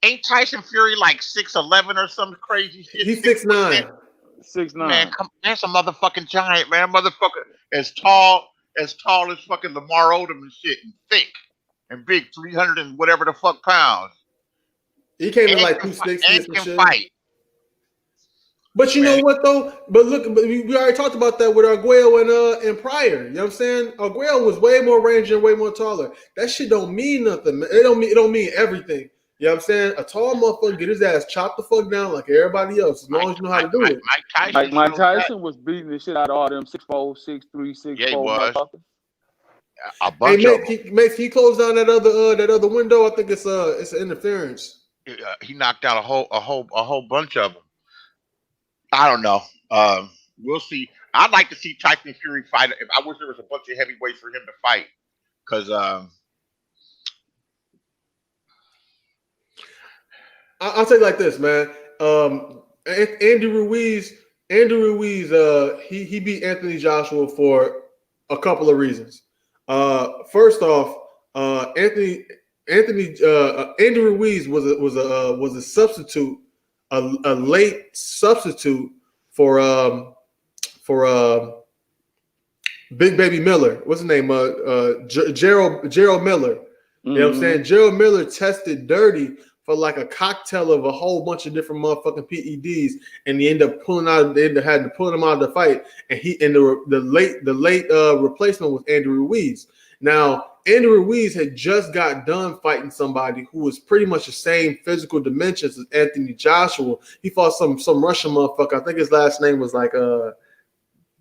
Ain't Tyson Fury like 6'11" or some crazy shit? He's 6'9". 6'9". Man, that's a motherfucking giant, man. Motherfucker as tall as fucking Lamar Odom and shit, and thick and big, 300 and whatever the fuck pounds. He came in And like can 260 and or some can shit. fight. But you know what though? But look, we already talked about that with Arguello and Pryor. You know what I'm saying? Arguello was way more rangy and way more taller. That shit don't mean nothing. Man. It don't mean everything. You know what I'm saying? A tall motherfucker get his ass chopped the fuck down like everybody else, as long as you know how to do it. Mike Tyson was beating the shit out of all them 6'4", 6'3", 6'4" Yeah, he was. motherfuckers. A bunch of them. He closed down that other window. I think it's an interference. He knocked out a whole bunch of them. I don't know. We'll see. I'd like to see Tyson Fury fight. I wish there was a bunch of heavyweights for him to fight, because I'll say it like this, man. Andy Ruiz, he beat Anthony Joshua for a couple of reasons. First off, Andy Ruiz was a substitute, a late substitute for Big Baby Miller. What's his name? Gerald Miller. You know what I'm saying? Gerald Miller tested dirty for like a cocktail of a whole bunch of different motherfucking PEDs, and they ended up had to pull him out of the fight. And the late replacement was Andrew Ruiz. Now, Andrew Ruiz had just got done fighting somebody who was pretty much the same physical dimensions as Anthony Joshua. He fought some Russian motherfucker. I think his last name was like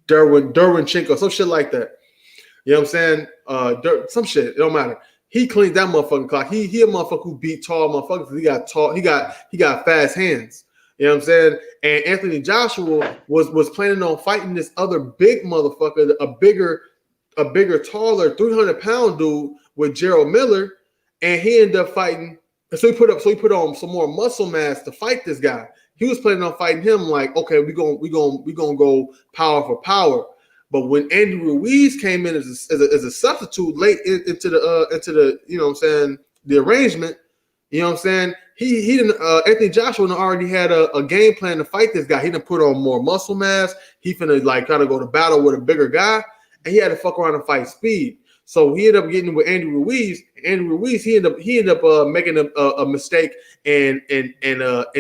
Derwinchenko, some shit like that. You know what I'm saying? Some shit. It don't matter. He cleaned that motherfucking clock. He a motherfucker who beat tall motherfuckers. He got tall. He got fast hands. You know what I'm saying? And Anthony Joshua was planning on fighting this other big motherfucker, a bigger, taller, 300-pound dude with Gerald Miller, and he ended up fighting. So he put on some more muscle mass to fight this guy. He was planning on fighting him like, okay, we gonna go power for power. But when Andy Ruiz came in as a substitute late into the you know what I'm saying, the arrangement, you know what I'm saying, he didn't Anthony Joshua already had a game plan to fight this guy. He didn't put on more muscle mass. He finna like kind of go to battle with a bigger guy, and he had to fuck around and fight speed. So he ended up getting with Andy Ruiz. Andy Ruiz, he ended up making a mistake and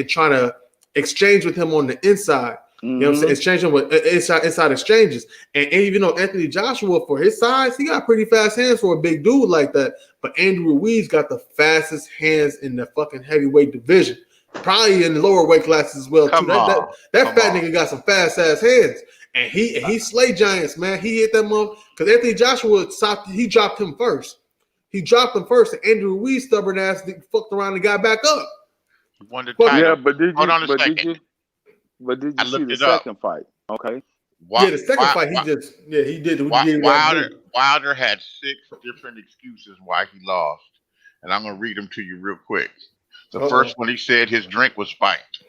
trying to exchange with him on the inside. You know what I'm saying? Exchanging with inside exchanges. And even though Anthony Joshua, for his size, he got pretty fast hands for a big dude like that. But Andrew Ruiz got the fastest hands in the fucking heavyweight division. Probably in the lower weight classes as well, too. That fat nigga got some fast ass hands. And he slayed giants, man. He hit that mother because Anthony Joshua dropped him first. He dropped him first, and Andrew Ruiz, stubborn ass, fucked around and got back up. Won the title. Yeah, but did Hold on a you second. see the second fight? Okay. The second fight, he did. Wilder had 6 different excuses why he lost, and I'm gonna read them to you real quick. The first one, he said his drink was spiked.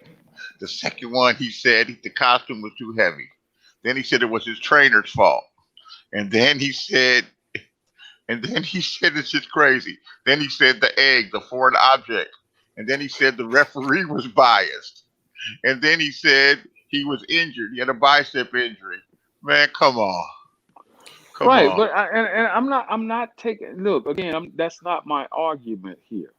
The second one, he said the costume was too heavy. Then he said it was his trainer's fault, and then he said it's just crazy. Then he said the egg, the foreign object, and then he said the referee was biased. And then he said he was injured. He had a bicep injury. Man, come on. Come on. But I'm not taking. Look again. That's not my argument here.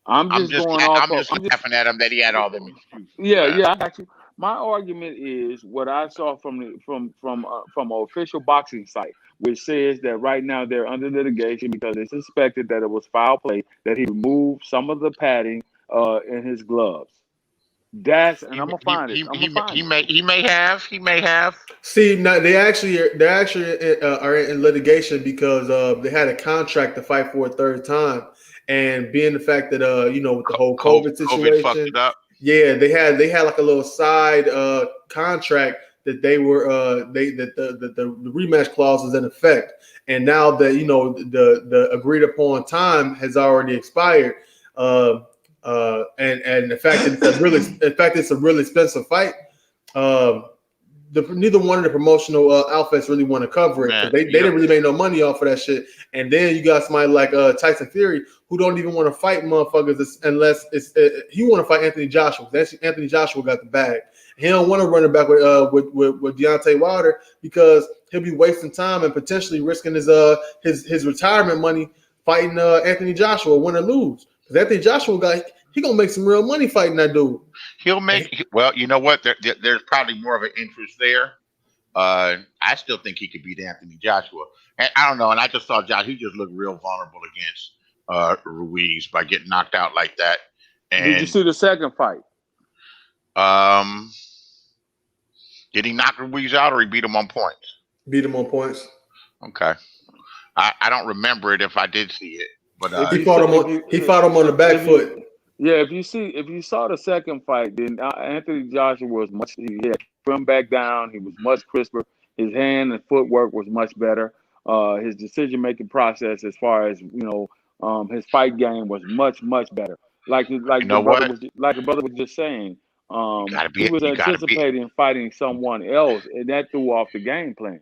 I'm just laughing at him that he had all them excuses. Yeah, I got you. My argument is what I saw from an official boxing site, which says that right now they're under litigation because they suspected that it was foul play, that he removed some of the padding in his gloves. I'm gonna find it. He may have. See, now they actually are in litigation because they had a contract to fight for a third time, and being the fact that with the whole COVID situation, fucked it up. Yeah, they had like a little side contract that they were the rematch clause is in effect, and now that the agreed upon time has already expired, and the fact that it's a really expensive fight. Neither one of the promotional outfits really want to cover it because they didn't really make no money off of that shit. And then you got somebody like Tyson Fury who don't even want to fight motherfuckers unless he want to fight Anthony Joshua. Anthony Joshua got the bag. He don't want to run it back with Deontay Wilder because he'll be wasting time and potentially risking his retirement money fighting Anthony Joshua, win or lose. Because Anthony Joshua he gonna make some real money fighting that dude. He'll make well. You know what? There's probably more of an interest there. I still think he could beat Anthony Joshua. And I don't know. And I just saw Josh. He just looked real vulnerable against Ruiz by getting knocked out like that. And did you see the second fight? Did he knock Ruiz out or he beat him on points? Beat him on points. Okay. I don't remember it if I did see it, but he fought him on the back foot. Yeah, if you saw the second fight, then Anthony Joshua was he had trimmed back down. He was much crisper. His hand and footwork was much better. His decision-making process, as far as his fight game was much better. Like the brother was just saying, he was anticipating fighting someone else, and that threw off the game plan.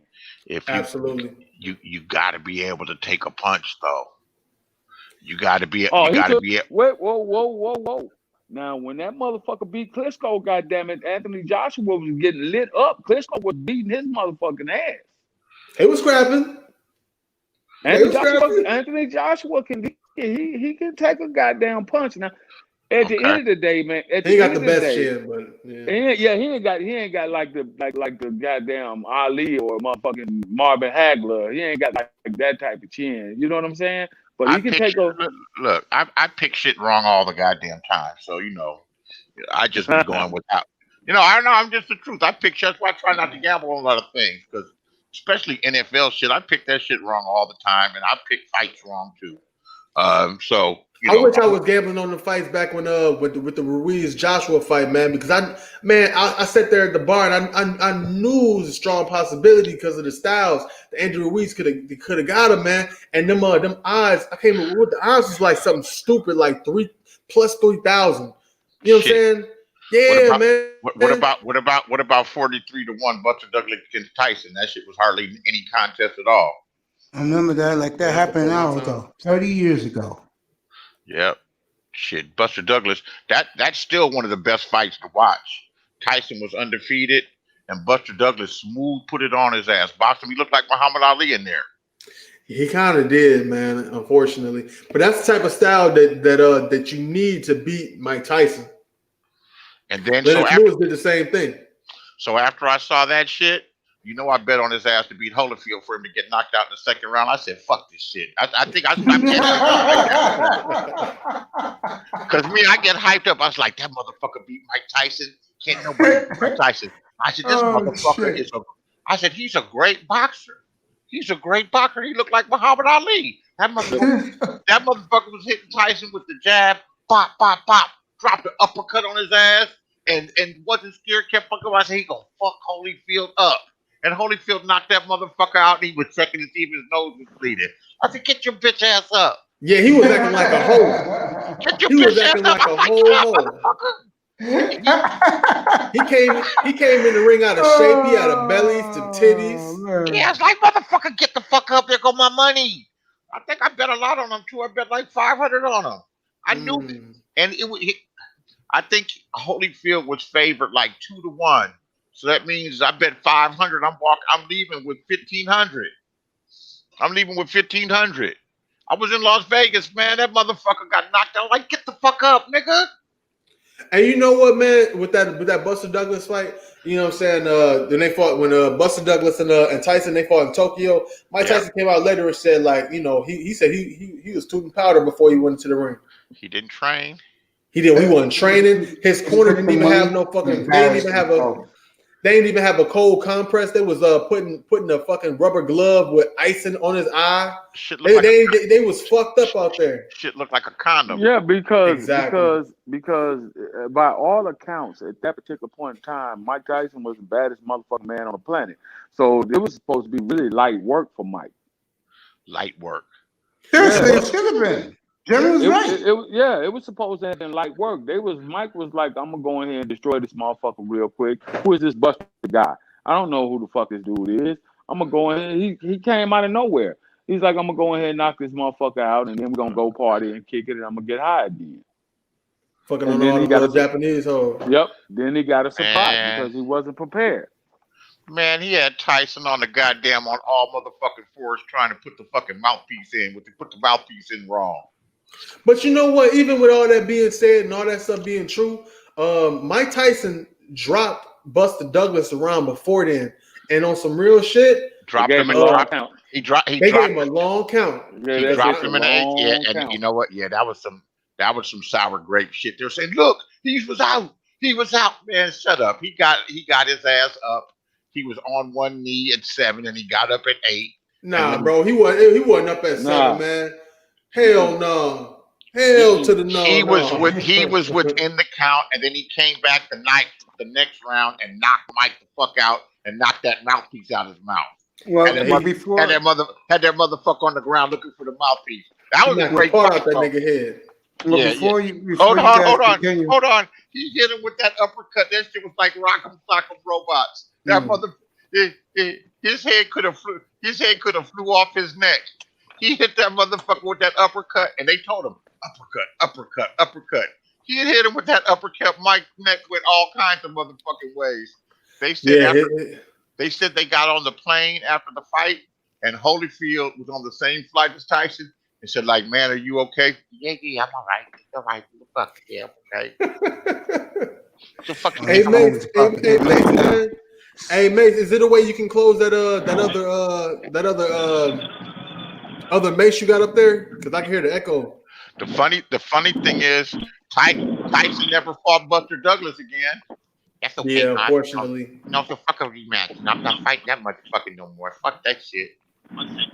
Absolutely, you got to be able to take a punch, though. You got to be. Wait, whoa! Now, when that motherfucker beat Klitschko, goddammit, Anthony Joshua was getting lit up. Klitschko was beating his motherfucking ass. It was scrapping. Anthony Joshua can he can take a goddamn punch. Now, at the end of the day, man, he got the best chin, but he ain't got like the goddamn Ali or motherfucking Marvin Hagler. He ain't got like that type of chin. You know what I'm saying? But he can take a look. I pick shit wrong all the goddamn time, so I just be going without. I don't know. I'm just the truth. I pick shit. That's why I try not to gamble on a lot of things, because especially NFL shit, I pick that shit wrong all the time, and I pick fights wrong too. So I wish I was gambling on the fights back when with the Ruiz Joshua fight, man, because I sat there at the bar and I knew it was a strong possibility because of the styles. The Andrew Ruiz could have got him, man, and them odds. I came up with the odds was like something stupid, like 3,000. You know what I'm saying? Yeah, man. What about 43-1 Buster Douglas against Tyson? That shit was hardly any contest at all. I remember that. Like that happened an hour ago, 30 years ago. Yep. Shit, Buster Douglas. That's still one of the best fights to watch. Tyson was undefeated, and Buster Douglas smooth put it on his ass. Boxed him. He looked like Muhammad Ali in there. He kind of did, man. Unfortunately, but that's the type of style that you need to beat Mike Tyson. And then Lewis did the same thing. So after I saw that shit, I bet on his ass to beat Holyfield for him to get knocked out in the second round. I said, "Fuck this shit." I think I stopped because I get hyped up. I was like, "That motherfucker beat Mike Tyson. Can't nobody beat Mike Tyson." I said, "This motherfucker is he's a great boxer. He's a great boxer. He looked like Muhammad Ali. That motherfucker was hitting Tyson with the jab, pop, pop, pop, dropped the uppercut on his ass, and wasn't scared. Kept fucking. I said, he gonna fuck Holyfield up." And Holyfield knocked that motherfucker out, and he was checking to see if his nose was bleeding. I said, "Get your bitch ass up." Yeah, he was acting like a hoe. He was acting like a whole hoe. He came in the ring out of shape. He had a belly, some titties. Yeah, I was like, "Motherfucker, get the fuck up. There go my money." I think I bet a lot on him too. I bet like 500 on him. I knew it. And I think Holyfield was favored like 2-1. So that means I bet 500. I'm leaving with 1,500. I'm leaving with 1,500. I was in Las Vegas, man. That motherfucker got knocked out. Like, get the fuck up, nigga. And you know what, man? With that Buster Douglas fight, you know what I'm saying? Then they fought when Buster Douglas and Tyson, they fought in Tokyo. Mike Tyson came out later and said, like, he said he was tooting powder before he went into the ring. He didn't train. He wasn't training. His corner didn't even have no fucking. They didn't even have a. They didn't even have a cold compress. They was putting a fucking rubber glove with icing on his eye. Shit looked like They was fucked up out there. shit looked like a condom. Yeah, because Exactly. by all accounts, at that particular point in time, Mike Tyson was the baddest motherfucking man on the planet. So it was supposed to be really light work for Mike. Light work. Seriously, it should have been. Jerry was right. It was supposed to have been light work. Mike was like, I'm gonna go in here and destroy this motherfucker real quick. Who is this Buster guy? I don't know who the fuck this dude is. I'm gonna go in here. He came out of nowhere. He's like, I'm gonna go in here and knock this motherfucker out, and then we're gonna go party and kick it, and I'm gonna get high again. Fucking on all the Japanese hoes. Yep. Then he got a surprise Man. because he wasn't prepared. Man, he had Tyson on the goddamn on all motherfucking fours trying to put the fucking mouthpiece in, but they put the mouthpiece in wrong. But you know what? Even with all that being said and all that stuff being true, Mike Tyson dropped Buster Douglas around before then, and on some real shit, Dropped him in count. He dropped. They gave him a long count. He dropped him in the yeah, and you know what? Yeah, that was some sour grape shit. They're saying, look, he was out. Man, shut up. He got his ass up. He was on one knee at 7, and he got up at 8. Nah, bro, he wasn't up at 7, man. Hell no. Hell to the no. He was within the count, and then he came back the next round and knocked Mike the fuck out and knocked that mouthpiece out of his mouth. Well, had that motherfucker on the ground looking for the mouthpiece. That was a great part out fucking that nigga head. Well, Yeah, before yeah. you Hold guys continue- on. He hit him with that uppercut. That shit was like Rock'em Sock'em Robots. That his head could have flew off his neck. He hit that motherfucker with that uppercut, and they told him uppercut. He hit him with that uppercut. Mike's neck went all kinds of motherfucking ways. They said they got on the plane after the fight, and Holyfield was on the same flight as Tyson, and said, like, man, are you okay? Yeah, I'm all right. All right, fuck yeah, okay. So fucking Hey, Mace, man. Hey, Mace, is there a way you can close that other Mace you got up there? Because I can hear the echo. The funny thing is, Tyson never fought Buster Douglas again. That's okay. Yeah, man. unfortunately. No, it's a fucking rematch. I'm not fighting that motherfucker no more. Fuck that shit.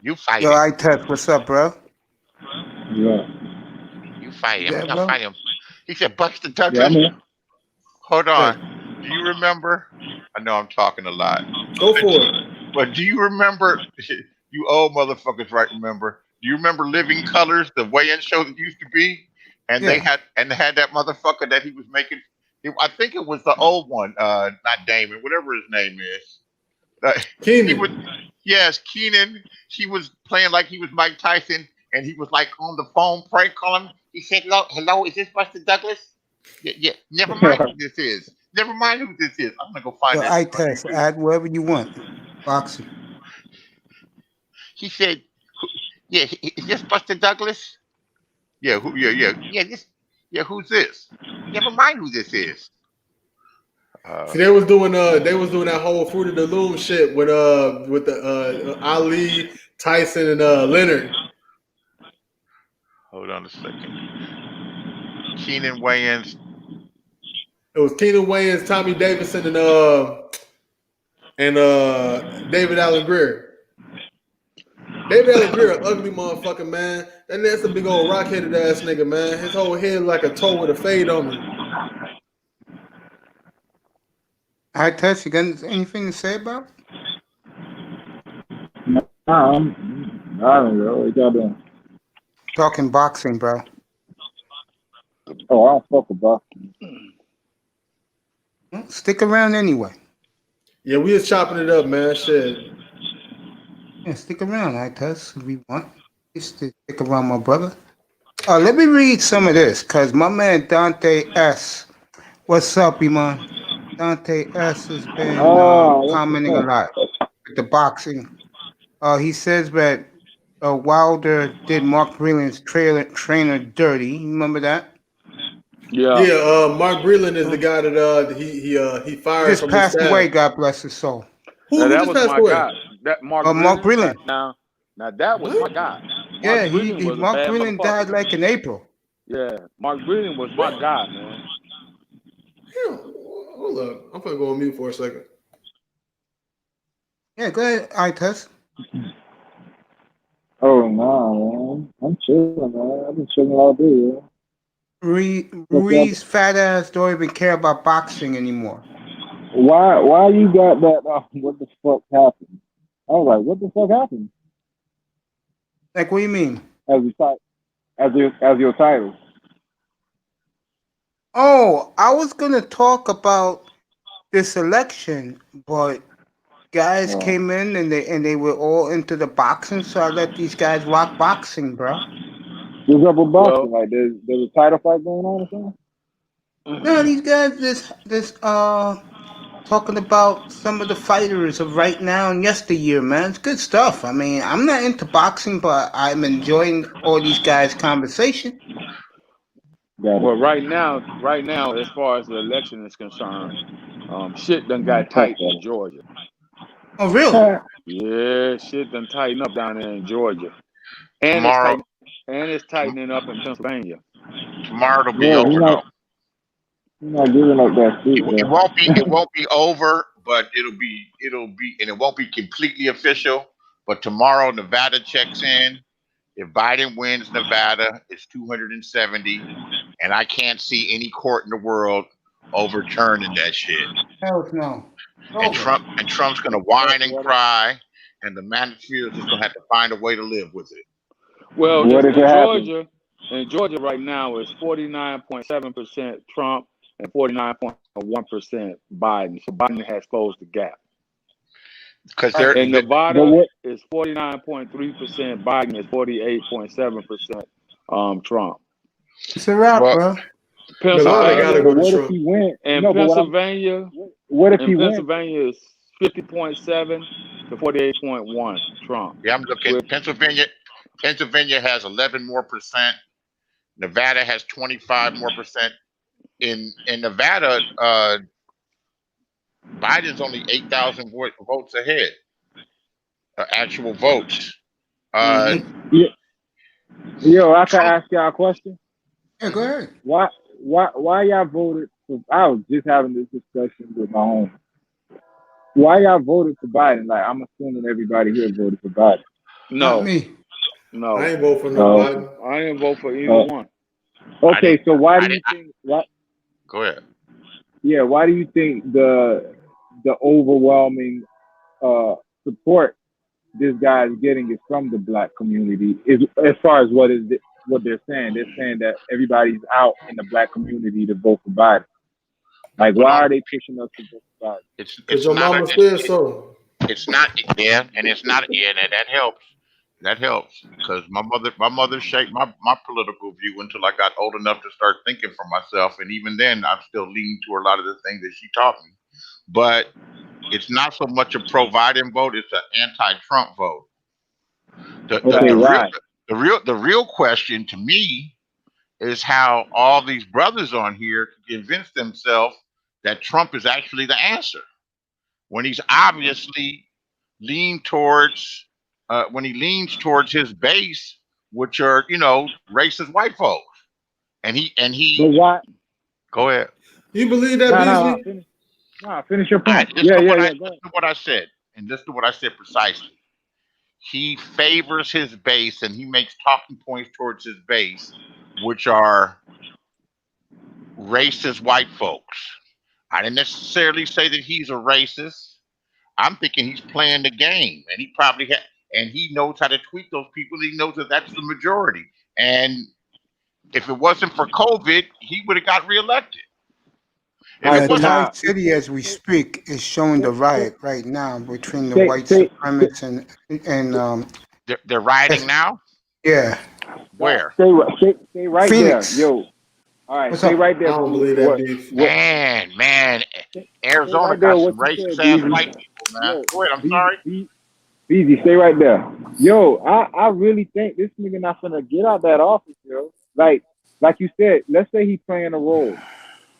You fight Yo, him. I touch. What's up, bro? Yeah. You fight him. Yeah, I'm bro. not fighting him. He said, Buster Douglas. Yeah, Hold on. Do you remember? I know I'm talking a lot. Go for it. But do you remember? You old motherfuckers, right? Remember? Do you remember Living Colors, the weigh-in show that used to be? And they had that motherfucker that he was making. I think it was the old one, not Damon, whatever his name is. Keenan. Yes, Keenan. He was playing like he was Mike Tyson, and he was like on the phone prank calling. He said, "Hello, is this Buster Douglas?" Yeah. Never mind who this is. I'm gonna go find Yo, that. I touch. Add wherever you want. Boxing. He said, "Yeah, is this Buster Douglas?" Yeah, who's this? Never mind who this is. See, they was doing that whole Fruit of the Loom shit with the Ali, Tyson, and Leonard. Hold on a second. Keenan Wayans. It was Keenan Wayans, Tommy Davidson, and David Allen Greer. David Allen Greer, an ugly motherfucker, man. That's a big old rock-headed ass nigga, man. His whole head like a toe with a fade on it. I touch. You got anything to say about it? I don't know. What y'all doing? Talking boxing, bro. Oh, I don't fuck with boxing. Well, stick around anyway. Yeah, we was chopping it up, man. Shit. Yeah, stick around, I touch. If we want. Just to stick around, my brother. Let me read some of this, because my man Dante S. What's up, Iman? Dante S. has been commenting a lot with the boxing. He says that Wilder did Mark Breland's trainer dirty. You remember that? Yeah. Mark Breland is the guy that he fired. Just passed away. God bless his soul. Who that just was passed my away? guy. That Mark Breland. Now that was my guy. Yeah, Mark Breland died like in April. Yeah, Mark Breland was my guy, man. Hold up. I'm gonna go on mute for a second. Yeah, go ahead, Itus. Oh no, man. I'm chilling, man. I've been chilling all day, yeah. What's up? Ruiz fat ass don't even care about boxing anymore. Why you got that? What the fuck happened? I was like, what the fuck happened? Like, what do you mean? As your title. Oh, I was gonna talk about this election, but guys Oh. came in and they were all into the boxing, so I let these guys rock boxing, bro. What's up with boxing? Well, Like, there's a title fight going on or something? No, these guys this talking about some of the fighters of right now and yesteryear, man. It's good stuff. I mean, I'm not into boxing, but I'm enjoying all these guys' conversation. Got well, it. right now, as far as the election is concerned, shit done got tight in Georgia. Oh, really? Yeah, shit done tighten up down there in Georgia, and Tomorrow, it's tightening up in Pennsylvania. tomorrow it'll be Yeah, over though. he's not giving up that seat, It won't be over, but it'll be, and it won't be completely official. But tomorrow, Nevada checks in. If Biden wins Nevada, it's 270, and I can't see any court in the world overturning that shit. Hell no. And Trump's gonna whine and cry, and the Manosphere is just gonna have to find a way to live with it. Well, What if it happens? in Georgia right now is 49.7% Trump and 49.1% Biden. So Biden has closed the gap. Because In Nevada what- is 49.3%, Biden is 48.7% Trump. It's a wrap, Well, bro. Nevada gotta Pennsylvania, go But to what if Trump. he wins? and No, but Pennsylvania, what if he wins? Pennsylvania is 50.7 to 48.1 Trump. yeah, I'm looking. With- Pennsylvania has 11 more percent. Nevada has 25 more percent. In Nevada, Biden's only 8,000 votes ahead. Actual votes. Yo, I can ask y'all a question. Yeah, go ahead. Why y'all voted for? I was just having this discussion with my home. Why y'all voted for Biden? Like, I'm assuming everybody here voted for Biden. Not No, me. no, I ain't vote for Oh. nobody. I didn't vote for either one. Okay, so why do I you think? Go ahead. Yeah, why do you think the overwhelming support this guy is getting is from the black community? Is as far as what they're saying? They're saying that everybody's out in the black community to vote for Biden. Like, why are they pushing us to vote for Biden? It's Because your not mama said so. it's not and it's not and that helps. That helps because my mother shaped my political view until I got old enough to start thinking for myself, and even then I'm still leaning toward a lot of the things that she taught me. But it's not so much a pro-Biden vote; it's an anti-Trump vote. The real question to me is how all these brothers on here can convince themselves that Trump is actually the answer when he's obviously leans towards his base, which are racist white folks, and he. But why? Go ahead. You believe that, Beasley? Finish your point. Listen to what I said, and listen to what I said precisely. He favors his base, and he makes talking points towards his base, which are racist white folks. I didn't necessarily say that he's a racist. I'm thinking he's playing the game, and he probably and he knows how to tweak those people. He knows that that's the majority, and if it wasn't for COVID, he would have got reelected. Night City, as we speak, is showing the riot right now between the white supremacists and they're rioting now. Yeah. Where? Stay right Phoenix. there, yo. All right, What's stay up? right there. I don't believe that, Beef. Man, Arizona right there, got what some you racist said, ass Beasley. white people, man. Yo, Go ahead. I'm sorry. Beezy, stay right there. Yo, I really think this nigga not gonna get out that office, yo. Like you said, let's say he's playing a role.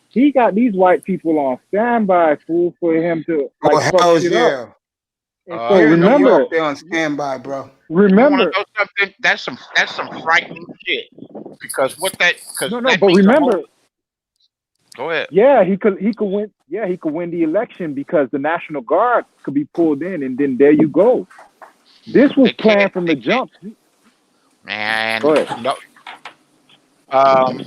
He got these white people on standby, fool, for him to fuck shit up. And so remember, they're on standby, bro. Remember, you know something? That's some frightening shit. Because but remember, go ahead. Yeah, he could win. Yeah, he could win the election because the National Guard could be pulled in, and then there you go. This was They planned can't. from They the can't. jump. Man, Go ahead. no. Um,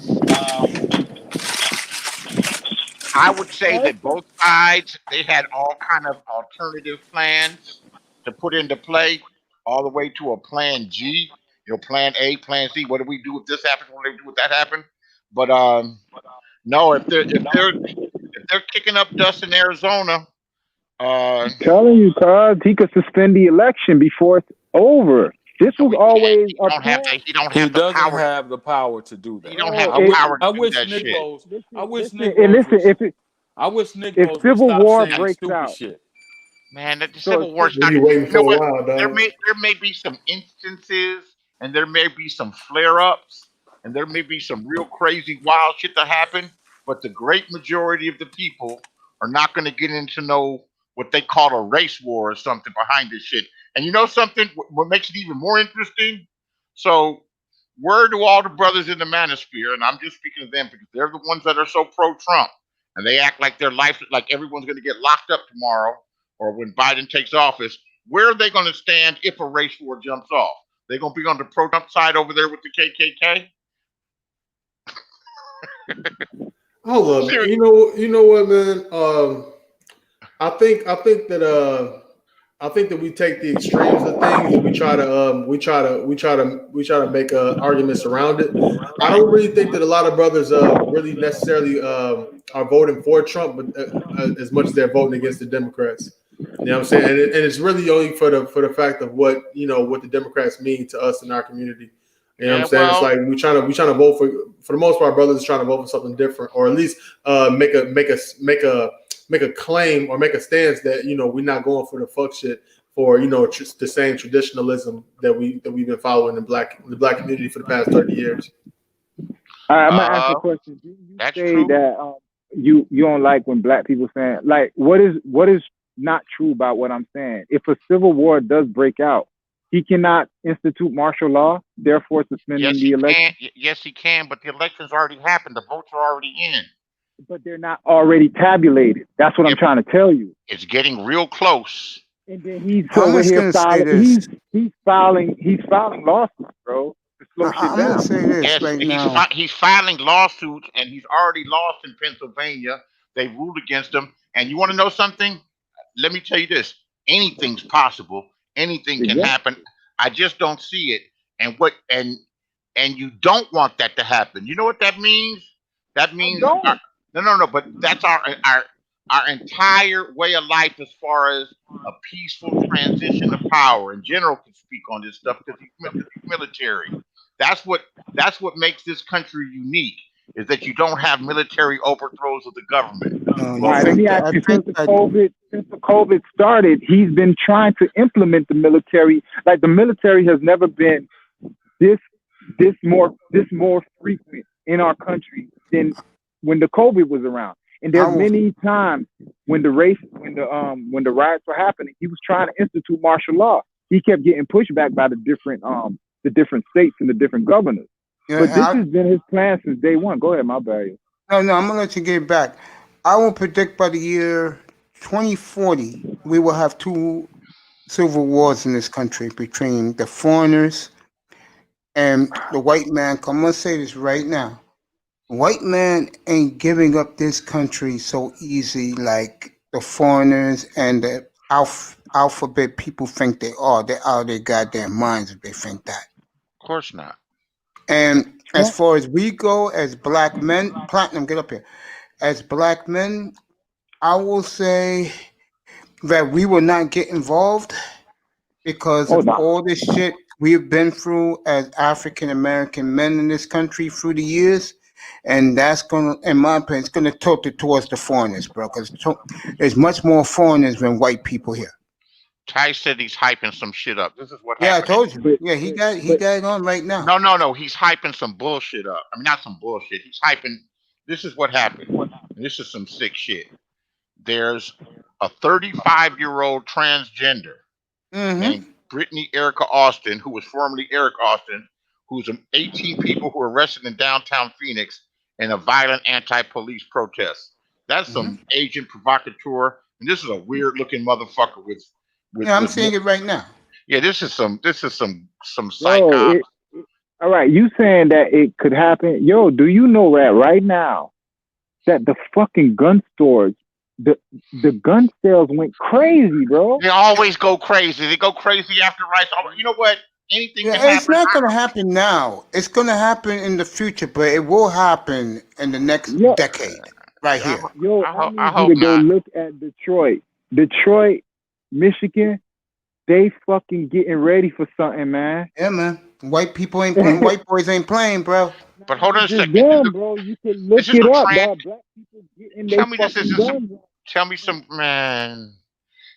I would say that both sides they had all kind of alternative plans to put into play, all the way to a plan G. Plan A, plan C. What do we do if this happens? What do we do if that happens? But no, if they're kicking up dust in Arizona, I'm telling you, cuz he could suspend the election before it's over. This no, was he can't. always He a don't have plan. the. He don't He have the doesn't power. have the power to do He that. don't have Bro, the power I to do wish that Nick shit. Bowles. I listen, wish listen, Nick and Bowles listen. was. I wish Nick If Bowles would civil stop war saying breaks stupid out, shit. Man, the so Civil War's What are not. you You waiting know for a what? while, dog? There may be some instances, and there may be some flare ups, and there may be some real crazy wild shit to happen. But the great majority of the people are not going to get into what they call a race war or something behind this shit. And you know something? What makes it even more interesting? So, where do all the brothers in the manosphere, and I'm just speaking of them because they're the ones that are so pro-Trump, and they act like their life, like everyone's going to get locked up tomorrow or when Biden takes office. Where are they going to stand if a race war jumps off? They're going to be on the pro-Trump side over there with the KKK? Hold up. Seriously. You know what, man? I think that we take the extremes of things and we try to make arguments around it. I don't really think that a lot of brothers really necessarily are voting for Trump, but as much as they're voting against the Democrats. You know what I'm saying? And it's really only for the fact of what the Democrats mean to us in our community. You know what I'm Yeah, saying? It's well, like we trying to vote for the most part, brothers are trying to vote for something different, or at least make a claim or make a stance that we're not going for the fuck shit for the same traditionalism that we've been following in the black community for the past 30 years. All right, I'm gonna ask you a question. You that's say true. that you don't like when black people saying like what is not true about what I'm saying? If a civil war does break out, he cannot institute martial law, therefore suspending Yes, the he election. can. Yes, he can. But the election's already happened. The votes are already in. But they're not already tabulated. That's what Yeah, I'm trying to tell you. it's getting real close. And then he's I'm over just here gonna say filing. this. He's filing lawsuits, bro, to slow shit I'm gonna down. say this Yes, right now. he's filing lawsuits, and he's already lost in Pennsylvania. They ruled against him. And you want to know something? Let me tell you this: anything's possible. Anything can Exactly. happen. I just don't see it. And you don't want that to happen. You know what that means? That I means don't. no. But that's our entire way of life as far as a peaceful transition of power. And General can speak on this stuff because he's military. That's what makes this country unique is that you don't have military overthrows of the government. No, All you right, let me think ask I you, think that since the COVID started, he's been trying to implement the military. Like the military has never been this more frequent in our country than when the COVID was around. And I there's will. many times when the riots were happening, he was trying to institute martial law. He kept getting pushed back by the different states and the different governors. But this Yeah, has been his plan since day one. Go ahead, my bad. no, I'm gonna let you get back. I will predict by the year 2040 we will have two civil wars in this country between the foreigners and the white man. I'm gonna say this right now. White man ain't giving up this country so easy like the foreigners and the alphabet people think they are. They're out of their goddamn minds if they think that. Of course not. And as Trump, far as we go as black men, Platinum, get up here. As black men, I will say that we will not get involved because oh of no, all this shit we have been through as African American men in this country through the years. And that's gonna, in my opinion, it's gonna tilt it towards the foreigners, bro. Because there's much more foreigners than white people here. Ty said he's hyping some shit up. This is what Yeah, I happened. told you. but Yeah, he but got it on right now. No. He's hyping some bullshit up. I mean, not some bullshit. He's hyping. This is what happened. This is some sick shit. There's a 35-year-old transgender Mm-hmm. named Brittany Erica Austin, who was formerly Eric Austin, who's 18 people who were arrested in downtown Phoenix in a violent anti-police protest. That's some agent provocateur, and this is a weird looking motherfucker with. Yeah, I'm seeing it right now. Yeah, this is some Yo, psycho. all right, you saying that it could happen? Yo, do you know that right now that the fucking gun stores, the gun sales went crazy, bro? They always go crazy. They go crazy after rice. You know what? Anything can Yeah, it's happen. not going to happen now. It's going to happen in the future, but it will happen in the next Yo, decade, right here. yo, I I hope need you to go not. look at Detroit, Michigan. They fucking getting ready for something, man. Yeah, man. White people ain't playing. White boys ain't playing, bro. But hold on a Just second. them, bro. You can look This is it a up, trend. dog. Black people getting Tell their me this fucking isn't some. guns. Tell me some man.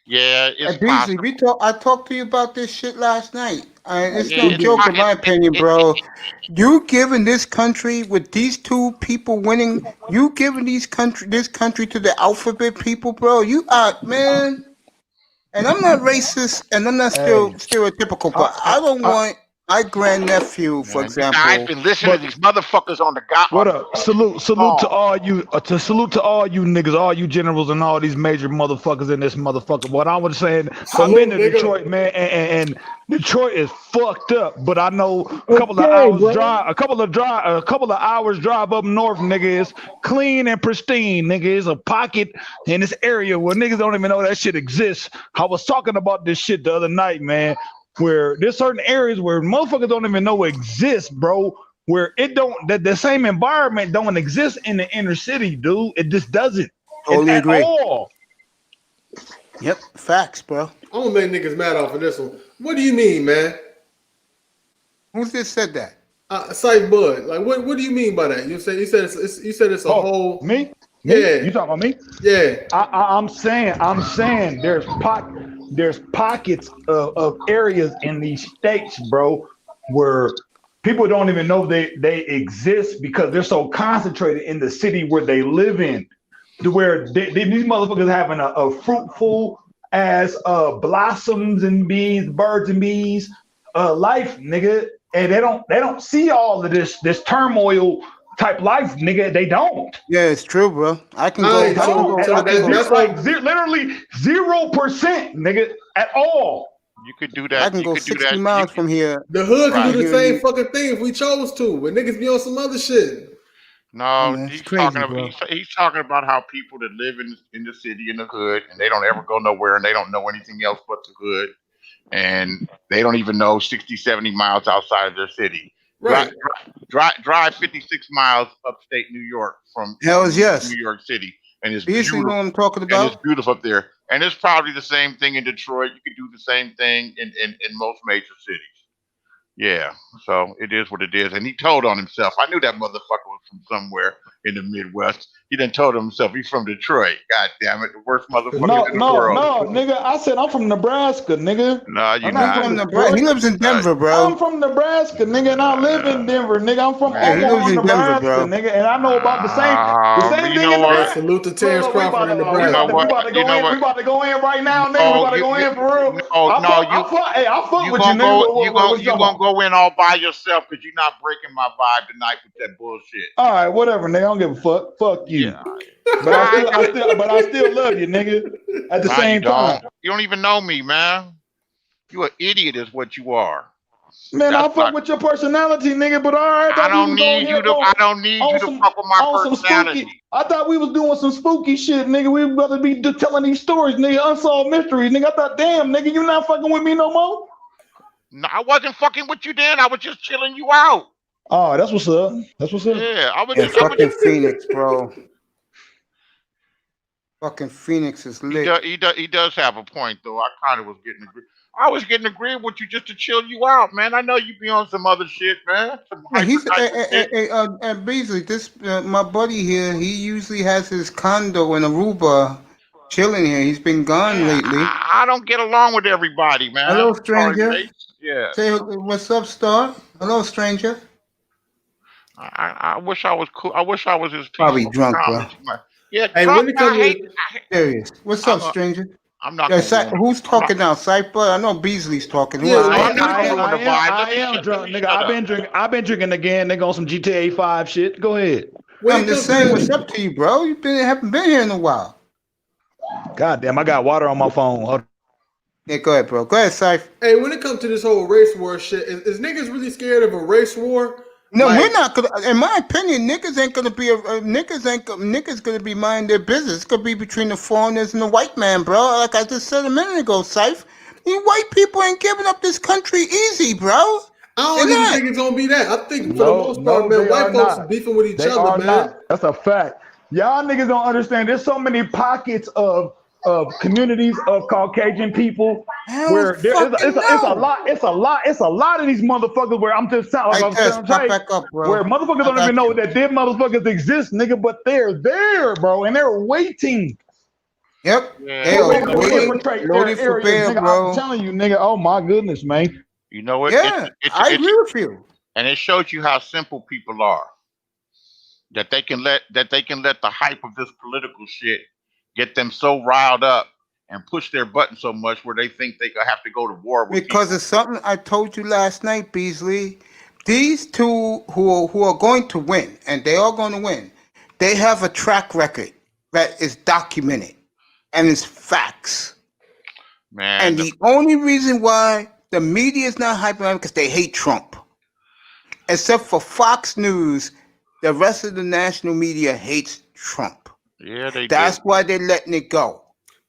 Yeah, it's Beasley, possible. I talked to you about this shit last night. It's Yeah, no it's joke po- in my opinion, bro. You giving this country with these two people winning, you giving this country to the alphabet people, bro. You are, man. And I'm not racist, and I'm not still Hey, stereotypical, but I don't want my grandnephew, for Man, you guys example. been listening to these motherfuckers on the what up? Salute to all you. Salute to all you niggas, all you generals, and all these major motherfuckers in this motherfucker. What I was saying, I've Salute, been to nigga. Detroit, man, and Detroit is fucked up. But I know a couple of Okay, hours bro. drive, a couple of hours drive up north, nigga, is clean and pristine, nigga. It's a pocket in this area where niggas don't even know that shit exists. I was talking about this shit the other night, man, where there's certain areas where motherfuckers don't even know exist, bro. Where it don't, the same environment don't exist in the inner city, dude. It just doesn't. Totally at agree. all. Yep, facts, bro. I'm gonna make niggas mad off of this one. What do you mean, man? Who just said that? Sight Bud. Like, what do you mean by that? You said it's a whole. Me? Yeah. You talking about me? Yeah. I'm saying there's pockets of areas in these states, bro, where people don't even know they exist because they're so concentrated in the city where they live in, to where these motherfuckers having a fruitful as blossoms and bees, birds and bees, life, nigga, and they don't see all of this turmoil type life, nigga. They don't. Yeah, it's true, bro. I can Nice. go. So that's Like literally 0%, nigga, at all. You could do that. I can You go could do 60 that. miles from here. The hood can Right. do the same fucking thing if we chose to, but niggas be on some other shit. No, Man, it's he's crazy, talking about bro. he's talking about how people that live in the city in the hood and they don't ever go nowhere and they don't know anything else but the hood and they don't even know 60, 70 miles outside of their city. Right. Drive 56 miles upstate New York from Hells yes. New York City, and it's Beasley, you know beautiful. what I'm talking And it's about? beautiful up there. And it's probably the same thing in Detroit. You could do the same thing in most major cities. Yeah, so it is what it is. And he told on himself. I knew that motherfucker was from somewhere in the Midwest. He done told himself he's from Detroit. God damn it, the worst motherfucker in the world. No, nigga. I said I'm from Nebraska, nigga. No, you're I'm not. From Nebraska. He lives in Denver, bro. I'm from Nebraska, nigga, and I live in Denver, nigga. I'm from Man, he lives Omaha, in Denver, Nebraska, bro. nigga, and I know about the same but you thing know in what? Nebraska. Salute to Terrence Look, we Crawford in we Nebraska. about to go in. We about to go in right now, nigga. We about to go in for real. I fuck You with you, gonna nigga. go. You gonna go in all by yourself because you're not breaking my vibe tonight with that bullshit. All right, whatever, nigga. I don't give a fuck. Fuck you. Yeah. But I still love you, nigga. At the Nah, same you don't. time, You don't even know me, man. You an idiot is what you are. man, I That's fuck not- with your personality, nigga. But all right, I don't need you to. I don't need you to fuck with my personality. I thought we was doing some spooky shit, nigga. We was about to be telling these stories, nigga, unsolved mysteries, nigga. I thought, damn, nigga, you not fucking with me no more. No, I wasn't fucking with you then. I was just chilling you out. Oh, that's what's up. That's what's up. Yeah, I was Yeah, just. I was fucking just Phoenix, bro. Fucking Phoenix is lit. he does have a point though. I kind of was getting agree. I was getting agreed with you just to chill you out, man. I know you be on some other shit, man. Some Yeah, he's hyper shit. Beasley. This my buddy here. He usually has his condo in Aruba, chilling here. He's been gone Yeah, lately. I don't get along with everybody, man. Hello, I'm sorry, stranger. mate. Yeah. Say what's up, Star. Hello, stranger. I wish I was cool. I wish I was as Probably peaceful drunk, calm bro. as you might. Yeah, Hey, drunk. when it comes to Serious. What's I'm up, a- stranger? I'm not. Yeah, Gonna ruin it. who's talking now? Cypher? I know Beasley's talking. Who Yeah, else well, talking? I'm not I am drunk, nigga. I've been drinking again, nigga, on some GTA 5 shit. Go ahead. when I'm it just comes saying to what's up to you, bro. Haven't been here in a while. God damn, I got water on my phone. Hold Yeah, go ahead, bro. Go ahead, Syph. hey, when it comes to this whole race war shit, is niggas really scared of a race war? No, Like, we're not gonna. In my opinion, niggas ain't gonna be niggas gonna be minding their business. It's gonna be between the foreigners and the white man, bro. Like I just said a minute ago, Syph. You white people ain't giving up this country easy, bro. I don't They're even not. think it's gonna be that. I think for the No, most part, no, man, they white are folks not. beefing with each They other, are man. not. That's a fact. Y'all niggas don't understand. There's so many pockets of communities of Caucasian people Hell where fucking it's a no. lot. It's a lot of these motherfuckers where I'm just telling, like Hey, I'm Tess, telling pop Trey, back up, bro. where motherfuckers I don't even got know you. that them motherfuckers exist, nigga, but they're there, bro, and they're waiting Yep. Yeah, They to are you know what? waiting, infiltrate their loaded for areas, bear, nigga. I'm bro. telling you, nigga. Oh my goodness, man. You know what? Yeah, I It's agree with you. and it shows you how simple people are. That they can let the hype of this political shit get them so riled up and push their button so much where they think they have to go to war with Because people. it's something I told you last night, Beasley. These two who are going to win, and they are going to win, they have a track record that is documented and it's facts. Man, And the only reason why the media is not hyping them because they hate Trump. Except for Fox News, the rest of the national media hates Trump. yeah, they That's do. why they're letting it go.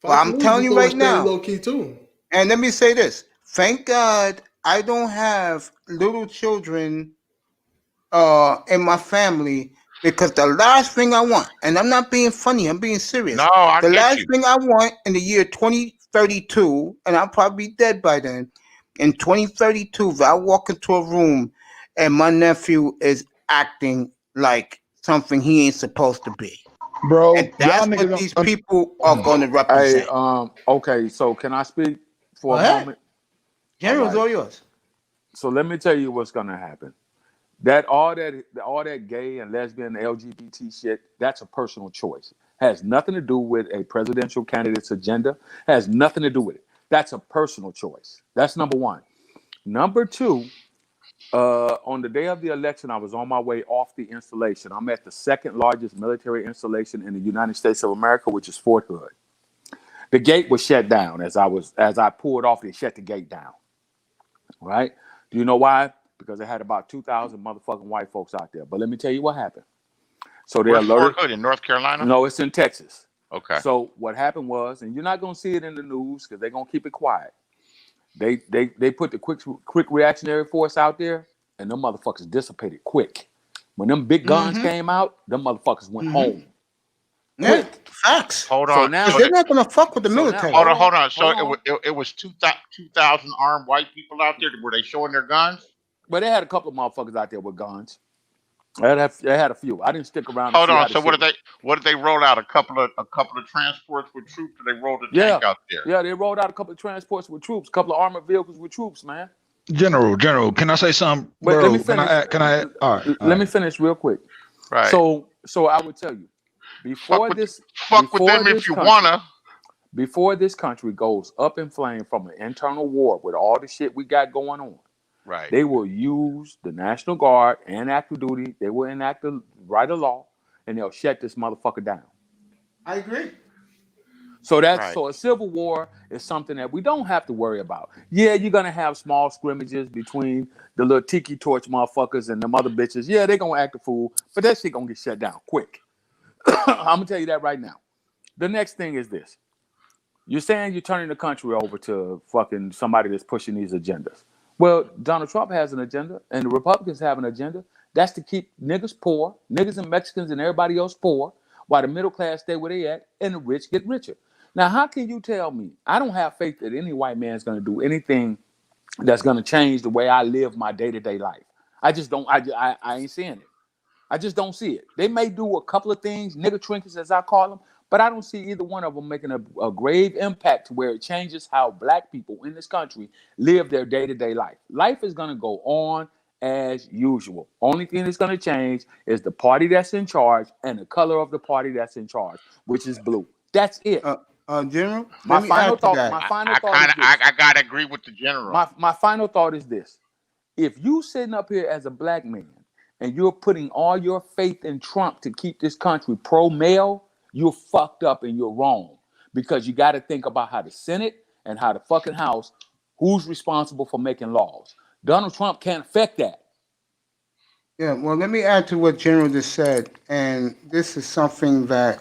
But Fox I'm News telling be you throwing right steady now, low key too. and let me say this: thank God I don't have little children in my family because the last thing I want, and I'm not being funny, I'm being serious. No, I The get last you. thing I want in the year 2032, and I'll probably be dead by then. In 2032, if I walk into a room and my nephew is acting like something he ain't supposed to be, and Bro, y'all that's niggas what don't. these people are going to Hey, represent. okay, so can I speak Go for a ahead, moment? All General's right. all yours. So let me tell you what's gonna happen. All that gay and lesbian LGBT shit, that's a personal choice. Has nothing to do with a presidential candidate's agenda. Has nothing to do with it. That's a personal choice. That's number one. Number two, on the day of the election, I was on my way off the installation. I'm at the second largest military installation in the United States of America, which is Fort Hood. The gate was shut down as I pulled off. They shut the gate down. Right? Do you know why? Because they had about 2,000 motherfucking white folks out there. But let me tell you what happened. So they Where's Fort alerted. Hood in North Carolina? No, it's in Texas. Okay. So what happened was, and you're not gonna see it in the news because they're gonna keep it quiet. They put the quick reactionary force out there, and them motherfuckers dissipated quick. When them big guns Mm-hmm. came out, them motherfuckers went Mm-hmm. home Yeah, quick. facts. Hold So on. Because now, they're not going to fuck with the so now, military. Hold on. Hold on. So hold on. it was 2,000 armed white people out there. Were they showing their guns? But they had a couple of motherfuckers out there with guns. They had a few. I didn't stick around to Hold see how on. the So shit was. what did they roll out? A couple of transports with troops, or they rolled a Yeah, tank out there? yeah, they rolled out a couple of transports with troops, a couple of armored vehicles with troops, man. General, can I say something, But let me bro? Can finish. I? Can I? All right, all Let right. me finish real quick. Right. So I would tell you, Fuck before with this, fuck with before them if this you country, wanna. before this country goes up in flame from an internal war with all the shit we got going on, Right. they will use the National Guard and active duty. They will enact the right of law, and they'll shut this motherfucker down. I agree. So Right. a civil war is something that we don't have to worry about. Yeah, you're gonna have small scrimmages between the little tiki torch motherfuckers and them other bitches. Yeah, they're gonna act a fool, but that shit gonna get shut down quick. I'm gonna tell you that right now. The next thing is this. You're saying you're turning the country over to fucking somebody that's pushing these agendas. Well, Donald Trump has an agenda, and the Republicans have an agenda. That's to keep niggas poor, niggas and Mexicans and everybody else poor, while the middle class stay where they at, and the rich get richer. Now, how can you tell me? I don't have faith that any white man is going to do anything that's going to change the way I live my day-to-day life. I just don't. I ain't seeing it. I just don't see it. They may do a couple of things, nigga trinkets as I call them, but I don't see either one of them making a grave impact to where it changes how black people in this country live their day-to-day life. Life is going to go on as usual. Only thing that's going to change is the party that's in charge and the color of the party that's in charge, which is blue. That's it. General, My let me final add to thought. that. My final thought is this. I gotta agree with the general. My final thought is this. If you sitting up here as a black man and you're putting all your faith in Trump to keep this country pro-male, you're fucked up and you're wrong. Because you got to think about how the Senate and how the fucking House, who's responsible for making laws. Donald Trump can't affect that. Yeah, well, let me add to what General just said, and this is something that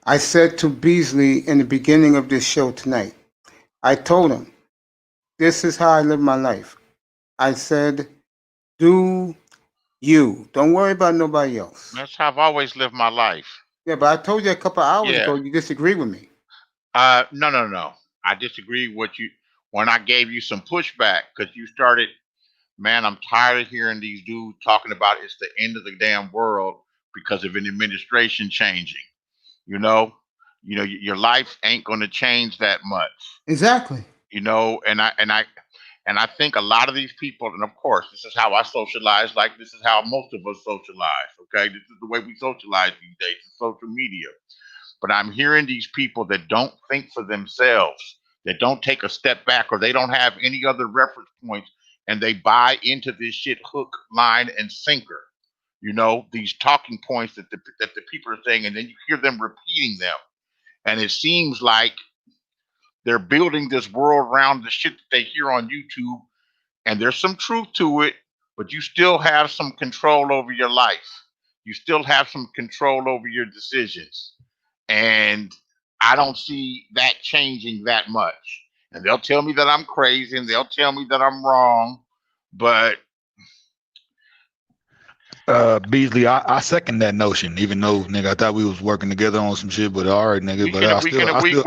I said to Beasley in the beginning of this show tonight. I told him, this is how I live my life. I said, do you. Don't worry about nobody else. That's how I've always lived my life. Yeah, but I told you a couple hours Yeah. ago you disagree with me. No. I disagree with you when I gave you some pushback because you started, man, I'm tired of hearing these dudes talking about it's the end of the damn world because of an administration changing. You know, your life ain't going to change that much. Exactly. You know, and I think a lot of these people, and of course, this is how I socialize. Like this is how most of us socialize. Okay, this is the way we socialize these days, social media. But I'm hearing these people that don't think for themselves, that don't take a step back, or they don't have any other reference points, and they buy into this shit hook, line, and sinker. You know, these talking points that the people are saying, and then you hear them repeating them, and it seems like they're building this world around the shit that they hear on YouTube, and there's some truth to it, but you still have some control over your life. You still have some control over your decisions. And I don't see that changing that much. And they'll tell me that I'm crazy and they'll tell me that I'm wrong. But Beasley, I second that notion, even though, nigga, I thought we was working together on some shit, but all right, nigga, but I still agree with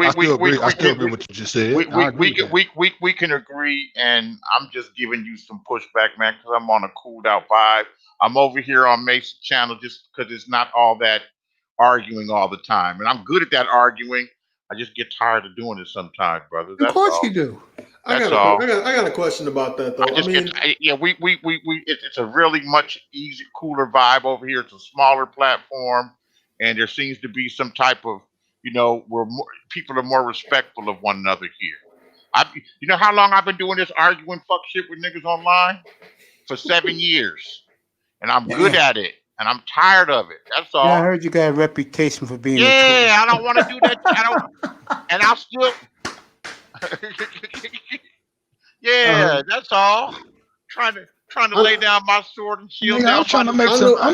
what you just said. We can agree, and I'm just giving you some pushback, man, because I'm on a cooled out vibe. I'm over here on Mason Channel just because it's not all that arguing all the time, and I'm good at that arguing. I just get tired of doing it sometimes, brother. That's Of course all. you do. I got a question about that though. It's a really much easy, cooler vibe over here. It's a smaller platform, and there seems to be some type of, people are more respectful of one another here. You know how long I've been doing this arguing fuck shit with niggas online? For 7 years, and I'm good at it. And I'm tired of it. That's all. Yeah, I heard you got a reputation for being I don't want to do that. And I'll still. That's all. Trying to lay down my sword and shield. Nigga, I'm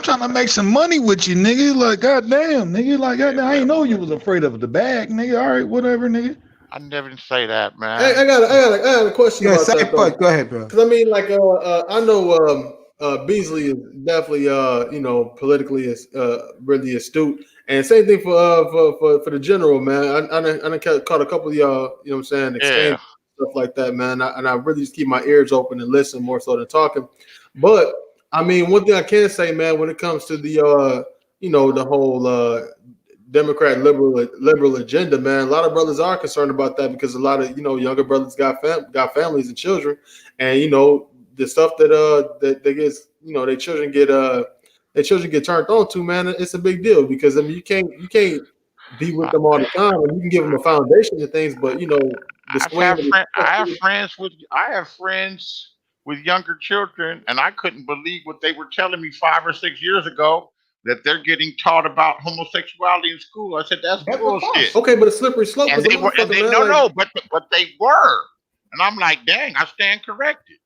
trying to make some money with you, nigga. Like, goddamn, nigga. Like, goddamn, I ain't know you was afraid of the bag, nigga. All right, whatever, nigga. I never say that, man. I got a question about that though. Go ahead, bro. Because I mean, like, I know Beasley is definitely, politically really astute, and same thing for the general, man. I caught a couple of y'all, you know what I'm saying, exchange stuff like that, man. And I really just keep my ears open and listen more so than talking. But I mean, one thing I can say, man, when it comes to the the whole Democrat liberal agenda, man, a lot of brothers are concerned about that because a lot of younger brothers got families and children, and the stuff that they get, their children get turned on to, man, it's a big deal because I mean you can't be with them all the time, and you can give them a foundation and things, but I have friends with younger children, and I couldn't believe what they were telling me 5 or 6 years ago, that they're getting taught about homosexuality in school. I said that's bullshit. Okay, but a slippery slope. But they were, and I'm like, dang, I stand corrected.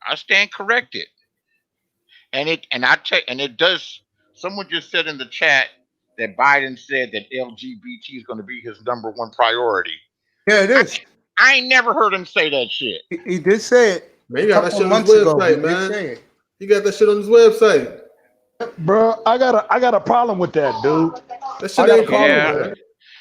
I stand corrected. And it does. Someone just said in the chat that Biden said that LGBT is going to be his #1 priority. Yeah, it is. I ain't never heard him say that shit. He did say it. Man, he got that shit on his website, man. He got that shit on his website. Bro, I got a problem with that, dude. That shit ain't cool, man.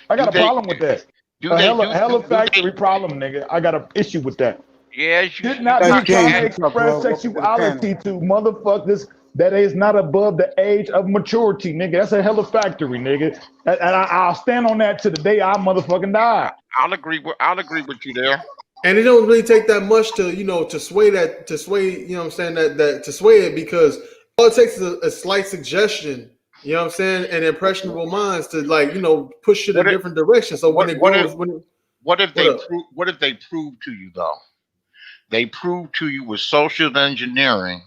I got a problem with that. Hella factory problem, nigga. I got an issue with that. Yeah, you should not be trying to express sexuality to motherfuckers that is not above the age of maturity, nigga. That's a hella factory, nigga. And I'll stand on that to the day I motherfucking die. I'll agree with you there. And it don't really take that much to sway, to sway it, because all it takes is a slight suggestion, you know what I'm saying, and impressionable minds to push it in a different direction. So what if they prove to you though? They prove to you with social engineering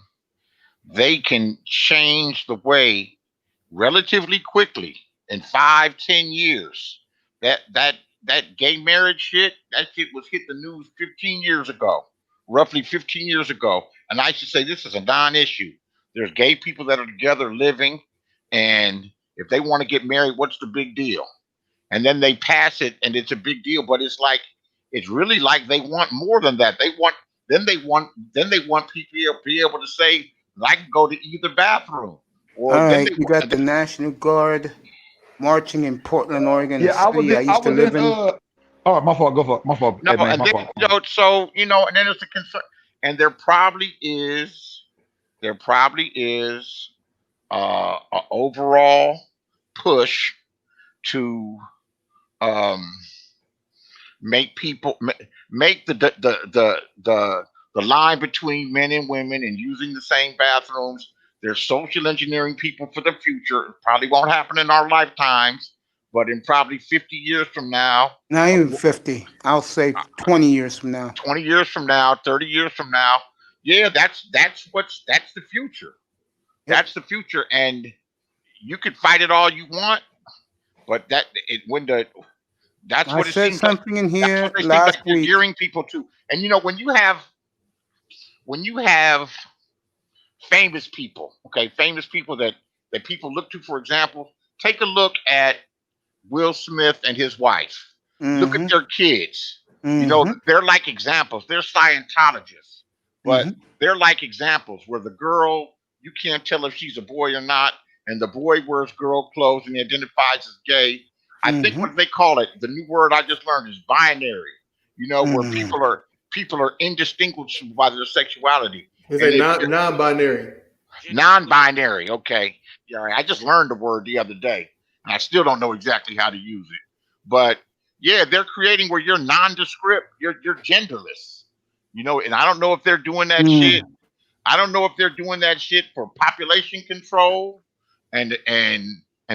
they can change the way relatively quickly in 5-10 years. That gay marriage shit, that shit was hit the news 15 years ago, roughly 15 years ago. And I should say this is a non-issue. There's gay people that are together living, and if they want to get married, what's the big deal? And then they pass it, and it's a big deal. But it's really like they want more than that. They want people to be able to say, I can go to either bathroom. Or All then right, you got the National Guard marching in Portland, Oregon. Yeah, I was in. Oh, my fault. Go for it. My fault. No, Hey, man, and then so and then it's a concern, and there probably is an overall push to make people make the line between men and women and using the same bathrooms. There's social engineering people for the future. It probably won't happen in our lifetimes, but in probably 50 years from now. Not even 50. I'll say 20 years from now. 20 years from now, 30 years from now. Yeah, that's the future. That's the future. And you could fight it all you want, but that's what it said seems something like, in here that's what last they're week. gearing people to. And when you have famous people, famous people that people look to, for example, take a look at Will Smith and his wife. Mm-hmm. Look at their kids. Mm-hmm. They're like examples. They're Scientologists, but they're like examples where the girl, you can't tell if she's a boy or not, and the boy wears girl clothes and he identifies as gay. I think what they call it, the new word I just learned is binary. Where people are indistinguishable by their sexuality. It's non-binary. Non-binary, okay. Yeah, I just learned the word the other day, and I still don't know exactly how to use it. But yeah, they're creating where you're nondescript, you're genderless. And I don't know if they're doing that shit. I don't know if they're doing that shit for population control, and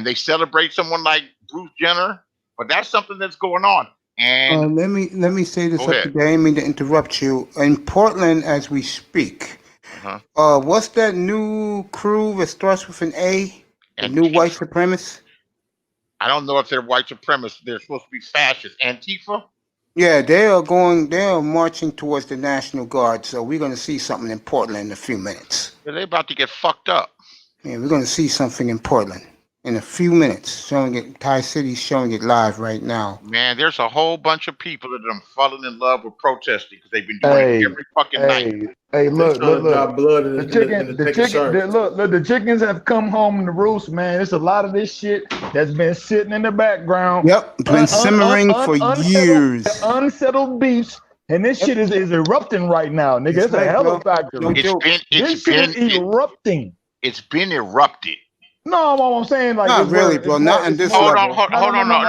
they celebrate someone like Bruce Jenner, but that's something that's going on. And let me say this up to date. I didn't mean to interrupt you. In Portland, as we speak, what's that new crew that starts with an A? The new white supremacists? I don't know if they're white supremacists. They're supposed to be fascists. Antifa? Yeah, they are marching towards the National Guard. So we're going to see something in Portland in a few minutes. They're about to get fucked up. Yeah, we're going to see something in Portland in a few minutes. Thai City's showing it live right now. Man, there's a whole bunch of people that have fallen in love with protesting because they've been doing it every fucking night. Hey, look. The chickens have come home to roost, man. There's a lot of this shit that's been sitting in the background. Yep, been simmering for years. Unsettled beefs. And this shit is erupting right now, nigga. It's a hell of a factory. It's been erupting. It's been erupted. No, what I'm saying, like, not really, bro. Not in this level. Hold on, no.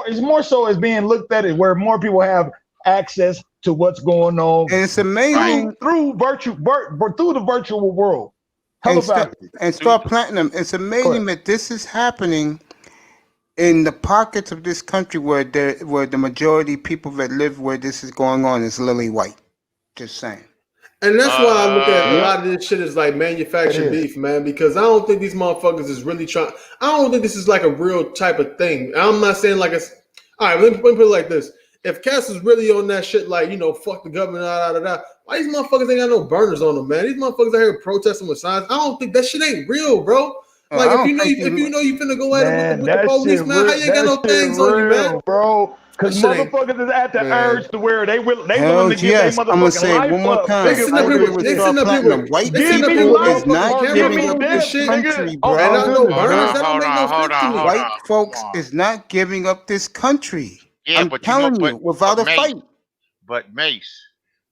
It's more so as being looked at it where more people have access to what's going on. And it's amazing through the virtual world. And start planting them. It's amazing that this is happening in the pockets of this country where the majority people that live where this is going on is lily white. Just saying. And that's why I look at a lot of this shit as like manufactured beef, man, because I don't think these motherfuckers is really trying. I don't think this is like a real type of thing. I'm not saying like it's all right. Let me put it like this: if Cass is really on that shit, like fuck the government, why these motherfuckers ain't got no burners on them, man? These motherfuckers out here protesting with signs. I don't think that shit ain't real, bro. Like if you know you finna go at it with the police, man, how you ain't got no things on you, man, bro? Because motherfuckers is at the urge to where they willing to give their motherfucking I'm gonna say it one more time. They sitting up here. White people is not giving up this country, bro. White folks is not giving up this country. Yeah, I'm telling you, without a fight. But Mace,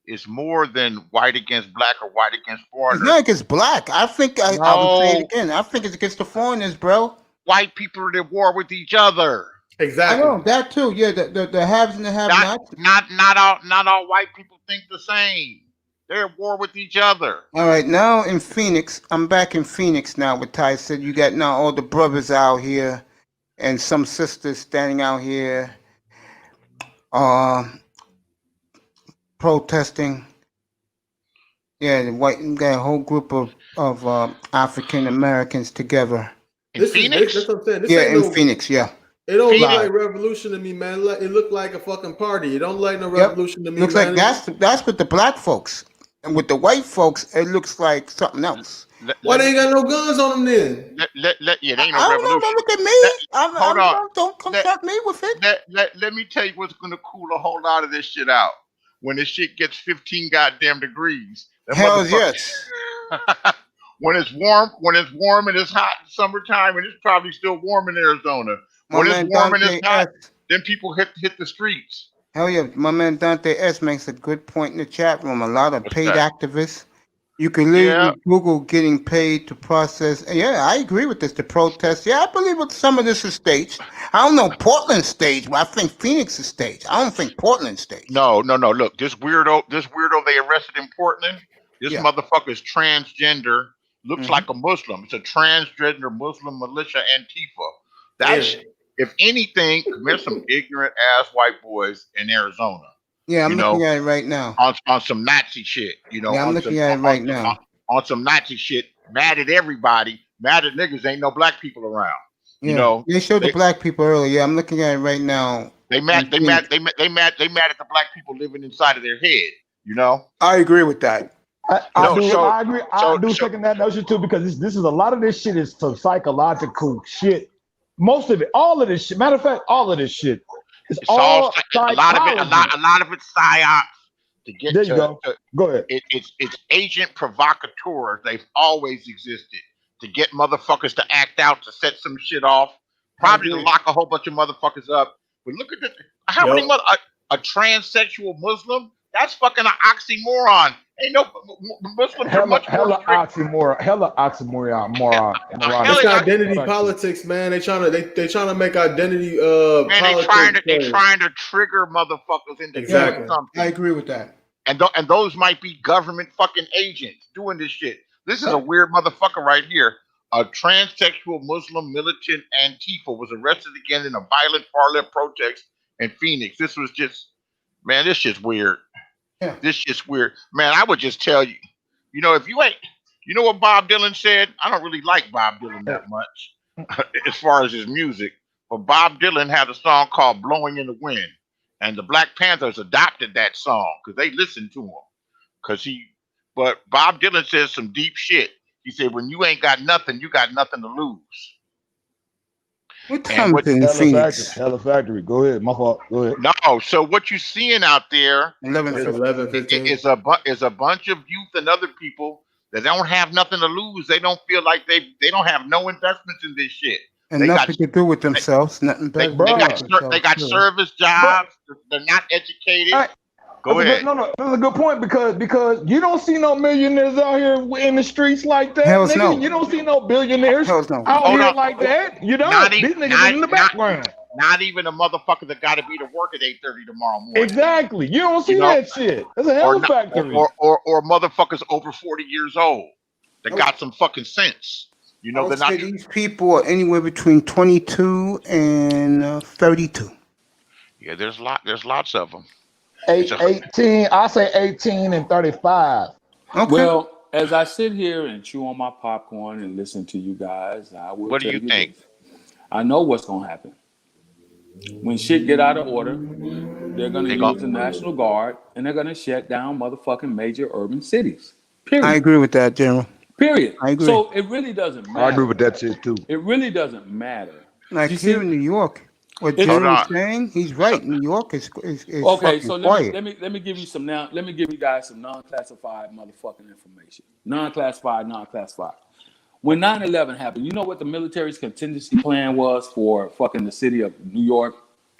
it's more than white against black or white against foreigners. It's not against black. I think I will say it again. I think it's against the foreigners, bro. White people are at war with each other. Exactly. I know that too. Yeah, the haves and the have-nots. Not all white people think the same. They're at war with each other. All right, now in Phoenix, I'm back in Phoenix now with Ty said you got now all the brothers out here and some sisters standing out here protesting. Yeah, the white got a whole group of African Americans together. In Phoenix? That's what I'm saying. This Yeah, ain't in no Phoenix. Yeah. It don't look Live. like revolution to me, man. It looked like a fucking party. It don't like no Yep. revolution to me, Looks man. like that's with the black folks, and with the white folks, it looks like something else. Why they ain't got no guns on them then? Yeah, they ain't no I don't revolution. know. Don't look at me. Hold on. Don't confront me with it. Let me tell you what's going to cool a whole lot of this shit out. When this shit gets 15 goddamn degrees. Hell yes. When it's warm and it's hot in summertime, and it's probably still warm in Arizona. When it's warm and it's hot, then people hit the streets. Hell yeah. My man Dante S makes a good point in the chat room. A lot of paid activists. You can literally Google getting paid to process. Yeah, I agree with this. The protest. Yeah, I believe that some of this is staged. I don't know Portland staged, but I think Phoenix is staged. I don't think Portland staged. No. Look, this weirdo they arrested in Portland. This motherfucker's transgender. Looks like a Muslim. It's a transgender Muslim militia Antifa. That's if anything, there's some ignorant ass white boys in Arizona. Yeah, I'm looking at it right now. On some Nazi shit, Yeah, I'm looking at it right now. On some Nazi shit, mad at everybody, mad at niggas. Ain't no black people around. Yeah. You know, they showed the black people earlier. Yeah, I'm looking at it right now. They mad at the black people living inside of their head. You know, I agree with that. I agree. I do second that notion too, because this is a lot of this shit is some psychological shit. Most of it, all of this shit. Matter of fact, all of this shit. It's all a lot of it's psyops to get there you go. Go ahead. It's agent provocateurs. They've always existed to get motherfuckers to act out, to set some shit off, probably to lock a whole bunch of motherfuckers up. But look at how many a transsexual Muslim? That's fucking an oxymoron. Ain't no Muslim. Hella oxymoron. It's identity politics, man. They trying to make identity politics. They trying to trigger motherfuckers into doing something. I agree with that. And those might be government fucking agents doing this shit. This is a weird motherfucker right here. A transsexual Muslim militant Antifa was arrested again in a violent far-left protest in Phoenix. This was just, man, this shit's weird. Yeah. This shit's weird. Man, I would just tell you, if you ain't, you know what Bob Dylan said? I don't really like Bob Dylan that much as far as his music. But Bob Dylan had a song called Blowing in the Wind. And the Black Panthers adopted that song because they listened to him. But Bob Dylan says some deep shit. He said, when you ain't got nothing, you got nothing to lose. What time is it in Phoenix? Hella Factory. Go ahead. My fault. Go ahead. No, so what you're seeing out there 11:15 is a bunch of youth and other people that don't have nothing to lose. They don't feel like they don't have no investments in this shit. And nothing to do with themselves. Nothing better. They got service jobs. They're not educated. Go ahead. No, that's a good point because you don't see no millionaires out here in the streets like that. Hells no. You don't see no billionaires out here like that. You don't. These niggas in the background. Not even a motherfucker that got to be to work at 8:30 tomorrow morning. Exactly. You don't see that shit. That's a hell factory. Or motherfuckers over 40 years old that got some fucking sense. They're not. These people are anywhere between 22 and 32. Yeah, there's lots of them. 18. I say 18 and 35. Okay. Well, as I sit here and chew on my popcorn and listen to you guys, I will. What do you think? I know what's gonna happen. When shit get out of order, they're gonna use the National Guard and they're gonna shut down motherfucking major urban cities. Period. I agree with that, General. Period. I agree. So it really doesn't matter. I agree with that shit too. It really doesn't matter. Like here in New York, what General's saying, he's right. New York is okay. So quiet. let me give you some now. Let me give you guys some non-classified motherfucking information. Non-classified. When 9/11 happened, you know what the military's contingency plan was for fucking the city of New York,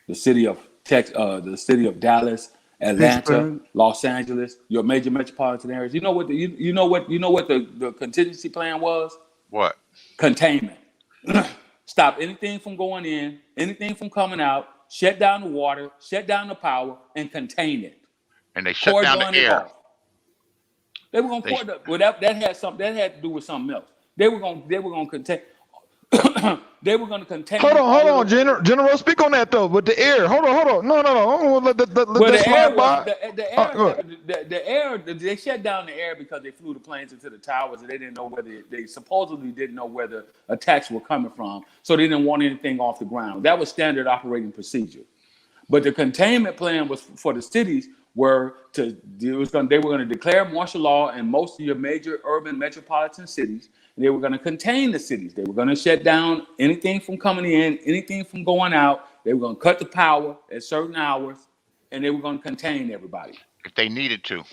the city of the city of Dallas, Atlanta, Pittsburgh, Los Angeles, your major metropolitan areas. You know what the contingency plan was? What? Containment. Stop anything from going in, anything from coming out, shut down the water, shut down the power, and contain it. And they shut down the air. They were gonna that had to do with something else. They were gonna contain. They were going to contain. Hold on, General. Speak on that though. With the air, hold on. No. Let The air by. the air. They shut down the air because they flew the planes into the towers, and they didn't know whether they supposedly didn't know where the attacks were coming from, so they didn't want anything off the ground. That was standard operating procedure. But the containment plan was for the cities they were going to declare martial law in most of your major urban metropolitan cities. And they were going to contain the cities. They were going to shut down anything from coming in, anything from going out. They were going to cut the power at certain hours, and they were going to contain everybody. If they needed to.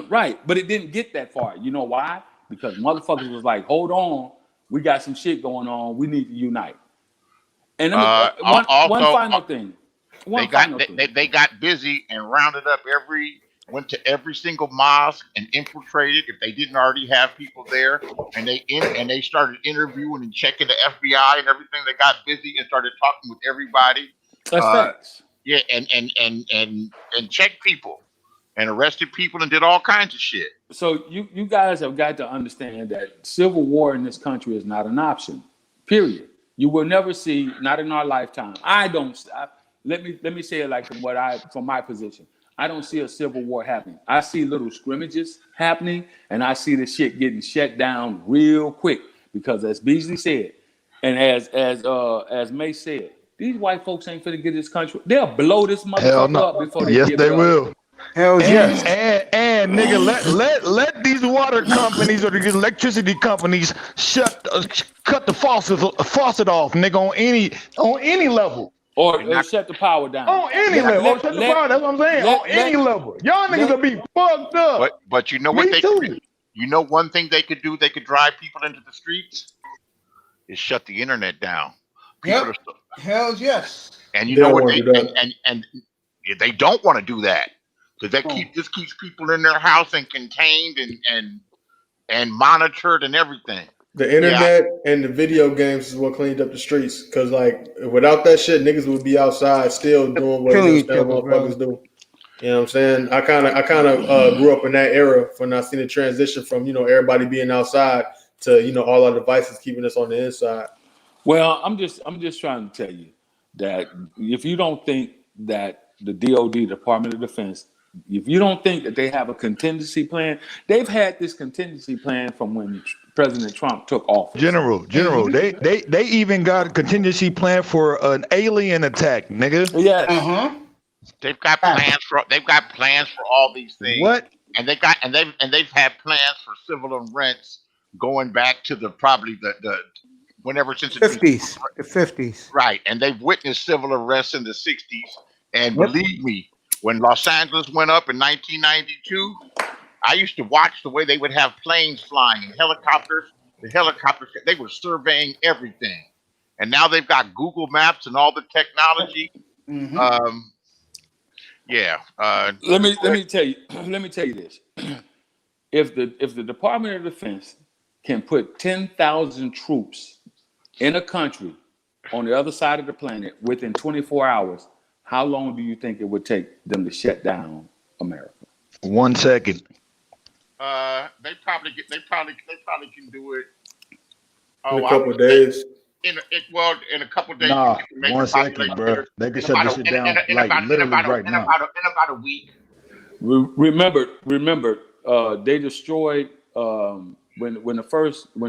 Right. But it didn't get that far. You know why? Because motherfuckers was like, hold on, we got some shit going on. We need to unite. And one final thing. They got busy and rounded up went to every single mosque and infiltrated if they didn't already have people there, and they started interviewing and checking the FBI and everything. They got busy and started talking with everybody. That's facts. Yeah, and checked people and arrested people and did all kinds of shit. So you guys have got to understand that civil war in this country is not an option. Period. You will never see, not in our lifetime. Let me say it like from my position. I don't see a civil war happening. I see little scrimmages happening, and I see the shit getting shut down real quick. Because as Beasley said, and as May said, these white folks ain't finna get this country. They'll blow this motherfucker up before they yes, give they it up. will. Hell yes. And nigga, let these water companies or these electricity companies cut the faucet off, nigga, on any level. Or shut the power down. On any level. Or shut the power. That's what I'm saying. On any level. Y'all niggas will be fucked up. But you know what they could? You know one thing they could do? They could drive people into the streets. Is shut the internet down. Hell yes. And you know what? They don't want to do that. Because that keeps people in their house and contained and monitored and everything. The internet and the video games is what cleaned up the streets. Because like without that shit, niggas would be outside still doing what those motherfuckers do. You know what I'm saying? I kind of grew up in that era when I seen the transition from everybody being outside to all our devices keeping us on the inside. Well, I'm just trying to tell you that if you don't think that the DOD, Department of Defense, if you don't think that they have a contingency plan, they've had this contingency plan from when President Trump took office. General, they even got a contingency plan for an alien attack, nigga. Yes. They've got plans for all these things. What? And they've had plans for civil unrest going back to the whenever since the 50s. Right, and they've witnessed civil unrest in the 60s. And believe me, when Los Angeles went up in 1992, I used to watch the way they would have planes flying and helicopters. The helicopters, they were surveying everything. And now they've got Google Maps and all the technology. Let me tell you this. If the Department of Defense can put 10,000 troops in a country on the other side of the planet within 24 hours, how long do you think it would take them to shut down America? 1 second. They probably can do it. In a couple of days. In a couple of days. Nah, 1 second, bro. They can shut this shit down literally right now. In about a week. Remember, they destroyed when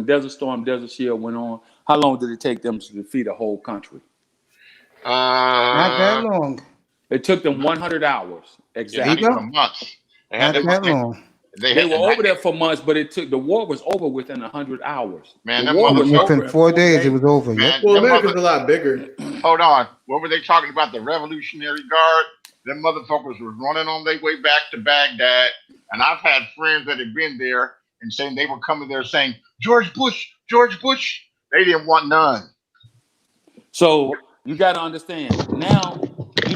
Desert Storm, Desert Shield went on. How long did it take them to defeat a whole country? Not that long. It took them 100 hours. Exactly. Not even months. Not that long. They were over there for months, but the war was over within 100 hours. Man, within 4 days it was over. Man, well, America's a lot bigger. Hold on. What were they talking about? The Revolutionary Guard? Them motherfuckers was running on their way back to Baghdad. And I've had friends that had been there and saying they were coming there saying, George Bush. They didn't want none. So you got to understand now. You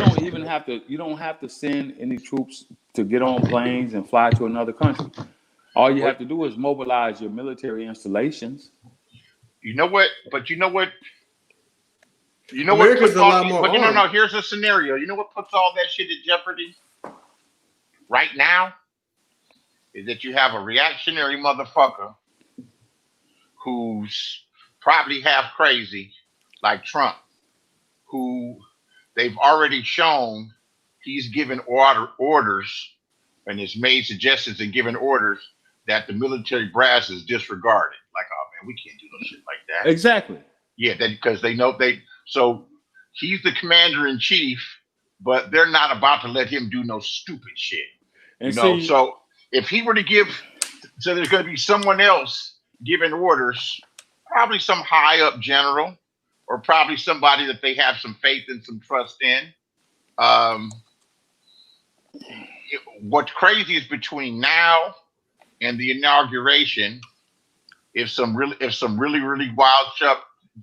don't have to send any troops to get on planes and fly to another country. All you have to do is mobilize your military installations. You know what? America's a lot more. No. Here's a scenario. You know what puts all that shit at jeopardy right now is that you have a reactionary motherfucker who's probably half crazy, like Trump, who they've already shown he's given orders and has made suggestions and given orders that the military brass is disregarded. Like, oh man, we can't do no shit like that. Exactly. Yeah, because they know so he's the commander in chief, but they're not about to let him do no stupid shit. And So if he were to so there's going to be someone else giving orders, probably some high up general, or probably somebody that they have some faith and some trust in. What's crazy is between now and the inauguration, if some really wild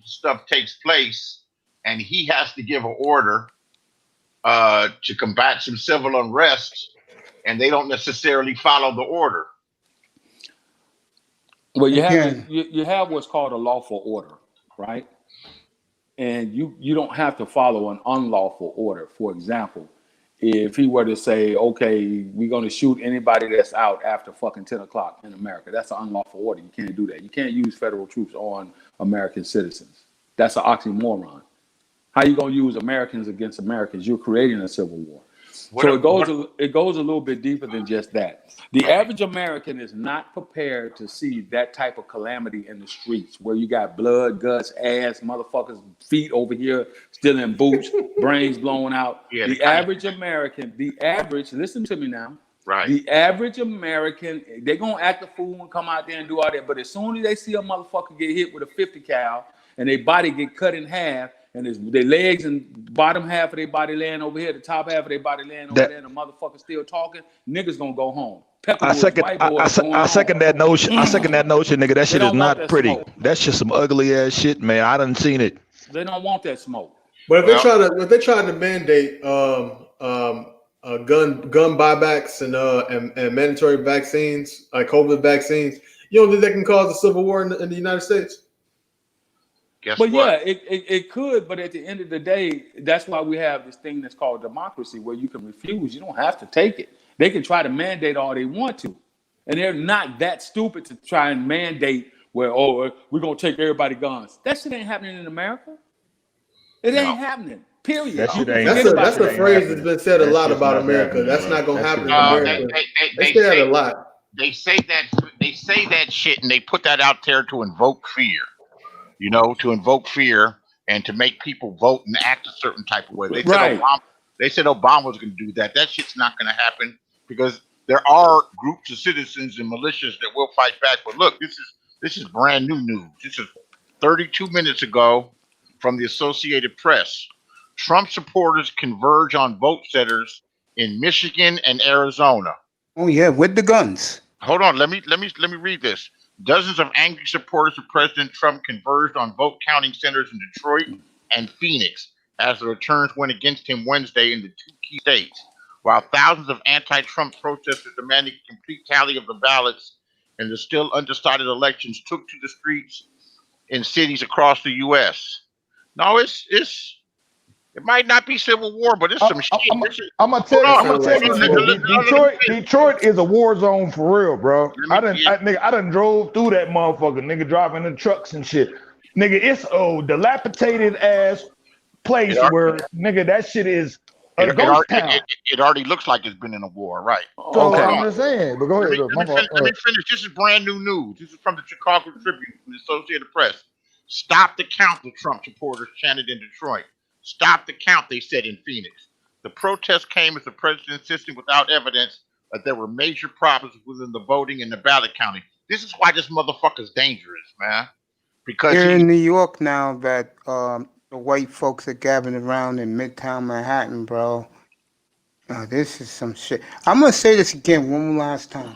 stuff takes place, and he has to give an order to combat some civil unrest, and they don't necessarily follow the order. Well, you have what's called a lawful order, right? And you don't have to follow an unlawful order. For example, if he were to say, okay, we're going to shoot anybody that's out after fucking 10 o'clock in America, that's an unlawful order. You can't do that. You can't use federal troops on American citizens. That's an oxymoron. How you going to use Americans against Americans? You're creating a civil war. So it goes a little bit deeper than just that. The average American is not prepared to see that type of calamity in the streets where you got blood, guts, ass, motherfuckers, feet over here still in boots, brains blowing out. Yeah, the average American, listen to me now. Right. The average American, they're going to act a fool and come out there and do all that. But as soon as they see a motherfucker get hit with a 50 cal and their body get cut in half, and their legs and bottom half of their body laying over here, the top half of their body laying over there, and the motherfucker still talking, niggas gonna go home. I second that notion. I second that notion, nigga. That shit is not pretty. Smoke. That's just some ugly ass shit, man. I done seen it. They don't want that smoke. But if they're trying to mandate gun buybacks and mandatory vaccines, like COVID vaccines, you don't think that can cause a civil war in the United States? Yeah, it could, but at the end of the day, that's why we have this thing that's called democracy, where you can refuse. You don't have to take it. They can try to mandate all they want to, and they're not that stupid to try and mandate where, we're gonna take everybody guns. That shit ain't happening in America. It ain't happening. Period. That's a phrase that's been said a lot about America. That's not gonna happen in America. They say that a lot. They say that shit, and they put that out there to invoke fear. To invoke fear and to make people vote and act a certain type of way. They said Obama was going to do that. That shit's not going to happen because there are groups of citizens and militias that will fight back. But look, this is brand new news. This is 32 minutes ago from the Associated Press. Trump supporters converge on vote setters in Michigan and Arizona. Oh yeah, with the guns. Hold on, let me read this. Dozens of angry supporters of President Trump converged on vote counting centers in Detroit and Phoenix as the returns went against him Wednesday in the two key states, while thousands of anti-Trump protesters demanding a complete tally of the ballots in the still undecided elections took to the streets in cities across the U.S. No, it might not be civil war, but it's some shit. I'm gonna tell you, Detroit is a war zone for real, bro. I done drove through that motherfucker, nigga, driving the trucks and shit. Nigga, it's a dilapidated ass place where nigga that shit is a ghost town. It already looks like it's been in a war, right? So I'm just saying, but go ahead. Let me finish. This is brand new news. This is from the Chicago Tribune, from the Associated Press. Stop the count, the Trump supporters chanted in Detroit. Stop the count, they said in Phoenix. The protest came as the president insisted without evidence that there were major problems within the voting and the ballot counting. This is why this motherfucker's dangerous, man. Because here in New York now that the white folks are gathering around in Midtown Manhattan, bro. This is some shit. I'm going to say this again one last time.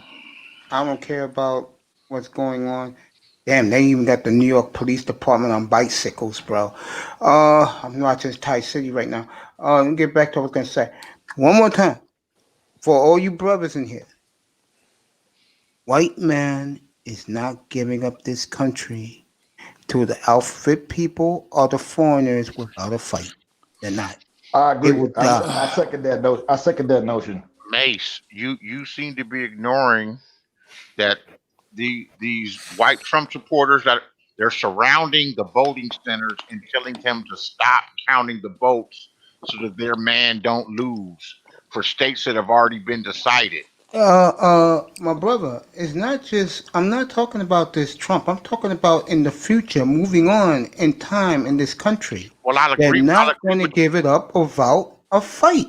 I don't care about what's going on. Damn, they even got the New York Police Department on bicycles, bro. I'm watching Thai City right now. Let me get back to what I was going to say. One more time. For all you brothers in here. White man is not giving up this country to the outfit people or the foreigners without a fight. They're not. I agree with that. I second that notion. I second that notion. Mace, you seem to be ignoring that these white Trump supporters that They're surrounding the voting centers and telling them to stop counting the votes so that their man don't lose for states that have already been decided. My brother, it's not just. I'm not talking about this Trump. I'm talking about in the future, moving on in time in this country. Well, I'll They're agree not going to with give it up without a fight.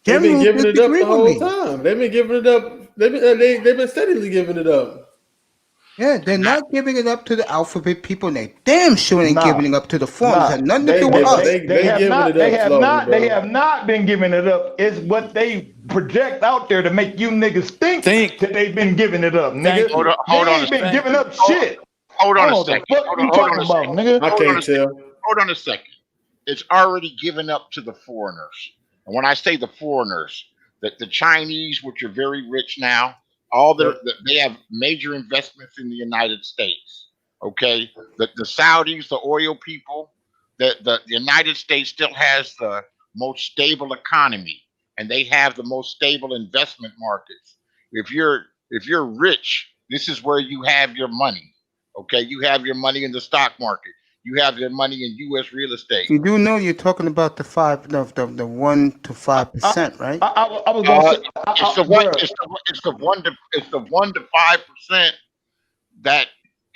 They've been General giving it up disagree the with whole me. time. They've been giving it up. They've been steadily giving it up. Yeah, they're not giving it up to the alphabet people. And they damn sure ain't Nah. giving it up to the foreigners. Nah. Had nothing to They do with give- us. They have giving not. it up They have slowly, not. bro. They have not been giving it up. It's what they project out there to make you niggas think that they've been giving it up, nigga. Hold on They a ain't been second. giving up shit. Hold on a What the second. fuck Hold you on talking a about, second. nigga? I Hold on a can't second. tell. Hold on a second. It's already given up to the foreigners. And when I say the foreigners, that the Chinese, which are very rich now, they have major investments in the United States. Okay, the Saudis, the oil people, the United States still has the most stable economy, and they have the most stable investment markets. If you're rich, this is where you have your money. Okay, you have your money in the stock market. You have your money in U.S. real estate. You do know you're talking about the 1 to 5%, right? I was gonna say, It's the 1 to 5% that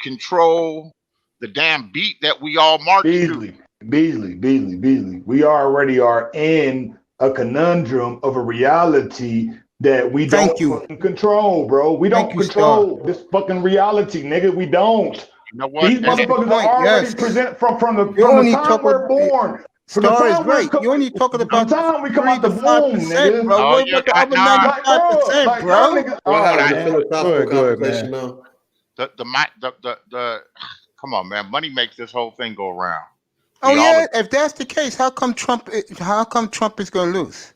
control the damn beat that we all march to. Beasley. We already are in a conundrum of a reality that we don't fucking control, bro. We don't control this fucking reality, nigga. We don't. You know what? These motherfuckers are already present from the time we're born. From the Star is time we're right. You're only talking about the time we come 3 out the to womb, 5%, nigga. bro. What about the other 95%, bro? We're having a man. philosophical Go ahead, conversation man. now. Come on, man. Money makes this whole thing go around. Oh yeah, if that's the case, how come Trump is going to lose?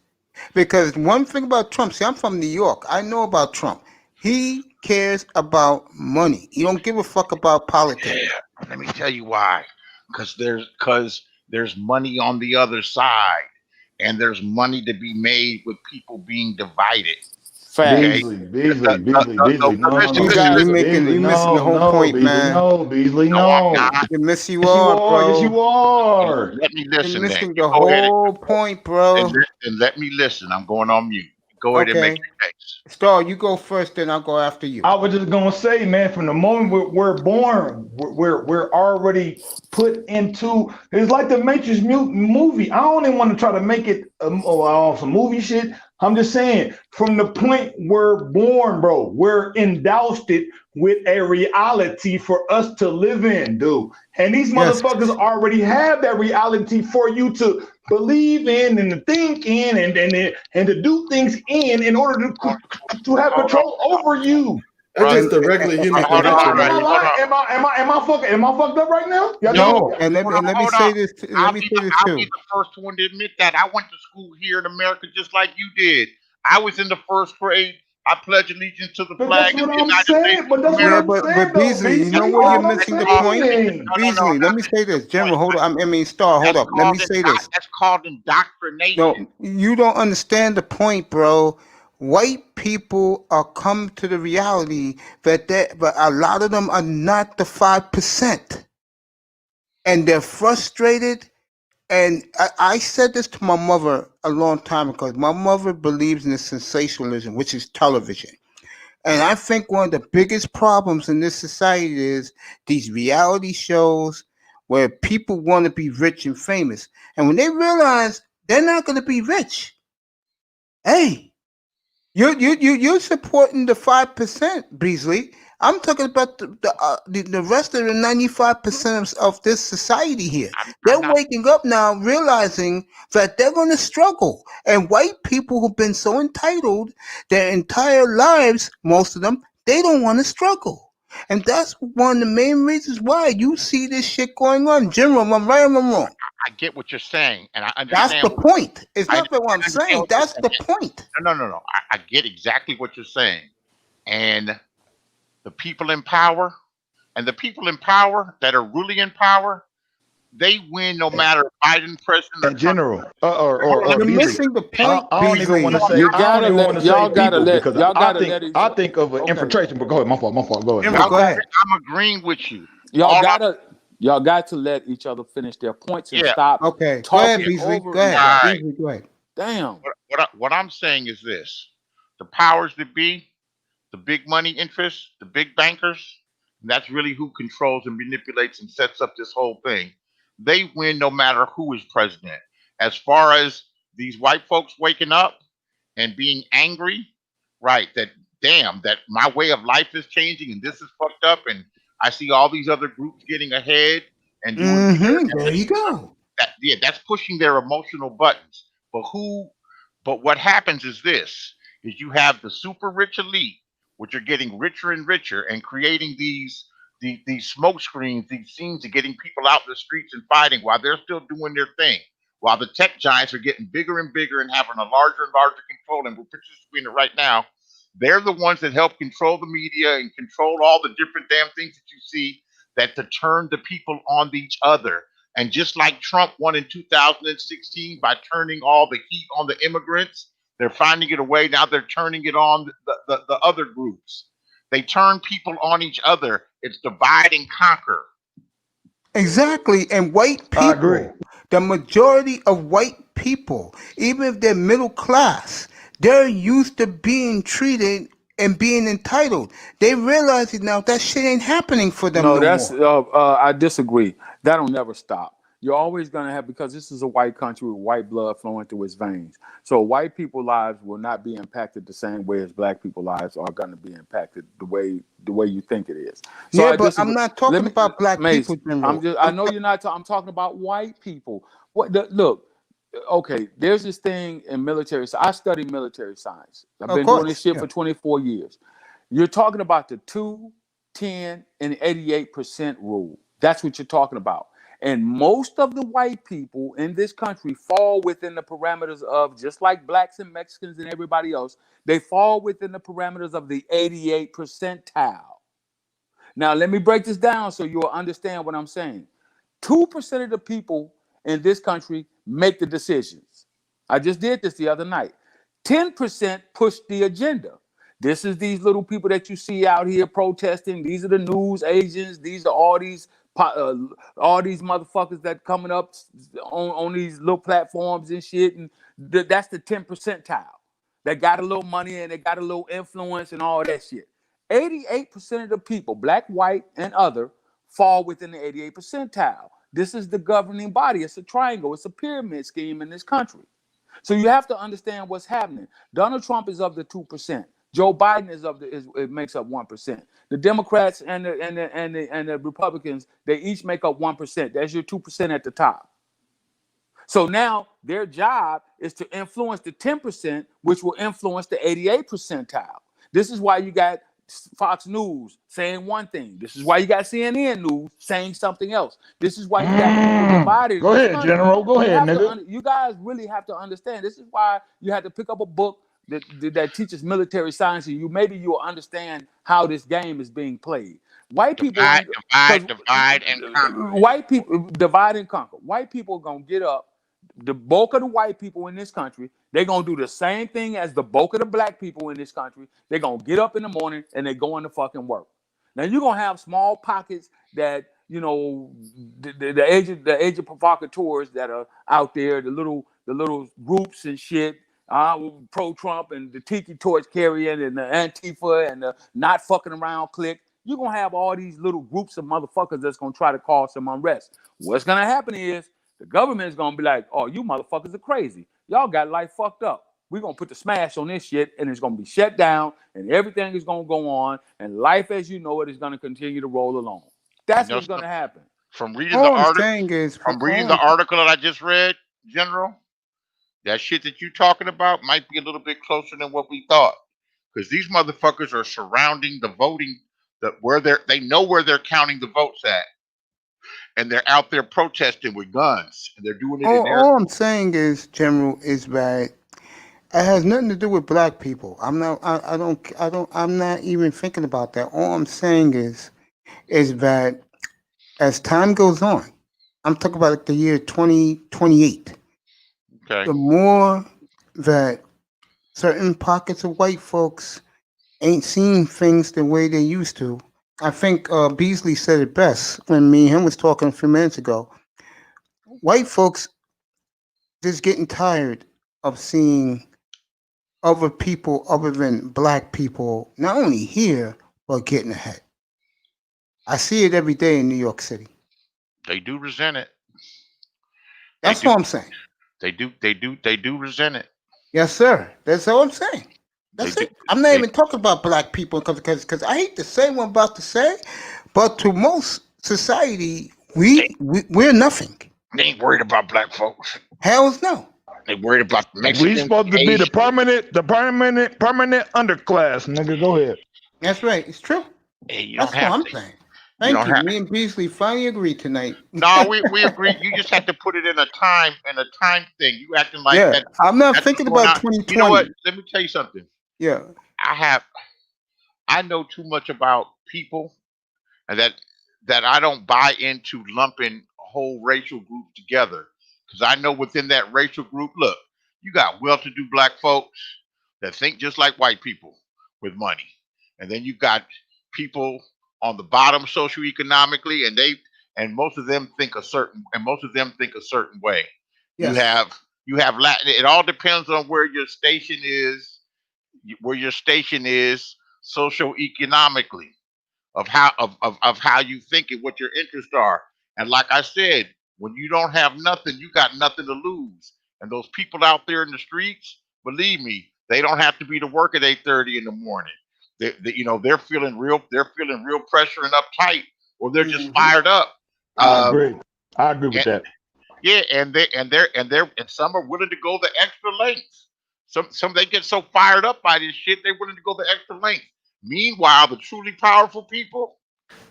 Because one thing about Trump, see, I'm from New York. I know about Trump. He cares about money. He don't give a fuck about politics. Yeah. Let me tell you why. Because there's money on the other side, and there's money to be made with people being divided. Beasley. No, You're missing the whole point, man. No, Beasley, No, I'm not. You miss you are, bro. Yes, you are. Let me listen. You're missing then. the whole point, bro. And let me listen. I'm going on mute. Go ahead and make your case. Star, you go first, then I'll go after you. I was just gonna say, man, from the moment we're born, we're already put into. It's like the Matrix movie. I don't even want to try to make it some movie shit. I'm just saying, from the point we're born, bro, we're endoused with a reality for us to live in, dude. And these motherfuckers already have that reality for you to believe in and to think in and to do things in order to have control over you. That's just the regular human condition. Am I fucked up right now? No, and let me say this. I'll be the first one to admit that. I went to school here in America just like you did. I was in the first grade. I pledge allegiance to the flag of the United States. But Beasley, you know where you're missing the point? Beasley, let me say this. General, hold on. Star, hold up. Let me say this. That's called indoctrination. No, you don't understand the point, bro. White people are come to the reality but a lot of them are not the 5%. And they're frustrated. And I said this to my mother a long time ago. My mother believes in the sensationalism, which is television. And I think one of the biggest problems in this society is these reality shows where people want to be rich and famous. And when they realize they're not going to be rich, hey, you're supporting the 5%, Beasley. I'm talking about the rest of the 95% of this society here. They're waking up now, realizing that they're going to struggle. And white people who've been so entitled their entire lives, most of them, they don't want to struggle. And that's one of the main reasons why you see this shit going on. General, I'm right or I'm wrong? I get what you're saying, and I understand. That's the point. It's not that what I'm saying. That's the point. No. I get exactly what you're saying. And the people in power, that are really in power, they win no matter if Biden president or general you're missing the point. I don't even want to say. I think of an infiltration. But go ahead, my fault. Go ahead. I'm agreeing with you. Y'all got to let each other finish their points and stop Okay, go ahead, talking Beasley. over Go ahead. each other. Right. Beasley, go ahead. Damn. What I'm saying is this: the powers that be, the big money interests, the big bankers, and that's really who controls and manipulates and sets up this whole thing. They win no matter who is president. As far as these white folks waking up and being angry, right? That damn, that my way of life is changing and this is fucked up, and I see all these other groups getting ahead and doing better. There you go. That's pushing their emotional buttons. But what happens is this: is you have the super rich elite, which are getting richer and richer and creating these smoke screens, these scenes of getting people out in the streets and fighting while they're still doing their thing. While the tech giants are getting bigger and bigger and having a larger and larger control, and we're participating in it right now. They're the ones that help control the media and control all the different damn things that you see that to turn the people on each other. And just like Trump won in 2016 by turning all the heat on the immigrants, they're finding it away. Now they're turning it on the other groups. They turn people on each other. It's divide and conquer. Exactly. And white I agree. people, the majority of white people, even if they're middle class, they're used to being treated and being entitled. They realize it now. That shit ain't happening for them No, no that's more. I disagree. That'll never stop. You're always gonna have, because this is a white country with white blood flowing through its veins. So white people's lives will not be impacted the same way as black people's lives are gonna be impacted the way you think it is. So Yeah, I but disagree. I'm not talking about black Mace, people, General. I know you're not. I'm talking about white people. Look. Okay, there's this thing in military. So I study military science. I've Of been doing this course, shit yeah. for 24 years. You're talking about the 2, 10, and 88% rule. That's what you're talking about. And most of the white people in this country fall within the parameters of, just like blacks and Mexicans and everybody else, they fall within the parameters of the 88 percentile. Now, let me break this down so you'll understand what I'm saying. 2% of the people in this country make the decisions. I just did this the other night. 10% push the agenda. This is these little people that you see out here protesting. These are the news agents. These are all these motherfuckers that coming up on these little platforms and shit. And that's the 10 percentile. They got a little money and they got a little influence and all that shit. 88% of the people, black, white, and other, fall within the 88 percentile. This is the governing body. It's a triangle. It's a pyramid scheme in this country. So you have to understand what's happening. Donald Trump is of the 2%. Joe Biden it makes up 1%. The Democrats and the Republicans, they each make up 1%. That's your 2% at the top. So now their job is to influence the 10%, which will influence the 88 percentile. This is why you got Fox News saying one thing. This is why you got CNN News saying something else. This is why you got people divided. Go ahead, General. Go ahead, nigga. You guys really have to understand. This is why you have to pick up a book that teaches military science, and maybe you'll understand how this game is being played. White people divide and conquer. White people divide and conquer. White people are gonna get up. The bulk of the white people in this country, they're going to do the same thing as the bulk of the black people in this country. They're going to get up in the morning and they're going to fucking work. Now, you're going to have small pockets that, the agent provocateurs that are out there, the little groups and shit, pro-Trump and the tiki torch carrying and the Antifa and the not fucking around clique. You're going to have all these little groups of motherfuckers that's going to try to cause some unrest. What's going to happen is, the government is going to be like, oh, you motherfuckers are crazy. Y'all got life fucked up. We're going to put the smash on this shit, and it's going to be shut down, and everything is going to go on, and life as you know it is going to continue to roll along. That's what's going to happen. From reading the article that I just read, General, that shit that you're talking about might be a little bit closer than what we thought. Because these motherfuckers are surrounding the voting, they know where they're counting the votes at. And they're out there protesting with guns, and they're doing it. All I'm saying is, General, is that it has nothing to do with black people. I'm not even thinking about that. All I'm saying is that as time goes on, I'm talking about like the year 2028. Okay. The more that certain pockets of white folks ain't seeing things the way they used to, I think Beasley said it best when me and him was talking a few minutes ago. White folks just getting tired of seeing other people other than black people, not only here, but getting ahead. I see it every day in New York City. They do resent it. They That's do. all I'm saying. They do resent it. Yes, sir. That's all I'm saying. They That's do. it. I'm not They, even talking about black people because I hate to say what I'm about to say, but to most society, we're nothing. they ain't worried about black folks. Hells no. They worried about the We Mexicans, supposed to be the Asians. permanent underclass, nigga. Go ahead. That's right. It's true. Hey, you That's don't what have I'm to. saying. You Thank don't you. have. Me and Beasley finally agreed tonight. No, we agree. You just have to put it in a time thing. You acting like Yeah, that. I'm not That's thinking what's going about on. You know what? 2020. Let me tell you something. Yeah. I know too much about people, and that I don't buy into lumping whole racial groups together. Because I know within that racial group, look, you got well-to-do black folks that think just like white people with money, and then you got people on the bottom socioeconomically, and most of them think a certain way. You Yes. have Latin. It all depends on where your station is, socioeconomically, of how you think and what your interests are. And like I said, when you don't have nothing, you got nothing to lose. And those people out there in the streets, believe me, they don't have to be to work at 8:30 in the morning. They're feeling real pressure and uptight, or they're just fired up. I Um, agree. I agree with and, that. yeah, and some are willing to go the extra lengths. Some they get so fired up by this shit, they're willing to go the extra length. Meanwhile, the truly powerful people,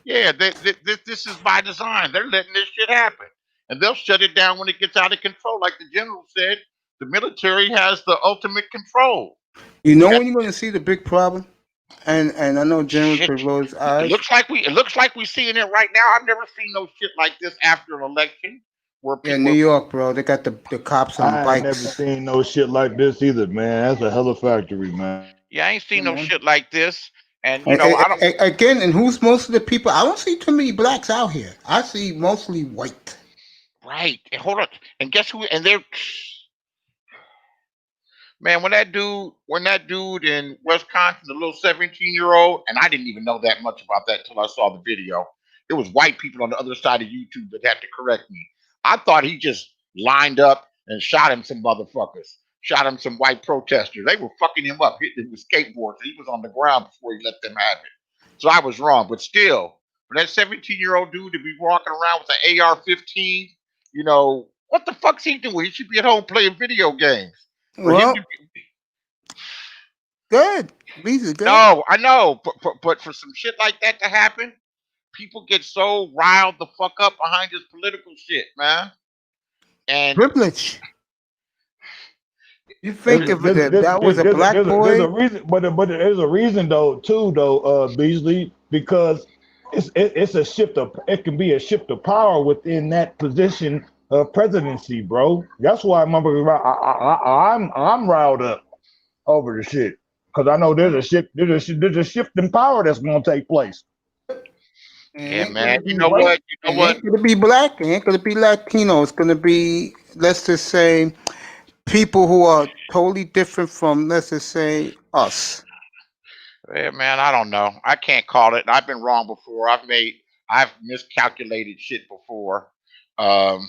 yeah, this is by design. They're letting this shit happen, and they'll shut it down when it gets out of control. Like the general said, the military has the ultimate control. You know Yeah, when you're going to see the big problem? And I know General shit. could roll his It eyes. looks like we seeing it right now. I've never seen no shit like this after an election where Yeah, people. New York, bro. They got the cops on I ain't never bikes. seen no shit like this either, man. That's a hella factory, man. Yeah, I ain't Yeah, seen no man. shit like this, and I don't. Again, and who's most of the people? I don't see too many blacks out here. I see mostly white. Right. And hold on. And guess who? And they're man, when that dude in Wisconsin, the little 17-year-old, and I didn't even know that much about that until I saw the video. It was white people on the other side of YouTube that had to correct me. I thought he just lined up and shot him some motherfuckers. Shot him some white protesters. They were fucking him up, hitting him with skateboards. He was on the ground before he let them have it. So I was wrong. But still, for that 17-year-old dude to be walking around with an AR-15, what the fuck's he doing? He should be at home playing video games. For him to Well, good. Lisa, good. No, I know, but for some shit like that to happen, people get so riled the fuck up behind this political shit, man. And Privilege. You think if that was a black There's a boy? reason, but there's a reason though, Beasley, because it's a shift of it can be a shift of power within that position of presidency, bro. That's why I'm riled up over the shit because I know there's a shift in power that's going to take place. yeah, Ain't man, gonna be you know white. what? You know what? Ain't gonna be black. Ain't gonna be Latino. It's gonna be, let's just say, people who are totally different from, let's just say, us. Yeah, man, I don't know. I can't call it. I've been wrong before. I've miscalculated shit before. Um,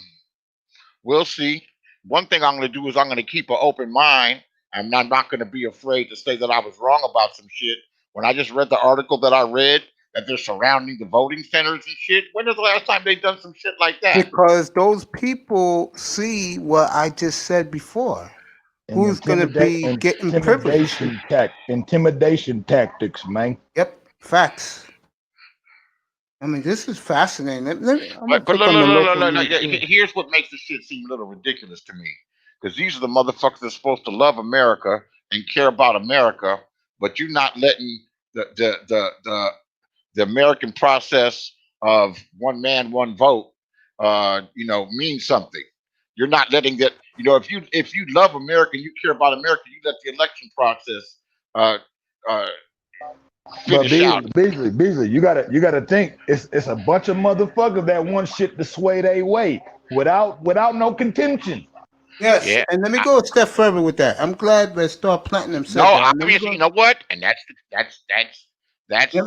we'll see. One thing I'm going to do is I'm going to keep an open mind. I'm not going to be afraid to say that I was wrong about some shit. When I just read the article that I read that they're surrounding the voting centers and shit, when is the last time they done some shit like that? Because those people see what I just said before. Who's gonna be getting privilege? Intimidation tactics, man. Yep, facts. I mean, this is fascinating. I'm gonna But click look, on the look, look, local look, look, news. here's what makes this shit seem a little ridiculous to me. Because these are the motherfuckers that's supposed to love America and care about America, but you're not letting the American process of one man, one vote, mean something. You're not letting that. If you love America and you care about America, you let the election process uh, uh, But finish out. Beasley, you gotta think it's a bunch of motherfuckers that want shit to sway their way without no contention. Yes, Yeah. and let me go a step further with that. I'm glad that Star Platinum said No, that. Let me obviously, go- you know what? And let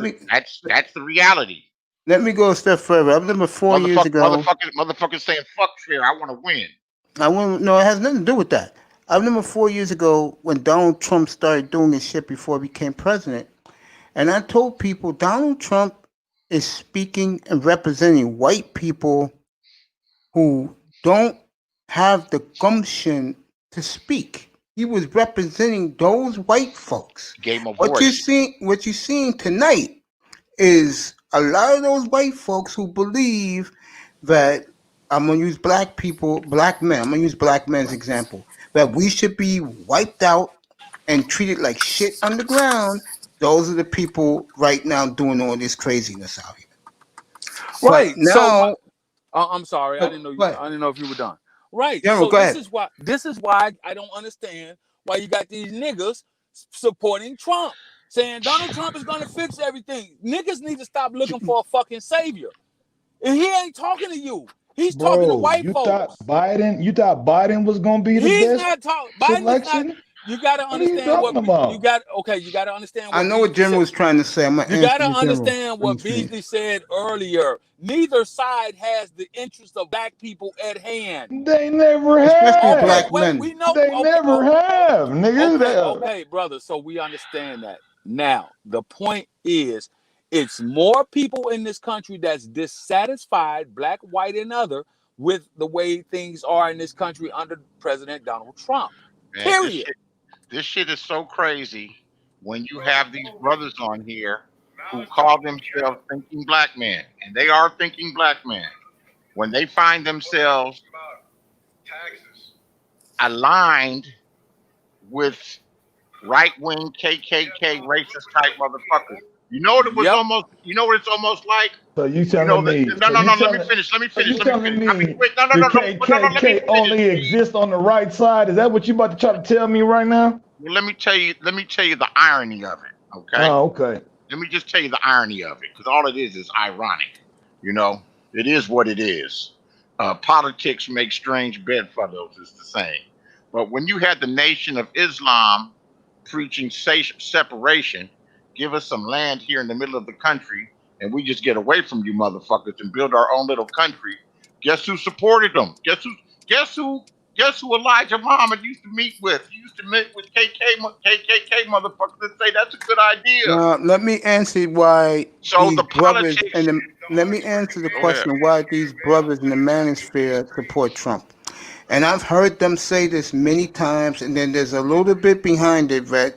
me that's the reality. let me go a step further. I remember 4 years ago. Motherfuckers saying fuck fear. I want to win. No, it has nothing to do with that. I remember 4 years ago when Donald Trump started doing this shit before he became president, and I told people Donald Trump is speaking and representing white people who don't have the gumption to speak. He was representing those white folks. Gave him a What you're voice. seeing tonight is a lot of those white folks who believe that I'm gonna use black men. I'm gonna use black men as example. That we should be wiped out and treated like shit underground. Those are the people right now doing all this craziness out here. Right. But now, I'm sorry. I oh, didn't know. go ahead. I didn't know if you were done. Right. General, So go this ahead. is why. This is why I don't understand why you got these niggas supporting Trump, saying Donald Trump is going to fix everything. Niggas need to stop looking for a fucking savior. And he ain't talking to you. He's talking to Bro, white you folks. thought Biden was gonna be the He's best not talking. Biden is not. selection? You got to What are you understand what talking about? you got. Okay, you got to understand I what know what Beasley General said. was trying to say. I'm gonna You got answer to you, General. understand what Beasley said earlier. Neither side has the interest of black people at hand. They never Especially have. black Wait, men. we know. They never have, nigga. Okay, brother. So we understand that. Now, the point is, it's more people in this country that's dissatisfied, black, white, and other, with the way things are in this country under President Donald Trump. Man, Period. this shit is so crazy when you have these brothers on here who call themselves thinking black men, and they are thinking black men. When they find themselves aligned with right-wing KKK racist type motherfuckers. You know what it was Yep. almost. You know what it's almost like. So you You know telling that. me? No. Let me finish. So you telling me I mean, wait, no. the Let me KKK only finish. exists on the right side? Is that what you about to try to tell me right now? Well, let me tell you the irony of it. Okay. Oh, okay. Let me just tell you the irony of it, because all it is ironic. You know, it is what it is. Politics makes strange bedfellows, is the saying. But when you had the Nation of Islam preaching separation, give us some land here in the middle of the country, and we just get away from you motherfuckers and build our own little country. Guess who supported them? Guess who Elijah Muhammad used to meet with? He used to meet with KKK motherfuckers and say that's a good idea. Let me answer why So these the brothers politics. let me answer the Go question ahead. why these brothers in the manosphere support Trump. And I've heard them say this many times, and then there's a little bit behind it, that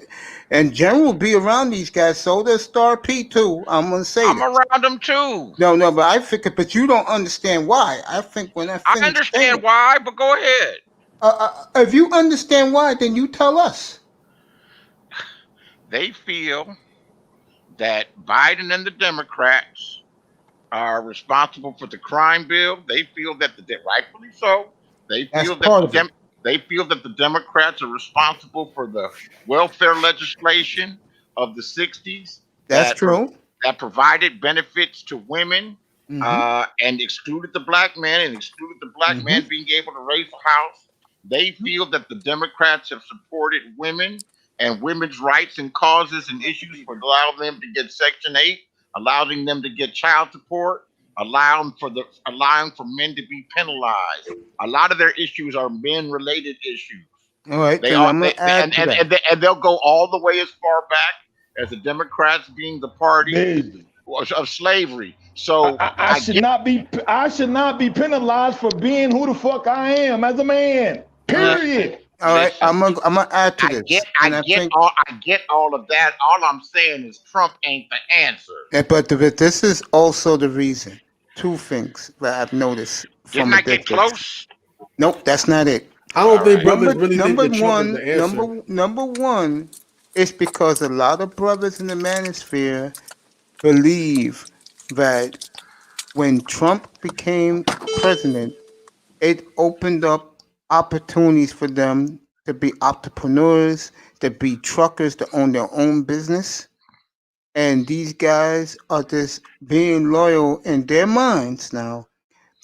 and General will be around these guys, so does Star P too. I'm gonna say I'm this. around them too. No, but I think, but you don't understand why. I think when I I finish understand saying, why, but go ahead. if you understand why, then you tell us. They feel that Biden and the Democrats are responsible for the crime bill. They feel that rightfully so. They feel they feel that the Democrats are responsible for the welfare legislation of the 60s. That's true. That provided benefits to women Mm-hmm. and excluded the black man and excluded the black man being able to raise a house. They feel that the Democrats have supported women and women's rights and causes and issues for allowing them to get Section 8, allowing them to get child support, allowing for men to be penalized. A lot of their issues are men-related issues. All right, They then are, I'm gonna add to that. and they'll go all the way as far back as the Democrats being the party of slavery. So I should not be penalized for being who the fuck I am as a man. Period. All right, I'm gonna add to this. I get all of that. All I'm saying is Trump ain't the answer. But this is also the reason. Two things that I've noticed from Didn't a I get distance. close? Nope, that's not it. I don't think brothers really think that Trump one, is the answer. number one, it's because a lot of brothers in the manosphere believe that when Trump became president, it opened up opportunities for them to be entrepreneurs, to be truckers, to own their own business. And these guys are just being loyal in their minds now.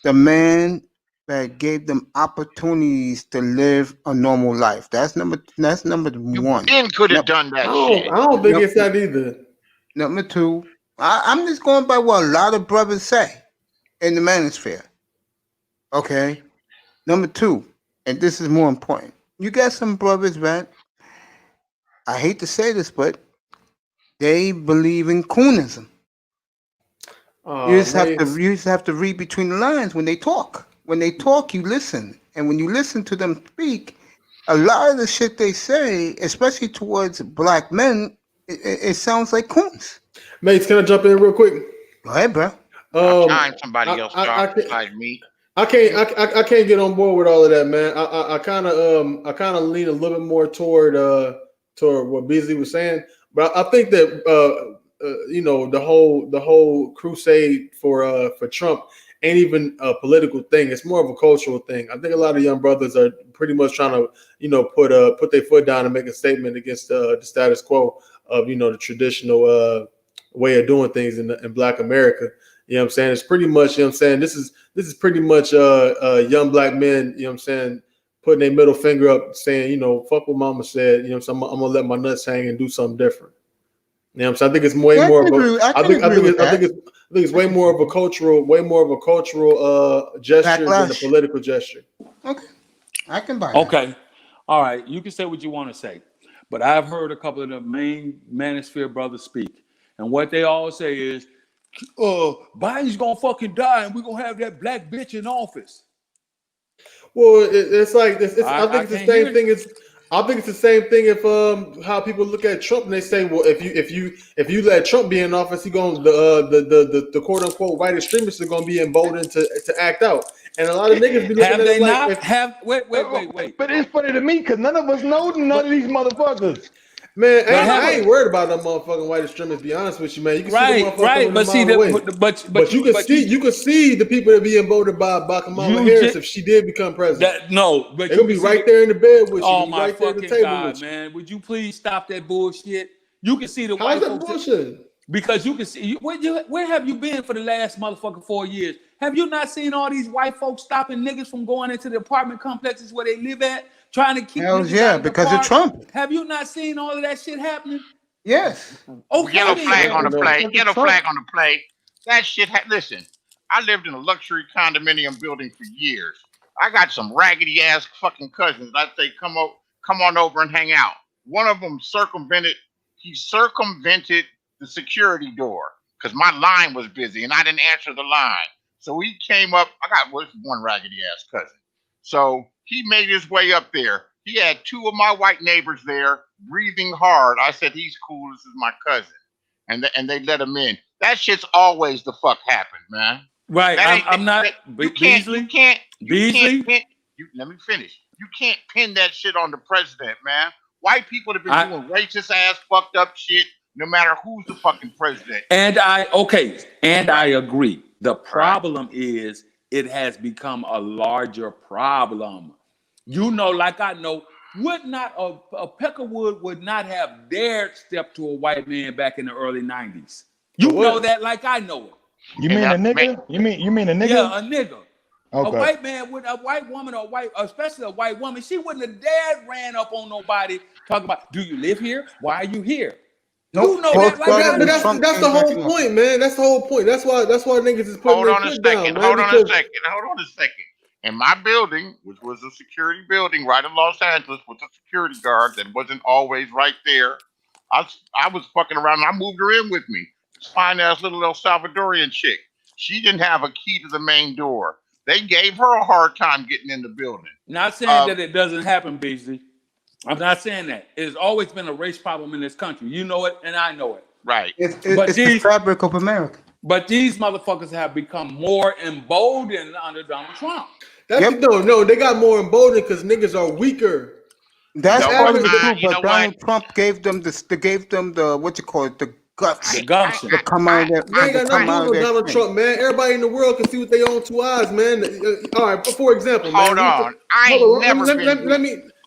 The man that gave them opportunities to live a normal life. That's number You one. Ben could have Num- done I that don't, shit. I don't think Num- it's that either. Number two, I'm just going by what a lot of brothers say in the manosphere. Okay. Number two, and this is more important. You got some brothers, man. I hate to say this, but they believe in coonism. You just have to read between the lines when they talk. When they talk, you listen, and when you listen to them speak, a lot of the shit they say, especially towards black men, it sounds like coons. Mates, can I jump in real quick? Go ahead, bro. I'm trying somebody else talk besides me. I can't get on board with all of that, man. I kind of lean a little bit more toward what Beasley was saying, but I think that the whole crusade for Trump ain't even a political thing. It's more of a cultural thing. I think a lot of young brothers are pretty much trying to put their foot down and make a statement against the status quo of the traditional way of doing things in Black America. You know what I'm saying? It's pretty much, this is pretty much young black men, putting their middle finger up saying, fuck what mama said, so I'm gonna let my nuts hang and do something different. You know what I'm saying? I think it's way more of I think it's way more of a cultural gesture than a political gesture. Okay. I can buy that. Okay. All right. You can say what you want to say. But I've heard a couple of the main manosphere brothers speak. And what they all say is, Biden's gonna fucking die, and we're gonna have that black bitch in office. Well, it's like this. I think it's the same thing. I think it's the same thing if how people look at Trump and they say, well, if you let Trump be in office, he going the quote unquote white extremists are gonna be emboldened to act out. And a lot of niggas be looking have at they it not like, wait. But it's funny to me because none of us know none of these motherfuckers. Man, I ain't worried about them motherfucking white extremists. Be honest with you, man. You can see the motherfuckers but see but you can see the people that be emboldened by Kamala Harris if she did become president. But they'll be right there in the bed with you. Oh my right there at fucking the table God, with you. man! Would you please stop that bullshit? You can see the How's white that folks bullshit? Because you can see where have you been for the last motherfucking 4 years? Have you not seen all these white folks stopping niggas from going into the apartment complexes where they live at, trying to keep niggas out of the because park? of Trump. Have you not seen all of that shit happening? Yes. Okay, Yellow flag on the plate. Yellow flag on the plate. That shit. Listen, I lived in a luxury condominium building for years. I got some raggedy ass fucking cousins. I'd say come on over and hang out. One of them circumvented the security door because my line was busy and I didn't answer the line. So he came up. I got one raggedy ass cousin. So he made his way up there. He had two of my white neighbors there breathing hard. I said, he's cool. This is my cousin. And they let him in. That shit's always the fuck happened, man. Right. I'm not. Beasley? Let me finish. You can't pin that shit on the president, man. White people have been doing racist ass, fucked up shit, no matter who's the fucking president. And I agree. The problem is it has become a larger problem. Like I know, would not a Peckerwood would not have dared step to a white man back in the early 90s. You know that like I know it. You mean a nigga? You mean a nigga? Yeah, a nigga. Okay. A white man with a white woman especially a white woman, she wouldn't have dared ran up on nobody talking about, do you live here? Why are you here? Nope. You know that like that's the whole point, man. That's the whole point. That's why niggas is putting their foot down. Hold on a second. In my building, which was a security building right in Los Angeles with a security guard that wasn't always right there, I was fucking around and I moved her in with me. This fine ass little El Salvadorian chick. She didn't have a key to the main door. They gave her a hard time getting in the building. Not saying that it doesn't happen, Beasley. I'm not saying that. It has always been a race problem in this country. You know it, and I know it. Right. It's the fabric of America. But these motherfuckers have become more emboldened under Donald Trump. No, they got more emboldened because niggas are weaker. That's part of the truth. But Donald Trump gave them the what you call it, the guts, the gumption to come out of that. They ain't got nothing to do with Donald Trump, man. Everybody in the world can see with their own two eyes, man. All right, for example, hold man. on.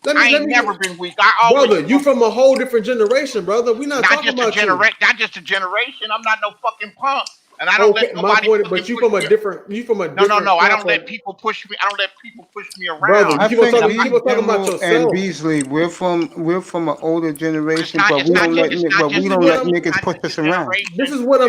Let I ain't never been weak. I always, brother, you from a whole different generation, brother. We're not talking about you. Not just a generation. I'm not no fucking punk. And I don't let nobody. My point, but you from a different. No. I don't let people push me. I don't let people push me around. Brother, I you keep on talking about and yourself. Beasley, we're from an older generation, but we don't let niggas push us around. This is what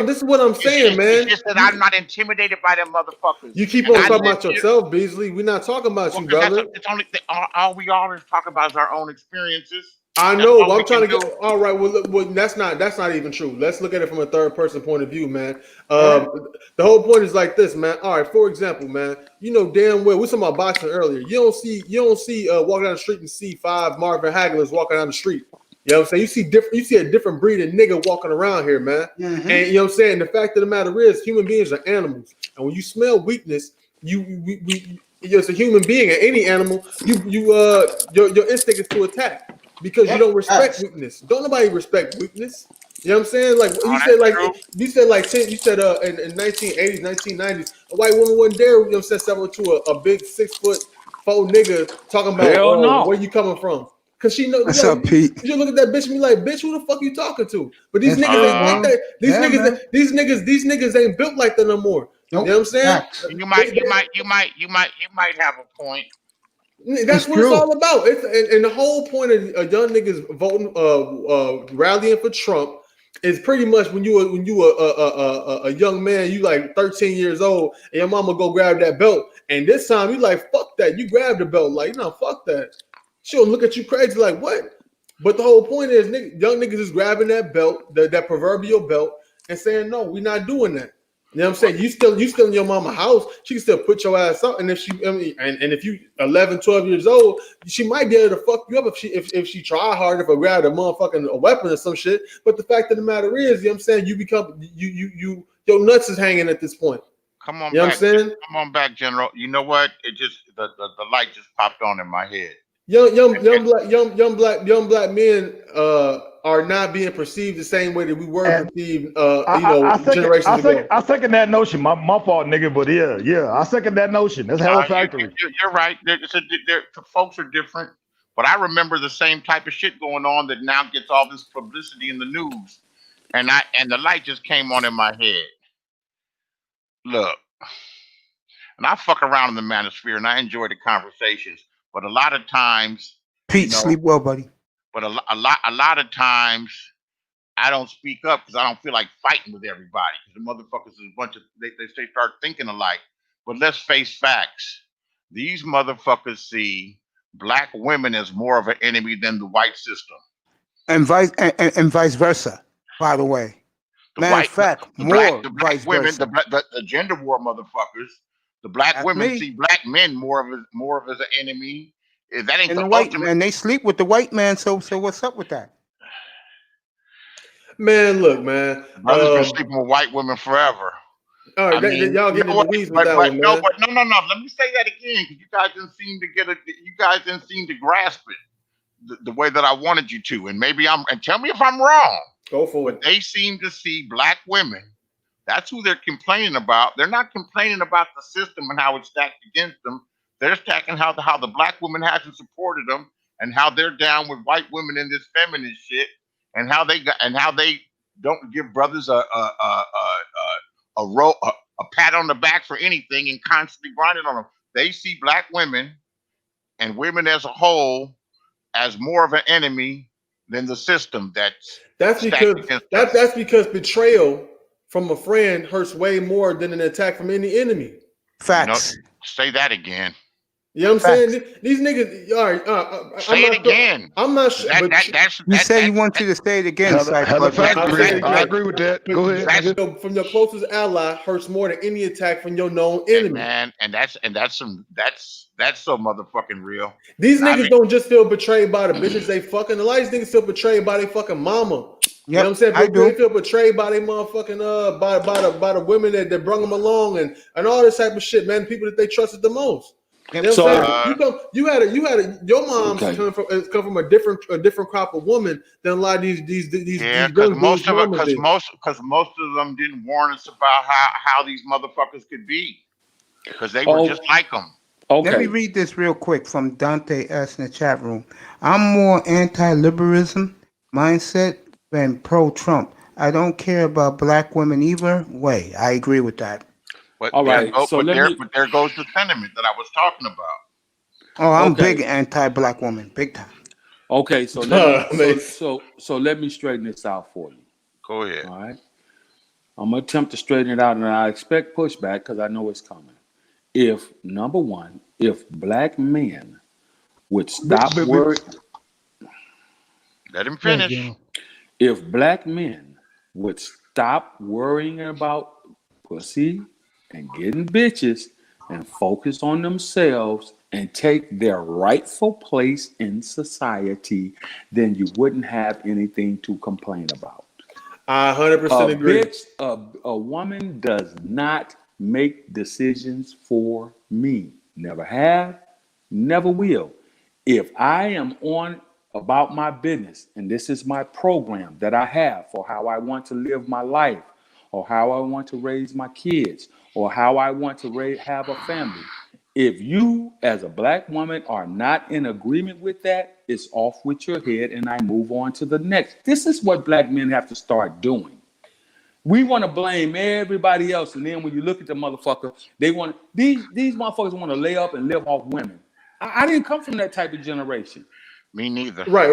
I'm saying, man. It's just that I'm not intimidated by them motherfuckers. You keep on talking about yourself, Beasley. We're not talking about you, brother. It's only all we always talk about is our own experiences. I know. I'm trying to get. All right. Well, that's not even true. Let's look at it from a third person point of view, man. The whole point is like this, man. All right. For example, man, you know damn well we talking about boxing earlier. You don't see walking down the street and see 5 Marvin Haglers walking down the street. You know what I'm saying? You see a different breed of nigga walking around here, man. Mm-hmm. And you know what I'm saying? The fact of the matter is, human beings are animals, and when you smell weakness, as a human being and any animal, your instinct is to attack. Because you don't respect weakness. Don't nobody respect weakness. You know what I'm saying? Like you said in 1980s, 1990s, a white woman wouldn't dare, you know what I'm saying, step up to a big 6'4" nigga talking about where you coming from. Cause she knows. What's up, Pete? You look at that bitch and be like, bitch, who the fuck you talking to? But these niggas ain't like that. These niggas ain't built like that no more. Nope. You know what I'm saying? You might have a point. That's what it's all about. And the whole point of young niggas voting, rallying for Trump is pretty much when you a young man, you like 13 years old, and your mama go grab that belt, and this time you like fuck that, you grab the belt, like no fuck that. She'll look at you crazy like what? But the whole point is, young niggas is grabbing that belt, that proverbial belt, and saying no, we're not doing that. You know what I'm saying? You still in your mama house. She can still put your ass up. And if if you 11, 12 years old, she might be able to fuck you up if she try hard, if I grab a weapon or some shit. But the fact of the matter is, you know what I'm saying, you become your nuts is hanging at this point. Come on, you know what I'm saying? Come on back, General. You know what? It just the light just popped on in my head. Young black men are not being perceived the same way that we were perceived, generations ago. I second that notion. My fault, nigga, but yeah, I second that notion. That's hella factory. You're right. Folks are different, but I remember the same type of shit going on that now gets all this publicity in the news, and the light just came on in my head. Look, and I fuck around in the manosphere, and I enjoy the conversations, but a lot of times, Pete, sleep well, buddy. But a lot of times, I don't speak up because I don't feel like fighting with everybody. Because the motherfuckers is a bunch of they start thinking alike. But let's face facts. These motherfuckers see black women as more of an enemy than the white system, and vice versa. By the way, black women, the gender war motherfuckers. The black women see black men more of as an enemy. That ain't the white man. They sleep with the white man. So what's up with that? Man, look, man. Brothers been sleeping with white women forever. All right, y'all get in the weeds with that one, man. No. Let me say that again, because you guys didn't seem to get it. You guys didn't seem to grasp it the way that I wanted you to. And maybe and tell me if I'm wrong. Go for it. But they seem to see black women. That's who they're complaining about. They're not complaining about the system and how it's stacked against them. They're stacking how the black woman hasn't supported them, and how they're down with white women in this feminist shit, and how they don't give brothers a pat on the back for anything, and constantly grinding on them. They see black women and women as a whole as more of an enemy than the system. That's because betrayal from a friend hurts way more than an attack from any enemy. Facts. Say that again. You know what I'm saying? These niggas, all right. Say it again. I'm not sure. You say you want you to say it again. I agree with that. Go ahead. From your closest ally hurts more than any attack from your known enemy. And that's so motherfucking real. These niggas don't just feel betrayed by the bitches they fucking. A lot of these niggas feel betrayed by their fucking mama. You know what I'm saying? They feel betrayed by their motherfucking by the women that brung them along and all this type of shit, man. People that they trusted the most. You know your mom's come from a different crop of woman than a lot of these because most of them didn't warn us about how these motherfuckers could be, because they were just like them. Let me Okay. read this real quick from Dante S in the chat room. I'm more anti-liberalism mindset than pro-Trump. I don't care about black women either way. I agree with that. But All there right. go, So let me. but there goes the sentiment that I was talking about. Oh, I'm Okay. big anti-black woman, big time. Okay. So let me. Man. So let me straighten this out for you. Go ahead. All right. I'm gonna attempt to straighten it out, and I expect pushback because I know it's coming. If number one, if black men would stop but- worrying, Let him Yeah, finish. Jim. if black men would stop worrying about pussy and getting bitches and focus on themselves and take their rightful place in society, then you wouldn't have anything to complain about. I 100% A agree. bitch, a woman does not make decisions for me. Never have, never will. If I am on about my business, and this is my program that I have for how I want to live my life, or how I want to raise my kids, or how I want to have a family. If you, as a black woman, are not in agreement with that, it's off with your head, and I move on to the next. This is what black men have to start doing. We want to blame everybody else, and then when you look at the motherfucker, they want these motherfuckers want to lay up and live off women. I didn't come from that type of generation. Me neither. Right.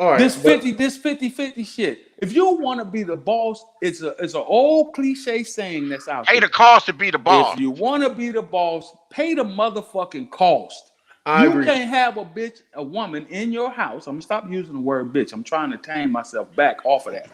All right. This but- 50-50 shit. If you want to be the boss, it's an old cliche saying that's out Pay there. the cost to be the boss. If you want to be the boss, pay the motherfucking cost. I You agree. can't have a woman in your house. I'm gonna stop using the word bitch. I'm trying to tame myself back off of that.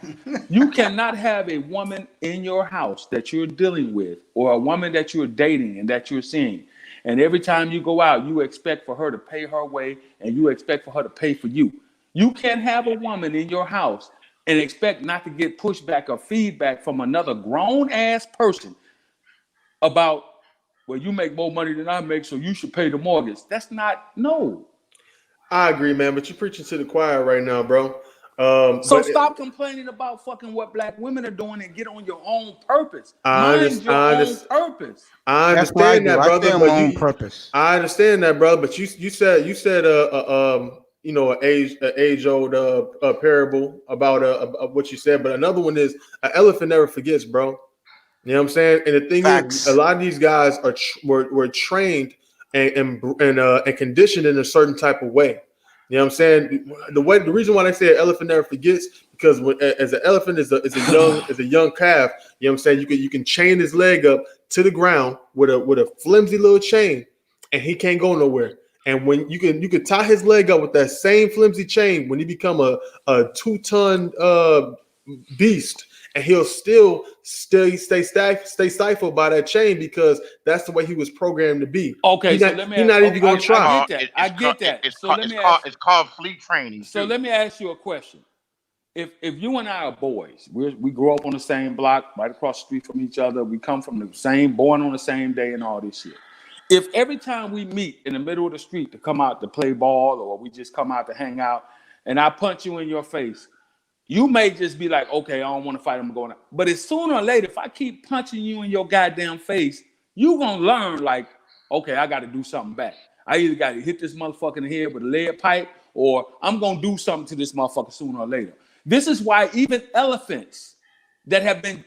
You cannot have a woman in your house that you're dealing with, or a woman that you're dating and that you're seeing. And every time you go out, you expect for her to pay her way, and you expect for her to pay for you. You can't have a woman in your house and expect not to get pushback or feedback from another grown ass person about, well, you make more money than I make, so you should pay the mortgage. That's not, no. I agree, man. But you're preaching to the choir right now, bro. So But stop complaining about fucking what black women are doing and get on your own purpose. I Mind your own purpose. I That's what I understand do. that, I brother. stay on But my own you, purpose. I understand that, brother. But you said you know, an age old parable about what you said. But another one is an elephant never forgets, bro. You know what I'm saying? And the thing Facts. is, a lot of these guys were trained and conditioned in a certain type of way. You know what I'm saying? The reason why they say an elephant never forgets, because as an elephant is a young calf, you know what I'm saying? You can chain his leg up to the ground with a flimsy little chain, and he can't go nowhere. And when you can tie his leg up with that same flimsy chain, when he become a 2-ton beast, and he'll still stay stifled by that chain, because that's the way he was programmed to be. Okay, He's so not, let me he's ask, not even gonna try. I get that. It's called fleet training. So too. let me ask you a question. If you and I are boys, we grew up on the same block, right across the street from each other. We come from the same, born on the same day, and all this shit. If every time we meet in the middle of the street to come out to play ball, or we just come out to hang out, and I punch you in your face, you may just be like, okay, I don't want to fight, I'm going out. But as sooner or later, if I keep punching you in your goddamn face, you gonna learn, like, okay, I got to do something back. I either got to hit this motherfucker in the head with a lead pipe, or I'm gonna do something to this motherfucker sooner or later. This is why even elephants that have been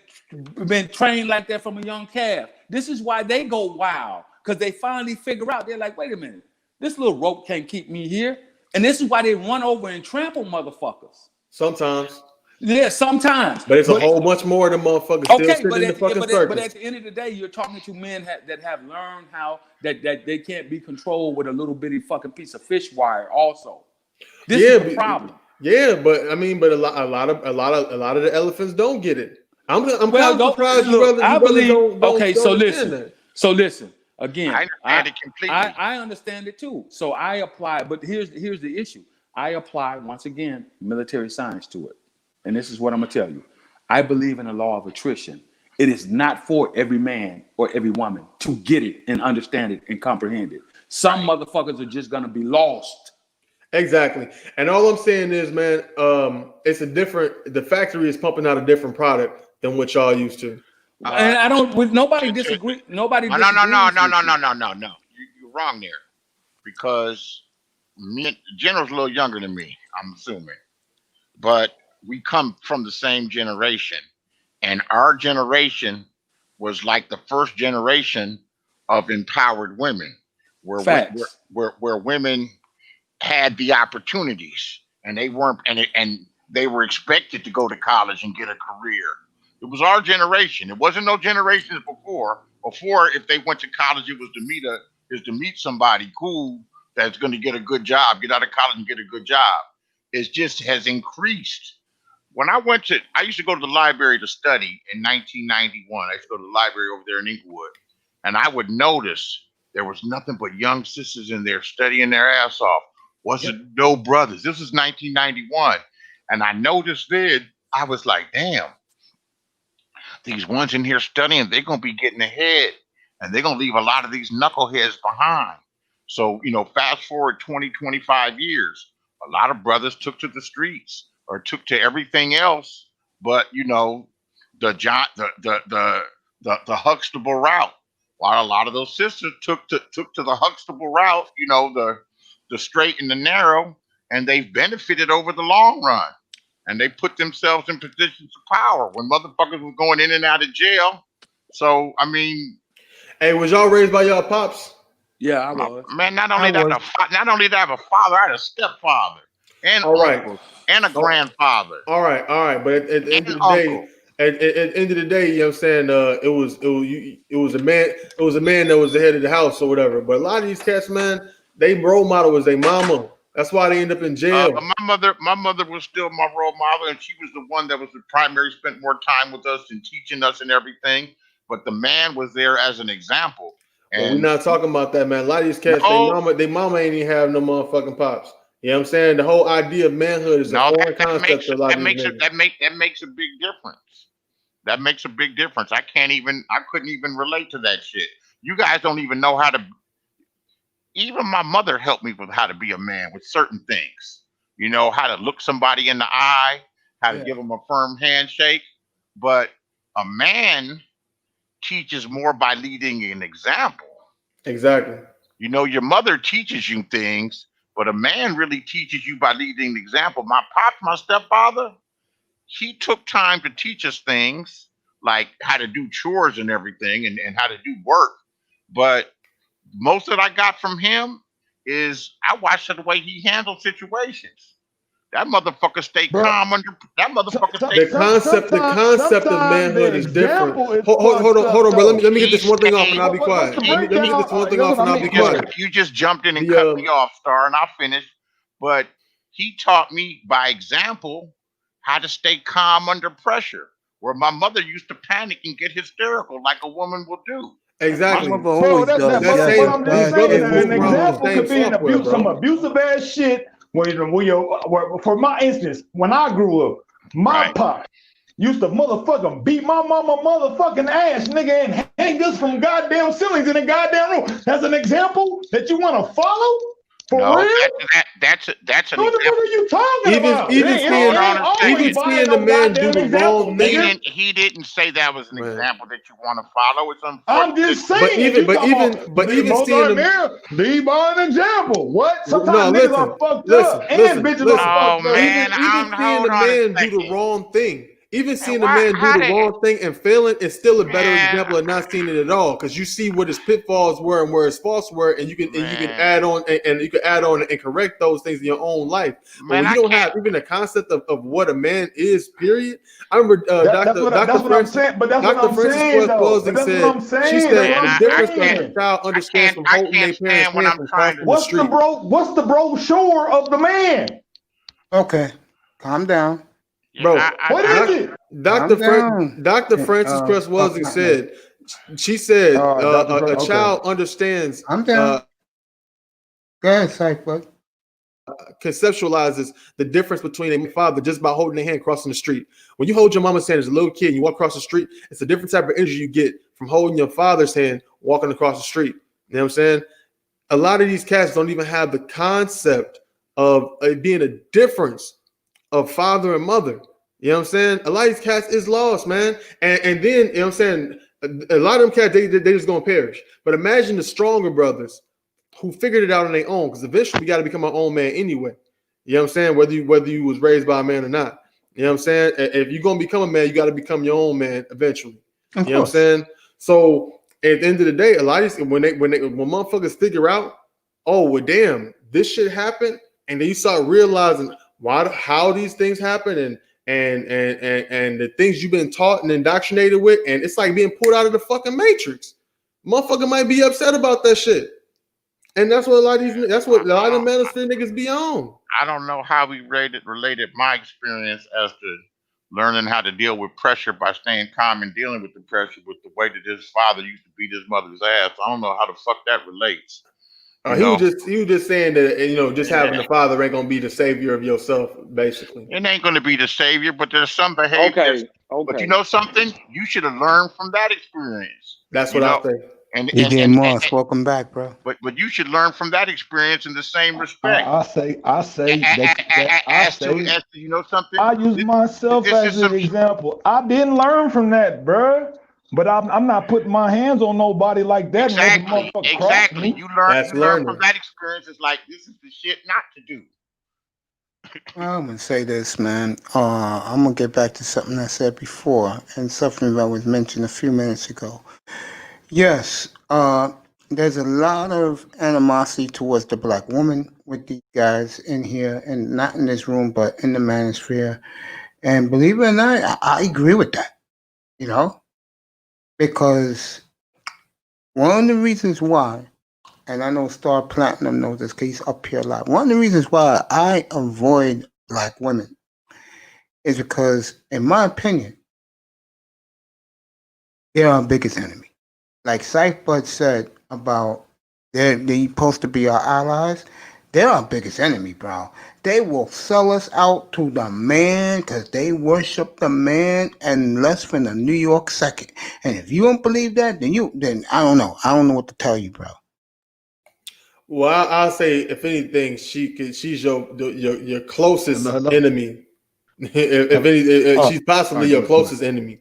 trained like that from a young calf, this is why they go wild, because they finally figure out, they're like, wait a minute, this little rope can't keep me here. And this is why they run over and trample motherfuckers. Sometimes. Yeah, sometimes. But it's a whole bunch more of them motherfuckers still sitting in the fucking circus. But at the end of the day, you're talking to men that have learned how that they can't be controlled with a little bitty fucking piece of fish wire also. This is the problem. Yeah, but I mean, but a lot of the elephants don't get it. I'm kind of surprised you brothers don't understand that. So listen, again, I understand it completely. I understand it too. So I apply, but here's the issue. I apply, once again, military science to it. And this is what I'm gonna tell you. I believe in the law of attrition. It is not for every man or every woman to get it and understand it and comprehend it. Some motherfuckers are just gonna be lost. Exactly. And all I'm saying is, man, the factory is pumping out a different product than what y'all used to. And nobody disagree. Nobody disagrees. No. wrong there because General's a little younger than me, I'm assuming, but we come from the same generation, and our generation was like the first generation of empowered women, where Facts. where women had the opportunities, and they weren't, and they were expected to go to college and get a career. It was our generation. It wasn't no generations before. Before, if they went to college, it was to meet somebody cool that's going to get a good job, get out of college and get a good job. It just has increased. When I used to go to the library to study in 1991. I used to go to the library over there in Inglewood, and I would notice there was nothing but young sisters in there studying their ass off. Wasn't no brothers. This was 1991. And I noticed then, I was like, damn, these ones in here studying, they're going to be getting ahead, and they're going to leave a lot of these knuckleheads behind. So, fast forward 20, 25 years, a lot of brothers took to the streets or took to everything else, but the Huxtable route. While a lot of those sisters took to the Huxtable route, the straight and the narrow, and they've benefited over the long run. And they put themselves in positions of power when motherfuckers was going in and out of jail. So, I mean, hey, was y'all raised by y'all pops? Yeah, I was. Man, not only did I have a father, I had a stepfather and uncle and a grandfather. All right. But at the end of the day, at the end of the day, you know what I'm saying? It was a man. It was a man that was the head of the house or whatever. But a lot of these cats, man, they role model was their mama. That's why they end up in jail. My mother was still my role model, and she was the one that was the primary, spent more time with us and teaching us and everything. But the man was there as an example. And we're not talking about that, man. A lot of these cats, they mama ain't even have no motherfucking pops. You know what I'm saying? The whole idea of manhood is a foreign concept to a lot of these niggas. That makes a big difference. That makes a big difference. I couldn't even relate to that shit. You guys don't even know how to. Even my mother helped me with how to be a man with certain things. How to look somebody in the eye, how to give them a firm handshake. But a man teaches more by leading an example. Exactly. Your mother teaches you things, but a man really teaches you by leading an example. My stepfather, he took time to teach us things like how to do chores and everything and how to do work. But most that I got from him is I watched the way he handled situations. That motherfucker stayed calm under. That motherfucker stayed. The concept of manhood is different. Hold on, bro. Let me get this one thing off, and I'll be quiet. Let me get this one thing off, and I'll be quiet. You just jumped in and cut me off, Star, and I'll finish. But he taught me by example how to stay calm under pressure, where my mother used to panic and get hysterical like a woman will do. Exactly. Bro, that's what I'm just saying. An example could be some abusive ass shit. For my instance, when I grew up, my pop used to motherfucking beat my mama motherfucking ass, nigga, and hang us from goddamn ceilings in the goddamn room. That's an example that you want to follow? For real? That's an example. What are you talking about? Even seeing the man do the wrong thing. He didn't say that was an example that you want to follow. It's I'm just saying. But even seeing the lead by an example. What? Sometimes niggas are fucked up and bitches are fucked up. Even seeing the man do the wrong thing. Even seeing a man do the wrong thing and failing is still a better example of not seeing it at all, because you see what his pitfalls were and where his faults were, and you can add on and you can add on and correct those things in your own life. But when you don't have even a concept of what a man is, period. I remember Dr. Francis said she said the difference that a child understands from holding their parents' hands and crossing the street. What's the brochure of the man? Okay, calm down. Bro, what is it? Dr. Francis Cress Welsing said, she said, a child understands. I'm down. Go ahead, Cypher. Conceptualizes the difference between a father just by holding their hand crossing the street. When you hold your mama's hand as a little kid and you walk across the street, it's a different type of energy you get from holding your father's hand walking across the street. You know what I'm saying? A lot of these cats don't even have the concept of it being a difference of father and mother. You know what I'm saying? A lot of these cats is lost, man. And then, you know what I'm saying? A lot of them cats, they just gonna perish. But imagine the stronger brothers who figured it out on their own. Because eventually we got to become our own man anyway. You know what I'm saying? Whether you was raised by a man or not. You know what I'm saying? If you're gonna become a man, you got to become your own man eventually. Of You know what I'm course. saying? So at the end of the day, a lot of these, when motherfuckers figure out, oh well, damn, this shit happened, and then you start realizing how these things happen, and the things you've been taught and indoctrinated with, and it's like being pulled out of the fucking matrix. Motherfucker might be upset about that shit, and that's what a lot of these, that's what a lot of the manosphere niggas be on. I don't know how we related my experience as to learning how to deal with pressure by staying calm and dealing with the pressure with the way that his father used to beat his mother's ass. I don't know how the fuck that relates. He was just saying that just having a father ain't gonna be the savior of yourself, basically. It ain't gonna be the savior, but there's some behaviors. Okay. But you know something? You should have learned from that experience. That's what I think. DJ Moss, welcome back, bro. But you should learn from that experience in the same respect. I say that you know something? I use myself as an example. I didn't learn from that, bro. But I'm not putting my hands on nobody like that. Exactly. You learn from that experience. It's like, this is the shit not to do. Well, I'm gonna say this, man. I'm gonna get back to something I said before and something that was mentioned a few minutes ago. Yes, there's a lot of animosity towards the black woman with these guys in here, and not in this room, but in the manosphere. And believe it or not, I agree with that. You know, because one of the reasons why, and I know Star Platinum knows this because he's up here a lot. One of the reasons why I avoid black women is because, in my opinion, they're our biggest enemy. Like Cypher said about they're supposed to be our allies, they're our biggest enemy, bro. They will sell us out to the man because they worship the man and less than the New York second. And if you don't believe that, then I don't know. I don't know what to tell you, bro. Well, I'll say, if anything, she's your closest enemy. She's possibly your closest enemy.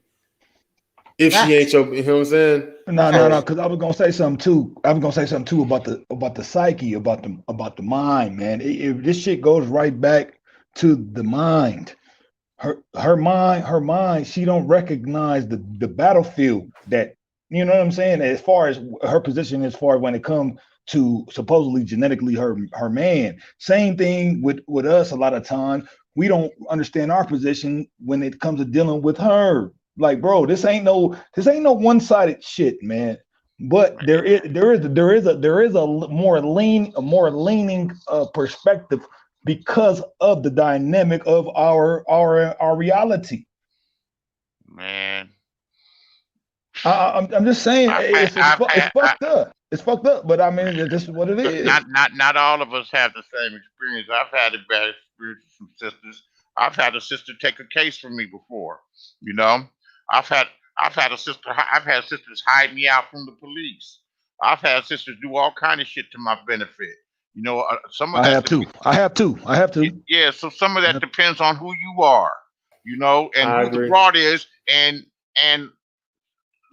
If she ain't your, you know what I'm saying? No, because I was gonna say something too. About the psyche, about the mind, man. If this shit goes right back to the mind, her mind, she don't recognize the battlefield that, you know what I'm saying, as far as her position, as far as when it comes to supposedly genetically her man. Same thing with us. A lot of times we don't understand our position when it comes to dealing with her. Like, bro, this ain't no one-sided shit, man. But there is a more leaning perspective because of the dynamic of our reality. Man, I'm just saying it's fucked up. It's fucked up, but I mean, this is what it is. Not all of us have the same experience. I've had a bad experience with some sisters. I've had a sister take a case from me before. You know, I've had sisters hide me out from the police. I've had sisters do all kind of shit to my benefit. You know, some of that. I have to. Yeah, so some of that depends on who you are. You know, and who the broad is, and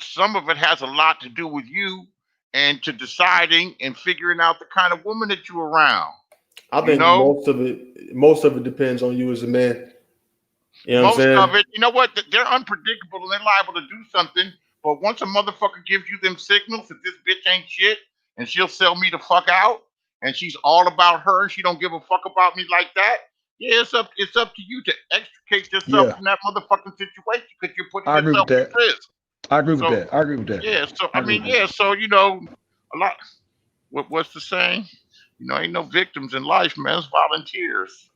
some of it has a lot to do with you and to deciding and figuring out the kind of woman that you're around. I think most of it depends on you as a man. You know most of it, you know what? They're unpredictable and they're liable to do something. But once a motherfucker gives you them signals that this bitch ain't shit and she'll sell me the fuck out and she's all about her and she don't give a fuck about me like that, yeah, it's up to you to extricate yourself from that motherfucking situation because you're putting yourself at risk. I agree with that. Yeah, so I mean, so you know, a lot. What's the saying? You know, ain't no victims in life, man. It's volunteers.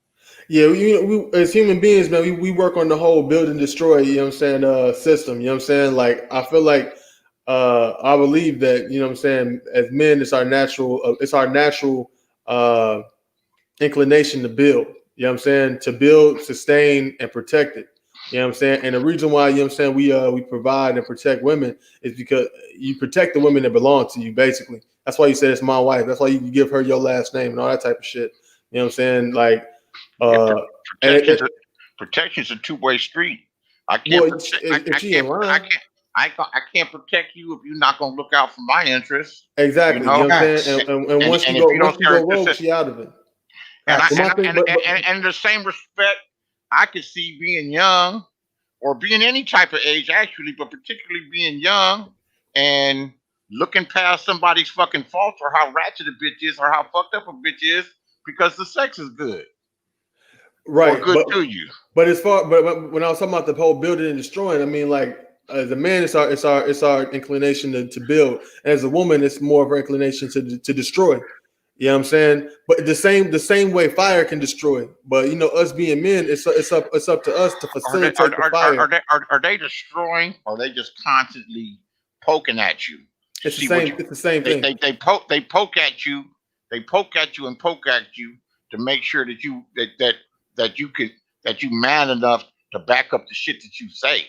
Yeah, we as human beings, man, we work on the whole build and destroy, you know what I'm saying, system. You know what I'm saying? Like, I feel like I believe that, you know what I'm saying, as men, it's our natural inclination to build. You know what I'm saying? To build, sustain, and protect it. You know what I'm saying? And the reason why, you know what I'm saying, we provide and protect women is because you protect the women that belong to you, basically. That's why you said it's my wife. That's why you give her your last name and all that type of shit. You know what I'm saying? Like, protection's a two-way street. I can't I can't protect you if you're not gonna look out for my interests. Exactly. You know, what I'm saying? And once and you if go you don't rogue, she out of it. and But my thing, and in the same respect, I could see being young or being any type of age actually, but particularly being young and looking past somebody's fucking faults or how ratchet a bitch is or how fucked up a bitch is because the sex is good. right, or good to you. But when I was talking about the whole building and destroying, I mean, like as a man, it's our inclination to build. As a woman, it's more of our inclination to destroy. You know what I'm saying? But the same way fire can destroy. But you know, us being men, it's up to us to facilitate the fire. Are they destroying or are they just constantly poking at you? It's the same. It's the same thing. They poke at you. They poke at you and poke at you to make sure that you man enough to back up the shit that you say.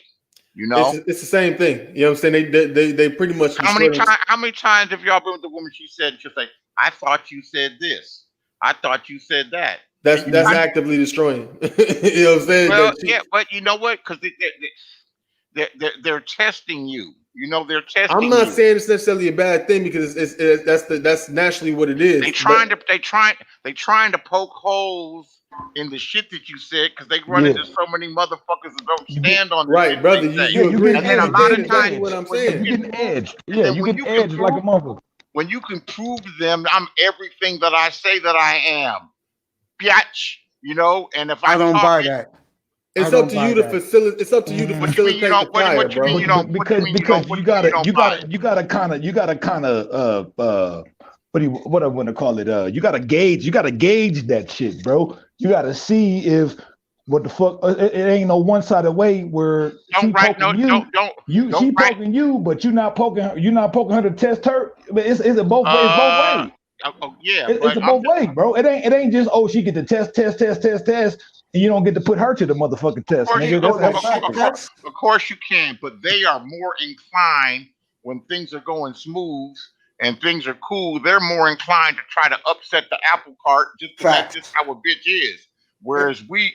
You know, it's the same thing. You know what I'm saying? They pretty much. How many times have y'all been with the woman? She'll say, "I thought you said this. I thought you said that." That's actively destroying. You know what I'm saying? Well, yeah, but you know what? Because they're testing you. You know, they're testing. I'm not saying it's necessarily a bad thing because that's naturally what it is. They trying to poke holes in the shit that you said because they run into so many motherfuckers that don't stand on the right, shit brother. You agree. And then a lot of times, what I'm saying. You getting edged. Yeah, you getting edged like a motherfucker. When you can prove to them, I'm everything that I say that I am, biatch. You know, and if I don't buy that. It's up to you to facilitate. It's up to you to facilitate the fire, bro. Because you gotta kind of what I want to call it. You gotta gauge that shit, bro. You gotta see if what the fuck. It ain't no one-sided way where she poking you, but you're not poking her. You're not poking her to test her. But it's both ways. Both ways. Oh yeah, it's both ways, bro. It ain't just she get to test, and you don't get to put her to the motherfucking test. Of course you can, but they are more inclined when things are going smooth and things are cool. They're more inclined to try to upset the apple cart just because that's just how a bitch is. Whereas when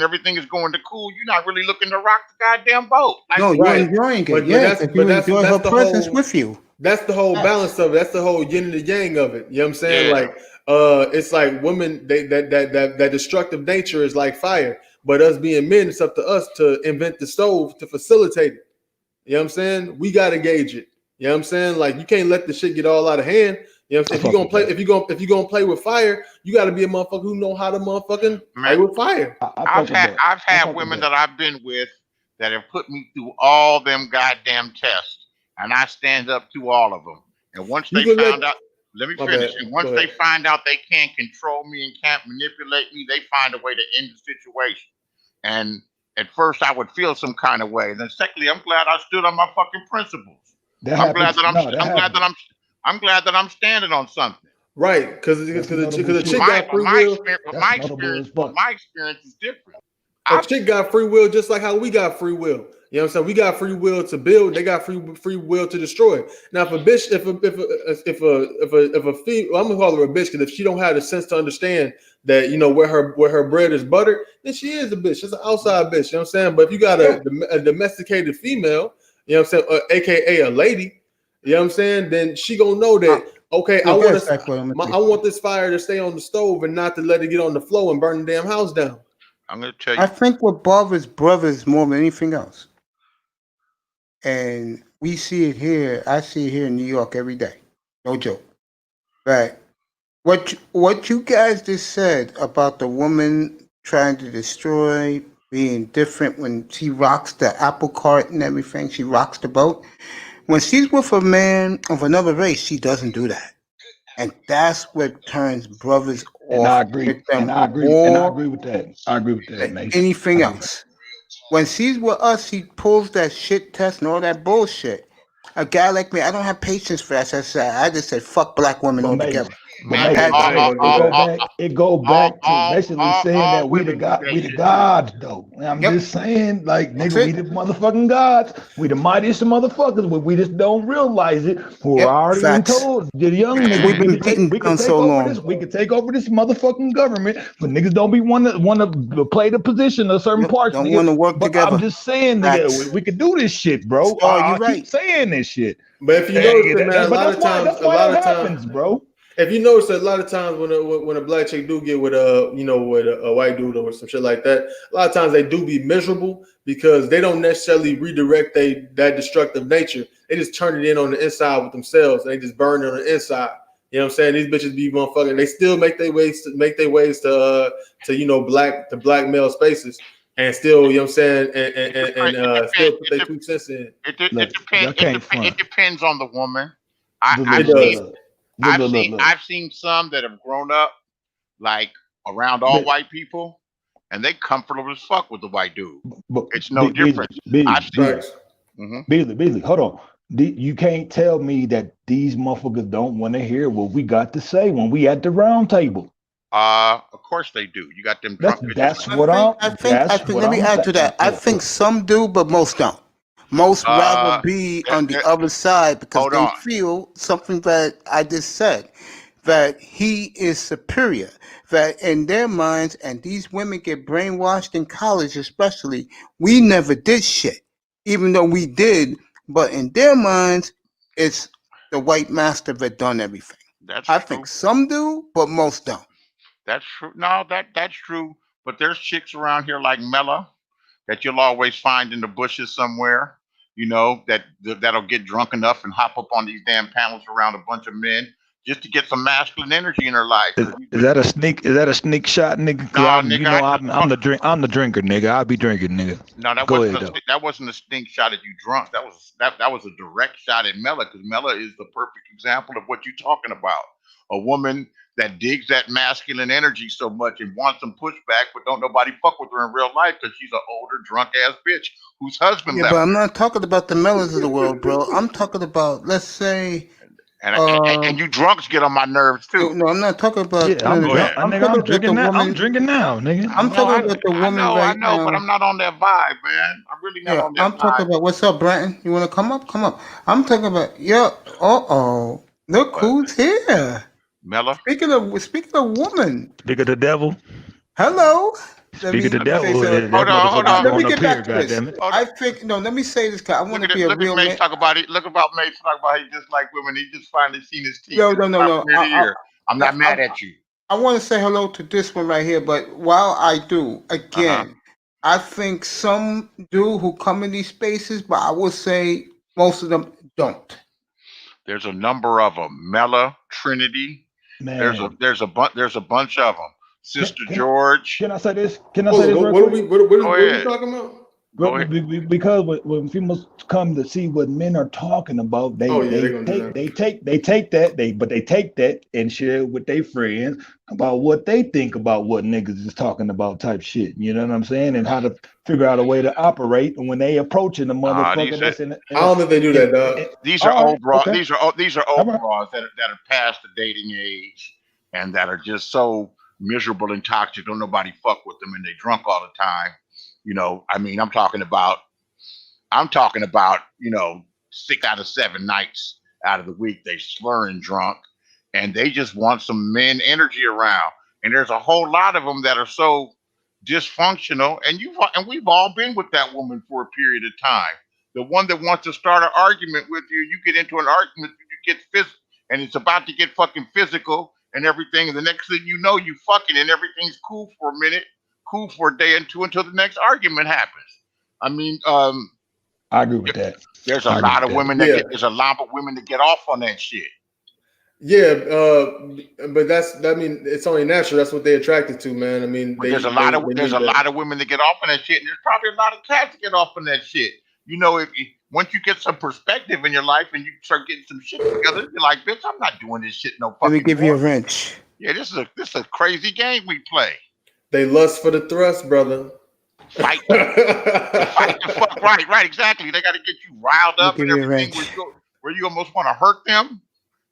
everything is going to cool, you're not really looking to rock the goddamn boat. No, you're enjoying it. You enjoy her presence with you. That's the whole balance of it. That's the whole yin and the yang of it. You know what I'm saying? Yeah. Like, it's like women. That destructive nature is like fire. But us being men, it's up to us to invent the stove to facilitate it. You know what I'm saying? We gotta gauge it. You know what I'm saying? Like, you can't let the shit get all out of hand. You know what I'm saying? If you're gonna play with fire, you gotta be a motherfucker who know how to motherfucking play with fire. I've had women that I've been with that have put me through all them goddamn tests. And I stand up to all of them. And once they found out, let me finish. And once they find out they can't control me and can't manipulate me, they find a way to end the situation. And at first, I would feel some kind of way. And then secondly, I'm glad I stood on my fucking principles. I'm glad that I'm standing on something. Right, because the chick got free will. My experience is different. A chick got free will just like how we got free will. You know what I'm saying? We got free will to build. They got free will to destroy. Now, if a bitch, if a female, well, I'm gonna call her a bitch because if she don't have the sense to understand that, you know, where her bread is buttered, then she is a bitch. She's an outside bitch. You know what I'm saying? But if you got a domesticated female, you know what I'm saying, AKA a lady, you know what I'm saying, then she gonna know that. Okay, I want this fire to stay on the stove and not to let it get on the floor and burn the damn house down. I'm gonna tell you. I think what bothers brothers more than anything else, and we see it here. I see it here in New York every day. No joke. Right. What you guys just said about the woman trying to destroy, being different when she rocks the apple cart and everything, she rocks the boat. When she's with a man of another race, she doesn't do that. And that's what turns brothers off. And I agree with that. I agree with that, man. Anything else. When she's with us, she pulls that shit test and all that bullshit. A guy like me, I don't have patience for that. I just said, fuck black women altogether. Man, It go back to basically saying that we the gods, though. I'm just saying, like, nigga, we the motherfucking gods. We the mightiest of motherfuckers, but we just don't realize it. We're already been told the young niggas we can take over this. We can take over this motherfucking government, but niggas don't be want to play the position of certain parts. Don't want to work together. I'm just saying, nigga, we can do this shit, bro. Oh, you keep saying this shit. But if you notice, man, a lot of times, that's why that happens, bro. If you notice, a lot of times when a black chick do get with with a white dude or some shit like that, a lot of times they do be miserable because they don't necessarily redirect that destructive nature. They just turn it in on the inside with themselves. And they just burn it on the inside. You know what I'm saying? These bitches be motherfucking. They still make their ways to black male spaces. And still, you know what I'm saying, and still put their 2 cents in. It depends on the woman. I've seen some that have grown up like around all white people, and they comfortable as fuck with the white dude. It's no difference. Beasley, hold on. You can't tell me that these motherfuckers don't want to hear what we got to say when we at the round table. Of course they do. You got them drunk. I think. Let me add to that. I think some do, but most don't. Most rather be on the other side because they feel something that I just said, that he is superior, that in their minds, and these women get brainwashed in college especially, we never did shit, even though we did, but in their minds, it's the white master that done everything. I think some do, but most don't. That's true. No, that's true. But there's chicks around here like Mella that you'll always find in the bushes somewhere, you know, that'll get drunk enough and hop up on these damn panels around a bunch of men just to get some masculine energy in her life. Is that a sneak? Is that a sneak shot, nigga? I'm the drinker, nigga. I'll be drinking, nigga. No, that wasn't a sneak shot at you drunk. That was a direct shot at Mella, because Mella is the perfect example of what you're talking about. A woman that digs that masculine energy so much and wants some pushback, but don't nobody fuck with her in real life because she's an older, drunk-ass bitch whose husband left. But I'm not talking about the Mellas of the world, bro. I'm talking about, let's say... And you drunks get on my nerves, too. No, I'm not talking about... Yeah, I'm drinking now. I'm drinking now, nigga. I'm talking about the woman I know, but I'm not on that vibe, man. I'm really not on that vibe. I'm talking about... What's up, Bratton? You want to come up? Come up. I'm talking about... Look who's here. Mella. Speaking of woman. Speak of the devil. Hello. Speak of the devil. Hold on. Let me get back to this. Let me say this, because I want to be a real man. Talk about it. Look about Mace talk about he just like women. He just finally seen his teeth. No. I'm not mad at you. I want to say hello to this one right here, but while I do, again, I think some do who come in these spaces, but I will say most of them don't. There's a number of them. Mella, Trinity. Man. There's a bunch of them. Sister George. Can I say this? What are we talking about? Because when females come to see what men are talking about, they take that and share it with their friends about what they think about what niggas is talking about, type shit. You know what I'm saying? And how to figure out a way to operate when they approaching the motherfucker. I don't think they do that, dog. These are old bras. These are old bras that are past the dating age and that are just so miserable and toxic. Don't nobody fuck with them, and they drunk all the time. You know, I mean, I'm talking about, 6 out of 7 nights out of the week they slurring drunk, and they just want some men energy around. And there's a whole lot of them that are so dysfunctional, and we've all been with that woman for a period of time. The one that wants to start an argument with you, you get into an argument, you get physical, and it's about to get fucking physical and everything. And the next thing you know, you fucking, and everything's cool for a minute, cool for a day and two until the next argument happens. I mean, I agree with that. There's a lot of women that get off on that shit. Yeah, but it's only natural. That's what they're attracted to, man. I mean, there's a lot of women that get off on that shit, and there's probably a lot of cats that get off on that shit. You know, once you get some perspective in your life and you start getting some shit together, you're like, bitch, I'm not doing this shit no fucking. Let me give you a wrench. Yeah, this is a crazy game we play. They lust for the thrust, brother. Fight the fuck right, exactly. They got to get you riled up and everything where you almost want to hurt them.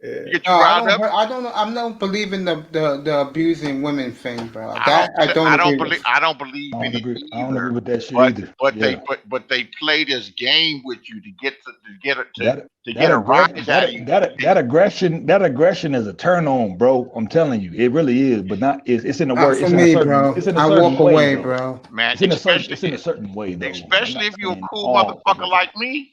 You get No, you I riled don't. up. I don't. I don't believe in the abusing women thing, bro. I That I don't agree believe. with. I don't believe in it I don't agree either. with that shit But either. but Yeah. they play this game with you to get That a rise out of you. that aggression is a turn on, bro. I'm telling you, it really is. But not it's in a Not word. for It's in a me, certain. bro. It's in a I certain walk way, away, though. bro. Man, It's in a certain way, though. I'm especially not if you're a saying cool all. motherfucker like me,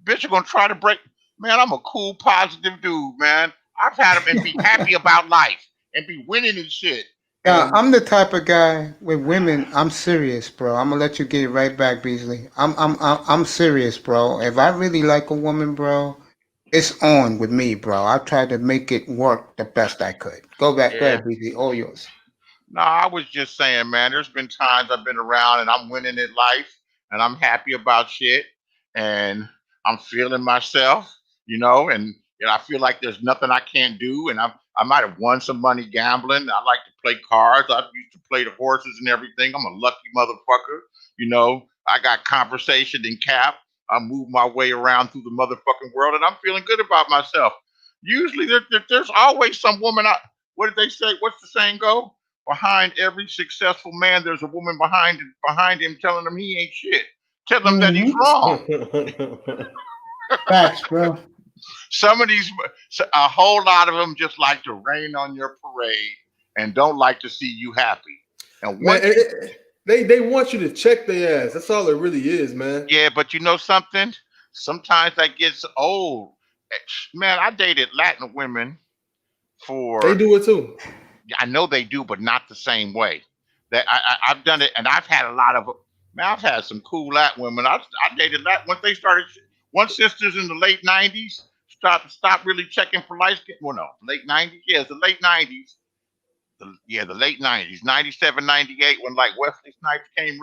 bitch, you're gonna try to break. Man, I'm a cool, positive dude, man. I've had them and be happy about life and be winning and shit. Yeah, And I'm the type of guy with women. I'm serious, bro. I'm gonna let you get it right back, Beasley. I'm serious, bro. If I really like a woman, bro, it's on with me, bro. I tried to make it work the best I could. Go back, go yeah, ahead, Beasley. All yours. no, I was just saying, man, there's been times I've been around and I'm winning in life and I'm happy about shit and I'm feeling myself, and I feel like there's nothing I can't do. And I might have won some money gambling. I like to play cards. I used to play the horses and everything. I'm a lucky motherfucker. I got conversation in cap. I move my way around through the motherfucking world and I'm feeling good about myself. Usually there's always some woman out. What did they say? What's the saying go? Behind every successful man, there's a woman behind him telling him he ain't shit. Telling him that he's wrong. Facts, bro. Some of these, a whole lot of them just like to rain on your parade and don't like to see you happy. And Man, they want you to check their ass. That's all it really is, man. yeah, but you know something? Sometimes that gets old. Man, I dated Latin women They do it too. I know they do, but not the same way. That I've done it, and I've had a lot of. Man, I've had some cool Latin women. I dated Latin once they started. One sisters in the late '90s stopped really checking for light skin. Well, no, late '90s. Yeah, it's the late '90s. The late '90s, '97, '98, when like Wesley Snipes came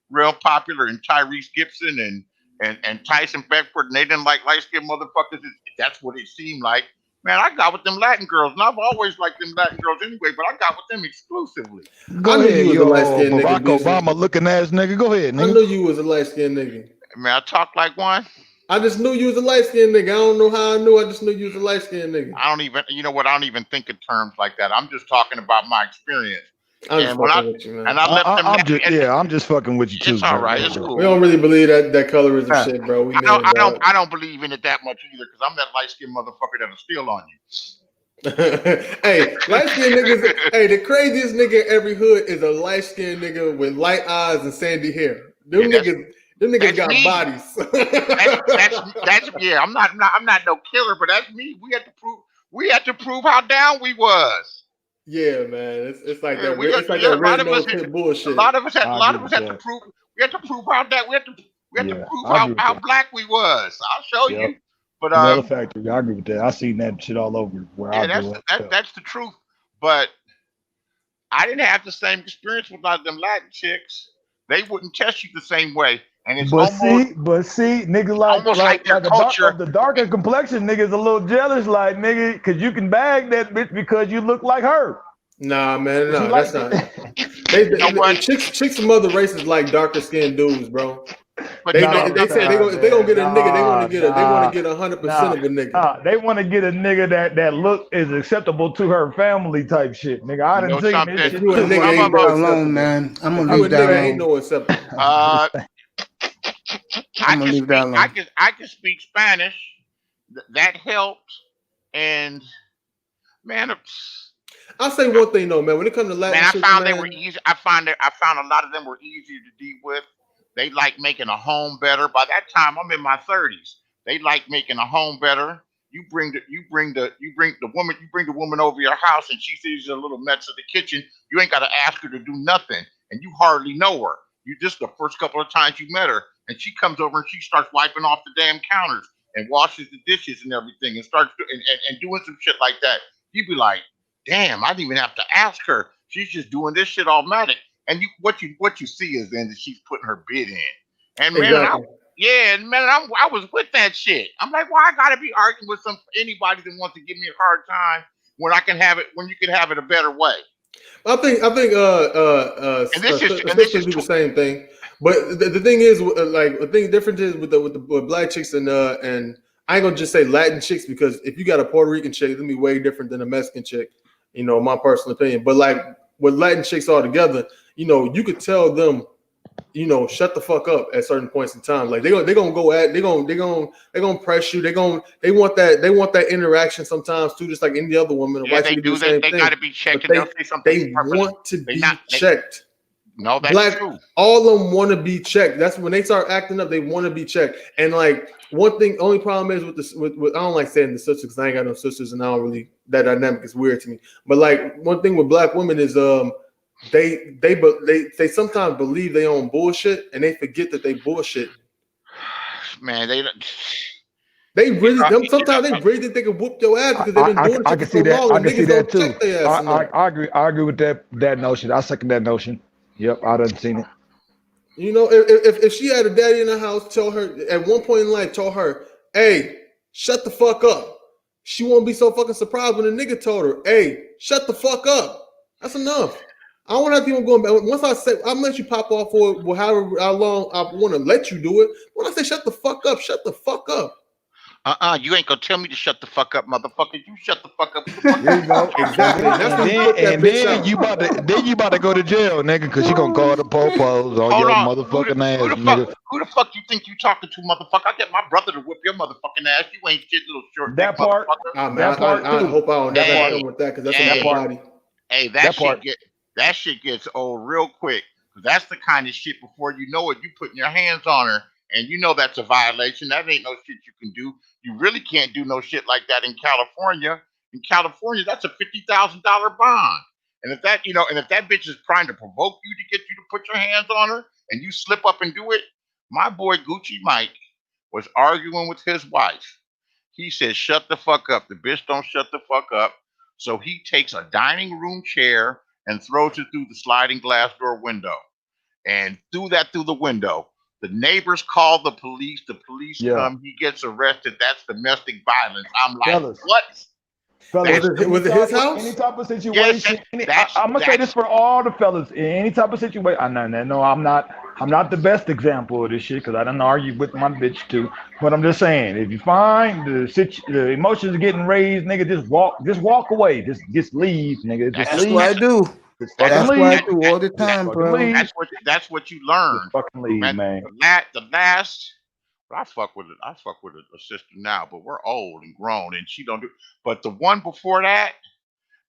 real popular, and Tyrese Gibson and Tyson Beckford, and they didn't like light skinned motherfuckers. That's what it seemed like. Man, I got with them Latin girls, and I've always liked them Latin girls anyway, but I got with them exclusively. Go I knew ahead, you was a light-skinned nigga, Barack Beasley. Obama looking ass nigga. Go ahead, I nigga. knew you was a light-skinned nigga. Man, I talk like one. I just knew you was a light-skinned nigga. I don't know how I knew. I just knew you was a light-skinned nigga. I don't even think in terms like that. I'm just talking about my experience. I'm just fucking with you, man. And I left them. I'm just fucking with you too. It's all right. bro. It's cool. We don't really believe that colorism shit, bro. We know I don't believe in it that much either, because I'm that light-skinned motherfucker that'll steal on you. Hey, light-skinned niggas. Hey, the craziest nigga in every hood is a light-skinned nigga with light eyes and sandy hair. Them niggas got me. bodies. That's yeah. I'm not no killer, but that's me. We had to prove how down we was. Yeah, man. It's like that. We It's like that red nose pit bullshit. A lot of us had to prove. We had to prove how that. We had to prove how black we was. I'll show you. But Vanilla Factory, I agree with that. I seen that shit all over where I grew up. That's the truth. But I didn't have the same experience with a lot of them Latin chicks. They wouldn't test you the same way. And it's But see, niggas like their culture. The darker complexion niggas a little jealous, like nigga, because you can bag that bitch because you look like her. Nah, man, no, that's not. Chicks from other races like darker skinned dudes, bro. But they say they gonna get a nigga. They want to get 100% of a nigga. They want to get a nigga that look is acceptable to her family type shit, nigga. I didn't think this shit. You a nigga ain't no alone, man. I'm gonna leave that alone. Ain't no acceptable. I can speak Spanish. That helped, and man. I'll say one thing though, man. When it comes to Latin, I found they were easy. I found a lot of them were easier to deal with. They like making a home better. By that time, I'm in my 30s. They like making a home better. You bring the woman over your house, and she sees a little mess in the kitchen. You ain't got to ask her to do nothing, and you hardly know her. You just the first couple of times you met her, and she comes over and she starts wiping off the damn counters and washes the dishes and everything, and starts and doing some shit like that. You'd be like, damn, I didn't even have to ask her. She's just doing this shit automatic. And what you see is then that she's putting her bid in. And man, I was with that shit. I'm like, why I gotta be arguing with anybody that wants to give me a hard time when you can have it a better way. I think this is the same thing. But the thing is, like the thing different is with black chicks and I ain't gonna just say Latin chicks because if you got a Puerto Rican chick, it's gonna be way different than a Mexican chick. You know, my personal opinion. But like with Latin chicks all together, you know, you could tell them, you know, shut the fuck up at certain points in time. Like they're gonna go at, they're gonna press you. They want that interaction sometimes too, just like any other woman. Yeah, they do. They gotta be checked. And they'll say something. They want to be checked. No, that's true. All of them want to be checked. That's when they start acting up. They want to be checked. And like one thing, only problem is with this. With I don't like saying the sisters because I ain't got no sisters, and I don't really, that dynamic is weird to me. But like one thing with black women is they sometimes believe they own bullshit and they forget that they bullshit. Man, they really sometimes they really think they can whoop your ass because they've been doing it for so long. I can see that too. I agree with that notion. I second that notion. Yep, I done seen it. You know, if she had a daddy in the house, tell her at one point in life, tell her, hey, shut the fuck up. She won't be so fucking surprised when a nigga told her, hey, shut the fuck up. That's enough. I don't want to have people going back. Once I say, I'm gonna let you pop off for however how long I want to let you do it. When I say shut the fuck up, shut the fuck up. You ain't gonna tell me to shut the fuck up, motherfucker. You shut the fuck up. There you go. Exactly. And then you about to go to jail, nigga, because you gonna call the popos on your motherfucking ass, nigga. Who the fuck you think you talking to, motherfucker? I get my brother to whip your motherfucking ass. You ain't shit, little short. That part. I hope I don't never deal with that because that's another body. Hey, that shit gets old real quick. That's the kind of shit before you know it, you putting your hands on her. And you know that's a violation. That ain't no shit you can do. You really can't do no shit like that in California. In California, that's a $50,000 bond. And if that, and if that bitch is trying to provoke you to get you to put your hands on her, and you slip up and do it, my boy Gucci Mike was arguing with his wife. He said, "Shut the fuck up." The bitch don't shut the fuck up. So he takes a dining room chair and throws it through the sliding glass door window, and threw that through the window. The neighbors call the police. The police come. He gets arrested. That's domestic violence. I'm like, fellas, what? Fellas, was it his house? Any type of situation. I'm gonna say this for all the fellas. In any type of situation. No, I'm not the best example of this shit because I done argue with my bitch too. But I'm just saying, if you find the emotions are getting raised, nigga, just walk away. Just leave, nigga. Just That's leave. what I do. That's what I do all the time, bro. That's what you learn. Just fucking leave, man. The last, I fuck with a sister now, but we're old and grown, and she don't do. But the one before that,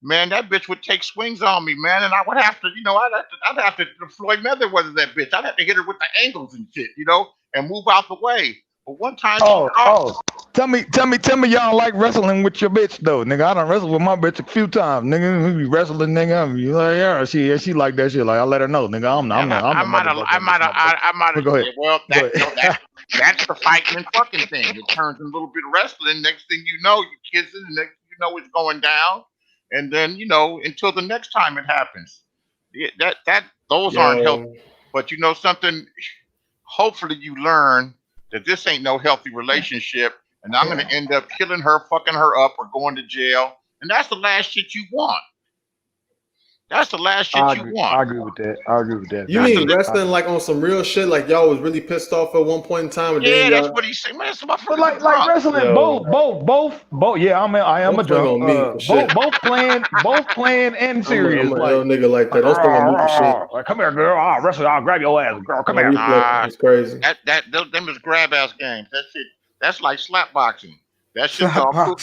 man, that bitch would take swings on me, man, and I would have to, I'd have to Floyd Mayweather that bitch. I'd have to hit her with the angles and shit, and move out the way. But one time, tell me, y'all like wrestling with your bitch though, nigga. I done wrestled with my bitch a few times, nigga. We be wrestling, nigga. You like, yeah, she like that shit. Like I let her know, nigga. I might have. Go ahead. Well, that's the fighting and fucking thing. It turns into a little bit of wrestling. Next thing you know, you're kissing. The next thing you know, it's going down. And then until the next time it happens. Those aren't healthy. But you know something. Hopefully, you learn that this ain't no healthy relationship, and I'm going to end up killing her, fucking her up, or going to jail. And that's the last shit you want. That's the last shit you want. I agree with that. You mean wrestling like on some real shit? Like y'all was really pissed off at one point in time? And yeah, that's what he said. Man, but like wrestling, both. Yeah, I am a drunk. Both playing and serious. I'm a real nigga like that. Don't throw on me shit. Like, come here, girl. I'll wrestle. I'll grab your ass, girl. Come here. It's crazy. Them is grab ass games. That shit. That's like slap boxing. That shit's all cool.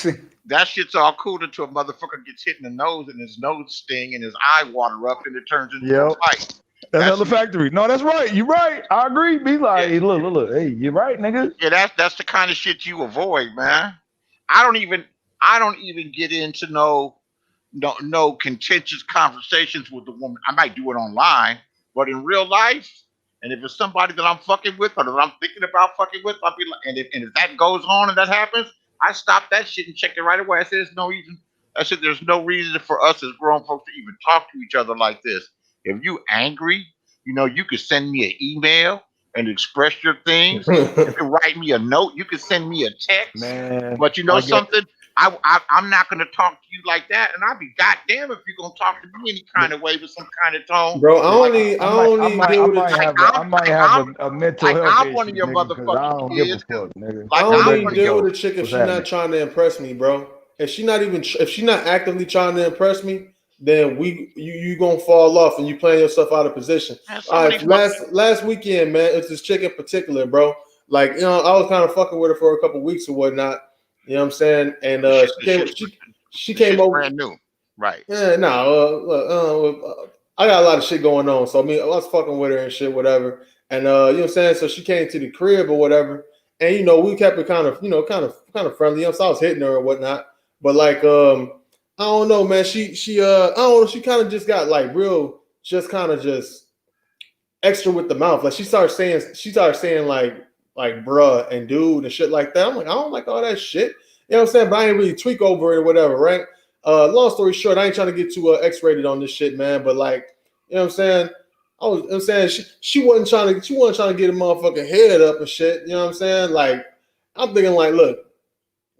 That shit's all cool until a motherfucker gets hit in the nose and his nose sting and his eye water up and it turns into a fight. That's hella factory. No, that's right. You're right. I agree. Be like, hey, look. Hey, you're right, nigga. Yeah, that's the kind of shit you avoid, man. I don't even get into no contentious conversations with the woman. I might do it online, but in real life, and if it's somebody that I'm fucking with or that I'm thinking about fucking with, I'll be like, and if that goes on and that happens, I stop that shit and check it right away. I said there's no reason for us as grown folks to even talk to each other like this. If you angry, you could send me an email and express your things. You can write me a note. You can send me a text. Man, but something? I'm not gonna talk to you like that, and I'll be goddamn if you're gonna talk to me any kind of way with some kind of tone. Bro, I don't even deal with I might have a mental like health I'm issue, one of your nigga, because I motherfucking don't give a kids. fuck, nigga. Like I don't I'm even ready to deal go. with a chick if What's she's happening? not trying to impress me, bro. If she's not actively trying to impress me, then you gonna fall off and you playing yourself out of position. Man, some All of right, these last weekend, man, it's this chick in particular, bro. Like, you know, I was kind of fucking with her for a couple weeks or whatnot. You know what I'm saying? And she came over. brand new, right? Yeah, I got a lot of shit going on. So I mean, I was fucking with her and shit, whatever. And you know what I'm saying? So she came to the crib or whatever. And you know, we kept it kind of friendly. You know, so I was hitting her or whatnot. Like I don't know, man. She I don't know, she kind of just got like real, just kind of just extra with the mouth. Like she started saying like bruh and dude and shit like that. I'm like, I don't like all that shit. You know what I'm saying? But I ain't really tweak over it or whatever, right? Long story short, I ain't trying to get too X-rated on this shit, man. But like, you know what I'm saying? I'm saying she wasn't trying to get a motherfucking head up and shit. You know what I'm saying? Like, I'm thinking like, look,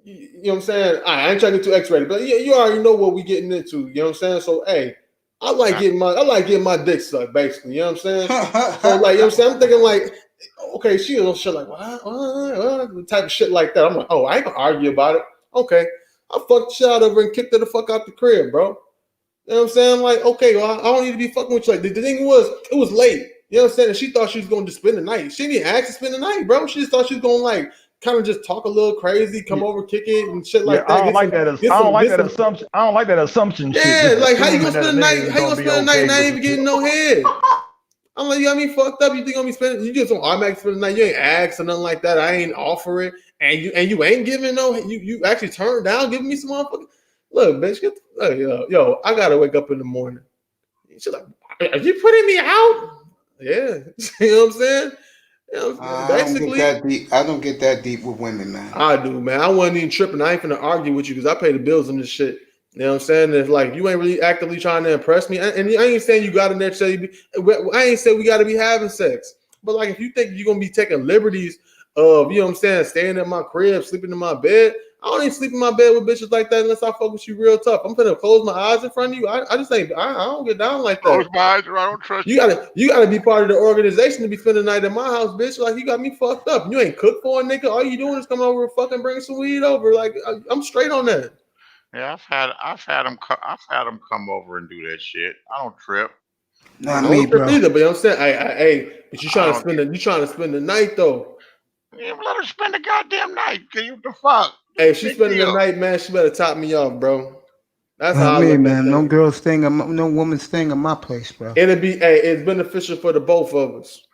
you know what I'm saying? I ain't trying to get too X-rated, but you already know what we getting into. You know what I'm saying? So hey, I like getting my dick sucked, basically. You know what I'm saying? So like, you know what I'm saying? I'm thinking like, okay, she was shit like what type of shit like that. I'm like, oh, I ain't gonna argue about it. Okay, I fucked the shit out of her and kicked her the fuck out the crib, bro. You know what I'm saying? I'm like, okay, well, I don't need to be fucking with you. Like the thing was, it was late. You know what I'm saying? And she thought she was going to spend the night. She didn't ask to spend the night, bro. She just thought she was going to like kind of just talk a little crazy, come over, kick it, and shit like that. I don't like that assumption. I don't like that assumption shit. Yeah, Just like how you assuming gonna that spend a the nigga night? is How you gonna be spend the night okay and not with even it. getting no head? I'm like, you got me fucked up. You think I'm gonna spend? You just don't automatically spend the night. You ain't asked or nothing like that. I ain't offer it, and you ain't giving no. You actually turned down giving me some motherfucking. Look, bitch, yo, I gotta wake up in the morning. She's like, are you putting me out? Yeah, you know what I'm saying? You know, basically, I don't get that deep with women, man. I do, man. I wasn't even tripping. I ain't finna argue with you because I pay the bills on this shit. You know what I'm saying? It's like you ain't really actively trying to impress me, and I ain't saying you got to necessarily. I ain't saying we got to be having sex, but like if you think you're gonna be taking liberties of, you know what I'm saying, staying in my crib, sleeping in my bed, I don't even sleep in my bed with bitches like that unless I fuck with you real tough. I'm finna close my eyes in front of you. I just ain't. I don't get down like that. Close my eyes, or I don't trust you. Gotta be part of the organization to be spending the night at my house, bitch. Like you got me fucked up. You ain't cooked for a nigga. All you doing is come over and fucking bring some weed over. Like I'm straight on that. Yeah, I've had them come over and do that shit. I don't trip. Not I me, don't trip bro. either, but you know what I'm saying, hey, but you trying to spend the night though. Yeah, let her spend the goddamn night. What the fuck? Hey, if she's Big spending the deal. night, man, she better top me off, bro. That's how Not I me, look at man. No things. girl staying, no woman staying in my place, bro. It's beneficial for the both of us.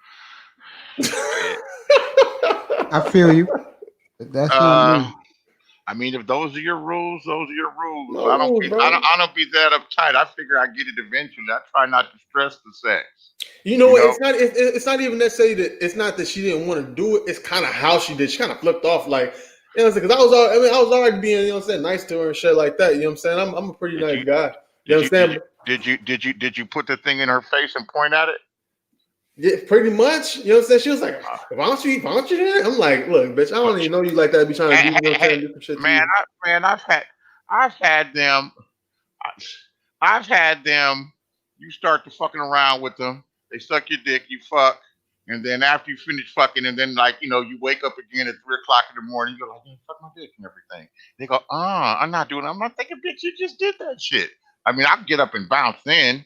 I feel you. But that's not me. I mean, if those are your rules, those are your rules. No I don't rules, be bro. I don't be that uptight. I figure I get it eventually. I try not to stress the sex. You know what? It's not even necessarily that. It's not that she didn't want to do it. It's kind of how she did. She kind of flipped off, like, you know, because I was already being, you know what I'm saying, nice to her and shit like that. You know what I'm saying? I'm a pretty nice guy. You know what I'm saying? Did you put the thing in her face and point at it? Yeah, pretty much. You know what I'm saying? She was like, why don't you do that? I'm like, look, bitch, I don't even know you like that. Be trying to do, you know what I'm saying, do some shit to you. I've had them. You start to fucking around with them. They suck your dick. You fuck, and then after you finish fucking, and then like you wake up again at 3 o'clock in the morning. You go like, hey, fuck my dick and everything. They go, I'm not doing it. I'm not thinking, bitch, you just did that shit. I mean, I get up and bounce in.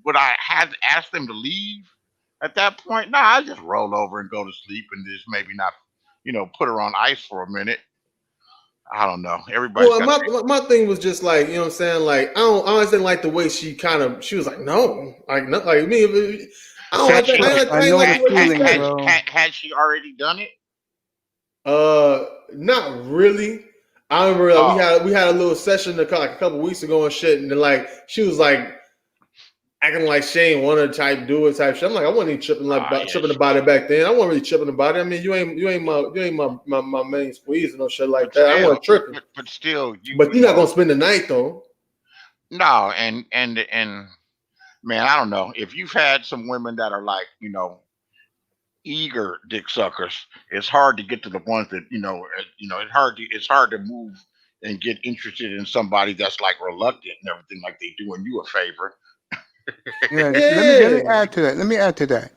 Would I have asked them to leave at that point? Nah, I just roll over and go to sleep and just maybe not, put her on ice for a minute. I don't know. Everybody's got my thing was just like, you know what I'm saying? Like, I always didn't like the way she was like, no, like me. I don't like that. I like the way she said it. Had she already done it? Not really. I remember we had a little session like a couple weeks ago and shit, and then like she was like acting like she ain't want to type shit. I'm like, I wasn't even tripping about it back then. I wasn't really tripping about it. I mean, you ain't my main squeeze and no shit like that. I wasn't tripping. But still, you're not gonna spend the night though. No, and man, I don't know. If you've had some women that are like, eager dick suckers, it's hard to get to the ones that, it's hard to move and get interested in somebody that's like reluctant and everything, like they doing you a favor. Yeah, let me Yeah. add to that. Let me add to that.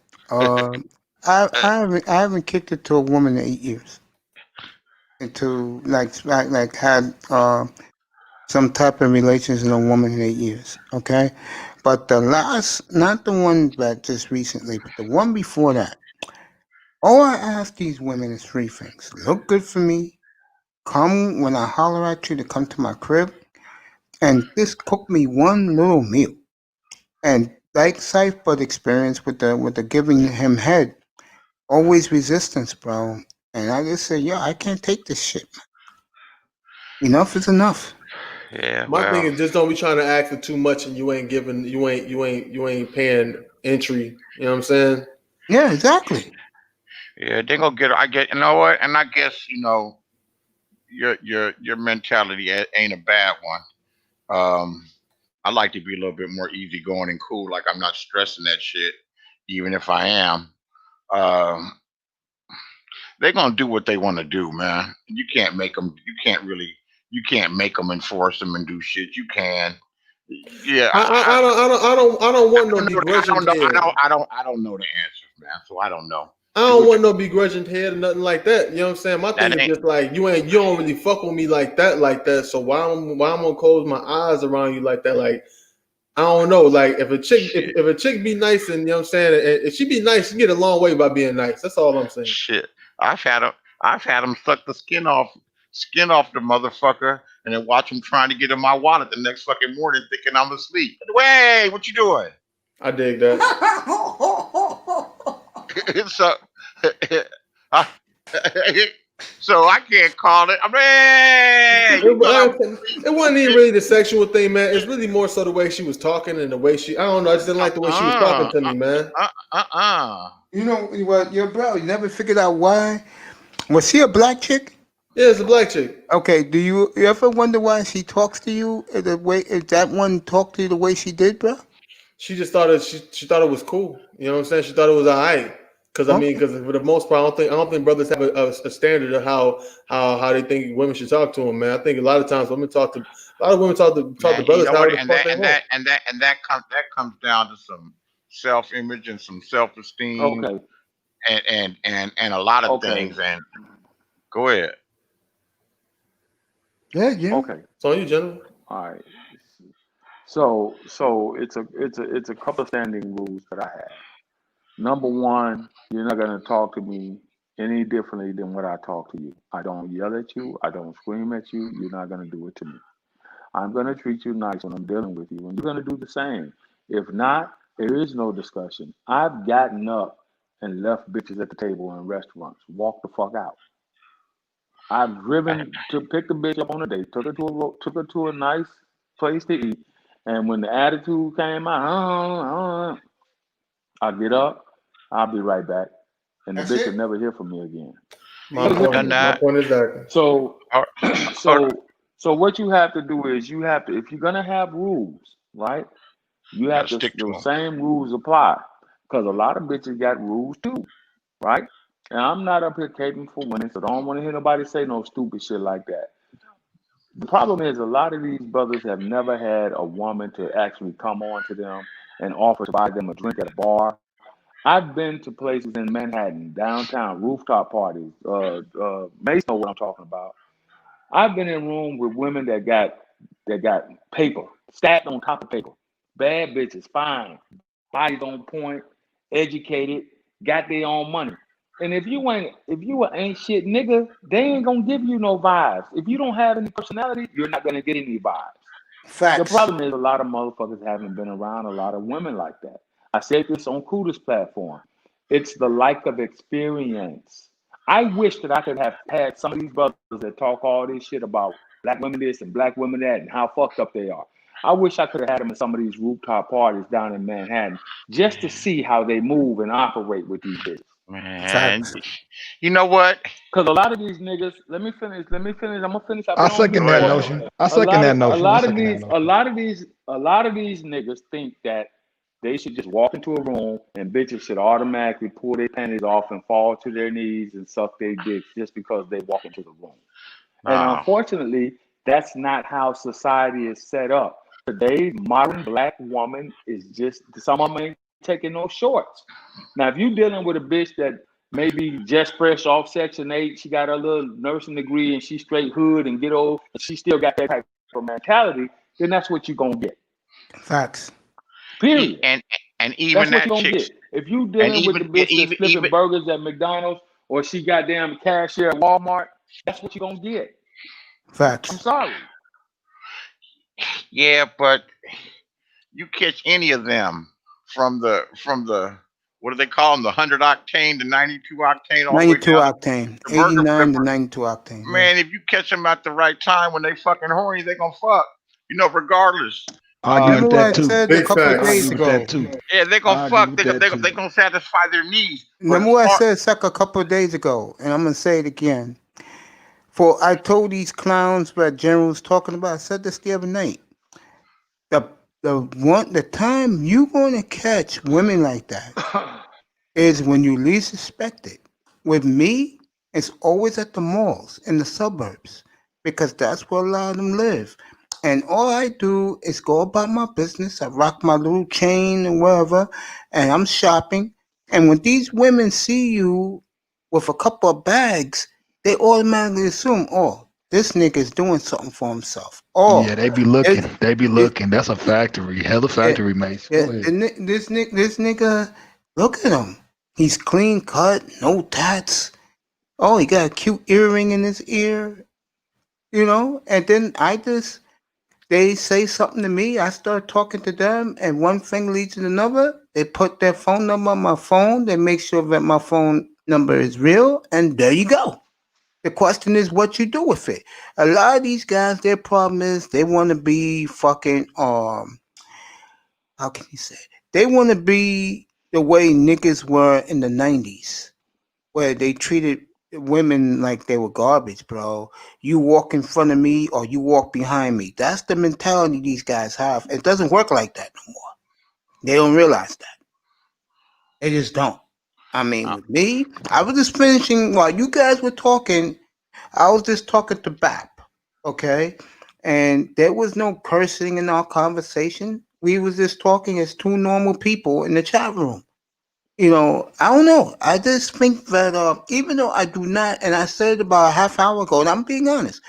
I haven't kicked it to a woman in 8 years. Into like had some type of relations with a woman in 8 years. Okay, but the last, not the one that just recently, but the one before that. All I ask these women is three things: look good for me, come when I holler at you to come to my crib, and just cook me one little meal. And like Cypher experience with the giving him head, always resistance, bro. And I just said, yo, I can't take this shit. Enough is enough. Yeah, My thing well, is just don't be trying to ask for too much and you ain't giving you ain't paying entry. You know what I'm saying? Yeah, exactly. yeah, they gonna get. I get. You know what? And I guess your mentality ain't a bad one. I like to be a little bit more easygoing and cool. Like I'm not stressing that shit, even if I am. Um, they're gonna do what they want to do, man. You can't make them. You can't really. You can't make them enforce them and do shit. You can. Yeah, I don't want no I begrudging don't know. head. I don't know the answers, man. So I don't know. I Do don't what want no begrudging head or nothing like that. You know what I'm saying? My thing that is ain't. just like you don't really fuck with me like that. So why I'm gonna close my eyes around you like that? Like I don't know. Like if a chick Shit. if a chick be nice and you know what I'm saying, and if she be nice, she get a long way by being nice. That's all I'm saying. Shit. I've had them suck the skin off the motherfucker, and then watch him trying to get in my wallet the next fucking morning, thinking I'm asleep. Wait, what you doing? I dig that. so, I- so I can't call it. I mean, hey, you thought I was asleep? It wasn't even really the sexual thing, man. It's really more so the way she was talking and the way I don't know. I just didn't like the way she was talking to me, man. You know what, your bro? You never figured out why? Was she a black chick? Yeah, it's a black chick. Okay. Do you ever wonder why she talks to you the way? If that one talked to you the way she did, bro? She just thought she thought it was cool. You know what I'm saying? She thought it was all right. Because I mean, because for the most part, I don't think brothers have a standard of how they think women should talk to them, man. I think a lot of times a lot of women talk to Man, you brothers know how what? the fuck they want. That comes down to some self image and some self esteem Okay. and a lot of Okay. things. And go ahead. Yeah, yeah. Okay. It's on you, gentlemen. All right. So it's a couple of standing rules that I have. Number one, you're not gonna talk to me any differently than what I talk to you. I don't yell at you. I don't scream at you. You're not gonna do it to me. I'm gonna treat you nice when I'm dealing with you, and you're gonna do the same. If not, there is no discussion. I've gotten up and left bitches at the table in restaurants. Walk the fuck out. I've driven to pick the bitch up on a date, took her to a nice place to eat, and when the attitude came out, I get up, I'll be right back, and the That's bitch will it. never hear from me again. My Done point that. exactly. So, Or- so what you have to do is you have to, if you're gonna have rules, right? You gotta have to, stick to the them. same rules apply, because a lot of bitches got rules too, right? And I'm not up here catering for women, so don't want to hear nobody say no stupid shit like that. The problem is a lot of these brothers have never had a woman to actually come on to them and offer to buy them a drink at a bar. I've been to places in Manhattan, downtown, rooftop parties. Mason know what I'm talking about. I've been in rooms with women that got paper stacked on top of paper. Bad bitches, fine, bodies on point, educated, got their own money. And if you ain't shit nigga, they ain't gonna give you no vibes. If you don't have any personality, you're not gonna get any vibes. The Facts. problem is a lot of motherfuckers haven't been around a lot of women like that. I said this on Kuda's platform. It's the lack of experience. I wish that I could have had some of these brothers that talk all this shit about black women this and black women that and how fucked up they are. I wish I could have had them in some of these rooftop parties down in Manhattan just to see how they move and operate with these bitches. Man, Facts. you know what? Because a lot of these niggas, let me finish. I'm gonna finish. I've I been on here second Go that for a ahead. minute. notion. I second that notion. I second that notion. A lot of these niggas think that they should just walk into a room and bitches should automatically pull their panties off and fall to their knees and suck their dicks just because they walk into the room. And No. unfortunately, That's not how society is set up. Today's modern black woman is just, some of them ain't taking no shorts. Now, if you're dealing with a bitch that maybe just fresh off Section 8, she got a little nursing degree and she straight hood and get old, and she still got that type of mentality, then that's what you're going to get. Facts. Period. And even that's what that you're going to chick, get. If you dealing with the bitch that's flipping burgers at McDonald's or she goddamn cashier at Walmart, that's what you're going to get. Facts. I'm sorry. yeah, but you catch any of them from the what do they call them? The 100 octane, the 92 octane, all 92 the way down octane. the burger 89 to flipper. 92 octane. Man, if you catch them at the right time when they fucking horny, they gonna fuck. You know, regardless. I agree Remember with what I that too. said a Big couple of facts. I days agree with ago? that too. Yeah, they I gonna agree fuck. with They that too. gonna satisfy their needs. But Remember as what I far- said, Suck, a couple of days ago, and I'm gonna say it again. For I told these clowns what General was talking about. I said this the other night. The time you gonna catch women like that is when you least expect it. With me, it's always at the malls in the suburbs because that's where a lot of them live. And all I do is go about my business. I rock my little chain and wherever, and I'm shopping. And when these women see you with a couple of bags, they automatically assume, oh, this nigga is doing something for himself. Oh, Yeah, they be looking. it's, They be it, looking. That's a factory. Hella factory, mates. Go yeah, ahead. this nigga, look at him. He's clean cut, no tats. Oh, he got a cute earring in his ear, you know. And then they say something to me. I start talking to them, and one thing leads to another. They put their phone number on my phone. They make sure that my phone number is real, and there you go. The question is what you do with it. A lot of these guys, their problem is they want to be fucking how can you say it? They want to be the way niggas were in the 90s, where they treated women like they were garbage, bro. You walk in front of me or you walk behind me. That's the mentality these guys have. It doesn't work like that no more. They don't realize that. They just don't. I mean, with me, I was just finishing while you guys were talking. I was just talking to BAP, okay? And there was no cursing in our conversation. We was just talking as two normal people in the chat room. You know, I don't know. I just think that even though I do not, and I said it about a half hour ago, and I'm being honest,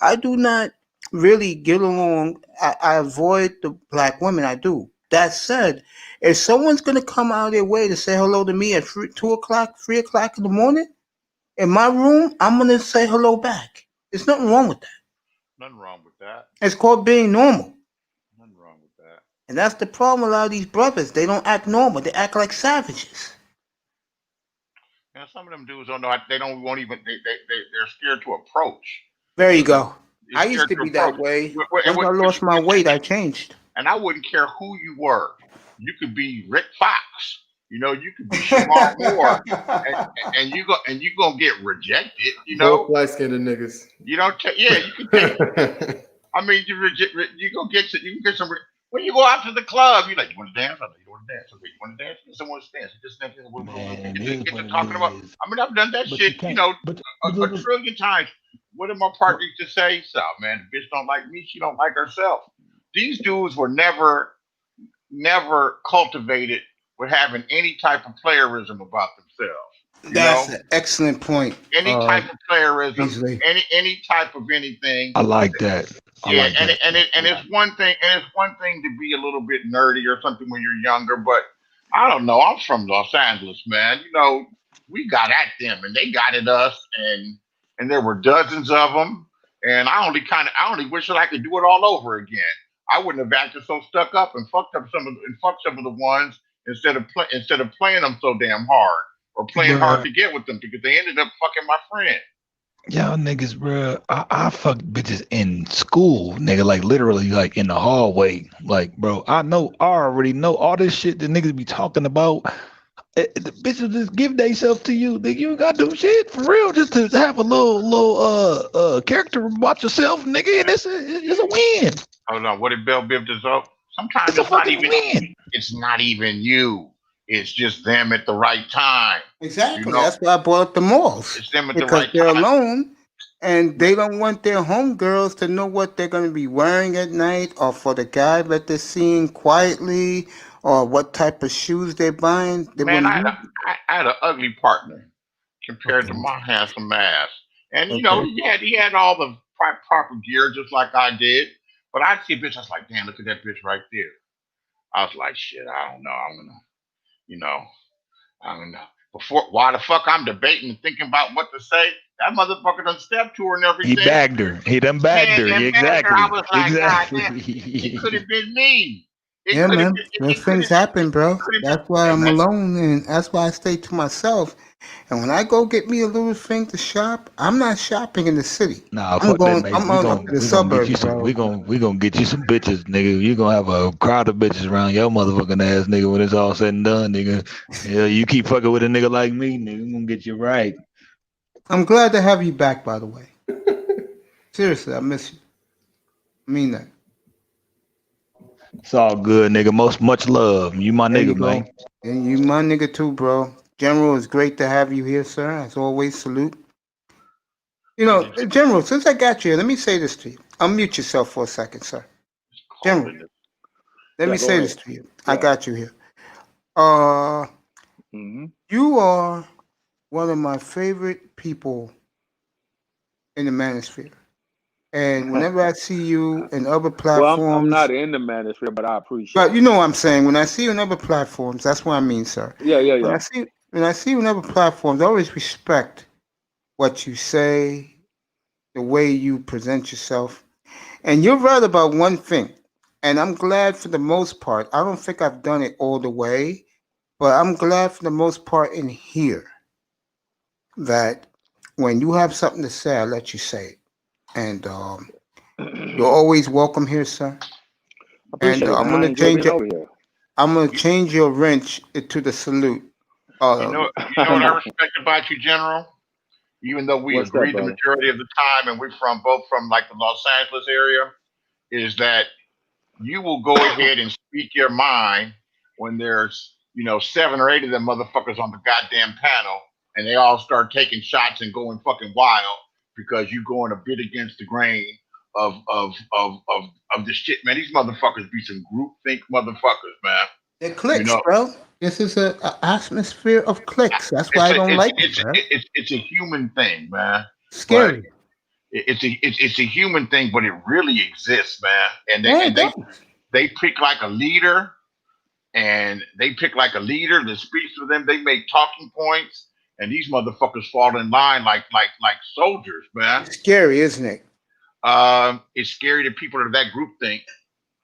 I do not really get along. I avoid the black women. I do. That said, if someone's going to come out of their way to say hello to me at 2 o'clock, 3 o'clock in the morning, in my room, I'm going to say hello back. There's nothing wrong with that. Nothing wrong with that. It's called being normal. Nothing wrong with that. And that's the problem with a lot of these brothers. They don't act normal. They act like savages. And some of them dudes don't know. They don't won't even. They're scared to approach. There you go. They're I used scared to be approach. that way. And Once I lost my weight, I changed. And I wouldn't care who you were. You could be Rick Fox. You know, you could be Shamar Moore, and you gonna get rejected. You know, light skinned niggas. You don't. Yeah, you can take. I mean, you gonna get some. When you go out to the club, you're like, you want to dance? I'm like, you want to dance? Okay, you want to dance? Someone wants to dance. You just think, get to talking about. I mean, I've done that shit, you know, a trillion times. What did my partner used to say? So, man, the bitch don't like me. She don't like herself. These dudes were never cultivated with having any type of playerism about themselves. That's an excellent point. Any type of playerism, Beasley. any type of anything. I like that. It's one thing to be a little bit nerdy or something when you're younger, but I don't know. I'm from Los Angeles, man. You know, we got at them and they got at us, and there were dozens of them. And I only wish that I could do it all over again. I wouldn't have acted so stuck up and fucked some of the ones instead of playing them so damn hard or playing hard to get with them because they ended up fucking my friend. Y'all niggas, bro, I fuck bitches in school, nigga, like literally, like in the hallway. Like, bro, I already know all this shit that niggas be talking about. The bitches just give themselves to you. Nigga, you gotta do shit for real just to have a little character about yourself, nigga, and it's a win. Hold on, what did Bell Biv deserve? Sometimes it's not even win. It's not even you. It's just them at the right time. Exactly. You know? That's why I brought up the malls. It's them at the because right they're time. alone And they don't want their homegirls to know what they're going to be wearing at night, or for the guy that they're seeing quietly, or what type of shoes they're buying. They Man, want I had an ugly partner compared to okay. my handsome ass. And Okay. he had all the proper gear just like I did. But I see a bitch, I was like, damn, look at that bitch right there. I was like, shit, I don't know. You know, I don't know. Why the fuck I'm debating and thinking about what to say? That motherfucker done stepped to her and He everything. bagged her. He done bagged her. Man, Exactly. I was like, God damn, it Exactly. could have been me. It Yeah, could have man. been. Those It could things have. happen, bro. It could have That's why been. I'm Man, alone, and that's why I stay to myself. And when I go get me a little thing to shop, I'm not shopping in the city. Nah, I'm fuck that, going. mate. I'm on up to the We gonna get you suburbs, some. bro. We gonna get you some bitches, nigga. You gonna have a crowd of bitches around your motherfucking ass, nigga. When it's all said and done, nigga. Yeah, you keep fucking with a nigga like me, nigga. I'm gonna get you right. I'm glad to have you back, by the way. Seriously, I miss you. I mean that. It's all good, nigga. Much love. You my There you nigga, man. go. And you my nigga too, bro. General, it's great to have you here, sir. As always, salute. You know, General, since I got you here, let me say this to you. Unmute yourself for a second, sir. General, let me Yeah, go say this ahead. to you. I Yeah. got you here. Mm-hmm. You are one of my favorite people in the manosphere. And whenever I see you in other Well, I'm platforms, not in the manosphere, but I appreciate but it. you know what I'm saying. When I see you in other platforms, that's what I mean, sir. Yeah, yeah, When yeah. I see you in other platforms, I always respect what you say, the way you present yourself. And you're right about one thing. And I'm glad for the most part. I don't think I've done it all the way, but I'm glad for the most part in here that when you have something to say, I let you say it. And you're always welcome here, sir. And Appreciate it, man. I enjoy being over here. I'm gonna change your wrench to the salute. You know what I respect about you, General? Even though we What's that, agree the brother? majority of the time, and we're both from like the Los Angeles area, is that you will go ahead and speak your mind when there's 7 or 8 of them motherfuckers on the goddamn panel, and they all start taking shots and going fucking wild because you going a bit against the grain of the shit, man. These motherfuckers be some groupthink motherfuckers, man. It clicks, bro. This is an atmosphere of clicks. That's why I don't like it, bro. It's a human thing, man. Scary. But it's a human thing, but it really exists, man. And they pick like a leader, and they pick like a leader that speaks to them. They make talking points, and these motherfuckers fall in line like soldiers, man. It's scary, isn't it? It's scary to people that are that group think.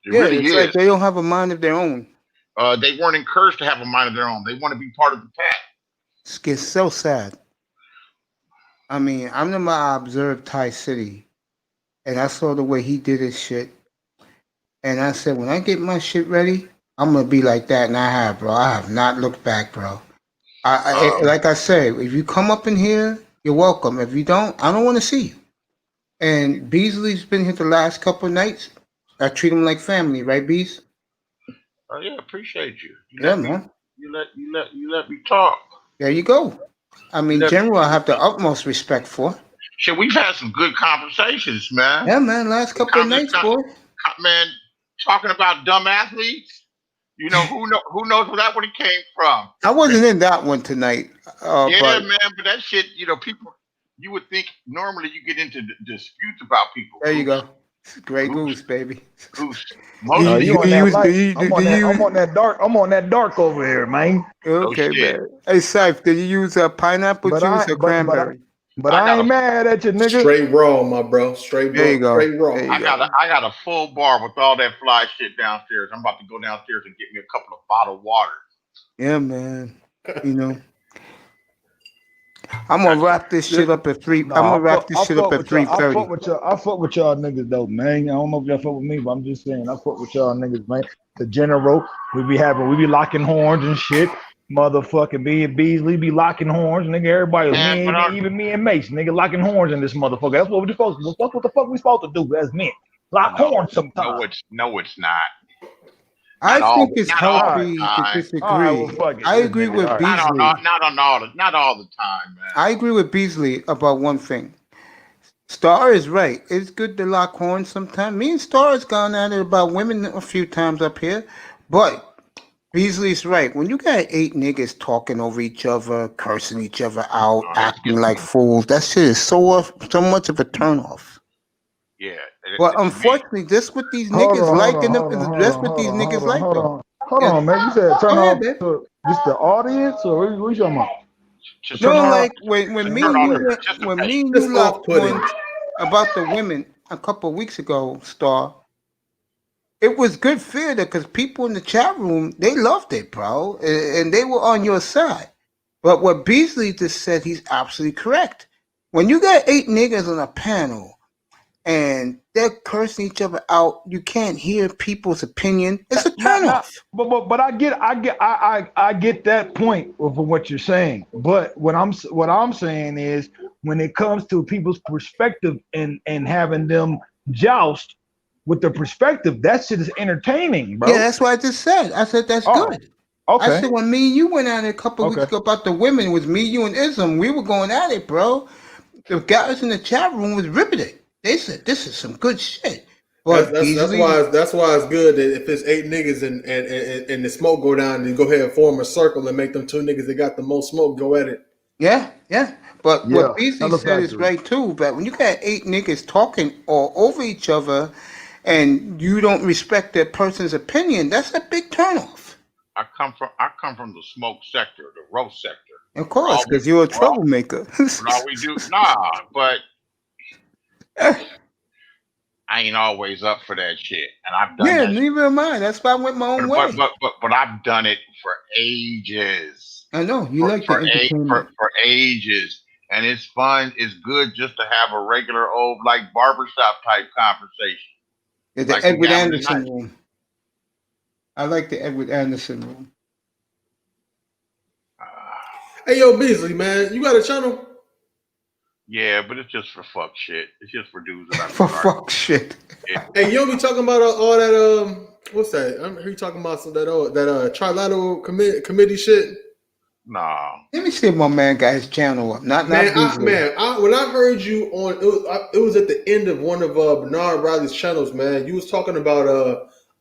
It Yeah, really it's is. like they don't have a mind of their own. They weren't encouraged to have a mind of their own. They want to be part of the pack. It's so sad. I mean, I remember I observed Ty City, and I saw the way he did his shit. And I said, when I get my shit ready, I'm going to be like that. And I have, bro. I have not looked back, bro. Like I say, if you come up in here, you're welcome. If you don't, I don't want to see you. And Beasley's been here the last couple of nights. I treat him like family, right, Bees? Oh yeah, appreciate you. Man. You let me talk. There you go. I mean, General, I have the utmost respect for. Shit, we've had some good conversations, man. Yeah, man. Last couple of nights, boy. Man, talking about dumb athletes. You know who knows where that one came from? I wasn't in that one tonight. Man, but that shit, people. You would think normally you get into disputes about people. There you go. Grey Goose, baby. Goose. I'm on that dark over here, man. Okay, man. Hey, Syph, did you use pineapple juice or cranberry? But I ain't mad at you, nigga. Straight raw, my bro. Straight raw. There you go. Straight raw. I got a full bar with all that fly shit downstairs. I'm about to go downstairs and get me a couple of bottled water. Yeah, man. I'm gonna wrap this shit up at 3. I'm gonna wrap this shit up at 3:30. I fuck with y'all niggas though, man. I don't know if y'all fuck with me, but I'm just saying I fuck with y'all niggas, man. The General, we be locking horns and shit. Motherfucking Beasley be locking horns, nigga. Everybody, even me and Mace, nigga, locking horns in this motherfucker. That's what we're supposed to do. That's what the fuck we supposed to do as men. Lock horns sometimes. No, it's not. I think it's healthy to disagree. I agree with Beasley. Not all the time, man. I agree with Beasley about one thing. Star is right. It's good to lock horns sometimes. Me and Star has gone at it about women a few times up here, but Beasley's right. When you got 8 niggas talking over each other, cursing each other out, Oh, it's acting getting like fools, that shit is so much of a turnoff. yeah. But To me, unfortunately, this what these Hold niggas on, hold like, on, and hold on, hold that's on, what hold these on, hold niggas on, like, hold though. on. Hold Yeah. on, man. You said turn Go ahead, off babe. to just the audience, or what you talking about? just Turn No, off. like when me turn and off you the went, when me participation. and It's you locked off-putting. horns about the women a couple of weeks ago, Star. It was good theater because people in the chat room they loved it, bro, and they were on your side. But what Beasley just said, he's absolutely correct. When you got 8 niggas on a panel and they're cursing each other out, you can't hear people's opinion. It's a Not, turnoff. but I get that point of what you're saying. But what I'm saying is when it comes to people's perspective and having them joust with the perspective, that shit is entertaining, bro. Yeah, that's what I just said. I said that's Oh, good. I okay, said when me and you went at it a couple of weeks okay. ago about the women, it was me, you, and Ism. We were going at it, bro. The guys in the chat room was riveting. They said this is some good shit. But That's why it's good that if it's 8 niggas and the smoke go down, then go ahead and form a circle and make them 2 niggas that got the most smoke go at it. yeah. But Yeah, what Beasley hella said is factory. right too. That when you got 8 niggas talking all over each other, and you don't respect that person's opinion, that's a big turnoff. I come from the smoke sector, the roast sector. Of Where course, all we because you're a where all, troublemaker. where all we do but I ain't always up for that shit, and I've done Yeah, that. neither am I. That's why I went my own way. But I've done it for ages. I know you like the entertainment. For ages, and it's fun. It's good just to have a regular old like barbershop type conversation, Yeah, the like we Edward having Anderson tonight. room. I like the Edward Anderson room. Hey, yo, Beasley, man, you got a channel? Yeah, but it's just for fuck shit. It's just for dudes that I For regard. fuck shit. Yeah. Hey, you don't be talking about all that what's that? I hear you talking about some that trilateral committee shit. Nah. Let me see if my man got his channel up. Not Beasley. When I heard you on it was at the end of one of Bernard Riley's channels, man. You was talking about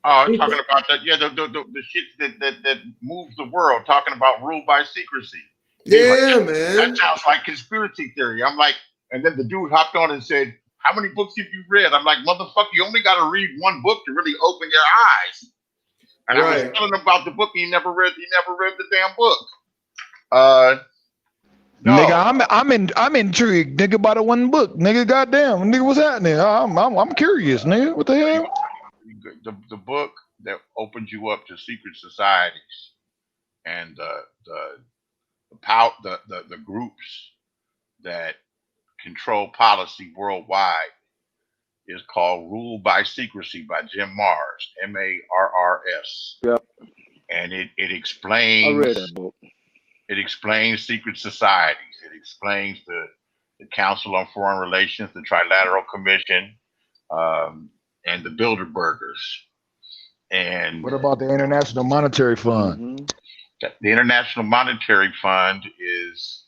talking about that. Yeah, the shit that moves the world. Talking about rule by secrecy. Yeah, like, man. That sounds like conspiracy theory. I'm like, and then the dude hopped on and said, "How many books have you read?" I'm like, "Motherfucker, you only got to read one book to really open your eyes." And I was telling him about the book. He never read the damn book. No. Nigga, I'm intrigued, nigga, by the one book. Nigga, goddamn, nigga, what's happening? I'm curious, nigga. What the hell? The book that opens you up to secret societies and the groups that control policy worldwide is called Rule by Secrecy by Jim Marrs, Marrs. Yep. And it explains. I read that book. It explains secret societies. It explains the Council on Foreign Relations, the Trilateral Commission, and the Bilderbergers. And what about the International Monetary Fund? Mm-hmm. The International Monetary Fund is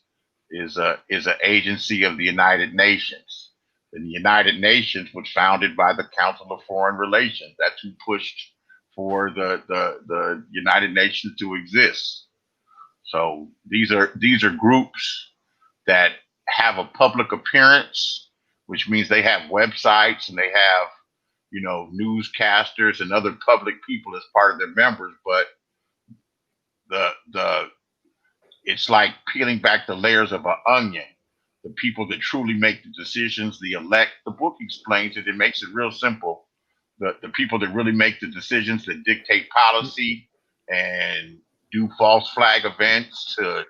an agency of the United Nations. And the United Nations was founded by the Council of Foreign Relations. That's who pushed for the United Nations to exist. So these are groups that have a public appearance, which means they have websites and they have, newscasters and other public people as part of their members. But it's like peeling back the layers of an onion. The people that truly make the decisions, the elect. The book explains it. It makes it real simple. The people that really make the decisions, that dictate policy and do false flag events to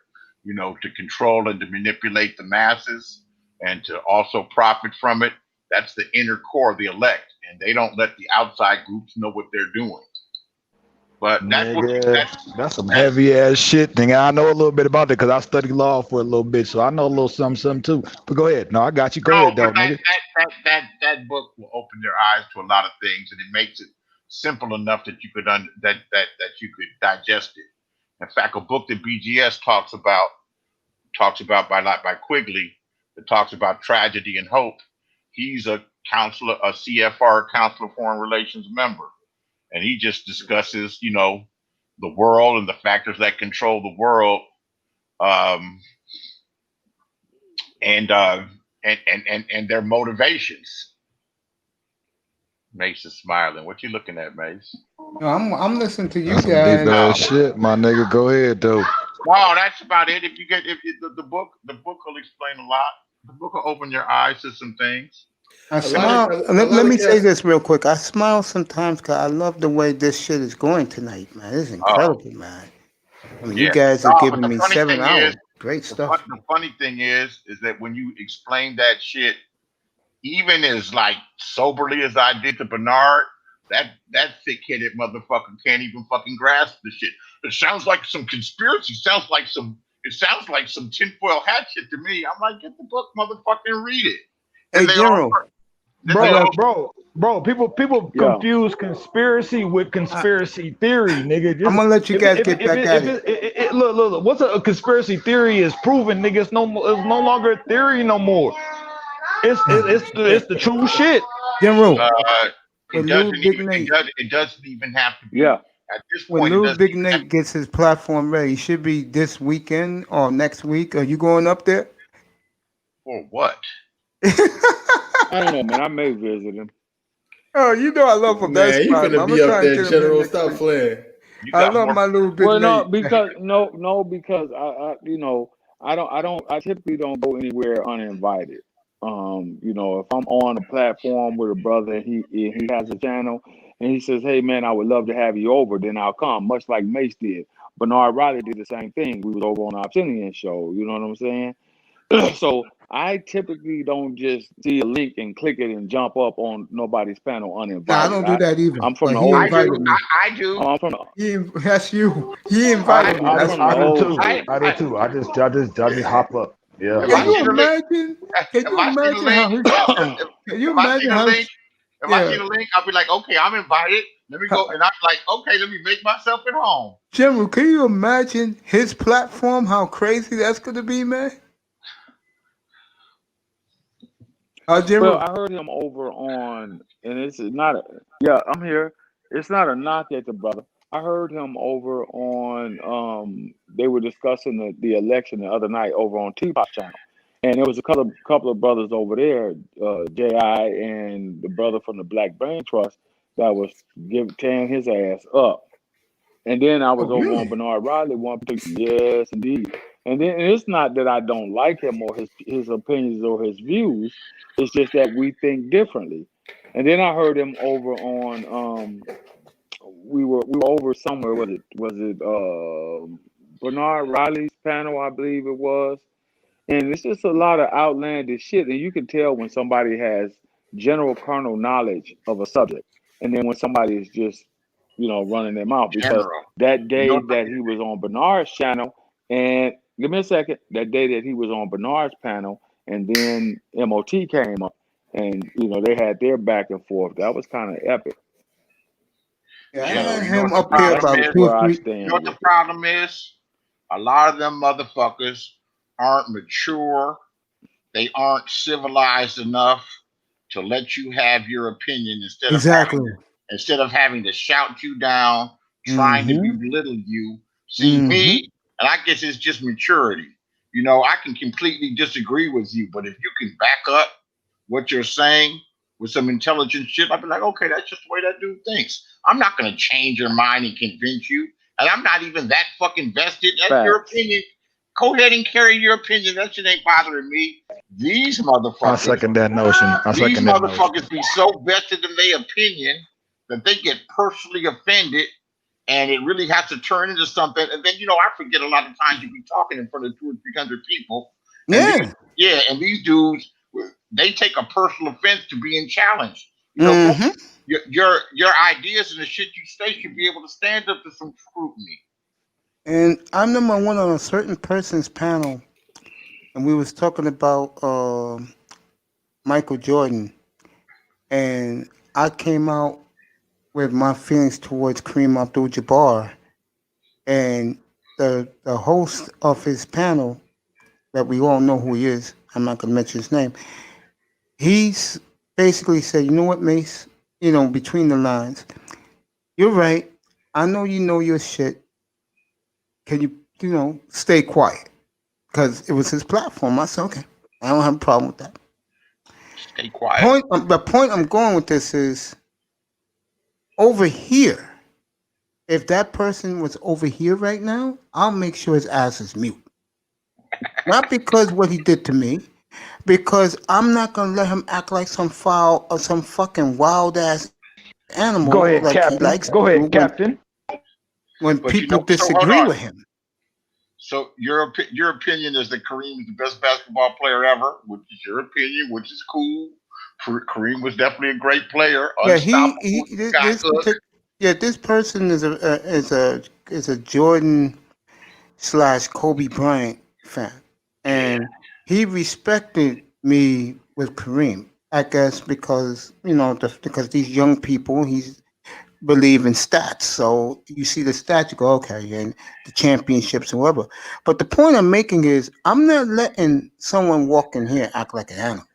control and to manipulate the masses and to also profit from it. That's the inner core of the elect, and they don't let the outside groups know what they're doing. But that's some heavy ass shit thing. I know a little bit about it because I studied law for a little bit, so I know a little something too. But go ahead. No, I got you. Go ahead, dog, nigga. That book will open their eyes to a lot of things, and it makes it simple enough that you could that you could digest it. In fact, a book that BGS talks about by Quigley, that talks about tragedy and hope. he's a counselor, a CFR, Council of Foreign Relations member, and he just discusses, the world and the factors that control the world, and their motivations. Mace is smiling. What you looking at, Mace? No, I'm listening to you That's some deep guys. ass shit, my nigga. Go ahead, though. No, that's about it. If the book will explain a lot. The book will open your eyes to some things. I smile. Let me say this real quick. I smile sometimes because I love the way this shit is going tonight, man. It's incredible, man. I mean, you guys are giving me 7 hours. Great stuff. The funny thing is that when you explain that shit, even as like soberly as I did to Bernard, that thick-headed motherfucker can't even fucking grasp the shit. It sounds like some conspiracy. It sounds like some tinfoil hat shit to me. I'm like, get the book, motherfucker, and read it. Hey, General. Bro, people confuse conspiracy with conspiracy theory, nigga. I'm gonna let you guys get back at it. Look, what's a conspiracy theory is proven, nigga. It's no longer a theory no more. It's the true shit. General. It doesn't even have to be. Yeah. At this When point, Lil Big Nate gets his platform ready, it should be this weekend or next week. Are you going up there? For what? I don't know, man. I may visit him. Oh, you know I love him. Man, you gonna be up there, General. Stop playing. I love my Lil Big Nate. No, because I typically don't go anywhere uninvited. If I'm on a platform with a brother and he has a channel and he says, "Hey man, I would love to have you over," then I'll come, much like Mace did. Bernard Riley did the same thing. We was over on our Obsidian show, you know what I'm saying? So I typically don't just see a link and click it and jump up on nobody's panel uninvited. No, I don't do that either. I'm from the he old invited me. I do. I'm from the, That's you. He invited me. I That's do too. I do too. I just hop up. Yeah. Can you imagine? Can you imagine how he? Can you imagine how? If I see the link, I'll be like, okay, I'm invited. Let me go. And I'm like, okay, let me make myself at home. General, can you imagine his platform? How crazy that's going to be, man. General. Well, I heard him over on, and it's not I'm here. It's not a knock at the brother. I heard him over on, they were discussing the election the other night over on T-Pop channel. And there was a couple of brothers over there, J.I. and the brother from the Black Brain Trust that was tearing his ass up. And then I was over on Bernard Riley one particular, yes, indeed. And then it's not that I don't like him or his opinions or his views. It's just that we think differently. And then I heard him over on we were over somewhere. Was it Bernard Riley's panel? I believe it was. And it's just a lot of outlandish shit. And you can tell when somebody has general kernel knowledge of a subject, and then when somebody is just running their mouth. Because that day that he was on Bernard's channel, and give me a second, that day that he was on Bernard's panel, and then MOT came up, and they had their back and forth. That was kind of epic. Yeah, I had him up here about 2 or 3. You know what the problem is? A lot of them motherfuckers aren't mature. They aren't civilized enough to let you have your opinion instead of having to shout you down, trying to belittle you. See me, and I guess it's just maturity. I can completely disagree with you, but if you can back up what you're saying with some intelligent shit, I'd be like, okay, that's just the way that dude thinks. I'm not going to change your mind and convince you. And I'm not even that fucking vested. That's your opinion. Go ahead and carry your opinion. That shit ain't bothering me. These motherfuckers. I second that notion. These motherfuckers be so vested in their opinion that they get personally offended, and it really has to turn into something. And then, I forget a lot of times you be talking in front of 200 or 300 people. And these dudes, they take a personal offense to being challenged. Your ideas and the shit you say should be able to stand up to some scrutiny. And I'm number one on a certain person's panel, and we was talking about Michael Jordan, and I came out with my feelings towards Kareem Abdul-Jabbar, and the host of his panel, that we all know who he is, I'm not going to mention his name, he's basically said, you know what, Mace? You know, between the lines, you're right. I know you know your shit. Can you stay quiet? Because it was his platform. I said, okay, I don't have a problem with that. Stay quiet. The point I'm going with this is over here. If that person was over here right now, I'll make sure his ass is mute. Not because what he did to me, because I'm not gonna let him act like some foul or some fucking wild ass animal Go ahead, like he Captain. likes Go to ahead, do Captain. when But people so hold disagree on. with him. So your opinion is that Kareem is the best basketball player ever, which is your opinion, which is cool. Kareem was definitely a great player, Yeah, unstoppable. this person is a Jordan / Kobe Bryant fan, and he respected me with Kareem. I guess because because these young people he's believe in stats. So you see the stats, you go okay, and the championships and whatever. But the point I'm making is I'm not letting someone walk in here act like an animal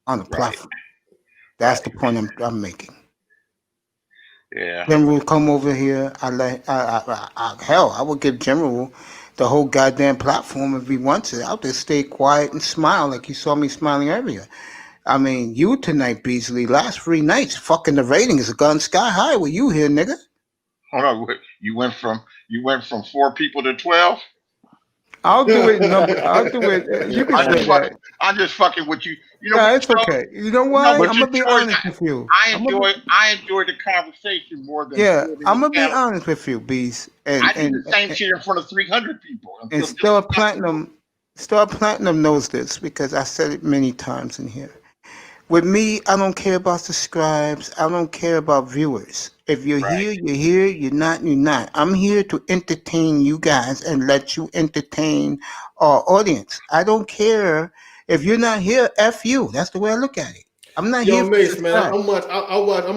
on the platform. That's the point I'm making. Yeah. General come over here. Hell, I would give General the whole goddamn platform if he wants it. I'll just stay quiet and smile like you saw me smiling earlier. I mean, you tonight, Beasley, last 3 nights, fucking the ratings have gone sky high with you here, nigga. Hold on, you went from 4 people to 12. I'll do it. I'll do it. You can say that. I'm just fucking with you. You know, No, it's okay. You know why? I'm gonna be honest with you. I enjoy the conversation more than. Yeah, I'm gonna be honest with you, Bees. I do the same shit in front of 300 people. And Star Platinum knows this because I said it many times in here. With me, I don't care about subscribes. I don't care about viewers. If you're here, you're here. You're not, you're not. I'm here to entertain you guys and let you entertain our audience. I don't care if you're not here. F you. That's the way I look at it. I'm not here. Mace, man, I'm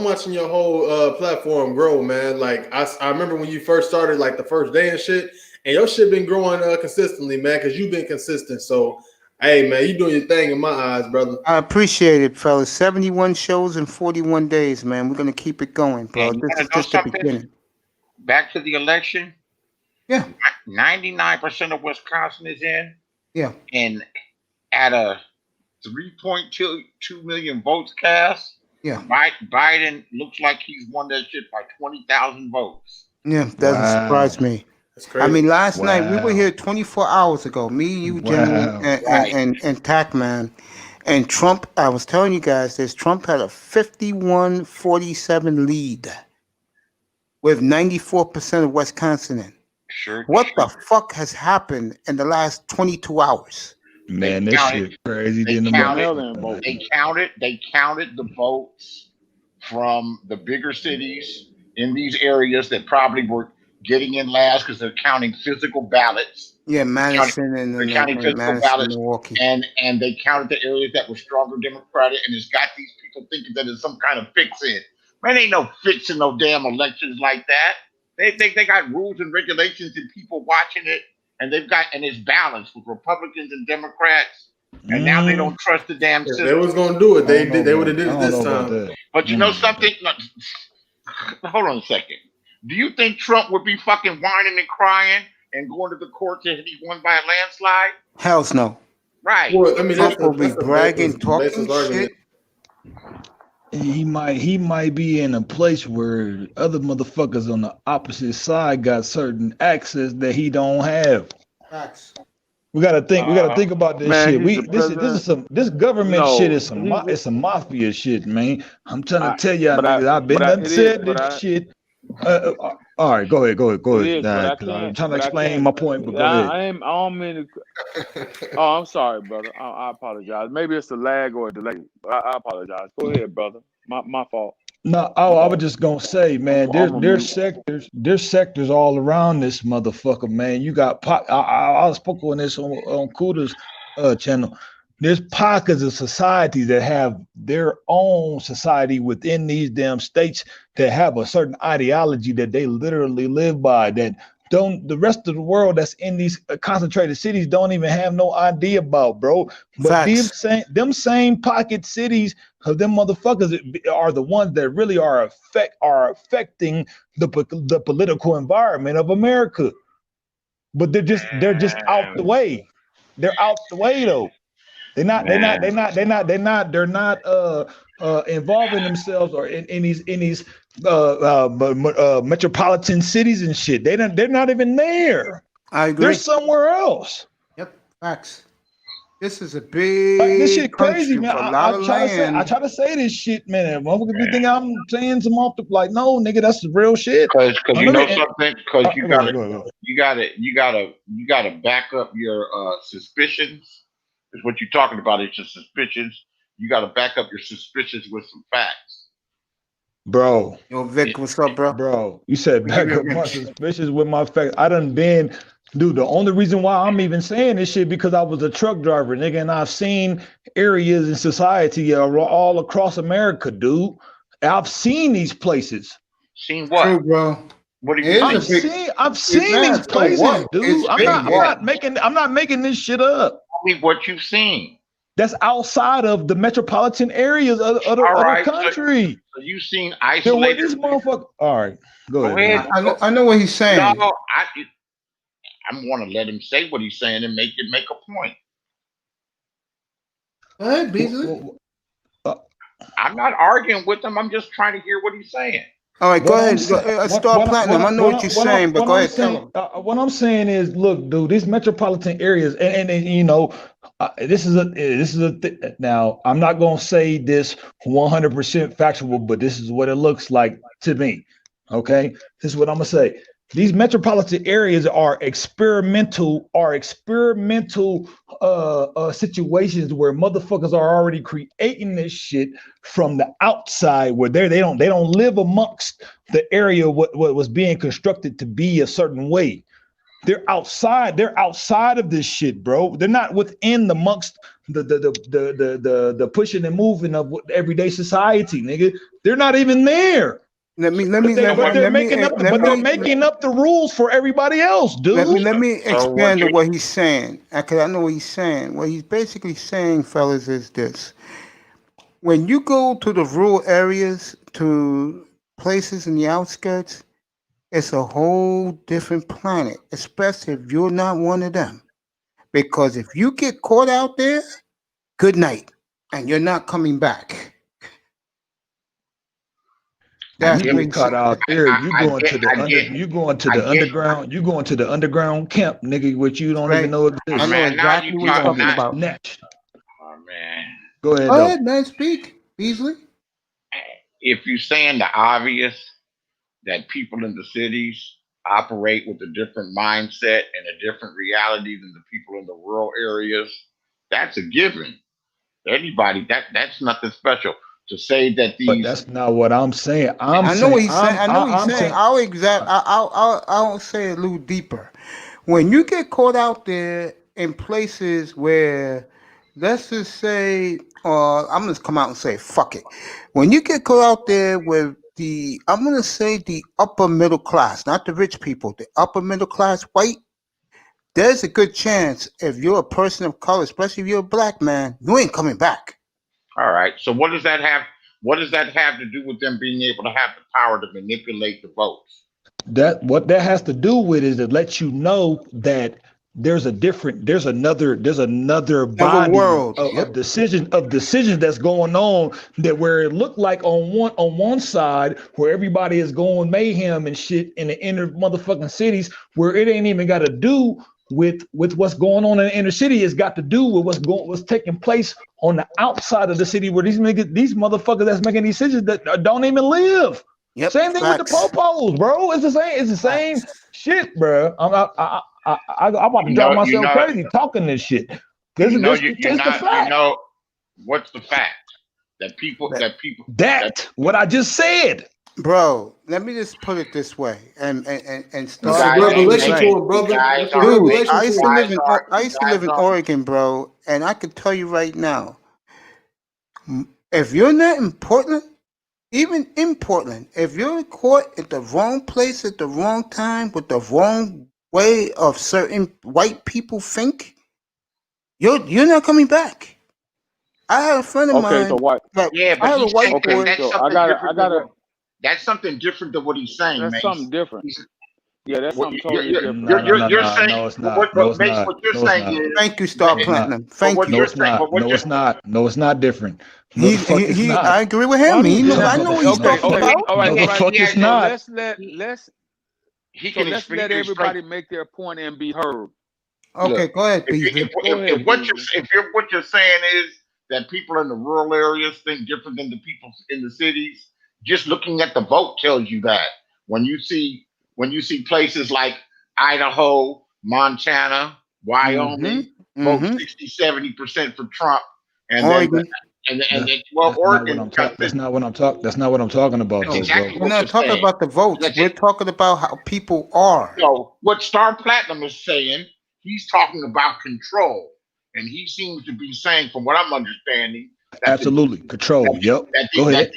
watching your whole platform grow, man. Like I remember when you first started, like the first day and shit, and your shit been growing consistently, man, because you've been consistent. So, hey, man, you doing your thing in my eyes, brother. I appreciate it, fellas. 71 shows in 41 days, man. We're gonna keep it going, bro. This is just the beginning. Back to the election. Yeah. 99% of Wisconsin is in. Yeah. And at a 3.2 million votes cast. Yeah. Biden looks like he's won that shit by 20,000 votes. Yeah, doesn't surprise me. That's crazy. I mean, last night we were here 24 hours ago. Me, you, General, and Tac-Man, and Trump. I was telling you guys this. Trump had a 51-47 lead with 94% of Wisconsin in. Sure. What the fuck has happened in the last 22 hours? Man, this shit crazy. They counted the votes from the bigger cities in these areas that probably were getting in last because they're counting physical ballots. Yeah, Madison they're counting physical ballots, Milwaukee. and they counted the areas that were stronger Democratic, and it's got these people thinking that it's some kind of fix-in. Man, ain't no fixing no damn elections like that. They got rules and regulations and people watching it. And it's balanced with Republicans and Democrats, and now they don't trust the damn system. They was gonna do it. They would have did it this time. But you know something? Hold on a second. Do you think Trump would be fucking whining and crying and going to the courts if he won by a landslide? Hell's no. Right. Well, I mean, Trump will be bragging, talking shit. He might be in a place where other motherfuckers on the opposite side got certain access that he don't have. Facts. We gotta think about this shit. This government shit is some mafia shit, man. I'm trying to tell y'all, I've been said this shit. All right, go ahead. I'm trying to explain my point, but go ahead. I don't mean to. Oh, I'm sorry, brother. I apologize. Maybe it's a lag or a delay. I apologize. Go ahead, brother. My fault. No, I was just gonna say, man, there's sectors all around this motherfucker, man. You got I spoke on this on Kuda's channel. There's pockets of society that have their own society within these damn states that have a certain ideology that they literally live by, that the rest of the world that's in these concentrated cities don't even have no idea about, bro. But them same pocket cities of them motherfuckers are the ones that really are affecting the political environment of America. But they're just out the way. They're out the way though. They're not involving themselves or in these metropolitan cities and shit. They're not even there. I agree. They're somewhere else. Yep, facts. This is a big this shit crazy, man. I try to say this shit, man. Motherfuckers be thinking I'm saying some off the like, no, nigga, that's the real shit. Because you know something. Because you gotta back up your suspicions. Is what you're talking about. It's your suspicions. You gotta back up your suspicions with some facts. Bro. Yo, Vic, what's up, bro? Bro, you said back up my suspicions with my facts. I done been. Dude, the only reason why I'm even saying this shit because I was a truck driver, nigga, and I've seen areas in society all across America, dude. I've seen these places. Seen what? True, bro. What do you mean? I've seen these places, dude. I'm not making this shit up. Tell me what you've seen. That's outside of the metropolitan areas of the country. So you've seen isolated. This motherfucker. All right, go ahead. I know what he's saying. No, I'm want to let him say what he's saying and make a point. Go ahead, Beasley. I'm not arguing with him. I'm just trying to hear what he's saying. All right, go ahead. Star Platinum. I know what you're saying, but go ahead. Tell him. What I'm saying is, look, dude, these metropolitan areas, and you know, this is a now. I'm not gonna say this 100% factual, but this is what it looks like to me. Okay, this is what I'm gonna say. These metropolitan areas are experimental situations where motherfuckers are already creating this shit from the outside, where they don't live amongst the area what was being constructed to be a certain way. They're outside of this shit, bro. They're not within the amongst the pushing and moving of everyday society, nigga. They're not even there. They're making up the rules for everybody else, dude. Let me expand on what he's saying, because I know what he's saying. What he's basically saying, fellas, is this: when you go to the rural areas, to places in the outskirts, it's a whole different planet, especially if you're not one of them. Because if you get caught out there, good night, and you're not coming back. You get caught out there. You going to the underground camp, nigga, which you don't even know exists. I know exactly what you're talking about. Next. Oh man. Go ahead, man. Speak, Beasley. If you're saying the obvious, that people in the cities operate with a different mindset and a different reality than the people in the rural areas, that's a given. Anybody, that's nothing special. To say that these, but that's not what I'm saying. I know what he's saying. I'll say it a little deeper. When you get caught out there in places where, let's just say, I'm gonna come out and say, fuck it. When you get caught out there with I'm gonna say the upper middle class, not the rich people, the upper middle class white, there's a good chance if you're a person of color, especially if you're a black man, you ain't coming back. All right. So what does that have? What does that have to do with them being able to have the power to manipulate the votes? What that has to do with is to let you know that there's another body world of decisions that's going on, that where it looked like on one side where everybody is going mayhem and shit in the inner motherfucking cities, where it ain't even got to do with what's going on in the inner city. It's got to do with what's taking place on the outside of the city, where these motherfuckers that's making these decisions that don't even live. Yep, same thing with the popos, bro. It's the same shit, bro. I'm about to drive myself crazy talking this shit. What's the fact that people what I just said. Bro, let me just put it this way, and start revelation to him, brother. Dude, I used to live in Oregon, bro, and I can tell you right now, if you're not in Portland, even in Portland, if you're caught at the wrong place at the wrong time with the wrong way of certain white people think, you're not coming back. I had a friend of Okay, mine so what? that Yeah, I but had a he's white saying Okay, boy. that's so something I different than gotta. what that's something different than what he's saying, That's Mace. something different. He's, Yeah, that's what, something you're, totally you're, different. No, no, no, you're no, saying no, it's not. No, it's Mace, not. what you're No, it's saying not. is Thank you, Star No, it's Mace, not. Platinum. but Thank what you. No, you're it's saying, but not. what No, you're it's not. No, it's not different. No, He, the fuck it's I not. agree with Why him. do you No, not? I the know what fuck he's it's not. talking Okay, about. all right, No, all the right. fuck it's So not. he so can let's explain. let everybody make their point and be heard. Okay, Look, go ahead, If, you, Beasley. go ahead, if what Beasley. what you're saying is that people in the rural areas think different than the people in the cities, just looking at the vote tells you that. When you see places like Idaho, Montana, Wyoming vote 60-70% for Trump, and then Oregon. well, Oregon That's not what I'm talking about, that's though, exactly bro. We're what not you're talking saying. about the votes. That's We're it. talking about how people are. So what Star Platinum is saying, he's talking about control, and he seems to be saying, from what I'm understanding, that Absolutely. Control. Yep. Go ahead.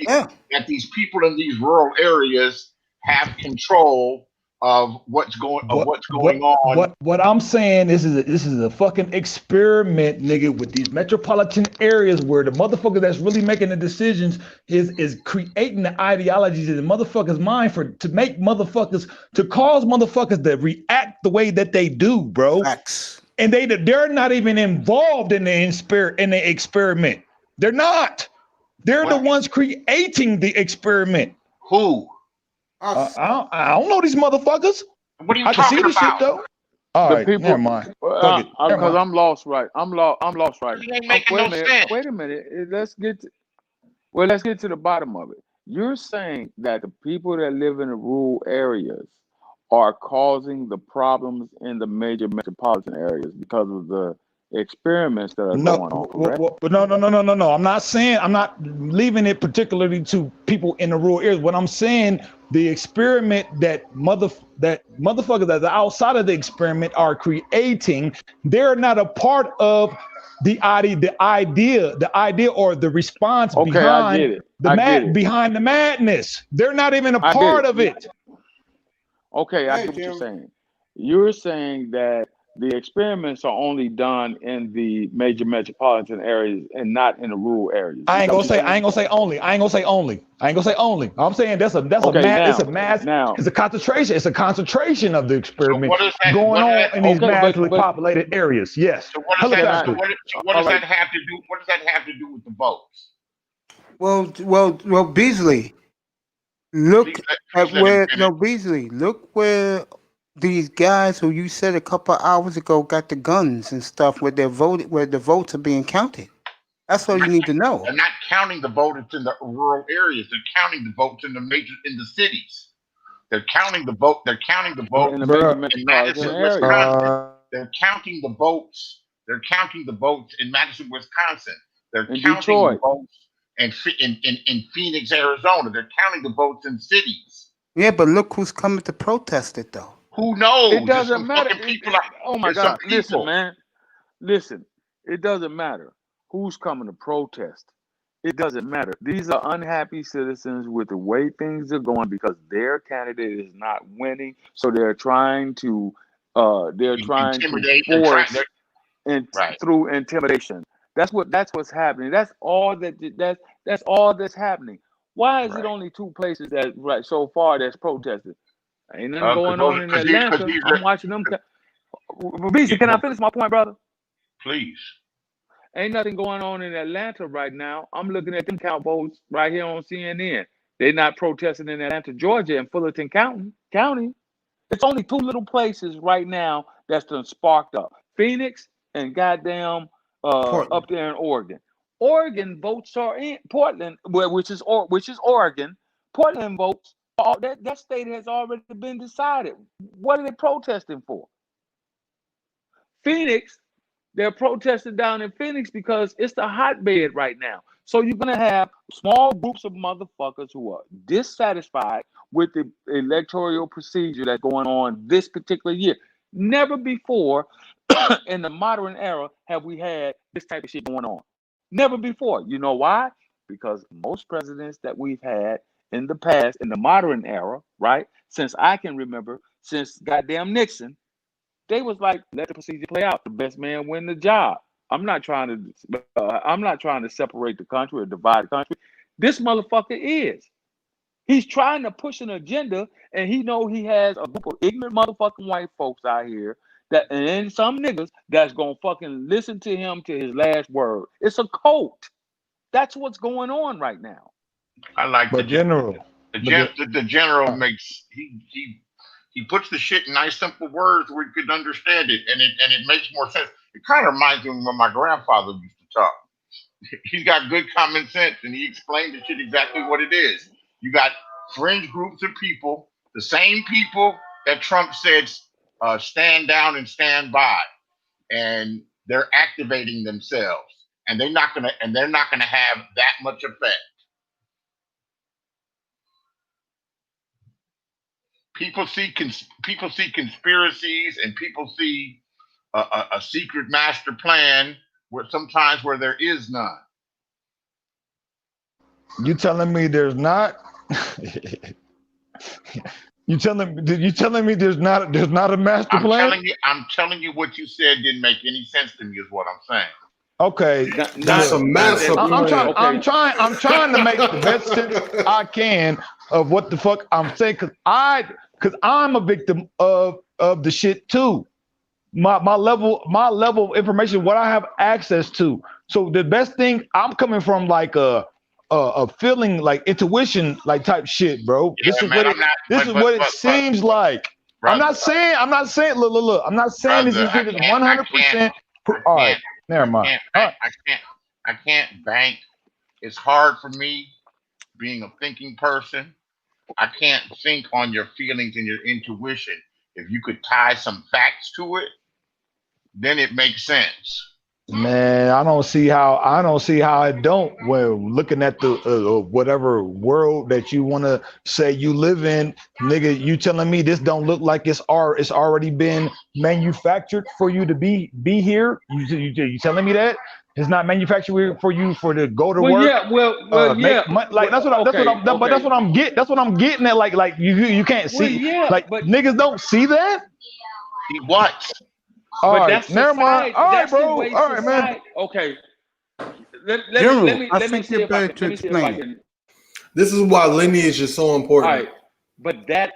that these people in these rural areas have control of what's going on. What I'm saying this is a fucking experiment, nigga, with these metropolitan areas where the motherfucker that's really making the decisions is creating the ideologies in the motherfuckers' mind to make motherfuckers to cause motherfuckers to react the way that they do, bro. Facts. And they're not even involved in the experiment. They're not. They're the ones creating the experiment. Who? I don't know these motherfuckers. What are you I can see talking this shit about? though. All The right, people, never mind. Fuck it. Never because mind. I'm lost, right? I'm lost, right? It ain't making no sense. Wait a minute. Let's get to the bottom of it. You're saying that the people that live in the rural areas are causing the problems in the major metropolitan areas because of the experiments that are going on, correct? No. I'm not leaving it particularly to people in the rural areas. What I'm saying, the experiment that motherfuckers that are outside of the experiment are creating, they're not a part of the idea or the response Okay, I get it. behind the madness. They're not even a part of it. Okay, I get what you're saying. You're saying that the experiments are only done in the major metropolitan areas and not in the rural areas. I ain't gonna say only. I'm saying it's a concentration. It's a concentration of the experiment going on in these massively populated areas. Yes. So what does that have to do? What does that have to do with the votes? Well, Beasley. Look Beasley. Look where these guys who you said a couple of hours ago got the guns and stuff where the votes are being counted. That's all you need to know. They're not counting the votes in the rural areas. They're counting the votes in the cities. They're counting the vote. They're counting the vote in the major in metropolitan Madison, areas. Wisconsin. They're counting the votes. They're counting the votes in Madison, Wisconsin. They're In counting Detroit. the votes in Phoenix, Arizona. They're counting the votes in cities. Yeah, but look who's coming to protest it, though. Who knows? It doesn't matter. Oh my there's some God! Listen, people. man. Listen. It doesn't matter who's coming to protest. It doesn't matter. These are unhappy citizens with the way things are going because their candidate is not winning. So they're trying to Intimidate, force through intimidation. That's what's happening. That's all that's happening. Why is it only two places that so far that's protested? Ain't nothing going on in Atlanta. I'm watching them. Beasley, can I finish my point, brother? Please. Ain't nothing going on in Atlanta right now. I'm looking at them count votes right here on CNN. They're not protesting in Atlanta, Georgia, and Fullerton County. It's only two little places right now that's done sparked up: Phoenix and goddamn up there in Oregon. Oregon votes are in Portland, which is Oregon. Portland votes. That state has already been decided. What are they protesting for? Phoenix, they're protesting down in Phoenix because it's the hotbed right now. So you're going to have small groups of motherfuckers who are dissatisfied with the electoral procedure that's going on this particular year. Never before in the modern era have we had this type of shit going on. Never before. You know why? because most presidents that we've had in the past, in the modern era, right, since I can remember, since goddamn Nixon, they was like, let the procedure play out. The best man win the job. I'm not trying to separate the country or divide the country. This motherfucker is. He's trying to push an agenda, and he know he has a group of ignorant motherfucking white folks out here that, and some niggas that's gonna fucking listen to him to his last word. It's a cult. That's what's going on right now. I like But general, the general makes he puts the shit in nice simple words where you could understand it, and it makes more sense. It kind of reminds me of when my grandfather used to talk. He's got good common sense, and he explained the shit exactly what it is. You got fringe groups of people, the same people that Trump said stand down and stand by, and they're activating themselves, and they're not gonna have that much effect. People see conspiracies, and people see a secret master plan where there is none. you telling me there's not? You telling me there's not a master plan? I'm telling you what you said didn't make any sense to me, is what I'm saying. Okay, That's a master plan. I'm trying to make the best sense I can of what the fuck I'm saying, because I'm a victim of the shit too. My level of information, what I have access to. So the best thing, I'm coming from like a feeling, like intuition, like type shit, bro. Yeah, this is what it seems like. Brother, I'm not saying. Look. I'm not saying this is 100%. All right, never mind. I can't bank. It's hard for me, being a thinking person. I can't think on your feelings and your intuition. If you could tie some facts to it, then it makes sense. Man, I don't see how it don't. Well, looking at the whatever world that you want to say you live in, nigga, you telling me this don't look like it's already been manufactured for you to be here? You telling me that it's not manufactured for you to go to work? Yeah, that's what I'm getting. That's what I'm getting at. Like you can't see. But niggas don't see that. See what? All but right, that's never mind. All right, that's the bro. way All right, man. Okay. Let me see if I can. This is why lineage is so important. All right, but that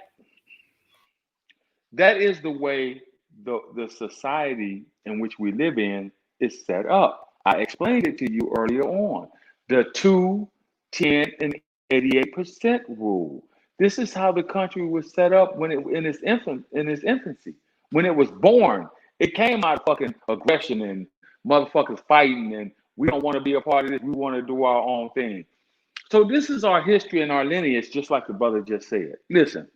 is the way the society in which we live in is set up. I explained it to you earlier on. The 2, 10, and 88% rule. This is how the country was set up when in its infancy. When it was born, it came out of fucking aggression and motherfuckers fighting, and we don't want to be a part of this. We want to do our own thing. So this is our history and our lineage, just like the brother just said. Listen,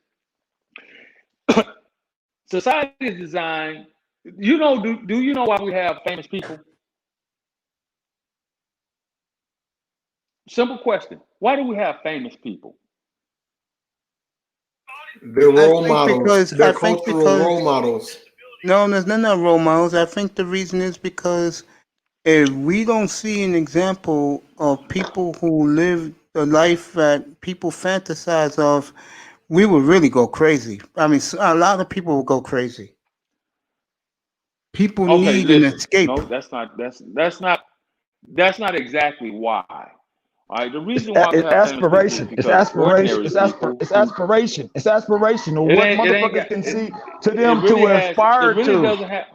society is designed. You know, do you know why we have famous people? Simple question. Why do we have famous people? They're role models. They're cultural role models. No, they're not role models. I think the reason is because if we don't see an example of people who live the life that people fantasize of, we would really go crazy. I mean, a lot of people will go crazy. People need an escape. No, that's not exactly why. All right, the reason why it's aspiration. It's aspiration. It's aspiration. It's aspiration. What motherfuckers can see to them to aspire to. It really doesn't have.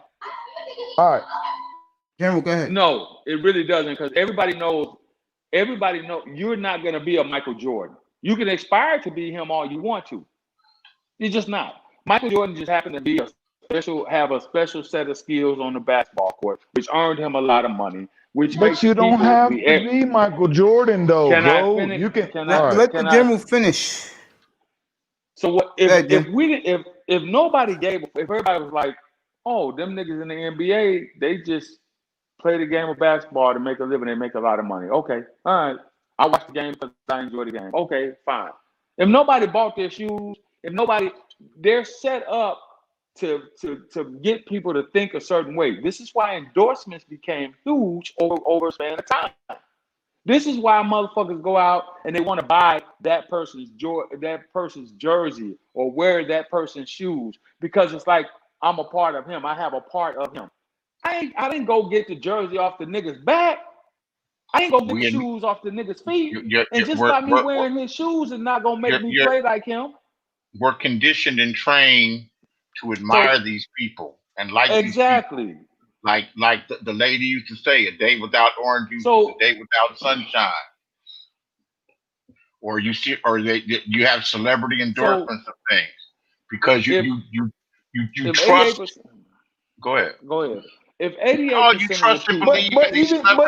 All right. General, go ahead. No, it really doesn't, because everybody knows you're not going to be a Michael Jordan. You can aspire to be him all you want to. You're just not. Michael Jordan just happened to be have a special set of skills on the basketball court, which earned him a lot of money. But you don't have to be Michael Jordan, though, bro. You can let the general finish. So what if nobody if everybody was like, oh, them niggas in the NBA, they just play the game of basketball to make a living, they make a lot of money. Okay, all right. I watch the game because I enjoy the game. Okay, fine. If nobody bought their shoes, they're set up to get people to think a certain way. This is why endorsements became huge over a span of time. This is why motherfuckers go out and they want to buy that person's jersey or wear that person's shoes, because it's like, I'm a part of him. I have a part of him. I didn't go get the jersey off the nigga's back. I ain't gonna get the shoes off the nigga's feet. And just by me wearing his shoes is not gonna make me play like him. We're conditioned and trained to admire these people and like exactly. These people. Like the lady used to say, a day without orange juice is a day without sunshine. Or you have celebrity endorsements of things because you trust. Go ahead. If 88%, you trust and believe, but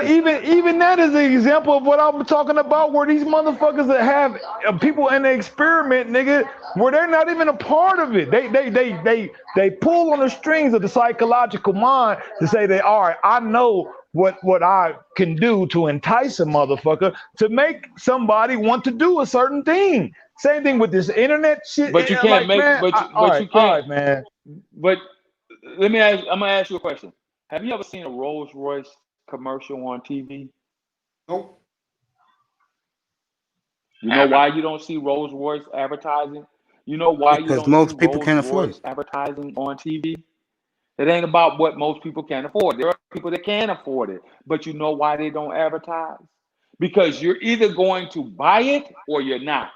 even that is an example of what I'm talking about, where these motherfuckers that have people in the experiment, nigga, where they're not even a part of it. They pull on the strings of the psychological mind to say that, all right, I know what I can do to entice a motherfucker to make somebody want to do a certain thing. Same thing with this internet shit. But you can't make. Man, but you can't, all right, man. But let me ask. I'm gonna ask you a question. Have you ever seen a Rolls Royce commercial on TV? Nope. You know why you don't see Rolls Royce advertising? You know why you don't most see people Rolls can't afford Royce advertising on TV? It ain't about what most people can afford. There are people that can afford it, but you know why they don't advertise? Because you're either going to buy it or you're not.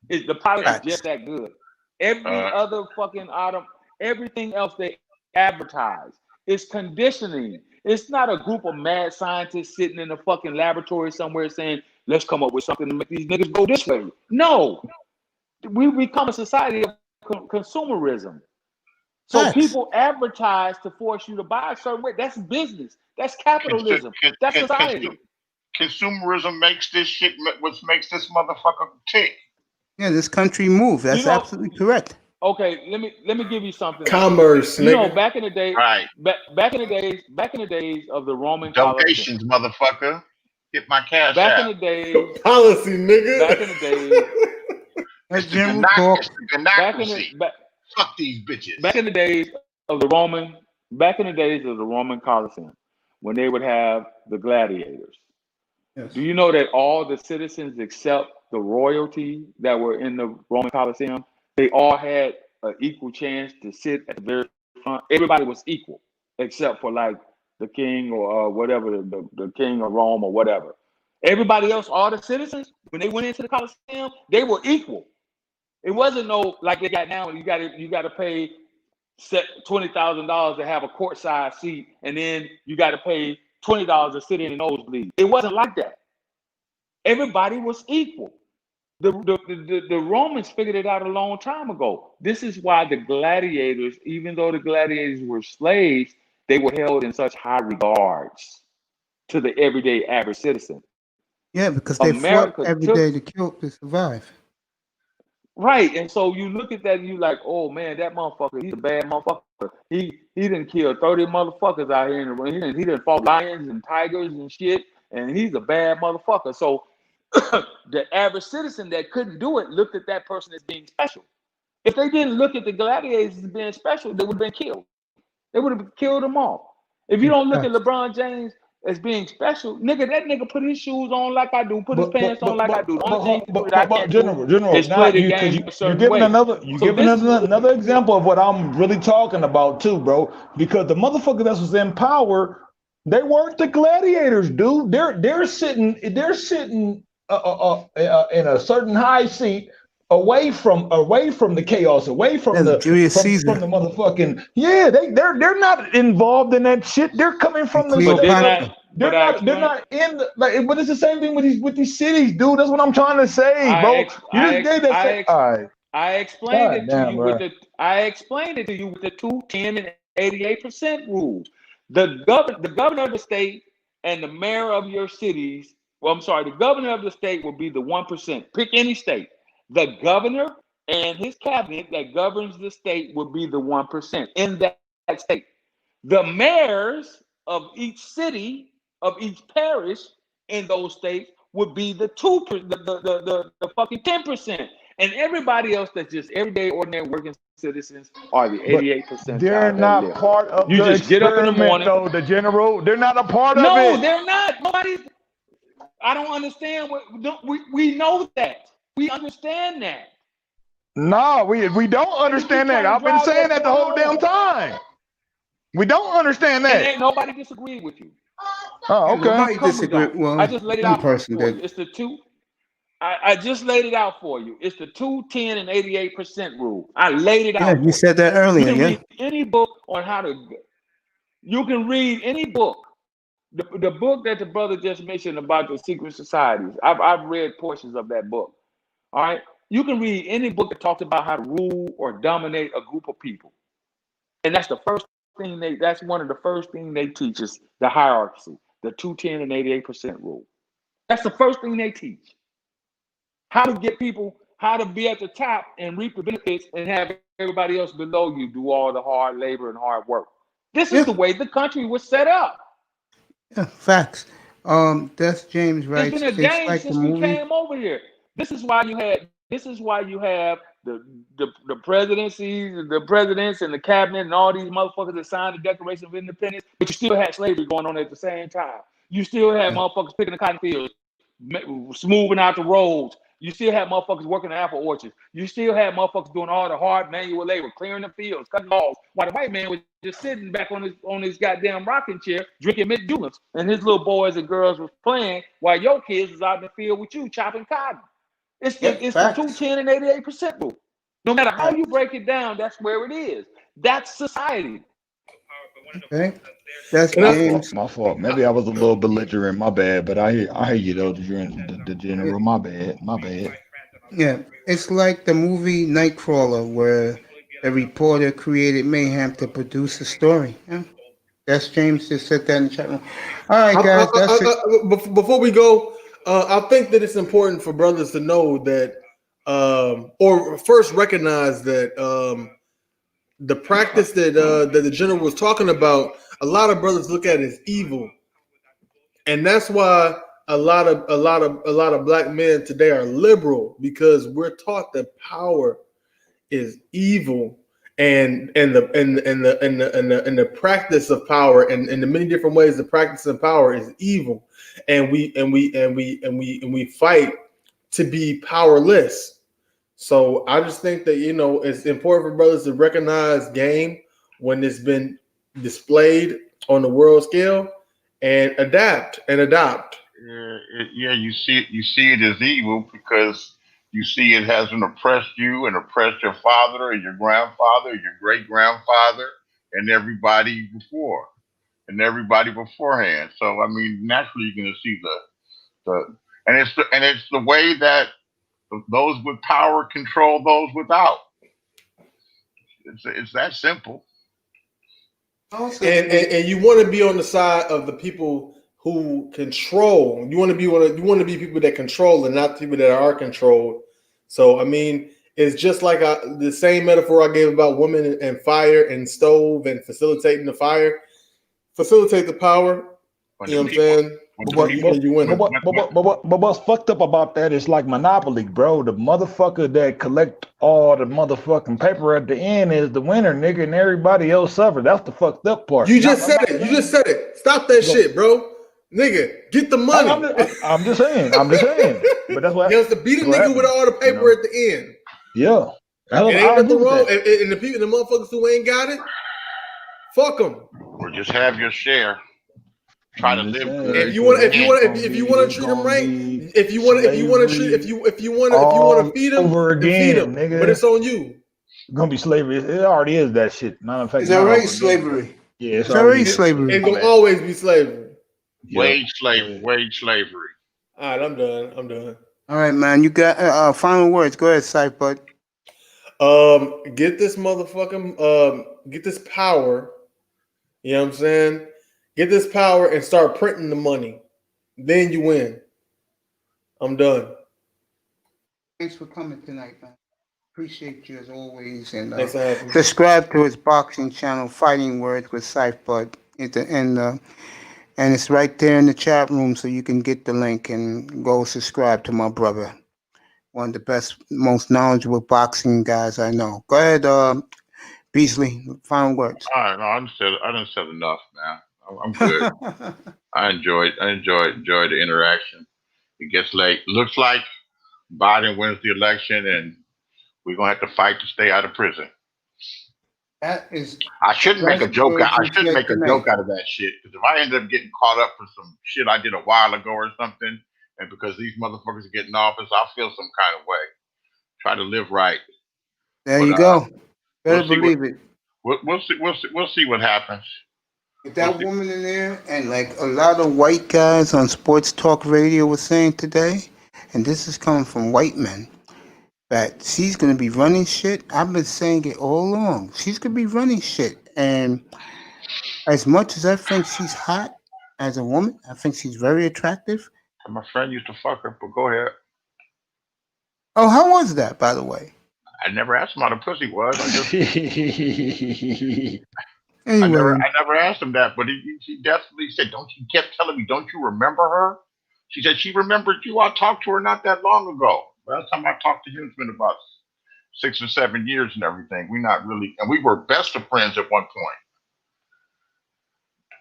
The product is just that good. Every other fucking item, everything else they advertise. It's conditioning. It's not a group of mad scientists sitting in a fucking laboratory somewhere saying, let's come up with something to make these niggas go this way. No. We become a society of consumerism. So people advertise to force you to buy a certain way. That's business. That's capitalism. That's society. Consumerism makes this shit, what makes this motherfucker tick. Yeah, this country move. That's absolutely correct. Okay, let me give you something. Commerce, you know, nigga. back in the day, right? Back in the days of the Roman donations, motherfucker. Get my cash back out. In the days, policy, nigga. Back in the days, it's the democracy. Fuck these bitches. Back in the days of the Roman Colosseum, when they would have the gladiators. Yes. Do you know that all the citizens except the royalty that were in the Roman Colosseum, they all had an equal chance to sit at the very front? Everybody was equal, except for like the king or whatever, the king of Rome or whatever. Everybody else, all the citizens, when they went into the Colosseum, they were equal. It wasn't no like they got now. You got to pay $20,000 to have a courtside seat, and then you got to pay $20 to sit in the nosebleed. It wasn't like that. Everybody was equal. The Romans figured it out a long time ago. This is why the gladiators, even though the gladiators were slaves, they were held in such high regards to the everyday average citizen. Yeah, because they fought every day to kill to survive. Right, and so you look at that and you like, oh man, that motherfucker, he's a bad motherfucker. He didn't kill 30 motherfuckers out here in the room. He didn't fought lions and tigers and shit, and he's a bad motherfucker. So the average citizen that couldn't do it looked at that person as being special. If they didn't look at the gladiators as being special, they would have been killed. They would have killed them all. If you don't look at LeBron James as being special, nigga, that nigga put his shoes on like I do, put his pants on like I do. General, you're giving another example of what I'm really talking about too, bro. Because the motherfucker that was in power, they weren't the gladiators, dude. They're sitting in a certain high seat, away from the chaos, away from the motherfucking they're not involved in that shit. They're coming from the they're not in the, like, but it's the same thing with these cities, dude. That's what I'm trying to say, bro. I explained it to you with the 2, 10, and 88% rule. The governor of the state and the mayor of your cities. Well, I'm sorry, the governor of the state will be the 1%. Pick any state. The governor and his cabinet that governs the state will be the 1% in that state. The mayors of each city, of each parish in those states would be the 2%, the fucking 10%. And everybody else that's just everyday, ordinary working citizens are the 88%. They're not part of you the just get up in the morning. Though, the general, they're not a part of it. No, they're not. Nobody. I don't understand we know that. We understand that. No, we don't understand that. I've been saying that the whole damn time. We don't understand And that. ain't nobody disagree with you. Oh, Yeah, okay. nobody Of course we disagree. don't. Well, I just laid it one out person for did. you. It's the two. I just laid it out for you. It's the 2, 10, and 88% rule. I laid it Yeah, out you for said that you. earlier. You can Yeah. read any book on how to. You can read any book. The book that the brother just mentioned about the secret societies. I've read portions of that book. All right. You can read any book that talks about how to rule or dominate a group of people, and that's the first thing that's one of the first things they teach is the hierarchy, the 2, 10, and 88% rule. That's the first thing they teach. How to get people, how to be at the top and reap the benefits and have everybody else below you do all the hard labor and hard work. This is Yeah. the way the country was set up. Yeah. Facts. That's James It's writes. been a It's game like the since we movie. came over here. This is why you have the presidencies, the presidents and the cabinet and all these motherfuckers that signed the Declaration of Independence, but you still had slavery going on at the same time. You still had motherfuckers picking the cotton fields, smoothing out the roads. You still had motherfuckers working the apple orchards. You still had motherfuckers doing all the hard manual labor, clearing the fields, cutting logs, while the white man was just sitting back on his goddamn rocking chair, drinking Mick Juleps, and his little boys and girls was playing while your kids was out in the field with you chopping cotton. It's the 2, 10, and 88% rule. No matter how you break it down, that's where it is. That's society. Okay. That's And I- James. My fault. Maybe I was a little belligerent. My bad. But I hear you though, the general. My bad. My bad. Yeah. It's like the movie Nightcrawler, where a reporter created mayhem to produce a story. Yeah. That's James just said that in the chat room. All right, guys. That's it. Before we go, I think that it's important for brothers to know that, or first recognize that the practice that the general was talking about, a lot of brothers look at as evil, and that's why a lot of black men today are liberal, because we're taught that power is evil, and the practice of power, and in the many different ways the practice of power is evil, and we fight to be powerless. So I just think that it's important for brothers to recognize game when it's been displayed on the world scale, and adapt and adopt. Yeah, you see it as evil because you see it hasn't oppressed you and oppressed your father or your grandfather or your great grandfather and everybody before and everybody beforehand. So I mean, naturally you're going to see it's the way that those with power control those without. It's that simple. And you want to be on the side of the people who control. You want to be people that control and not people that are controlled. So I mean, it's just like the same metaphor I gave about women and fire and stove and facilitating the fire. Facilitate the power. You know what I'm saying? But what's fucked up about that is like Monopoly, bro. The motherfucker that collect all the motherfucking paper at the end is the winner, nigga, and everybody else suffers. That's the fucked up part. You just said it. Stop that shit, bro. Nigga, get the money. I'm just saying. But that's what you have to beat a nigga with all the paper at the end. Yeah. It ain't nothing wrong. And the people, the motherfuckers who ain't got it, fuck them. Or just have your share. Try to live good. If you want to treat them right, if you want to feed them, over again, feed them. Nigga. But it's on you. It's gonna be slavery. It already is that shit. Matter of fact, it's already slavery. Yeah, it's already slavery. It's gonna always be slavery. Wage slavery. All right, I'm done. All right, man. You got final words. Go ahead, Cypher Bud. Get this motherfucking get this power. You know what I'm saying? Get this power and start printing the money. Then you win. I'm done. Thanks for coming tonight, man. Appreciate you as always. And Thanks for having me. subscribe to his boxing channel, Fighting Words with Cypher Bud. And it's right there in the chat room, so you can get the link and go subscribe to my brother. One of the best, most knowledgeable boxing guys I know. Go ahead, Beasley. Final words. All right, no, I done said enough, man. I'm good. I enjoyed the interaction. It gets late. Looks like Biden wins the election, and we're gonna have to fight to stay out of prison. That is I shouldn't make a just joke. what I you shouldn't said make a tonight. joke out of that shit. Because if I end up getting caught up for some shit I did a while ago or something, and because these motherfuckers are getting in office, I'll feel some kind of way. Try to live right. There But you go. Better we'll see believe it. we'll see what happens. With that woman in there, and like a lot of white guys on sports talk radio were saying today, and this is coming from white men, that she's going to be running shit. I've been saying it all along. She's going to be running shit. And as much as I think she's hot as a woman, I think she's very attractive. My friend used to fuck her, but go ahead. Oh, how was that, by the way? I never asked him how the pussy was. Anyway, I never asked him that, but he definitely said, he kept telling me, don't you remember her? She said, she remembered you. I talked to her not that long ago. Last time I talked to him, it's been about 6 or 7 years and everything. And we were best of friends at one point.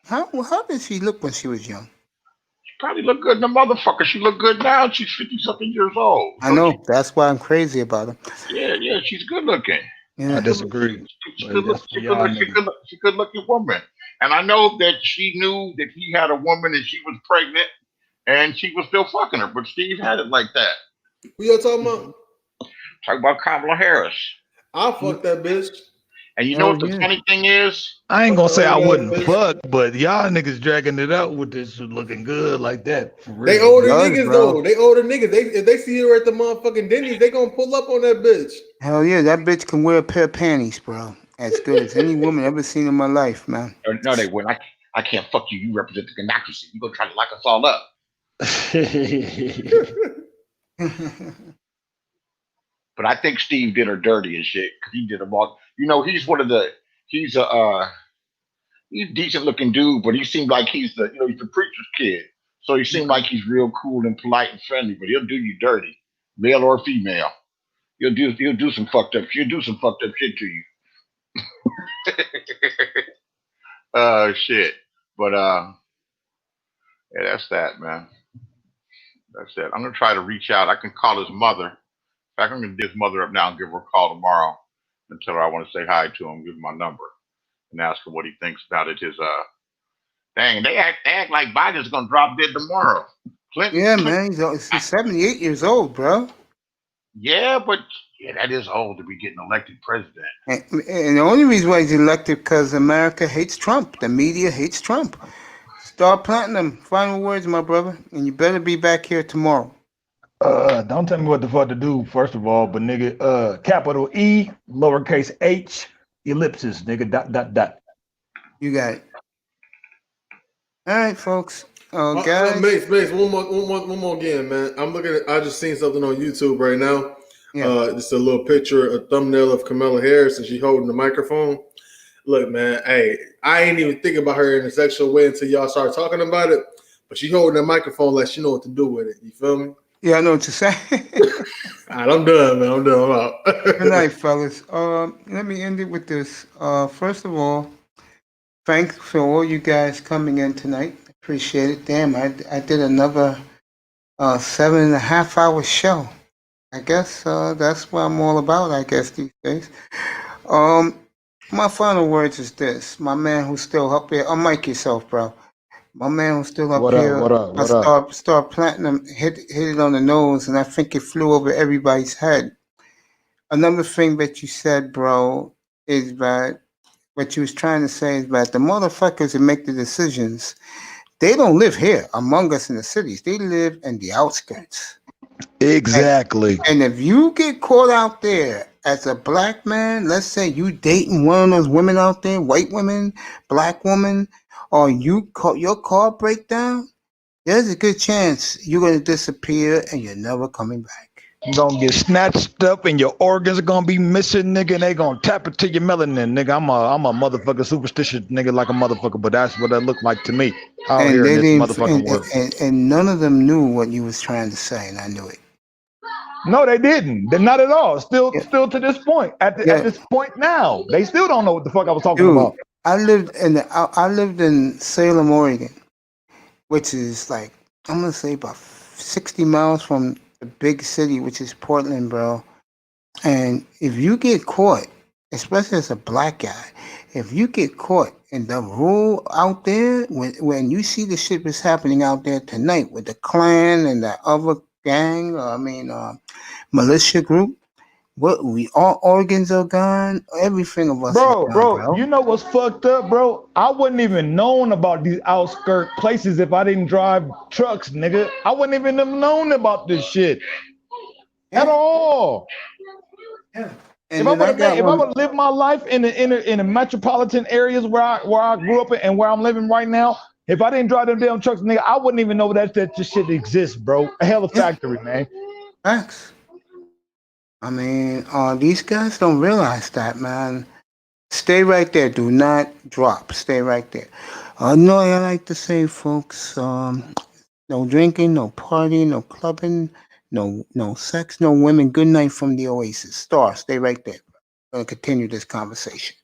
how did she look when she was young? She probably looked good in the motherfucker. She looked good now. She's 50-something years old. I know. That's why I'm crazy about her. Yeah, she's good looking. Yeah. I disagree. She's a good looking woman. And I know that she knew that he had a woman and she was pregnant and she was still fucking her. But Steve had it like that. Who y'all talking about? Talking about Kamala Harris. I'll fuck that bitch. And you know what the funny thing is? I ain't gonna say I wouldn't fuck, but y'all niggas dragging it out with this looking good like that. For real. They older niggas though. They older niggas. If they see her at the motherfucking Denny's, they gonna pull up on that bitch. Hell yeah, that bitch can wear a pair of panties, bro. As good as any woman ever seen in my life, man. No, they wouldn't. I can't fuck you. You represent the democracy. You gonna try to lock us all up. But I think Steve did her dirty and shit because he did them all. You know, he's he's a decent looking dude, but he seemed like he's the preacher's kid. So he seemed like he's real cool and polite and friendly, but he'll do you dirty, male or female. He'll do some fucked up shit to you. Shit. But yeah, that's that, man. That's it. I'm gonna try to reach out. I can call his mother. In fact, I'm gonna get his mother up now and give her a call tomorrow and tell her I want to say hi to him, give him my number, and ask her what he thinks about it. Dang, they act like Biden's gonna drop dead tomorrow. Clinton, yeah, man, he's 78 years old, bro. Yeah, but that is old to be getting elected president. And the only reason why he's elected because America hates Trump. The media hates Trump. Start planting them. Final words, my brother. And you better be back here tomorrow. Don't tell me what the fuck to do, first of all, but nigga, capital E, lowercase h, ellipsis, nigga, ... You got it. All right, folks. Guys. Mace, one more again, man. I just seen something on YouTube right now. Yeah. Just a little picture, a thumbnail of Kamala Harris, and she holding the microphone. Look, man, hey, I ain't even thinking about her in a sexual way until y'all start talking about it. But she holding the microphone like she know what to do with it. You feel me? Yeah, I know what you're saying. All right, I'm done, man. I'm out. Good night, fellas. Let me end it with this. First of all, thanks for all you guys coming in tonight. Appreciate it. Damn, I did another 7.5 hour show. I guess that's what I'm all about, I guess, these days. My final words is this. My man who's still up there, unmic yourself, bro. My man who's still up here, start planting them, hit it on the nose, and I think it flew over everybody's head. Another thing that you said, bro, is that what you was trying to say is that the motherfuckers that make the decisions, they don't live here among us in the cities. They live in the outskirts. Exactly. And if you get caught out there as a black man, let's say you dating one of those women out there, white women, black woman, or your car break down, there's a good chance you're going to disappear and you're never coming back. You're going to get snatched up and your organs are going to be missing, nigga, and they going to tap it to your melanin, nigga. I'm a motherfucker superstitious nigga like a motherfucker, but that's what that looked like to me out here in this motherfucking world. And none of them knew what you was trying to say, and I knew it. No, they didn't. They're not at all. Still to this point. At this point now, they still don't know what the fuck I was talking about. I lived in Salem, Oregon, which is like, I'm gonna say about 60 miles from the big city, which is Portland, bro. And if you get caught, especially as a black guy, if you get caught, and the rule out there, when you see the shit that's happening out there tonight with the Klan and the other gang, militia group, what we all organs are gone, everything of us. Bro, you know what's fucked up, bro? I wouldn't even known about these outskirt places if I didn't drive trucks, nigga. I wouldn't even have known about this shit at all. Yeah. If I would have lived my life in the metropolitan areas where I grew up and where I'm living right now, if I didn't drive them damn trucks, nigga, I wouldn't even know that this shit exists, bro. A hell of a factory, man. Facts. I mean, these guys don't realize that, man. Stay right there. Do not drop. Stay right there. No, I like to say, folks, no drinking, no partying, no clubbing, no sex, no women. Good night from the Oasis. Star, stay right there. I'm going to continue this conversation.